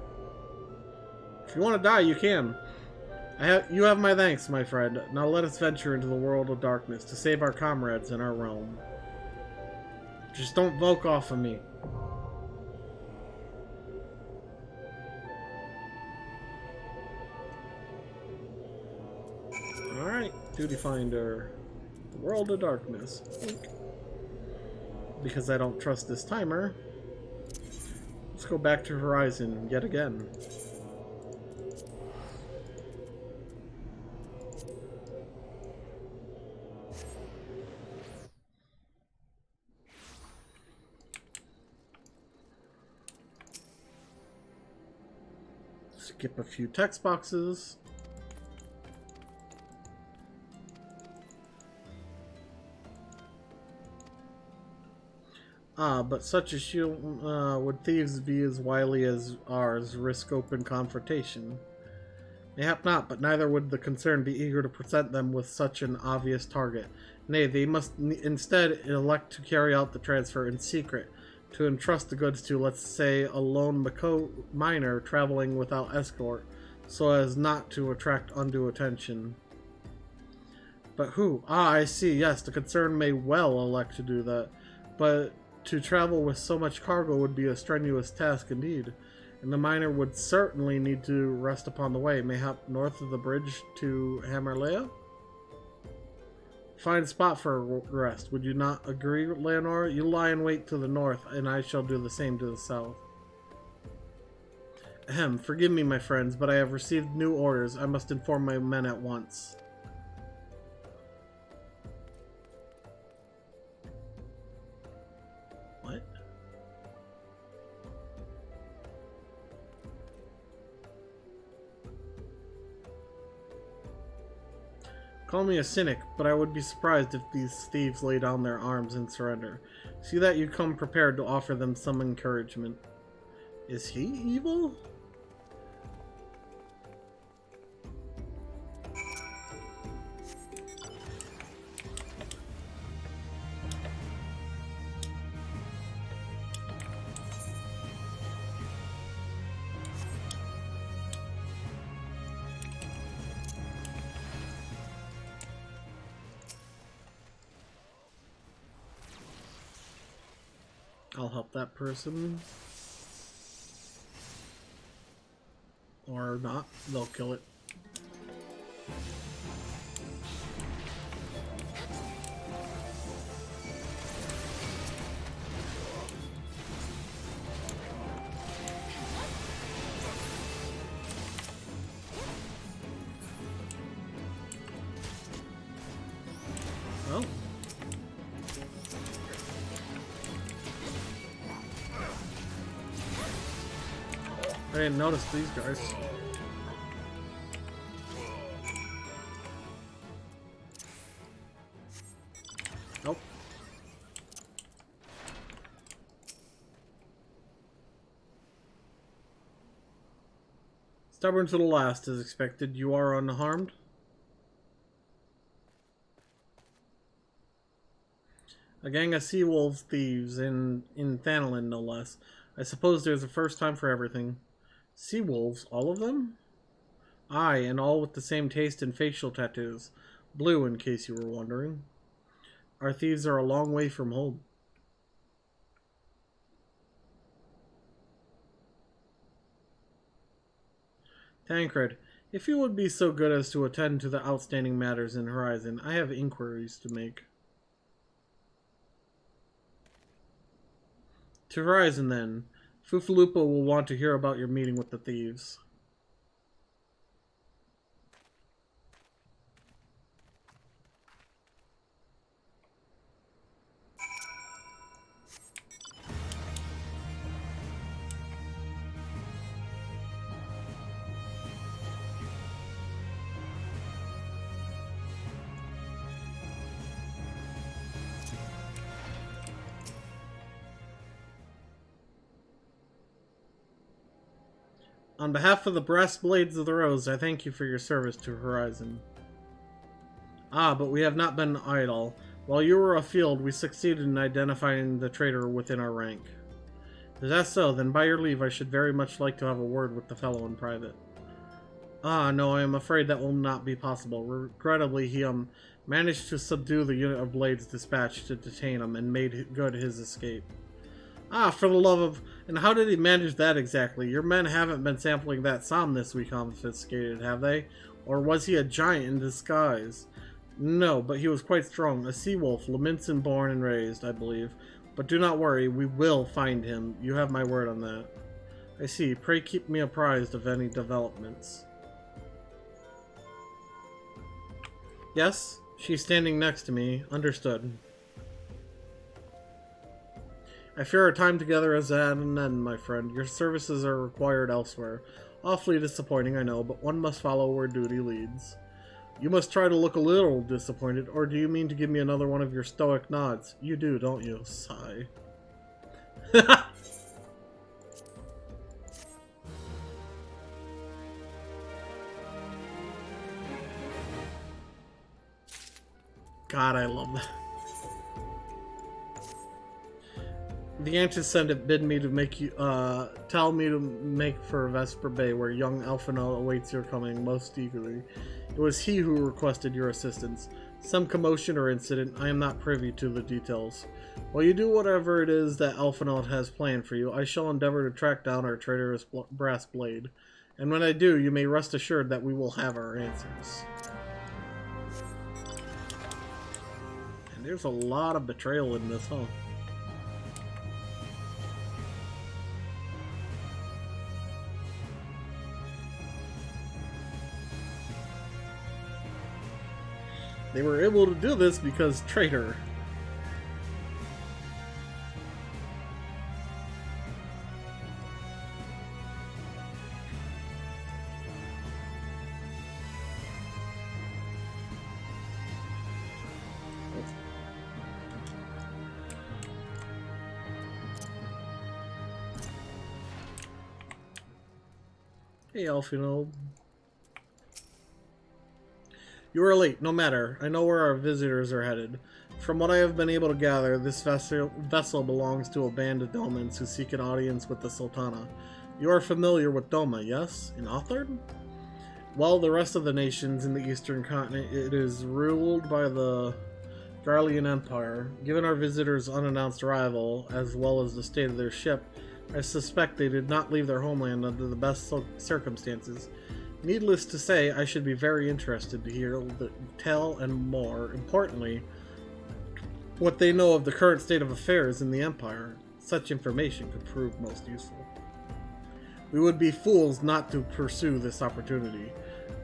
A: If you want to die, you can. You have my thanks, my friend. Now let us venture into the world of darkness to save our comrades in our realm. Just don't voke off of me. Alright, Duty Finder. The world of darkness. Because I don't trust this timer, let's go back to Horizon yet again. Skip a few text boxes. Ah, but such a shield would thieves be as wily as ours risk open confrontation? Mayhap not, but neither would the concern be eager to present them with such an obvious target. Nay, they must instead elect to carry out the transfer in secret, to entrust the goods to, let's say, a lone Mako miner traveling without escort, so as not to attract undue attention. But who? Ah, I see, yes, the concern may well elect to do that, but to travel with so much cargo would be a strenuous task indeed, and the miner would certainly need to rest upon the way, mayhap north of the bridge to Hammerlea? Fine spot for a rest, would you not agree, Leonora? You lie in wait to the north, and I shall do the same to the south. Ahem, forgive me, my friends, but I have received new orders. I must inform my men at once. What? Call me a cynic, but I would be surprised if these thieves lay down their arms and surrender. See that you come prepared to offer them some encouragement. Is he evil? I'll help that person. Or not. They'll kill it. Well. I didn't notice these guys. Nope. Stubborn to the last, as expected. You are unharmed? A gang of sea wolves thieves in Thanalin, no less. I suppose there's a first time for everything. Sea wolves, all of them? Aye, and all with the same taste and facial tattoos. Blue, in case you were wondering. Our thieves are a long way from home. Tancred, if you would be so good as to attend to the outstanding matters in Horizon, I have inquiries to make. To Horizon, then. Fufalupa will want to hear about your meeting with the thieves. On behalf of the Brass Blades of the Rose, I thank you for your service to Horizon. Ah, but we have not been idle. While you were afield, we succeeded in identifying the traitor within our rank. Is that so? Then by your leave, I should very much like to have a word with the fellow in private. Ah, no, I am afraid that will not be possible. Regrettably, he managed to subdue the unit of blades dispatched to detain him and made good his escape. Ah, for the love of... And how did he manage that exactly? Your men haven't been sampling that Som this week confiscated, have they? Or was he a giant in disguise? No, but he was quite strong. A sea wolf, Laminson born and raised, I believe. But do not worry, we will find him. You have my word on that. I see. Pray keep me apprised of any developments. Yes? She's standing next to me. Understood. I fear our time together is at an end, my friend. Your services are required elsewhere. Awfully disappointing, I know, but one must follow where duty leads. You must try to look a little disappointed, or do you mean to give me another one of your stoic nods? You do, don't you? Sigh. God, I love that. The antecedent bid me to make you, tell me to make for Vesper Bay, where young Alphinaud awaits your coming most eagerly. It was he who requested your assistance. Some commotion or incident, I am not privy to the details. While you do whatever it is that Alphinaud has planned for you, I shall endeavor to track down our traitorous brass blade. And when I do, you may rest assured that we will have our answers. And there's a lot of betrayal in this, huh? They were able to do this because traitor. Hey, Alphinaud. You are late, no matter. I know where our visitors are headed. From what I have been able to gather, this vessel belongs to a band of Domans who seek an audience with the Sultana. You are familiar with Doma, yes? In Othard? Well, the rest of the nations in the eastern continent, it is ruled by the Garlean Empire. Given our visitors' unannounced arrival, as well as the state of their ship, I suspect they did not leave their homeland under the best circumstances. Needless to say, I should be very interested to hear the tell and, more importantly, what they know of the current state of affairs in the Empire. Such information could prove most useful. We would be fools not to pursue this opportunity.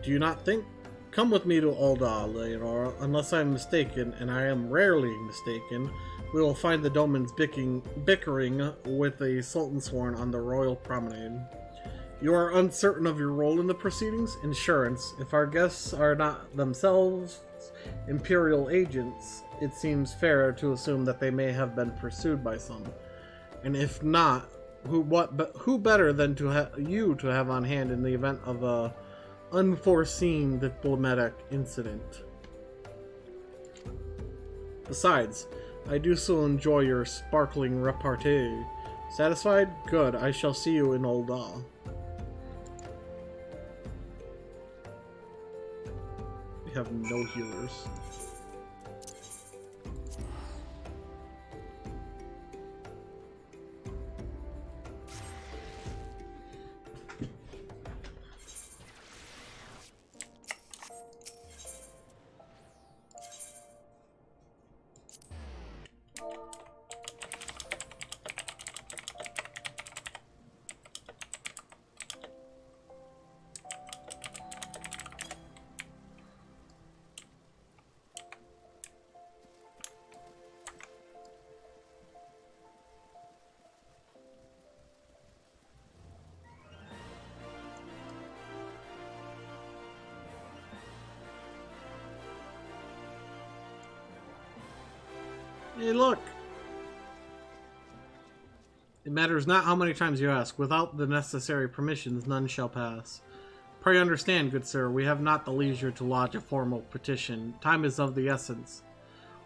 A: Do you not think? Come with me to Ul'dah, Leonora. Unless I am mistaken, and I am rarely mistaken, we will find the Domans bickering with a Sultan Sworn on the Royal Promenade. You are uncertain of your role in the proceedings? Insurance. If our guests are not themselves Imperial agents, it seems fair to assume that they may have been pursued by some. And if not, who better than you to have on hand in the event of a unforeseen diplomatic incident? Besides, I do so enjoy your sparkling repartee. Satisfied? Good. I shall see you in Ul'dah. We have no healers. Hey, look! It matters not how many times you ask. Without the necessary permissions, none shall pass. Pray understand, good sir, we have not the leisure to lodge a formal petition. Time is of the essence.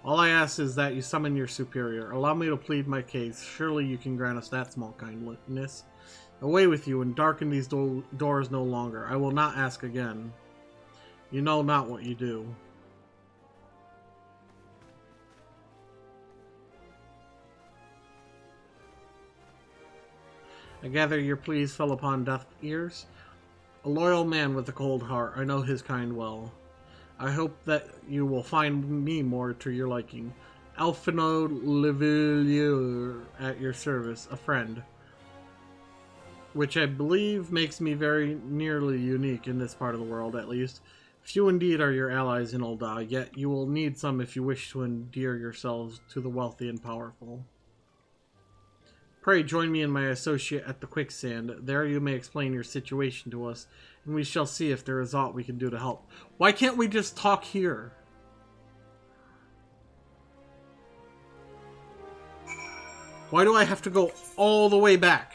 A: All I ask is that you summon your superior. Allow me to plead my case. Surely you can grant us that small kindness. Away with you, and darken these doors no longer. I will not ask again. You know not what you do. I gather your pleas fell upon deaf ears. A loyal man with a cold heart, I know his kind well. I hope that you will find me more to your liking. Alphinaud Levillier at your service, a friend. Which I believe makes me very nearly unique in this part of the world, at least. Few indeed are your allies in Ul'dah, yet you will need some if you wish to endear yourselves to the wealthy and powerful. Pray join me and my associate at the quicksand. There you may explain your situation to us, and we shall see if there is aught we can do to help. Why can't we just talk here? Why do I have to go all the way back?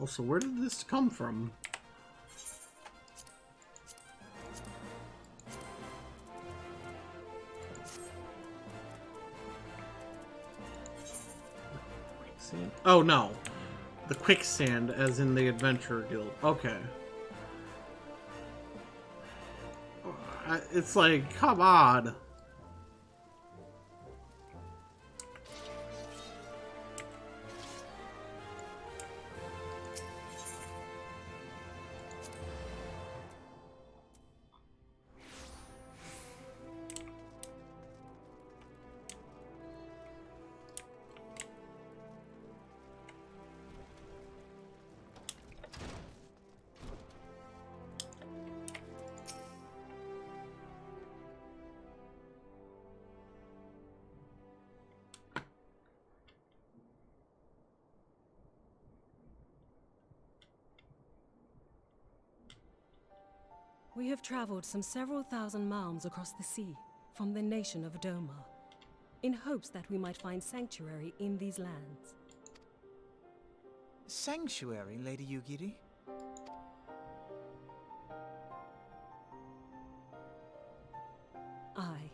A: Also, where did this come from? Quicksand? Oh no. The quicksand, as in the Adventurer Guild. Okay. It's like, come on.
F: We have traveled some several thousand miles across the sea from the nation of Doma, in hopes that we might find sanctuary in these lands.
C: Sanctuary, Lady Yugiri?
F: Aye.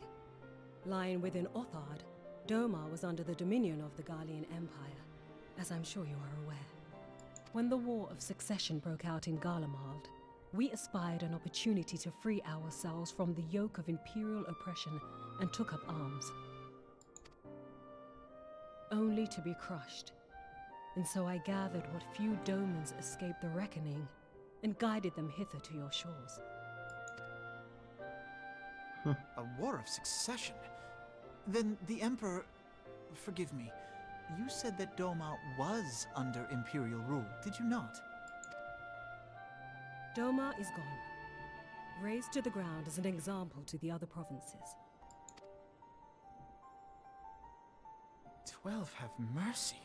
F: Lying within Othard, Doma was under the dominion of the Garlean Empire, as I'm sure you are aware. When the War of Succession broke out in Garlemald, we espied an opportunity to free ourselves from the yoke of imperial oppression and took up arms. Only to be crushed. And so I gathered what few Domans escaped the reckoning and guided them hither to your shores.
C: A war of succession? Then the Emperor... Forgive me. You said that Doma was under imperial rule, did you not?
F: Doma is gone, razed to the ground as an example to the other provinces.
C: 12 have mercy.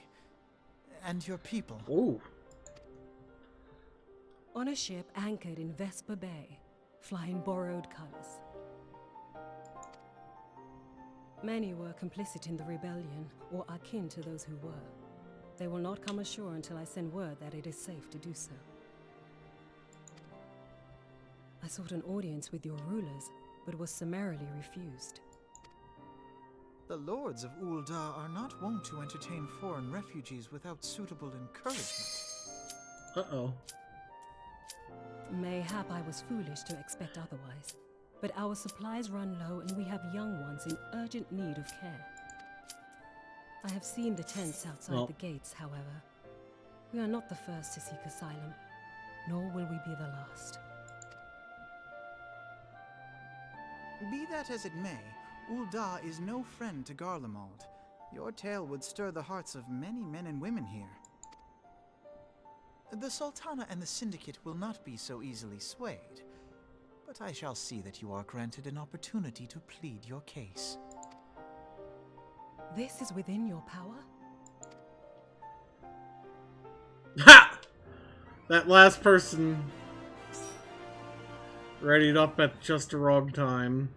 C: And your people?
A: Ooh.
F: On a ship anchored in Vesper Bay, flying borrowed colors. Many were complicit in the rebellion, or akin to those who were. They will not come ashore until I send word that it is safe to do so. I sought an audience with your rulers, but was summarily refused.
C: The lords of Ul'dah are not wont to entertain foreign refugees without suitable encouragement.
A: Uh-oh.
F: Mayhap I was foolish to expect otherwise, but our supplies run low and we have young ones in urgent need of care. I have seen the tents outside the gates, however. We are not the first to seek asylum, nor will we be the last.
C: Be that as it may, Ul'dah is no friend to Garlemald. Your tale would stir the hearts of many men and women here. The Sultana and the Syndicate will not be so easily swayed, but I shall see that you are granted an opportunity to plead your case.
F: This is within your power?
A: Ha! That last person readied up at just the wrong time.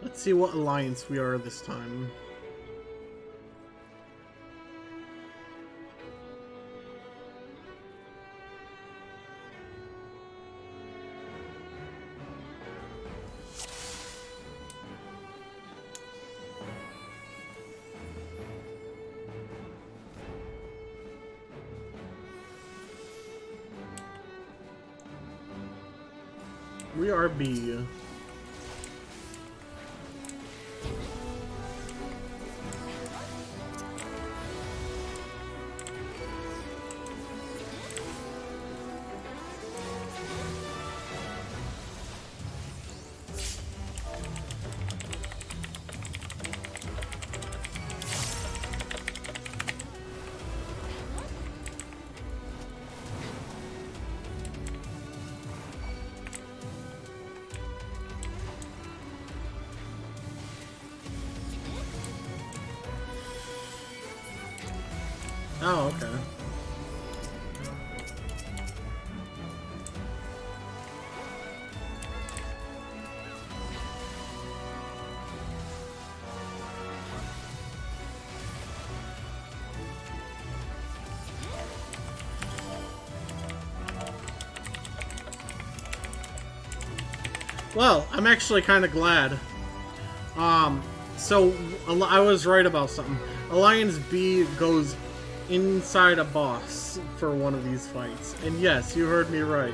A: Let's see what alliance we are this time. We are B. Oh, okay. Well, I'm actually kind of glad. So I was right about something. Alliance B goes inside a boss for one of these fights. And yes, you heard me right.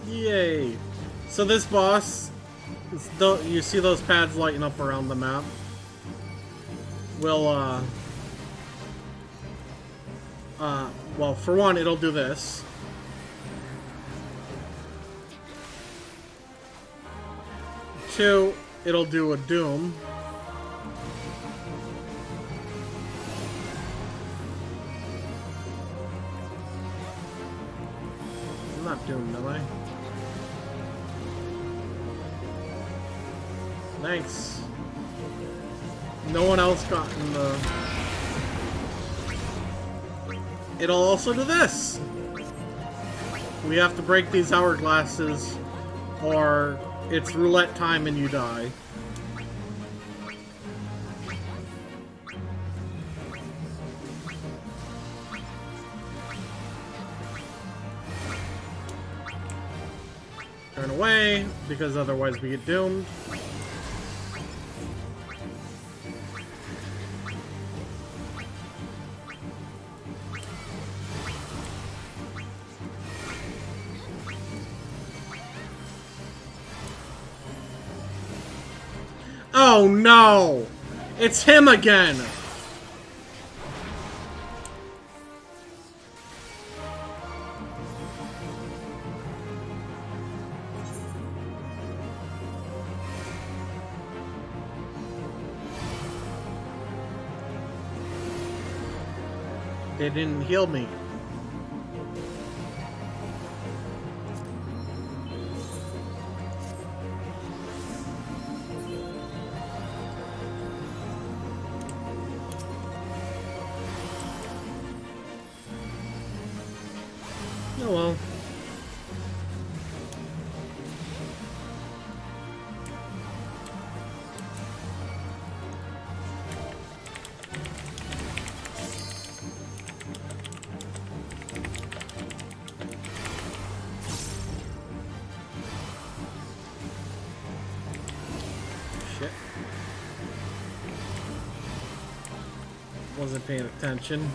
A: Yay! So this boss, you see those pads lighting up around the map? Will, well, for one, it'll do this. Two, it'll do a doom. I'm not doomed, am I? Thanks. No one else got in the... It'll also do this! We have to break these hourglasses, or it's roulette time and you die. Turn away, because otherwise we get doomed. Oh no! It's him again! They didn't heal me. Oh well. Shit. Wasn't paying attention.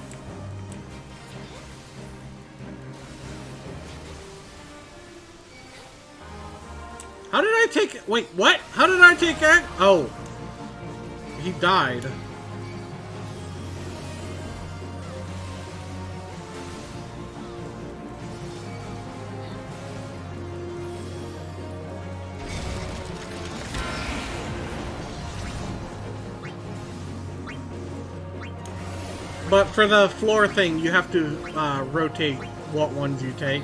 A: How did I take... Wait, what? How did I take that? Oh. He died. But for the floor thing, you have to rotate what ones you take.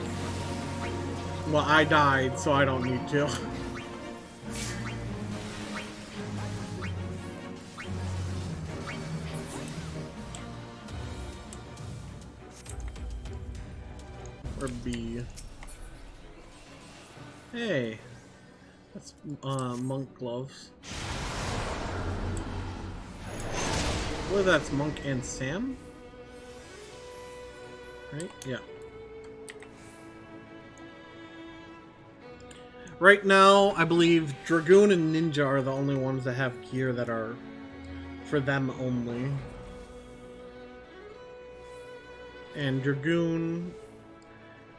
A: Well, I died, so I don't need to. Or B. Hey, that's monk gloves. Well, that's Monk and Sam, right? Yeah. Right now, I believe Dragoon and Ninja are the only ones that have gear that are for them only. And Dragoon,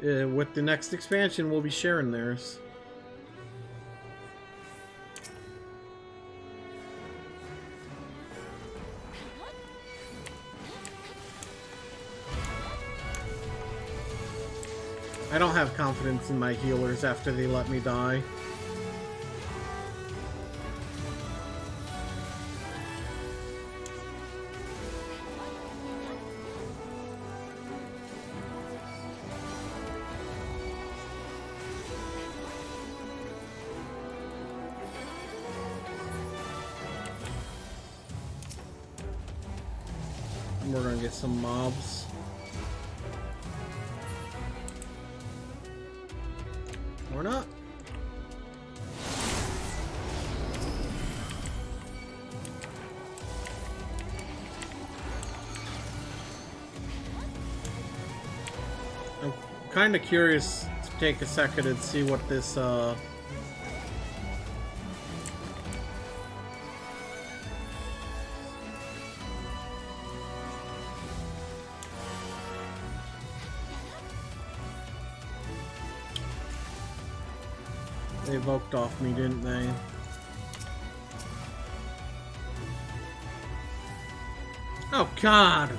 A: with the next expansion, will be sharing theirs. I don't have confidence in my healers after they let me die. We're gonna get some mobs. Or not. I'm kind of curious to take a second and see what this they evoked off me, didn't they? Oh God!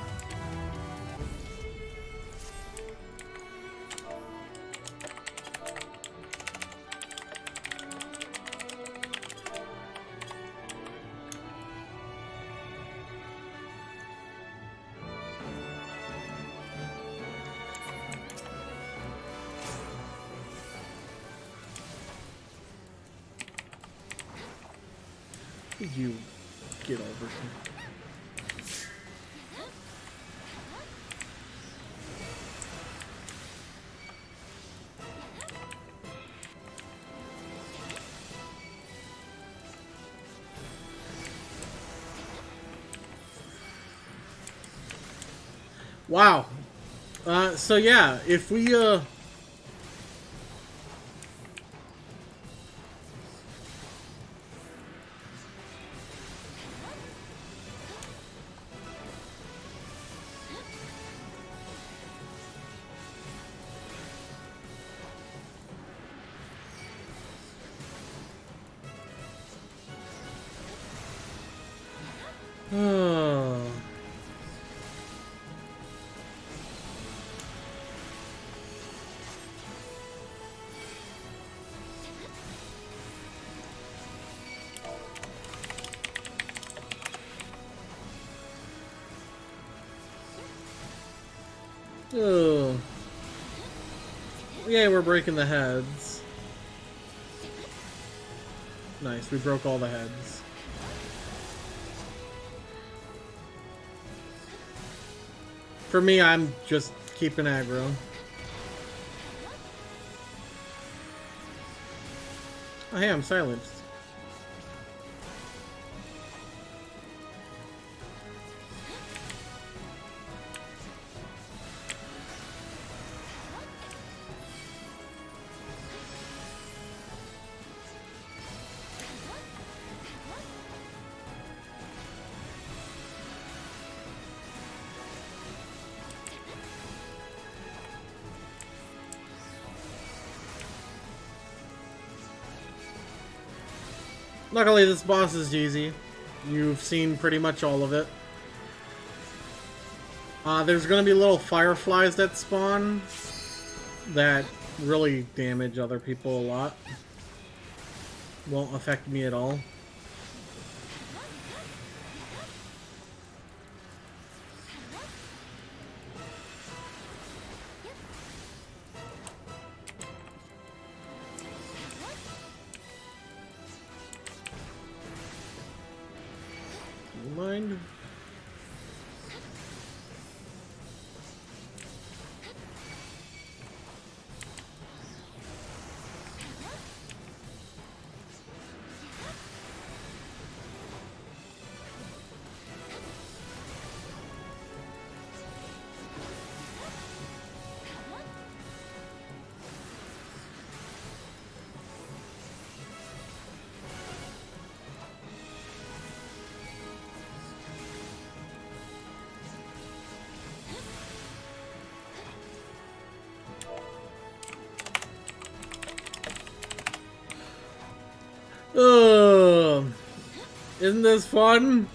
A: You get over here. Wow. So yeah, if we yeah, we're breaking the heads. Nice, we broke all the heads. For me, I'm just keeping aggro. Oh, hey, I'm silenced. Luckily, this boss is easy. You've seen pretty much all of it. There's gonna be little fireflies that spawn that really damage other people a lot. Won't affect me at all. Mind? Ugh. Isn't this fun?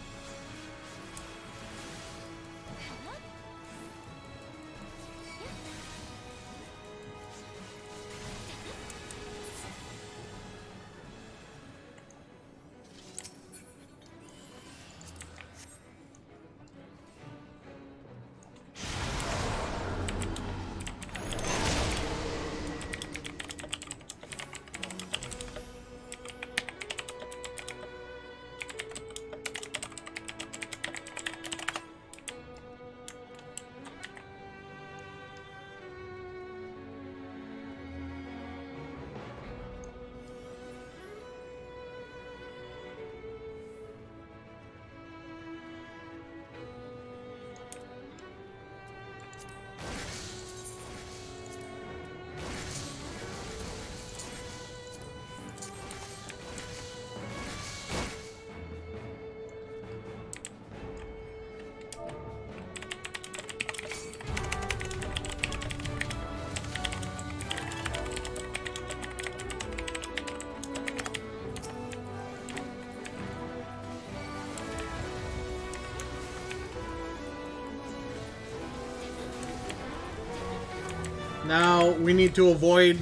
A: Now we need to avoid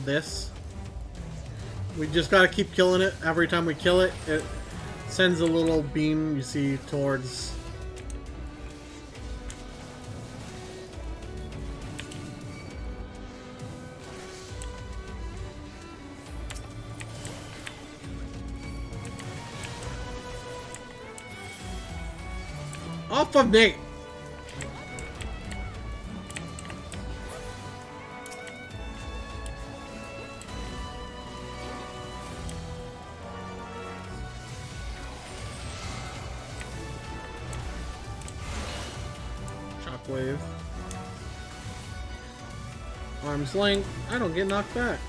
A: this. We just gotta keep killing it. Every time we kill it, it sends a little beam, you see, towards... Off of me! Shockwave. Arm's length. I don't get knocked back.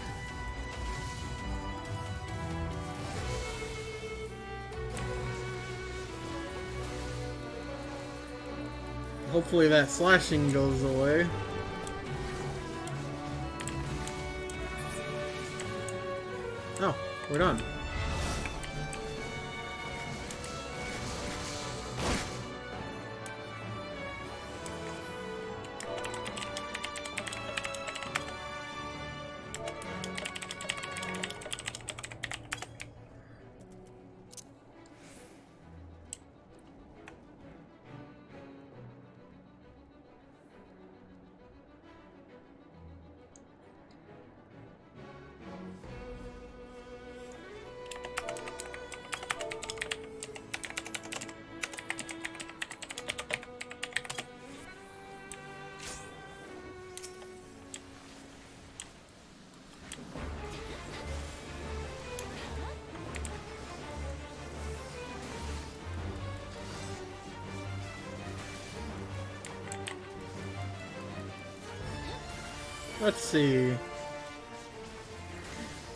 A: Hopefully that slashing goes away. Oh, we're done. Let's see.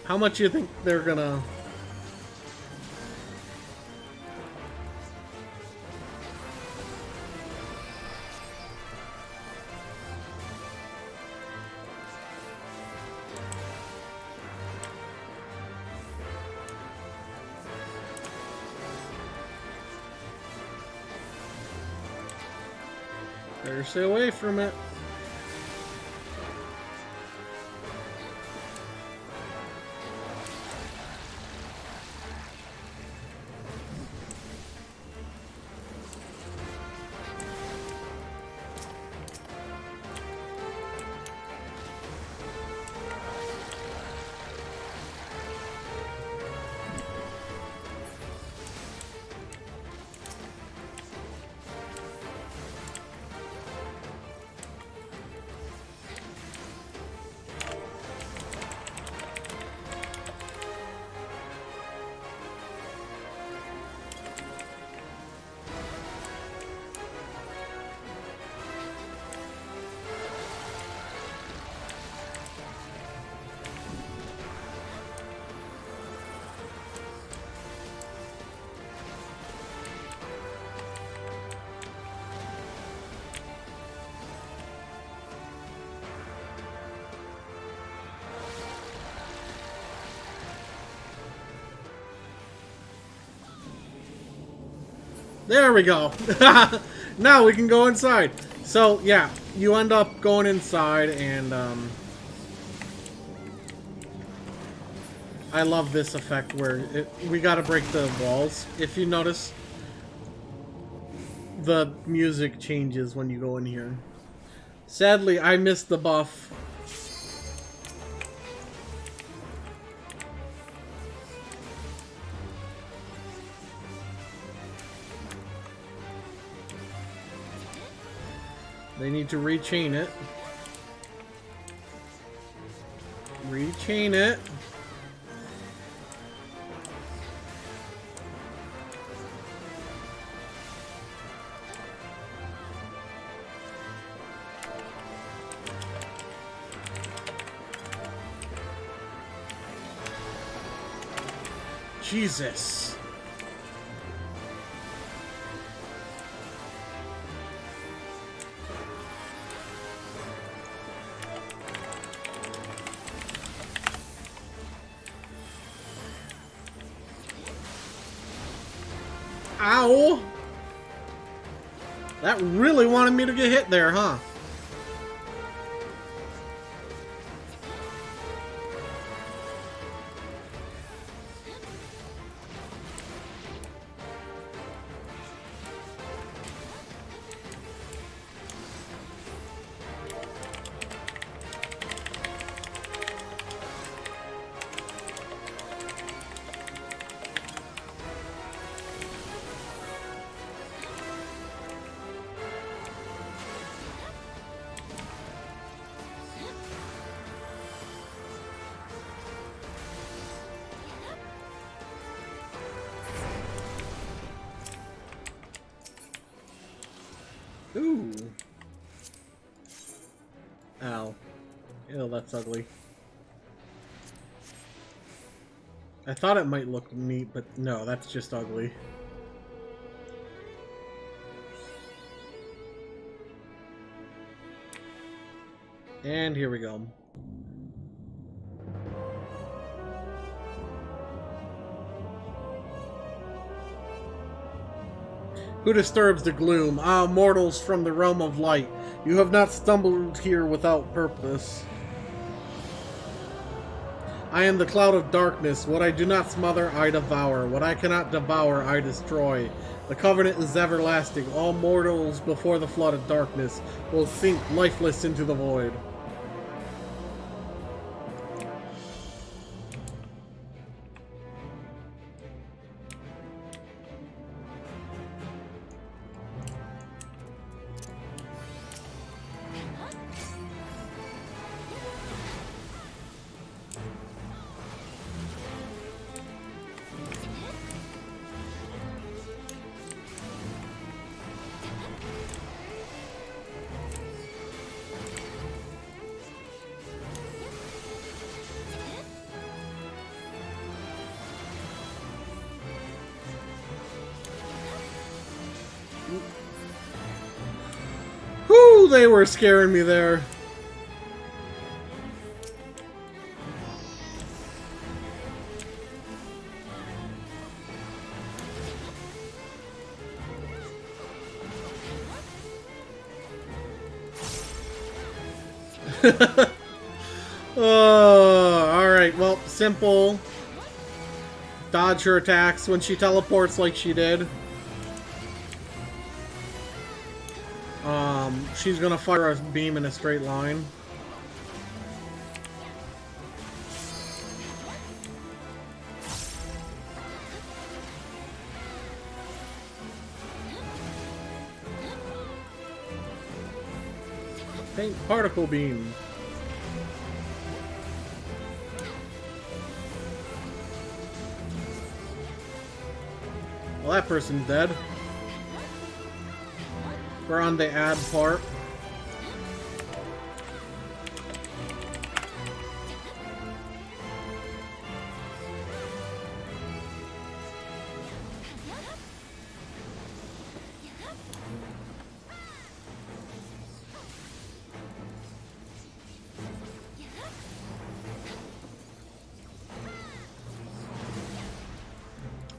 A: How much do you think they're gonna... Better stay away from it. There we go. Now we can go inside. So, yeah, you end up going inside, and I love this effect where we gotta break the walls. If you notice, the music changes when you go in here. Sadly, I missed the buff. They need to rechain it. Rechain it. Jesus. Ow! That really wanted me to get hit there, huh? Ooh. Ow. Ew, that's ugly. I thought it might look neat, but no, that's just ugly. And here we go. Who disturbs the gloom? Ah, mortals from the realm of light. You have not stumbled here without purpose. I am the cloud of darkness. What I do not smother, I devour. What I cannot devour, I destroy. The covenant is everlasting. All mortals before the flood of darkness will sink lifeless into the void. Whoo, they were scaring me there. Alright, well, simple. Dodge her attacks when she teleports like she did. She's gonna fire a beam in a straight line. Paint particle beam. Well, that person's dead. We're on the add part.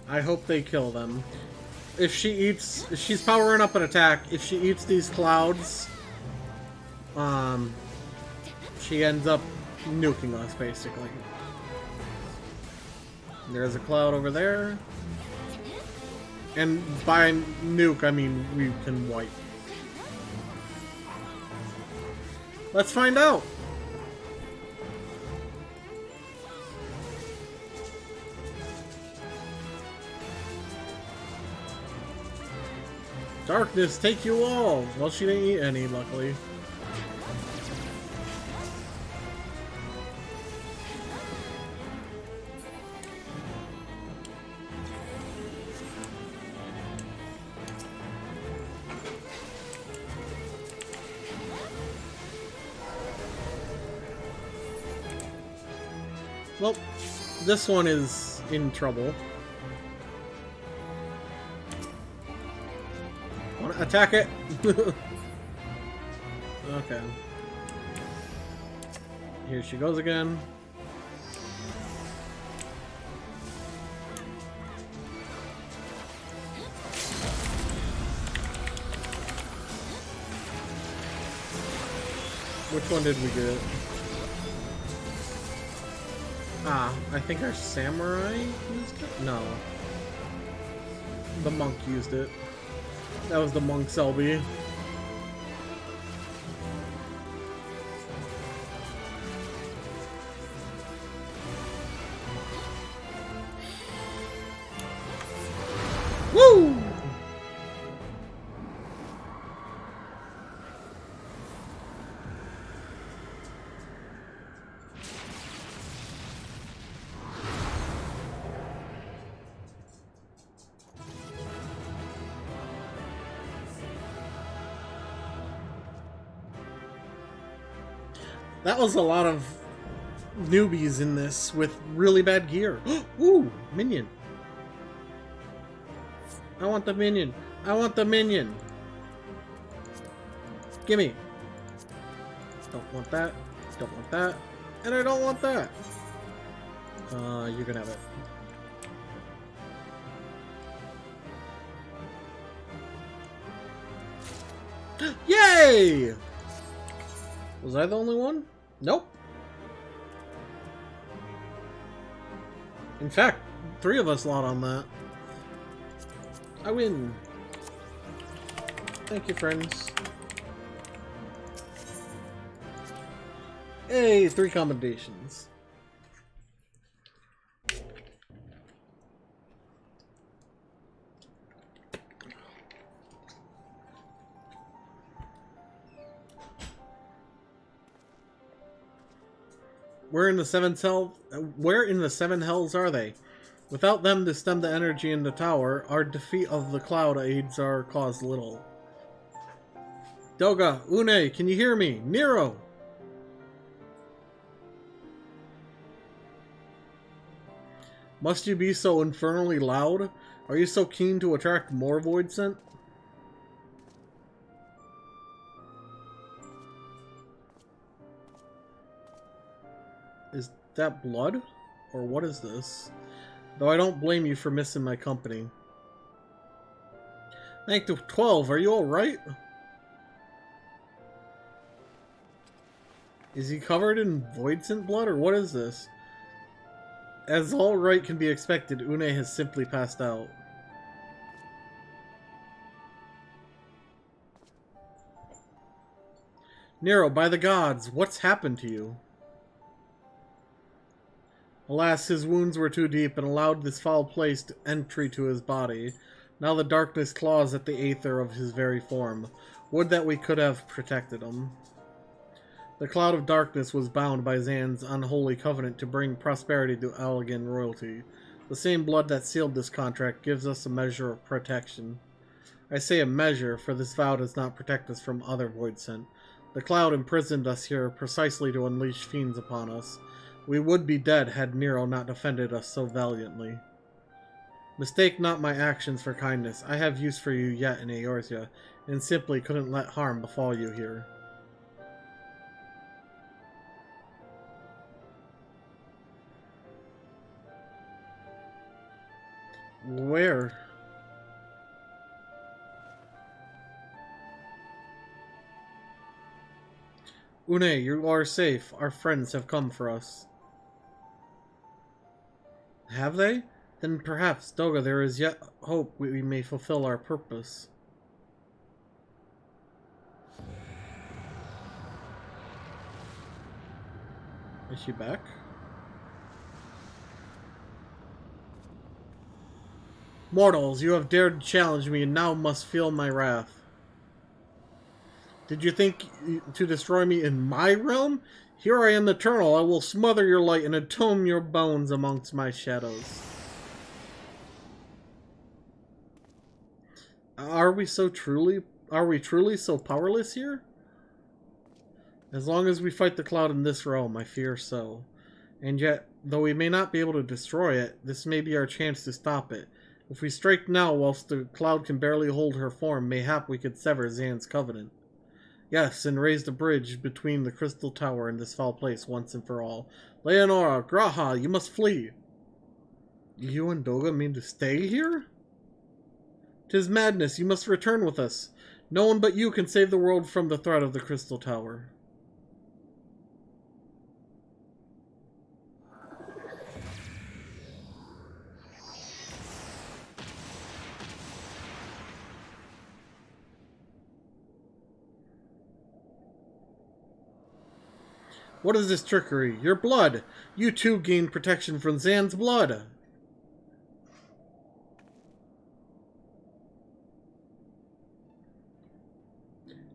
A: I hope they kill them. if she's powering up an attack. If she eats these clouds, she ends up nuking us, basically. There's a cloud over there. And by nuke, I mean we can wipe. Let's find out! Darkness, take you all! Well, she didn't eat any, luckily. Well, this one is in trouble. Wanna attack it? Okay. Here she goes again. Which one did we get? Ah, I think our samurai used it? No. The monk used it. That was the monk's LB. Woo! That was a lot of newbies in this with really bad gear. Ooh, minion. I want the minion. I want the minion. Gimme. Don't want that. Don't want that. And I don't want that. You can have it. Yay! Was I the only one? Nope. In fact, 3 of us lot on that. I win. Thank you, friends. Hey, 3 commendations. Where in the 7 hells are they? Without them to stem the energy in the tower, our defeat of the cloud aids our cause little. Doga, Une, can you hear me? Nero! Must you be so infernally loud? Are you so keen to attract more void scent? Is that blood? Or what is this? Though I don't blame you for missing my company. Thank you, 12, are you alright? Is he covered in void scent blood, or what is this? As all right can be expected, Une has simply passed out. Nero, by the gods, what's happened to you? Alas, his wounds were too deep and allowed this foul-placed entry to his body. Now the darkness claws at the aether of his very form. Would that we could have protected him. The cloud of darkness was bound by Zan's unholy covenant to bring prosperity to Allegan royalty. The same blood that sealed this contract gives us a measure of protection. I say a measure, for this vow does not protect us from other void scent. The cloud imprisoned us here precisely to unleash fiends upon us. We would be dead had Nero not defended us so valiantly. Mistake not my actions for kindness. I have use for you yet in Eorzea, and simply couldn't let harm befall you here. Where? Une, you are safe. Our friends have come for us. Have they? Then perhaps, Doga, there is yet hope we may fulfill our purpose. Is she back? Mortals, you have dared to challenge me and now must feel my wrath. Did you think to destroy me in my realm? Here I am eternal. I will smother your light and entomb your bones amongst my shadows. Are we truly so powerless here? As long as we fight the cloud in this realm, I fear so. And yet, though we may not be able to destroy it, this may be our chance to stop it. If we strike now whilst the cloud can barely hold her form, mayhap we could sever Zan's covenant. Yes, and raise the bridge between the crystal tower and this foul place once and for all. Leonora, Graha, you must flee. You and Doga mean to stay here? 'Tis madness, you must return with us. No one but you can save the world from the threat of the crystal tower. What is this trickery? Your blood! You too gain protection from Zan's blood!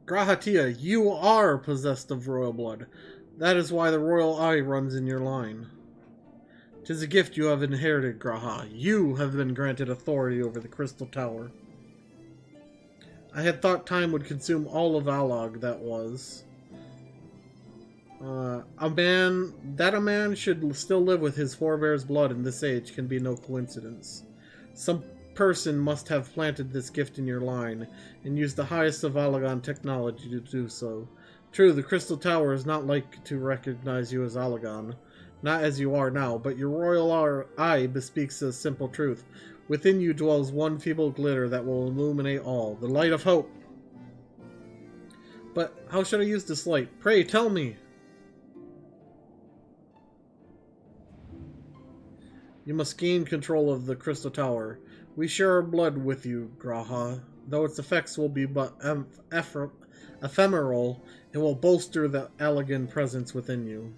A: Grahatia, you are possessed of royal blood. That is why the royal eye runs in your line. 'Tis a gift you have inherited, Graha. You have been granted authority over the crystal tower. I had thought time would consume all of Alog, that was. A man should still live with his forebears' blood in this age can be no coincidence. Some person must have planted this gift in your line, and used the highest of Alagon technology to do so. True, the Crystal Tower is not like to recognize you as Alagon, not as you are now, but your royal eye bespeaks a simple truth. Within you dwells one feeble glitter that will illuminate all, the light of hope. But how should I use this light? Pray, tell me! You must gain control of the Crystal Tower. We share our blood with you, Graha. Though its effects will be but ephemeral, it will bolster the Alagon presence within you.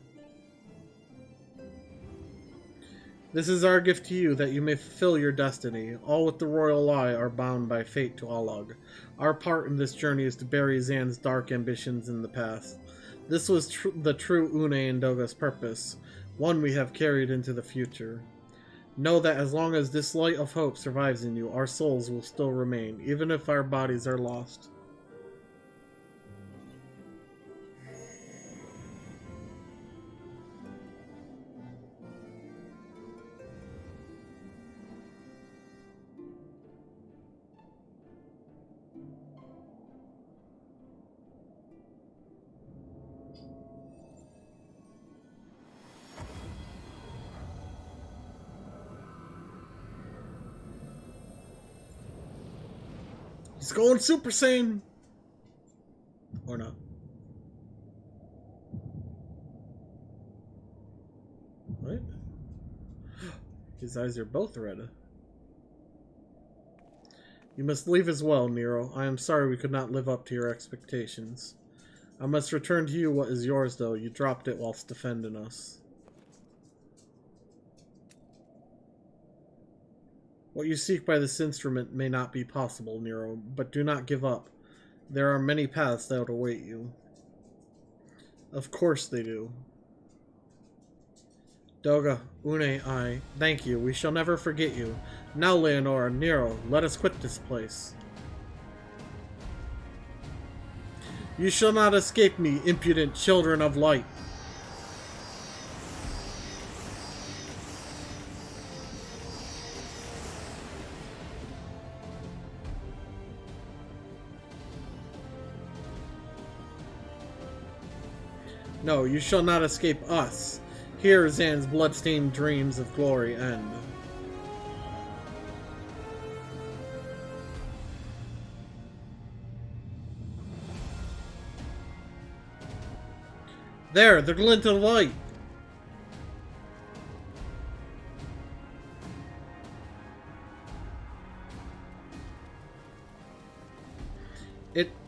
A: This is our gift to you, that you may fulfill your destiny. All with the royal eye are bound by fate to Alog. Our part in this journey is to bury Zan's dark ambitions in the past. This was the true Une and Doga's purpose, one we have carried into the future. Know that as long as this light of hope survives in you, our souls will still remain, even if our bodies are lost. He's going Super Saiyan! Or not. What? His eyes are both red. You must leave as well, Nero. I am sorry we could not live up to your expectations. I must return to you what is yours, though. You dropped it whilst defending us. What you seek by this instrument may not be possible, Nero, but do not give up. There are many paths that await you. Of course they do. Doga, Une, I thank you. We shall never forget you. Now, Leonora, Nero, let us quit this place. You shall not escape me, impudent children of light. No, you shall not escape us. Here Zan's blood-stained dreams of glory end. There, the glint of light.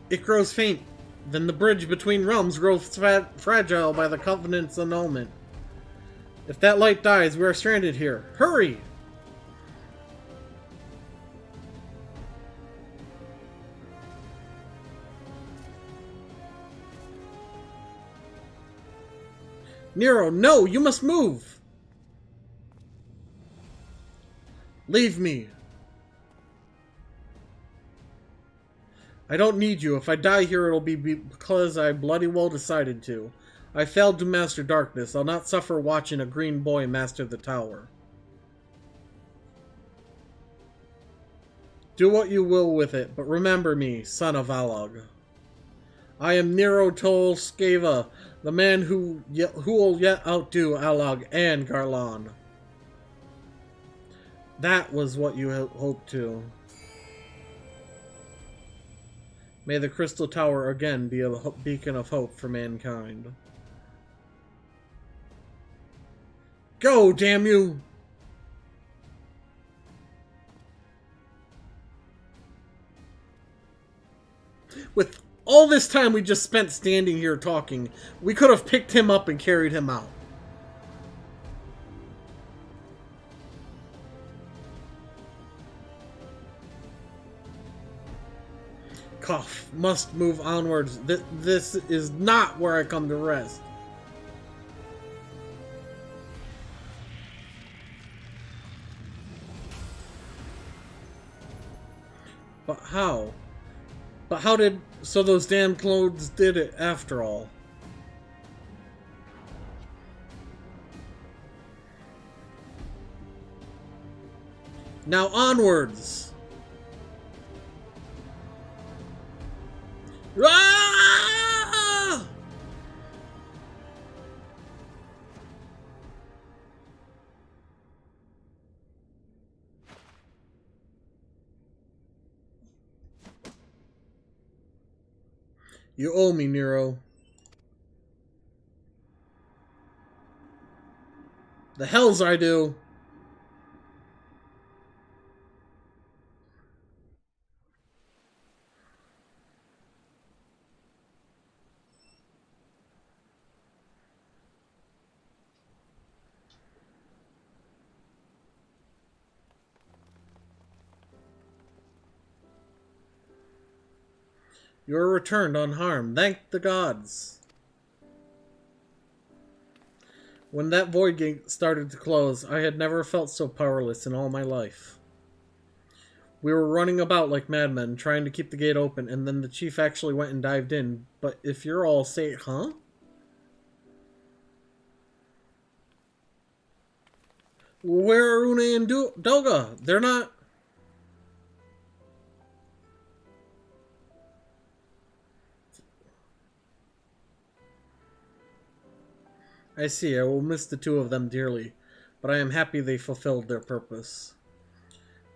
A: It grows faint. Then the bridge between realms grows fragile by the Covenant's annulment. If that light dies, we are stranded here. Hurry! Nero, no! You must move! Leave me! I don't need you. If I die here, it'll be because I bloody well decided to. I failed to master darkness. I'll not suffer watching a green boy master the tower. Do what you will with it, but remember me, son of Alog. I am Nero Tol Skeva, the man who will yet outdo Alog and Garlon. That was what you hoped to. May the Crystal Tower again be a beacon of hope for mankind. Go, damn you! With all this time we just spent standing here talking, we could have picked him up and carried him out. Cough. Must move onwards. This is not where I come to rest. But how? But how did... So those damn clothes did it after all. Now onwards! Ah! You owe me, Nero. The hells I do. You are returned unharmed. Thank the gods. When that void gate started to close, I had never felt so powerless in all my life. We were running about like madmen, trying to keep the gate open, and then the chief actually went and dived in. But if you're all safe, huh? Where are Une and Doga? They're not... I see, I will miss the two of them dearly, but I am happy they fulfilled their purpose.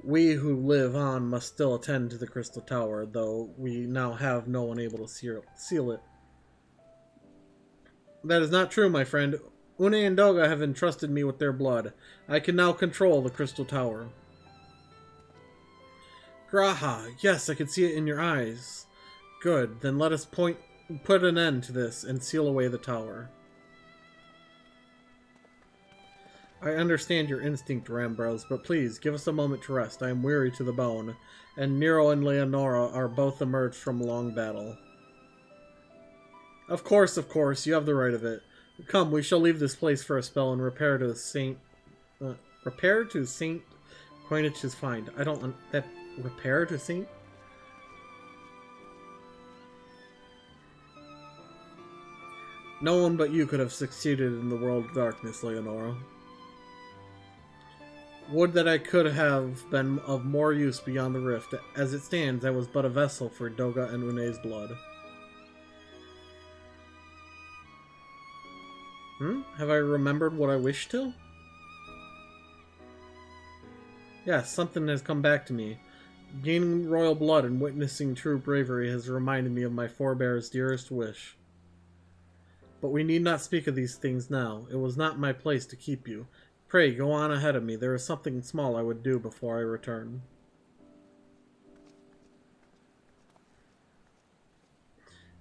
A: We who live on must still attend to the Crystal Tower, though we now have no one able to seal it. That is not true, my friend. Une and Doga have entrusted me with their blood. I can now control the Crystal Tower. Graha, yes, I can see it in your eyes. Good, then let us put an end to this and seal away the tower. I understand your instinct, Rambros, but please, give us a moment to rest. I am weary to the bone, and Nero and Leonora are both emerged from a long battle. Of course, you have the right of it. Come, we shall leave this place for a spell and repair to Saint Coinich's find. I don't... that... repair to Saint... No one but you could have succeeded in the world of darkness, Leonora. Would that I could have been of more use beyond the rift. As it stands, I was but a vessel for Doga and Une's blood. Have I remembered what I wished to? Yes, something has come back to me. Gaining royal blood and witnessing true bravery has reminded me of my forebear's dearest wish. But we need not speak of these things now. It was not my place to keep you. Pray, go on ahead of me. There is something small I would do before I return.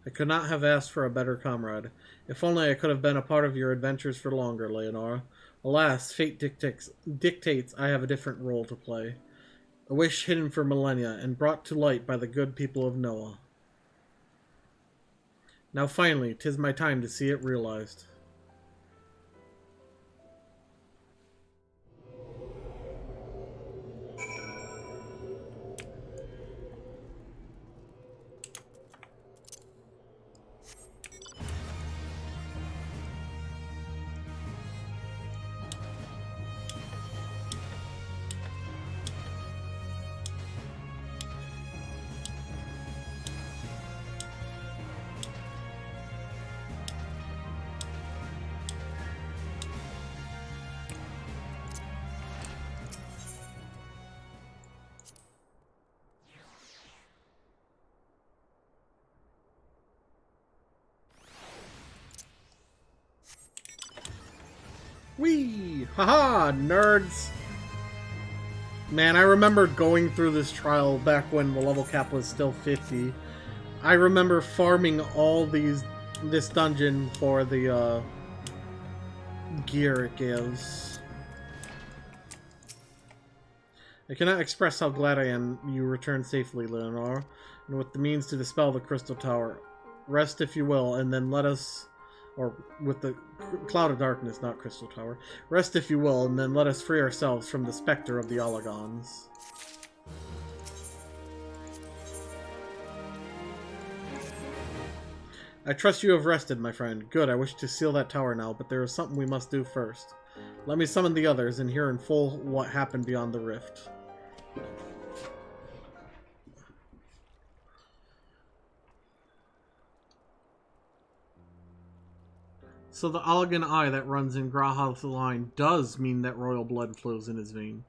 A: I could not have asked for a better comrade. If only I could have been a part of your adventures for longer, Leonora. Alas, fate dictates I have a different role to play. A wish hidden for millennia and brought to light by the good people of Noah. Now finally, 'tis my time to see it realized. Whee! Haha, nerds! Man, I remember going through this trial back when the level cap was still 50. I remember farming all this dungeon for the gear it gives. I cannot express how glad I am you returned safely, Leonora, and with the means to dispel the Crystal Tower. Rest if you will, and then let us... Or with the Cloud of Darkness, not Crystal Tower. Rest if you will, and then let us free ourselves from the specter of the Oligons. I trust you have rested, my friend. Good, I wish to seal that tower now, but there is something we must do first. Let me summon the others and hear in full what happened beyond the rift. So the Oligan eye that runs in Graha's line does mean that royal blood flows in his vein.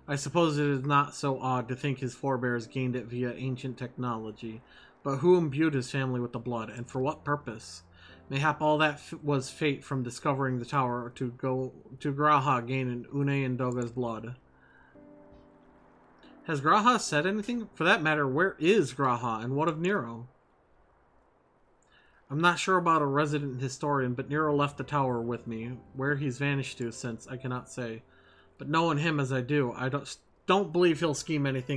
A: I suppose it is not so odd to think his forebears gained it via ancient technology. But who imbued his family with the blood, and for what purpose? Mayhap all that was fate from discovering the tower to go to Graha gaining Une and Doga's blood. Has Graha said anything? For that matter, where is Graha, and what of Nero? I'm not sure about a resident historian, but Nero left the tower with me. Where he's vanished to since, I cannot say. But knowing him as I do, I don't believe he'll scheme against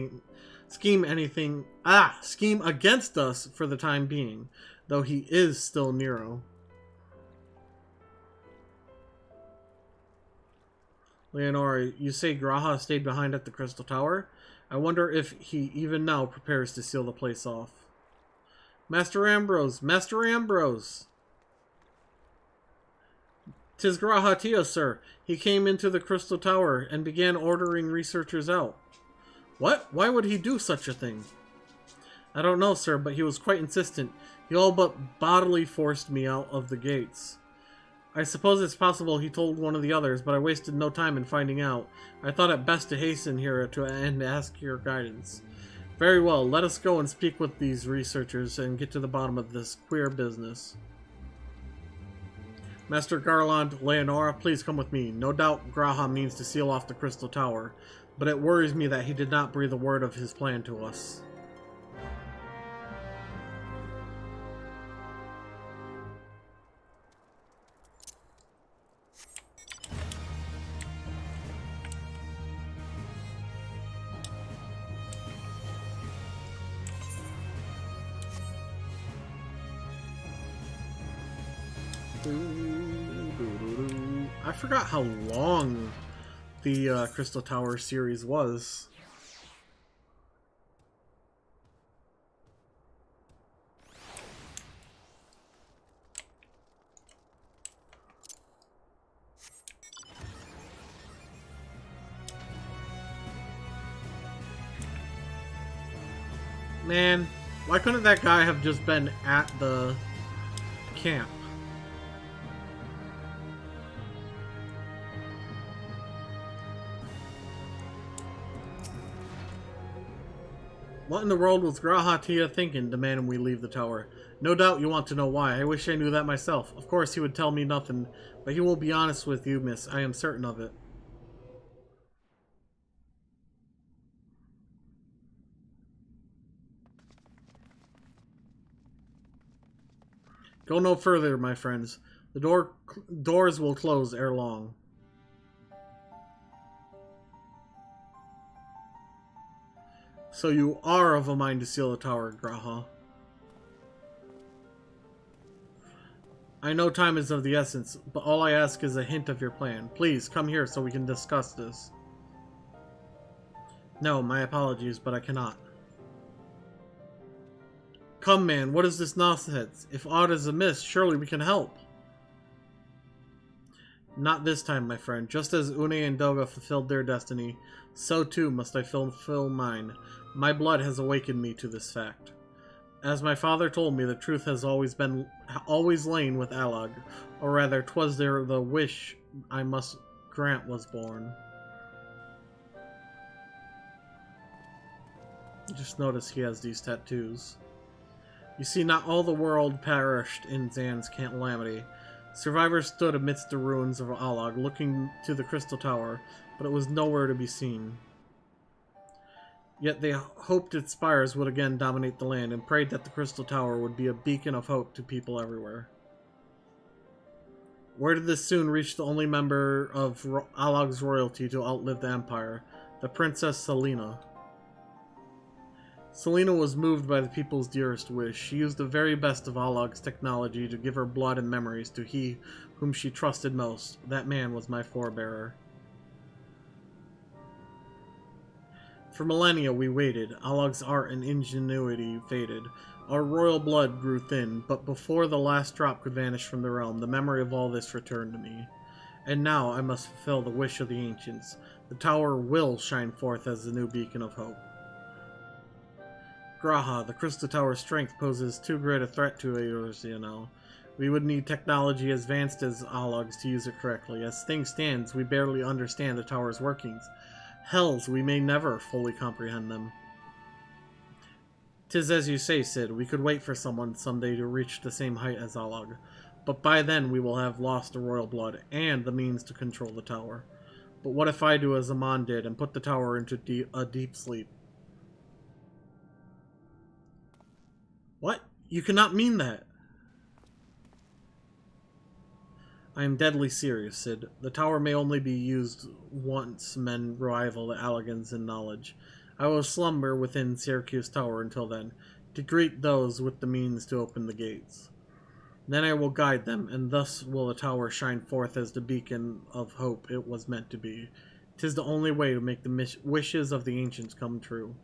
A: us for the time being, though he is still Nero. Leonora, you say Graha stayed behind at the Crystal Tower? I wonder if he even now prepares to seal the place off. Master Ambrose! Master Ambrose! 'Tis Graha Tia, sir. He came into the Crystal Tower and began ordering researchers out. What? Why would he do such a thing? I don't know, sir, but he was quite insistent. He all but bodily forced me out of the gates. I suppose it's possible he told one of the others, but I wasted no time in finding out. I thought it best to hasten here and ask your guidance. Very well, let us go and speak with these researchers and get to the bottom of this queer business. Master Garland, Leonora, please come with me. No doubt Graha means to seal off the Crystal Tower, but it worries me that he did not breathe a word of his plan to us. I forgot how long the Crystal Tower series was. Man, why couldn't that guy have just been at the camp? What in the world was Graha Tia thinking, demanding we leave the tower? No doubt you want to know why. I wish I knew that myself. Of course he would tell me nothing, but he will be honest with you, miss. I am certain of it. Go no further, my friends. The doors will close ere long. So you are of a mind to seal the tower, Graha. I know time is of the essence, but all I ask is a hint of your plan. Please, come here so we can discuss this. No, my apologies, but I cannot. Come, man, what is this nonsense? If aught is amiss, surely we can help. Not this time, my friend. Just as Une and Doga fulfilled their destiny, so too must I fulfill mine. My blood has awakened me to this fact. As my father told me, the truth has always lain with Allag, or rather, 'twas there the wish I must grant was born. Just notice he has these tattoos. You see, not all the world perished in Zan's calamity. Survivors stood amidst the ruins of Allag, looking to the Crystal Tower, but it was nowhere to be seen. Yet they hoped its spires would again dominate the land, and prayed that the Crystal Tower would be a beacon of hope to people everywhere. Word of this soon reached the only member of Allag's royalty to outlive the Empire, the Princess Selena. Selena was moved by the people's dearest wish. She used the very best of Allag's technology to give her blood and memories to he whom she trusted most. That man was my forebearer. For millennia we waited. Allag's art and ingenuity faded. Our royal blood grew thin, but before the last drop could vanish from the realm, the memory of all this returned to me. And now I must fulfill the wish of the ancients. The tower will shine forth as the new beacon of hope. Graha, the Crystal Tower's strength poses too great a threat to yours, you know. We would need technology as advanced as Allag's to use it correctly. As things stand, we barely understand the tower's workings. Hells, we may never fully comprehend them. 'Tis as you say, Cid, we could wait for someone someday to reach the same height as Allag. But by then we will have lost the royal blood and the means to control the tower. But what if I do as Amon did and put the tower into a deep sleep? What? You cannot mean that! I am deadly serious, Cid. The tower may only be used once men rival the Allagans in knowledge. I will slumber within Syracuse Tower until then, to greet those with the means to open the gates. Then I will guide them, and thus will the tower shine forth as the beacon of hope it was meant to be. 'Tis the only way to make the wishes of the ancients come true.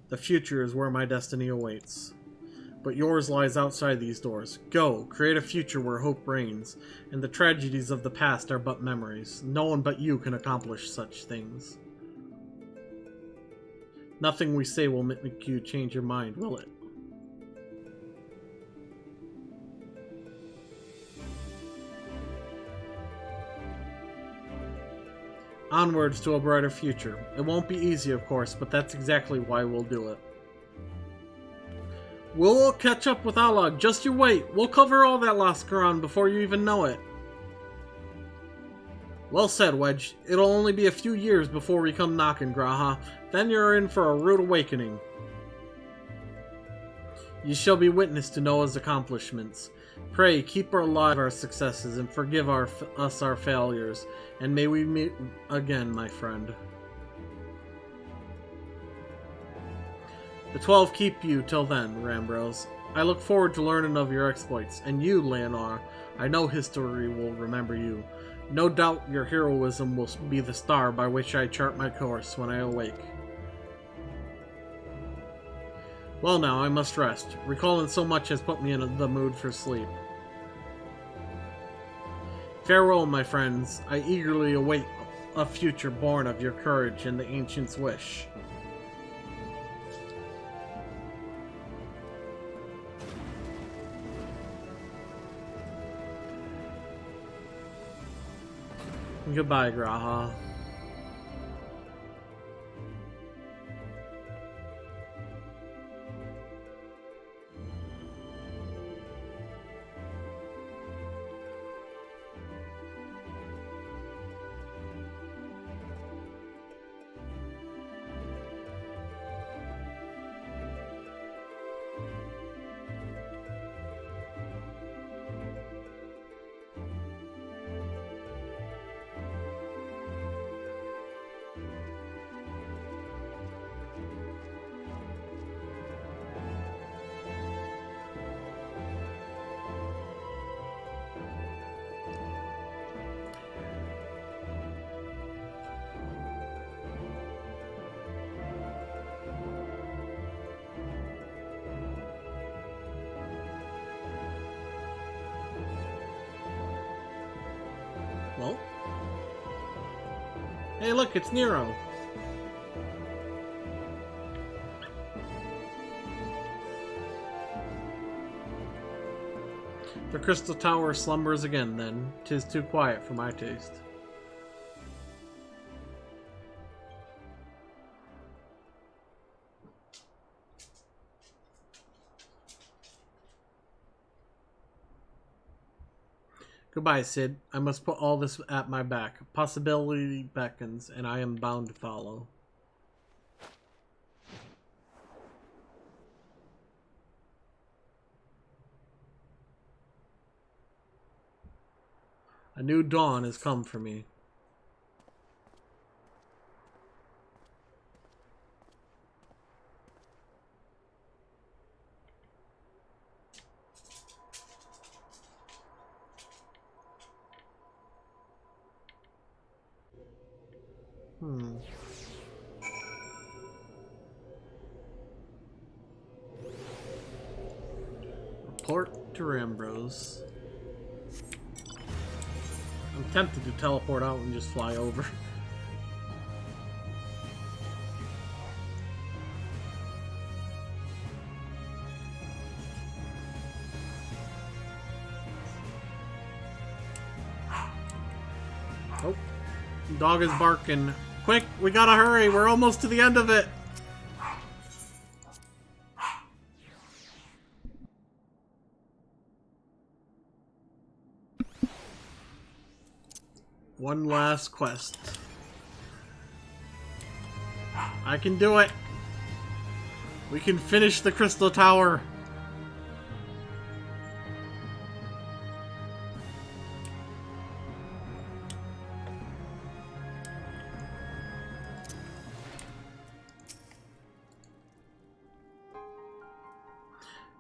A: The future is where my destiny awaits. But yours lies outside these doors. Go, create a future where hope reigns, and the tragedies of the past are but memories. No one but you can accomplish such things. Nothing we say will make you change your mind, will it? Onwards to a brighter future. It won't be easy, of course, but that's exactly why we'll do it. We'll catch up with Allag. Just you wait. We'll cover all that lost ground before you even know it. Well said, Wedge. It'll only be a few years before we come knocking, Graha. Then you're in for a rude awakening. You shall be witness to Noah's accomplishments. Pray, keep alive our successes and forgive us our failures, and may we meet again, my friend. The 12 keep you till then, Rambros. I look forward to learning of your exploits, and you, Leonor, I know history will remember you. No doubt your heroism will be the star by which I chart my course when I awake. Well now, I must rest. Recalling so much has put me in the mood for sleep. Farewell, my friends. I eagerly await a future born of your courage and the ancient's wish. Goodbye, Graha. Well. Hey, look, it's Nero. The Crystal Tower slumbers again, then. 'Tis too quiet for my taste. Goodbye, Sid. I must put all this at my back. Possibility beckons, and I am bound to follow. A new dawn has come for me. Report to Rambrose. I'm tempted to teleport out and just fly over. Oh, dog is barking. Quick, we gotta hurry. We're almost to the end of it. One last quest. I can do it. We can finish the Crystal Tower.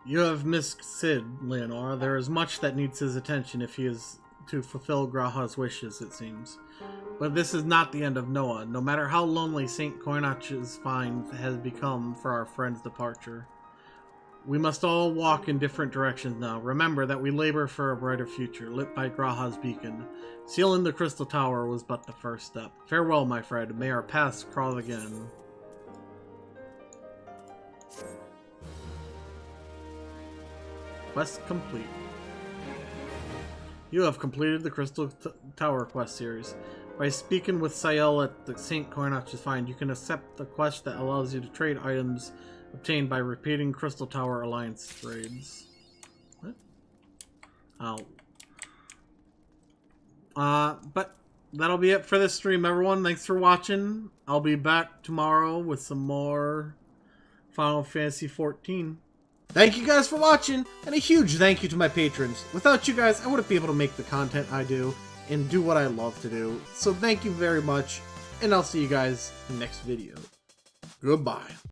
A: You have missed Sid, Leonora. There is much that needs his attention if he is to fulfill Graha's wishes, it seems. But this is not the end of Noah, no matter how lonely St. Koinach's find has become for our friend's departure. We must all walk in different directions now. Remember that we labor for a brighter future, lit by Graha's beacon. Sealing the Crystal Tower was but the first step. Farewell, my friend. May our paths cross again. Quest complete. You have completed the Crystal Tower quest series. By speaking with Sael at the St. Koinach's Find, you can accept the quest that allows you to trade items obtained by repeating Crystal Tower Alliance raids. What? Oh. But that'll be it for this stream, everyone. Thanks for watching. I'll be back tomorrow with some more Final Fantasy XIV. Thank you guys for watching, and a huge thank you to my patrons. Without you guys, I wouldn't be able to make the content I do and do what I love to do. So thank you very much, and I'll see you guys in the next video. Goodbye.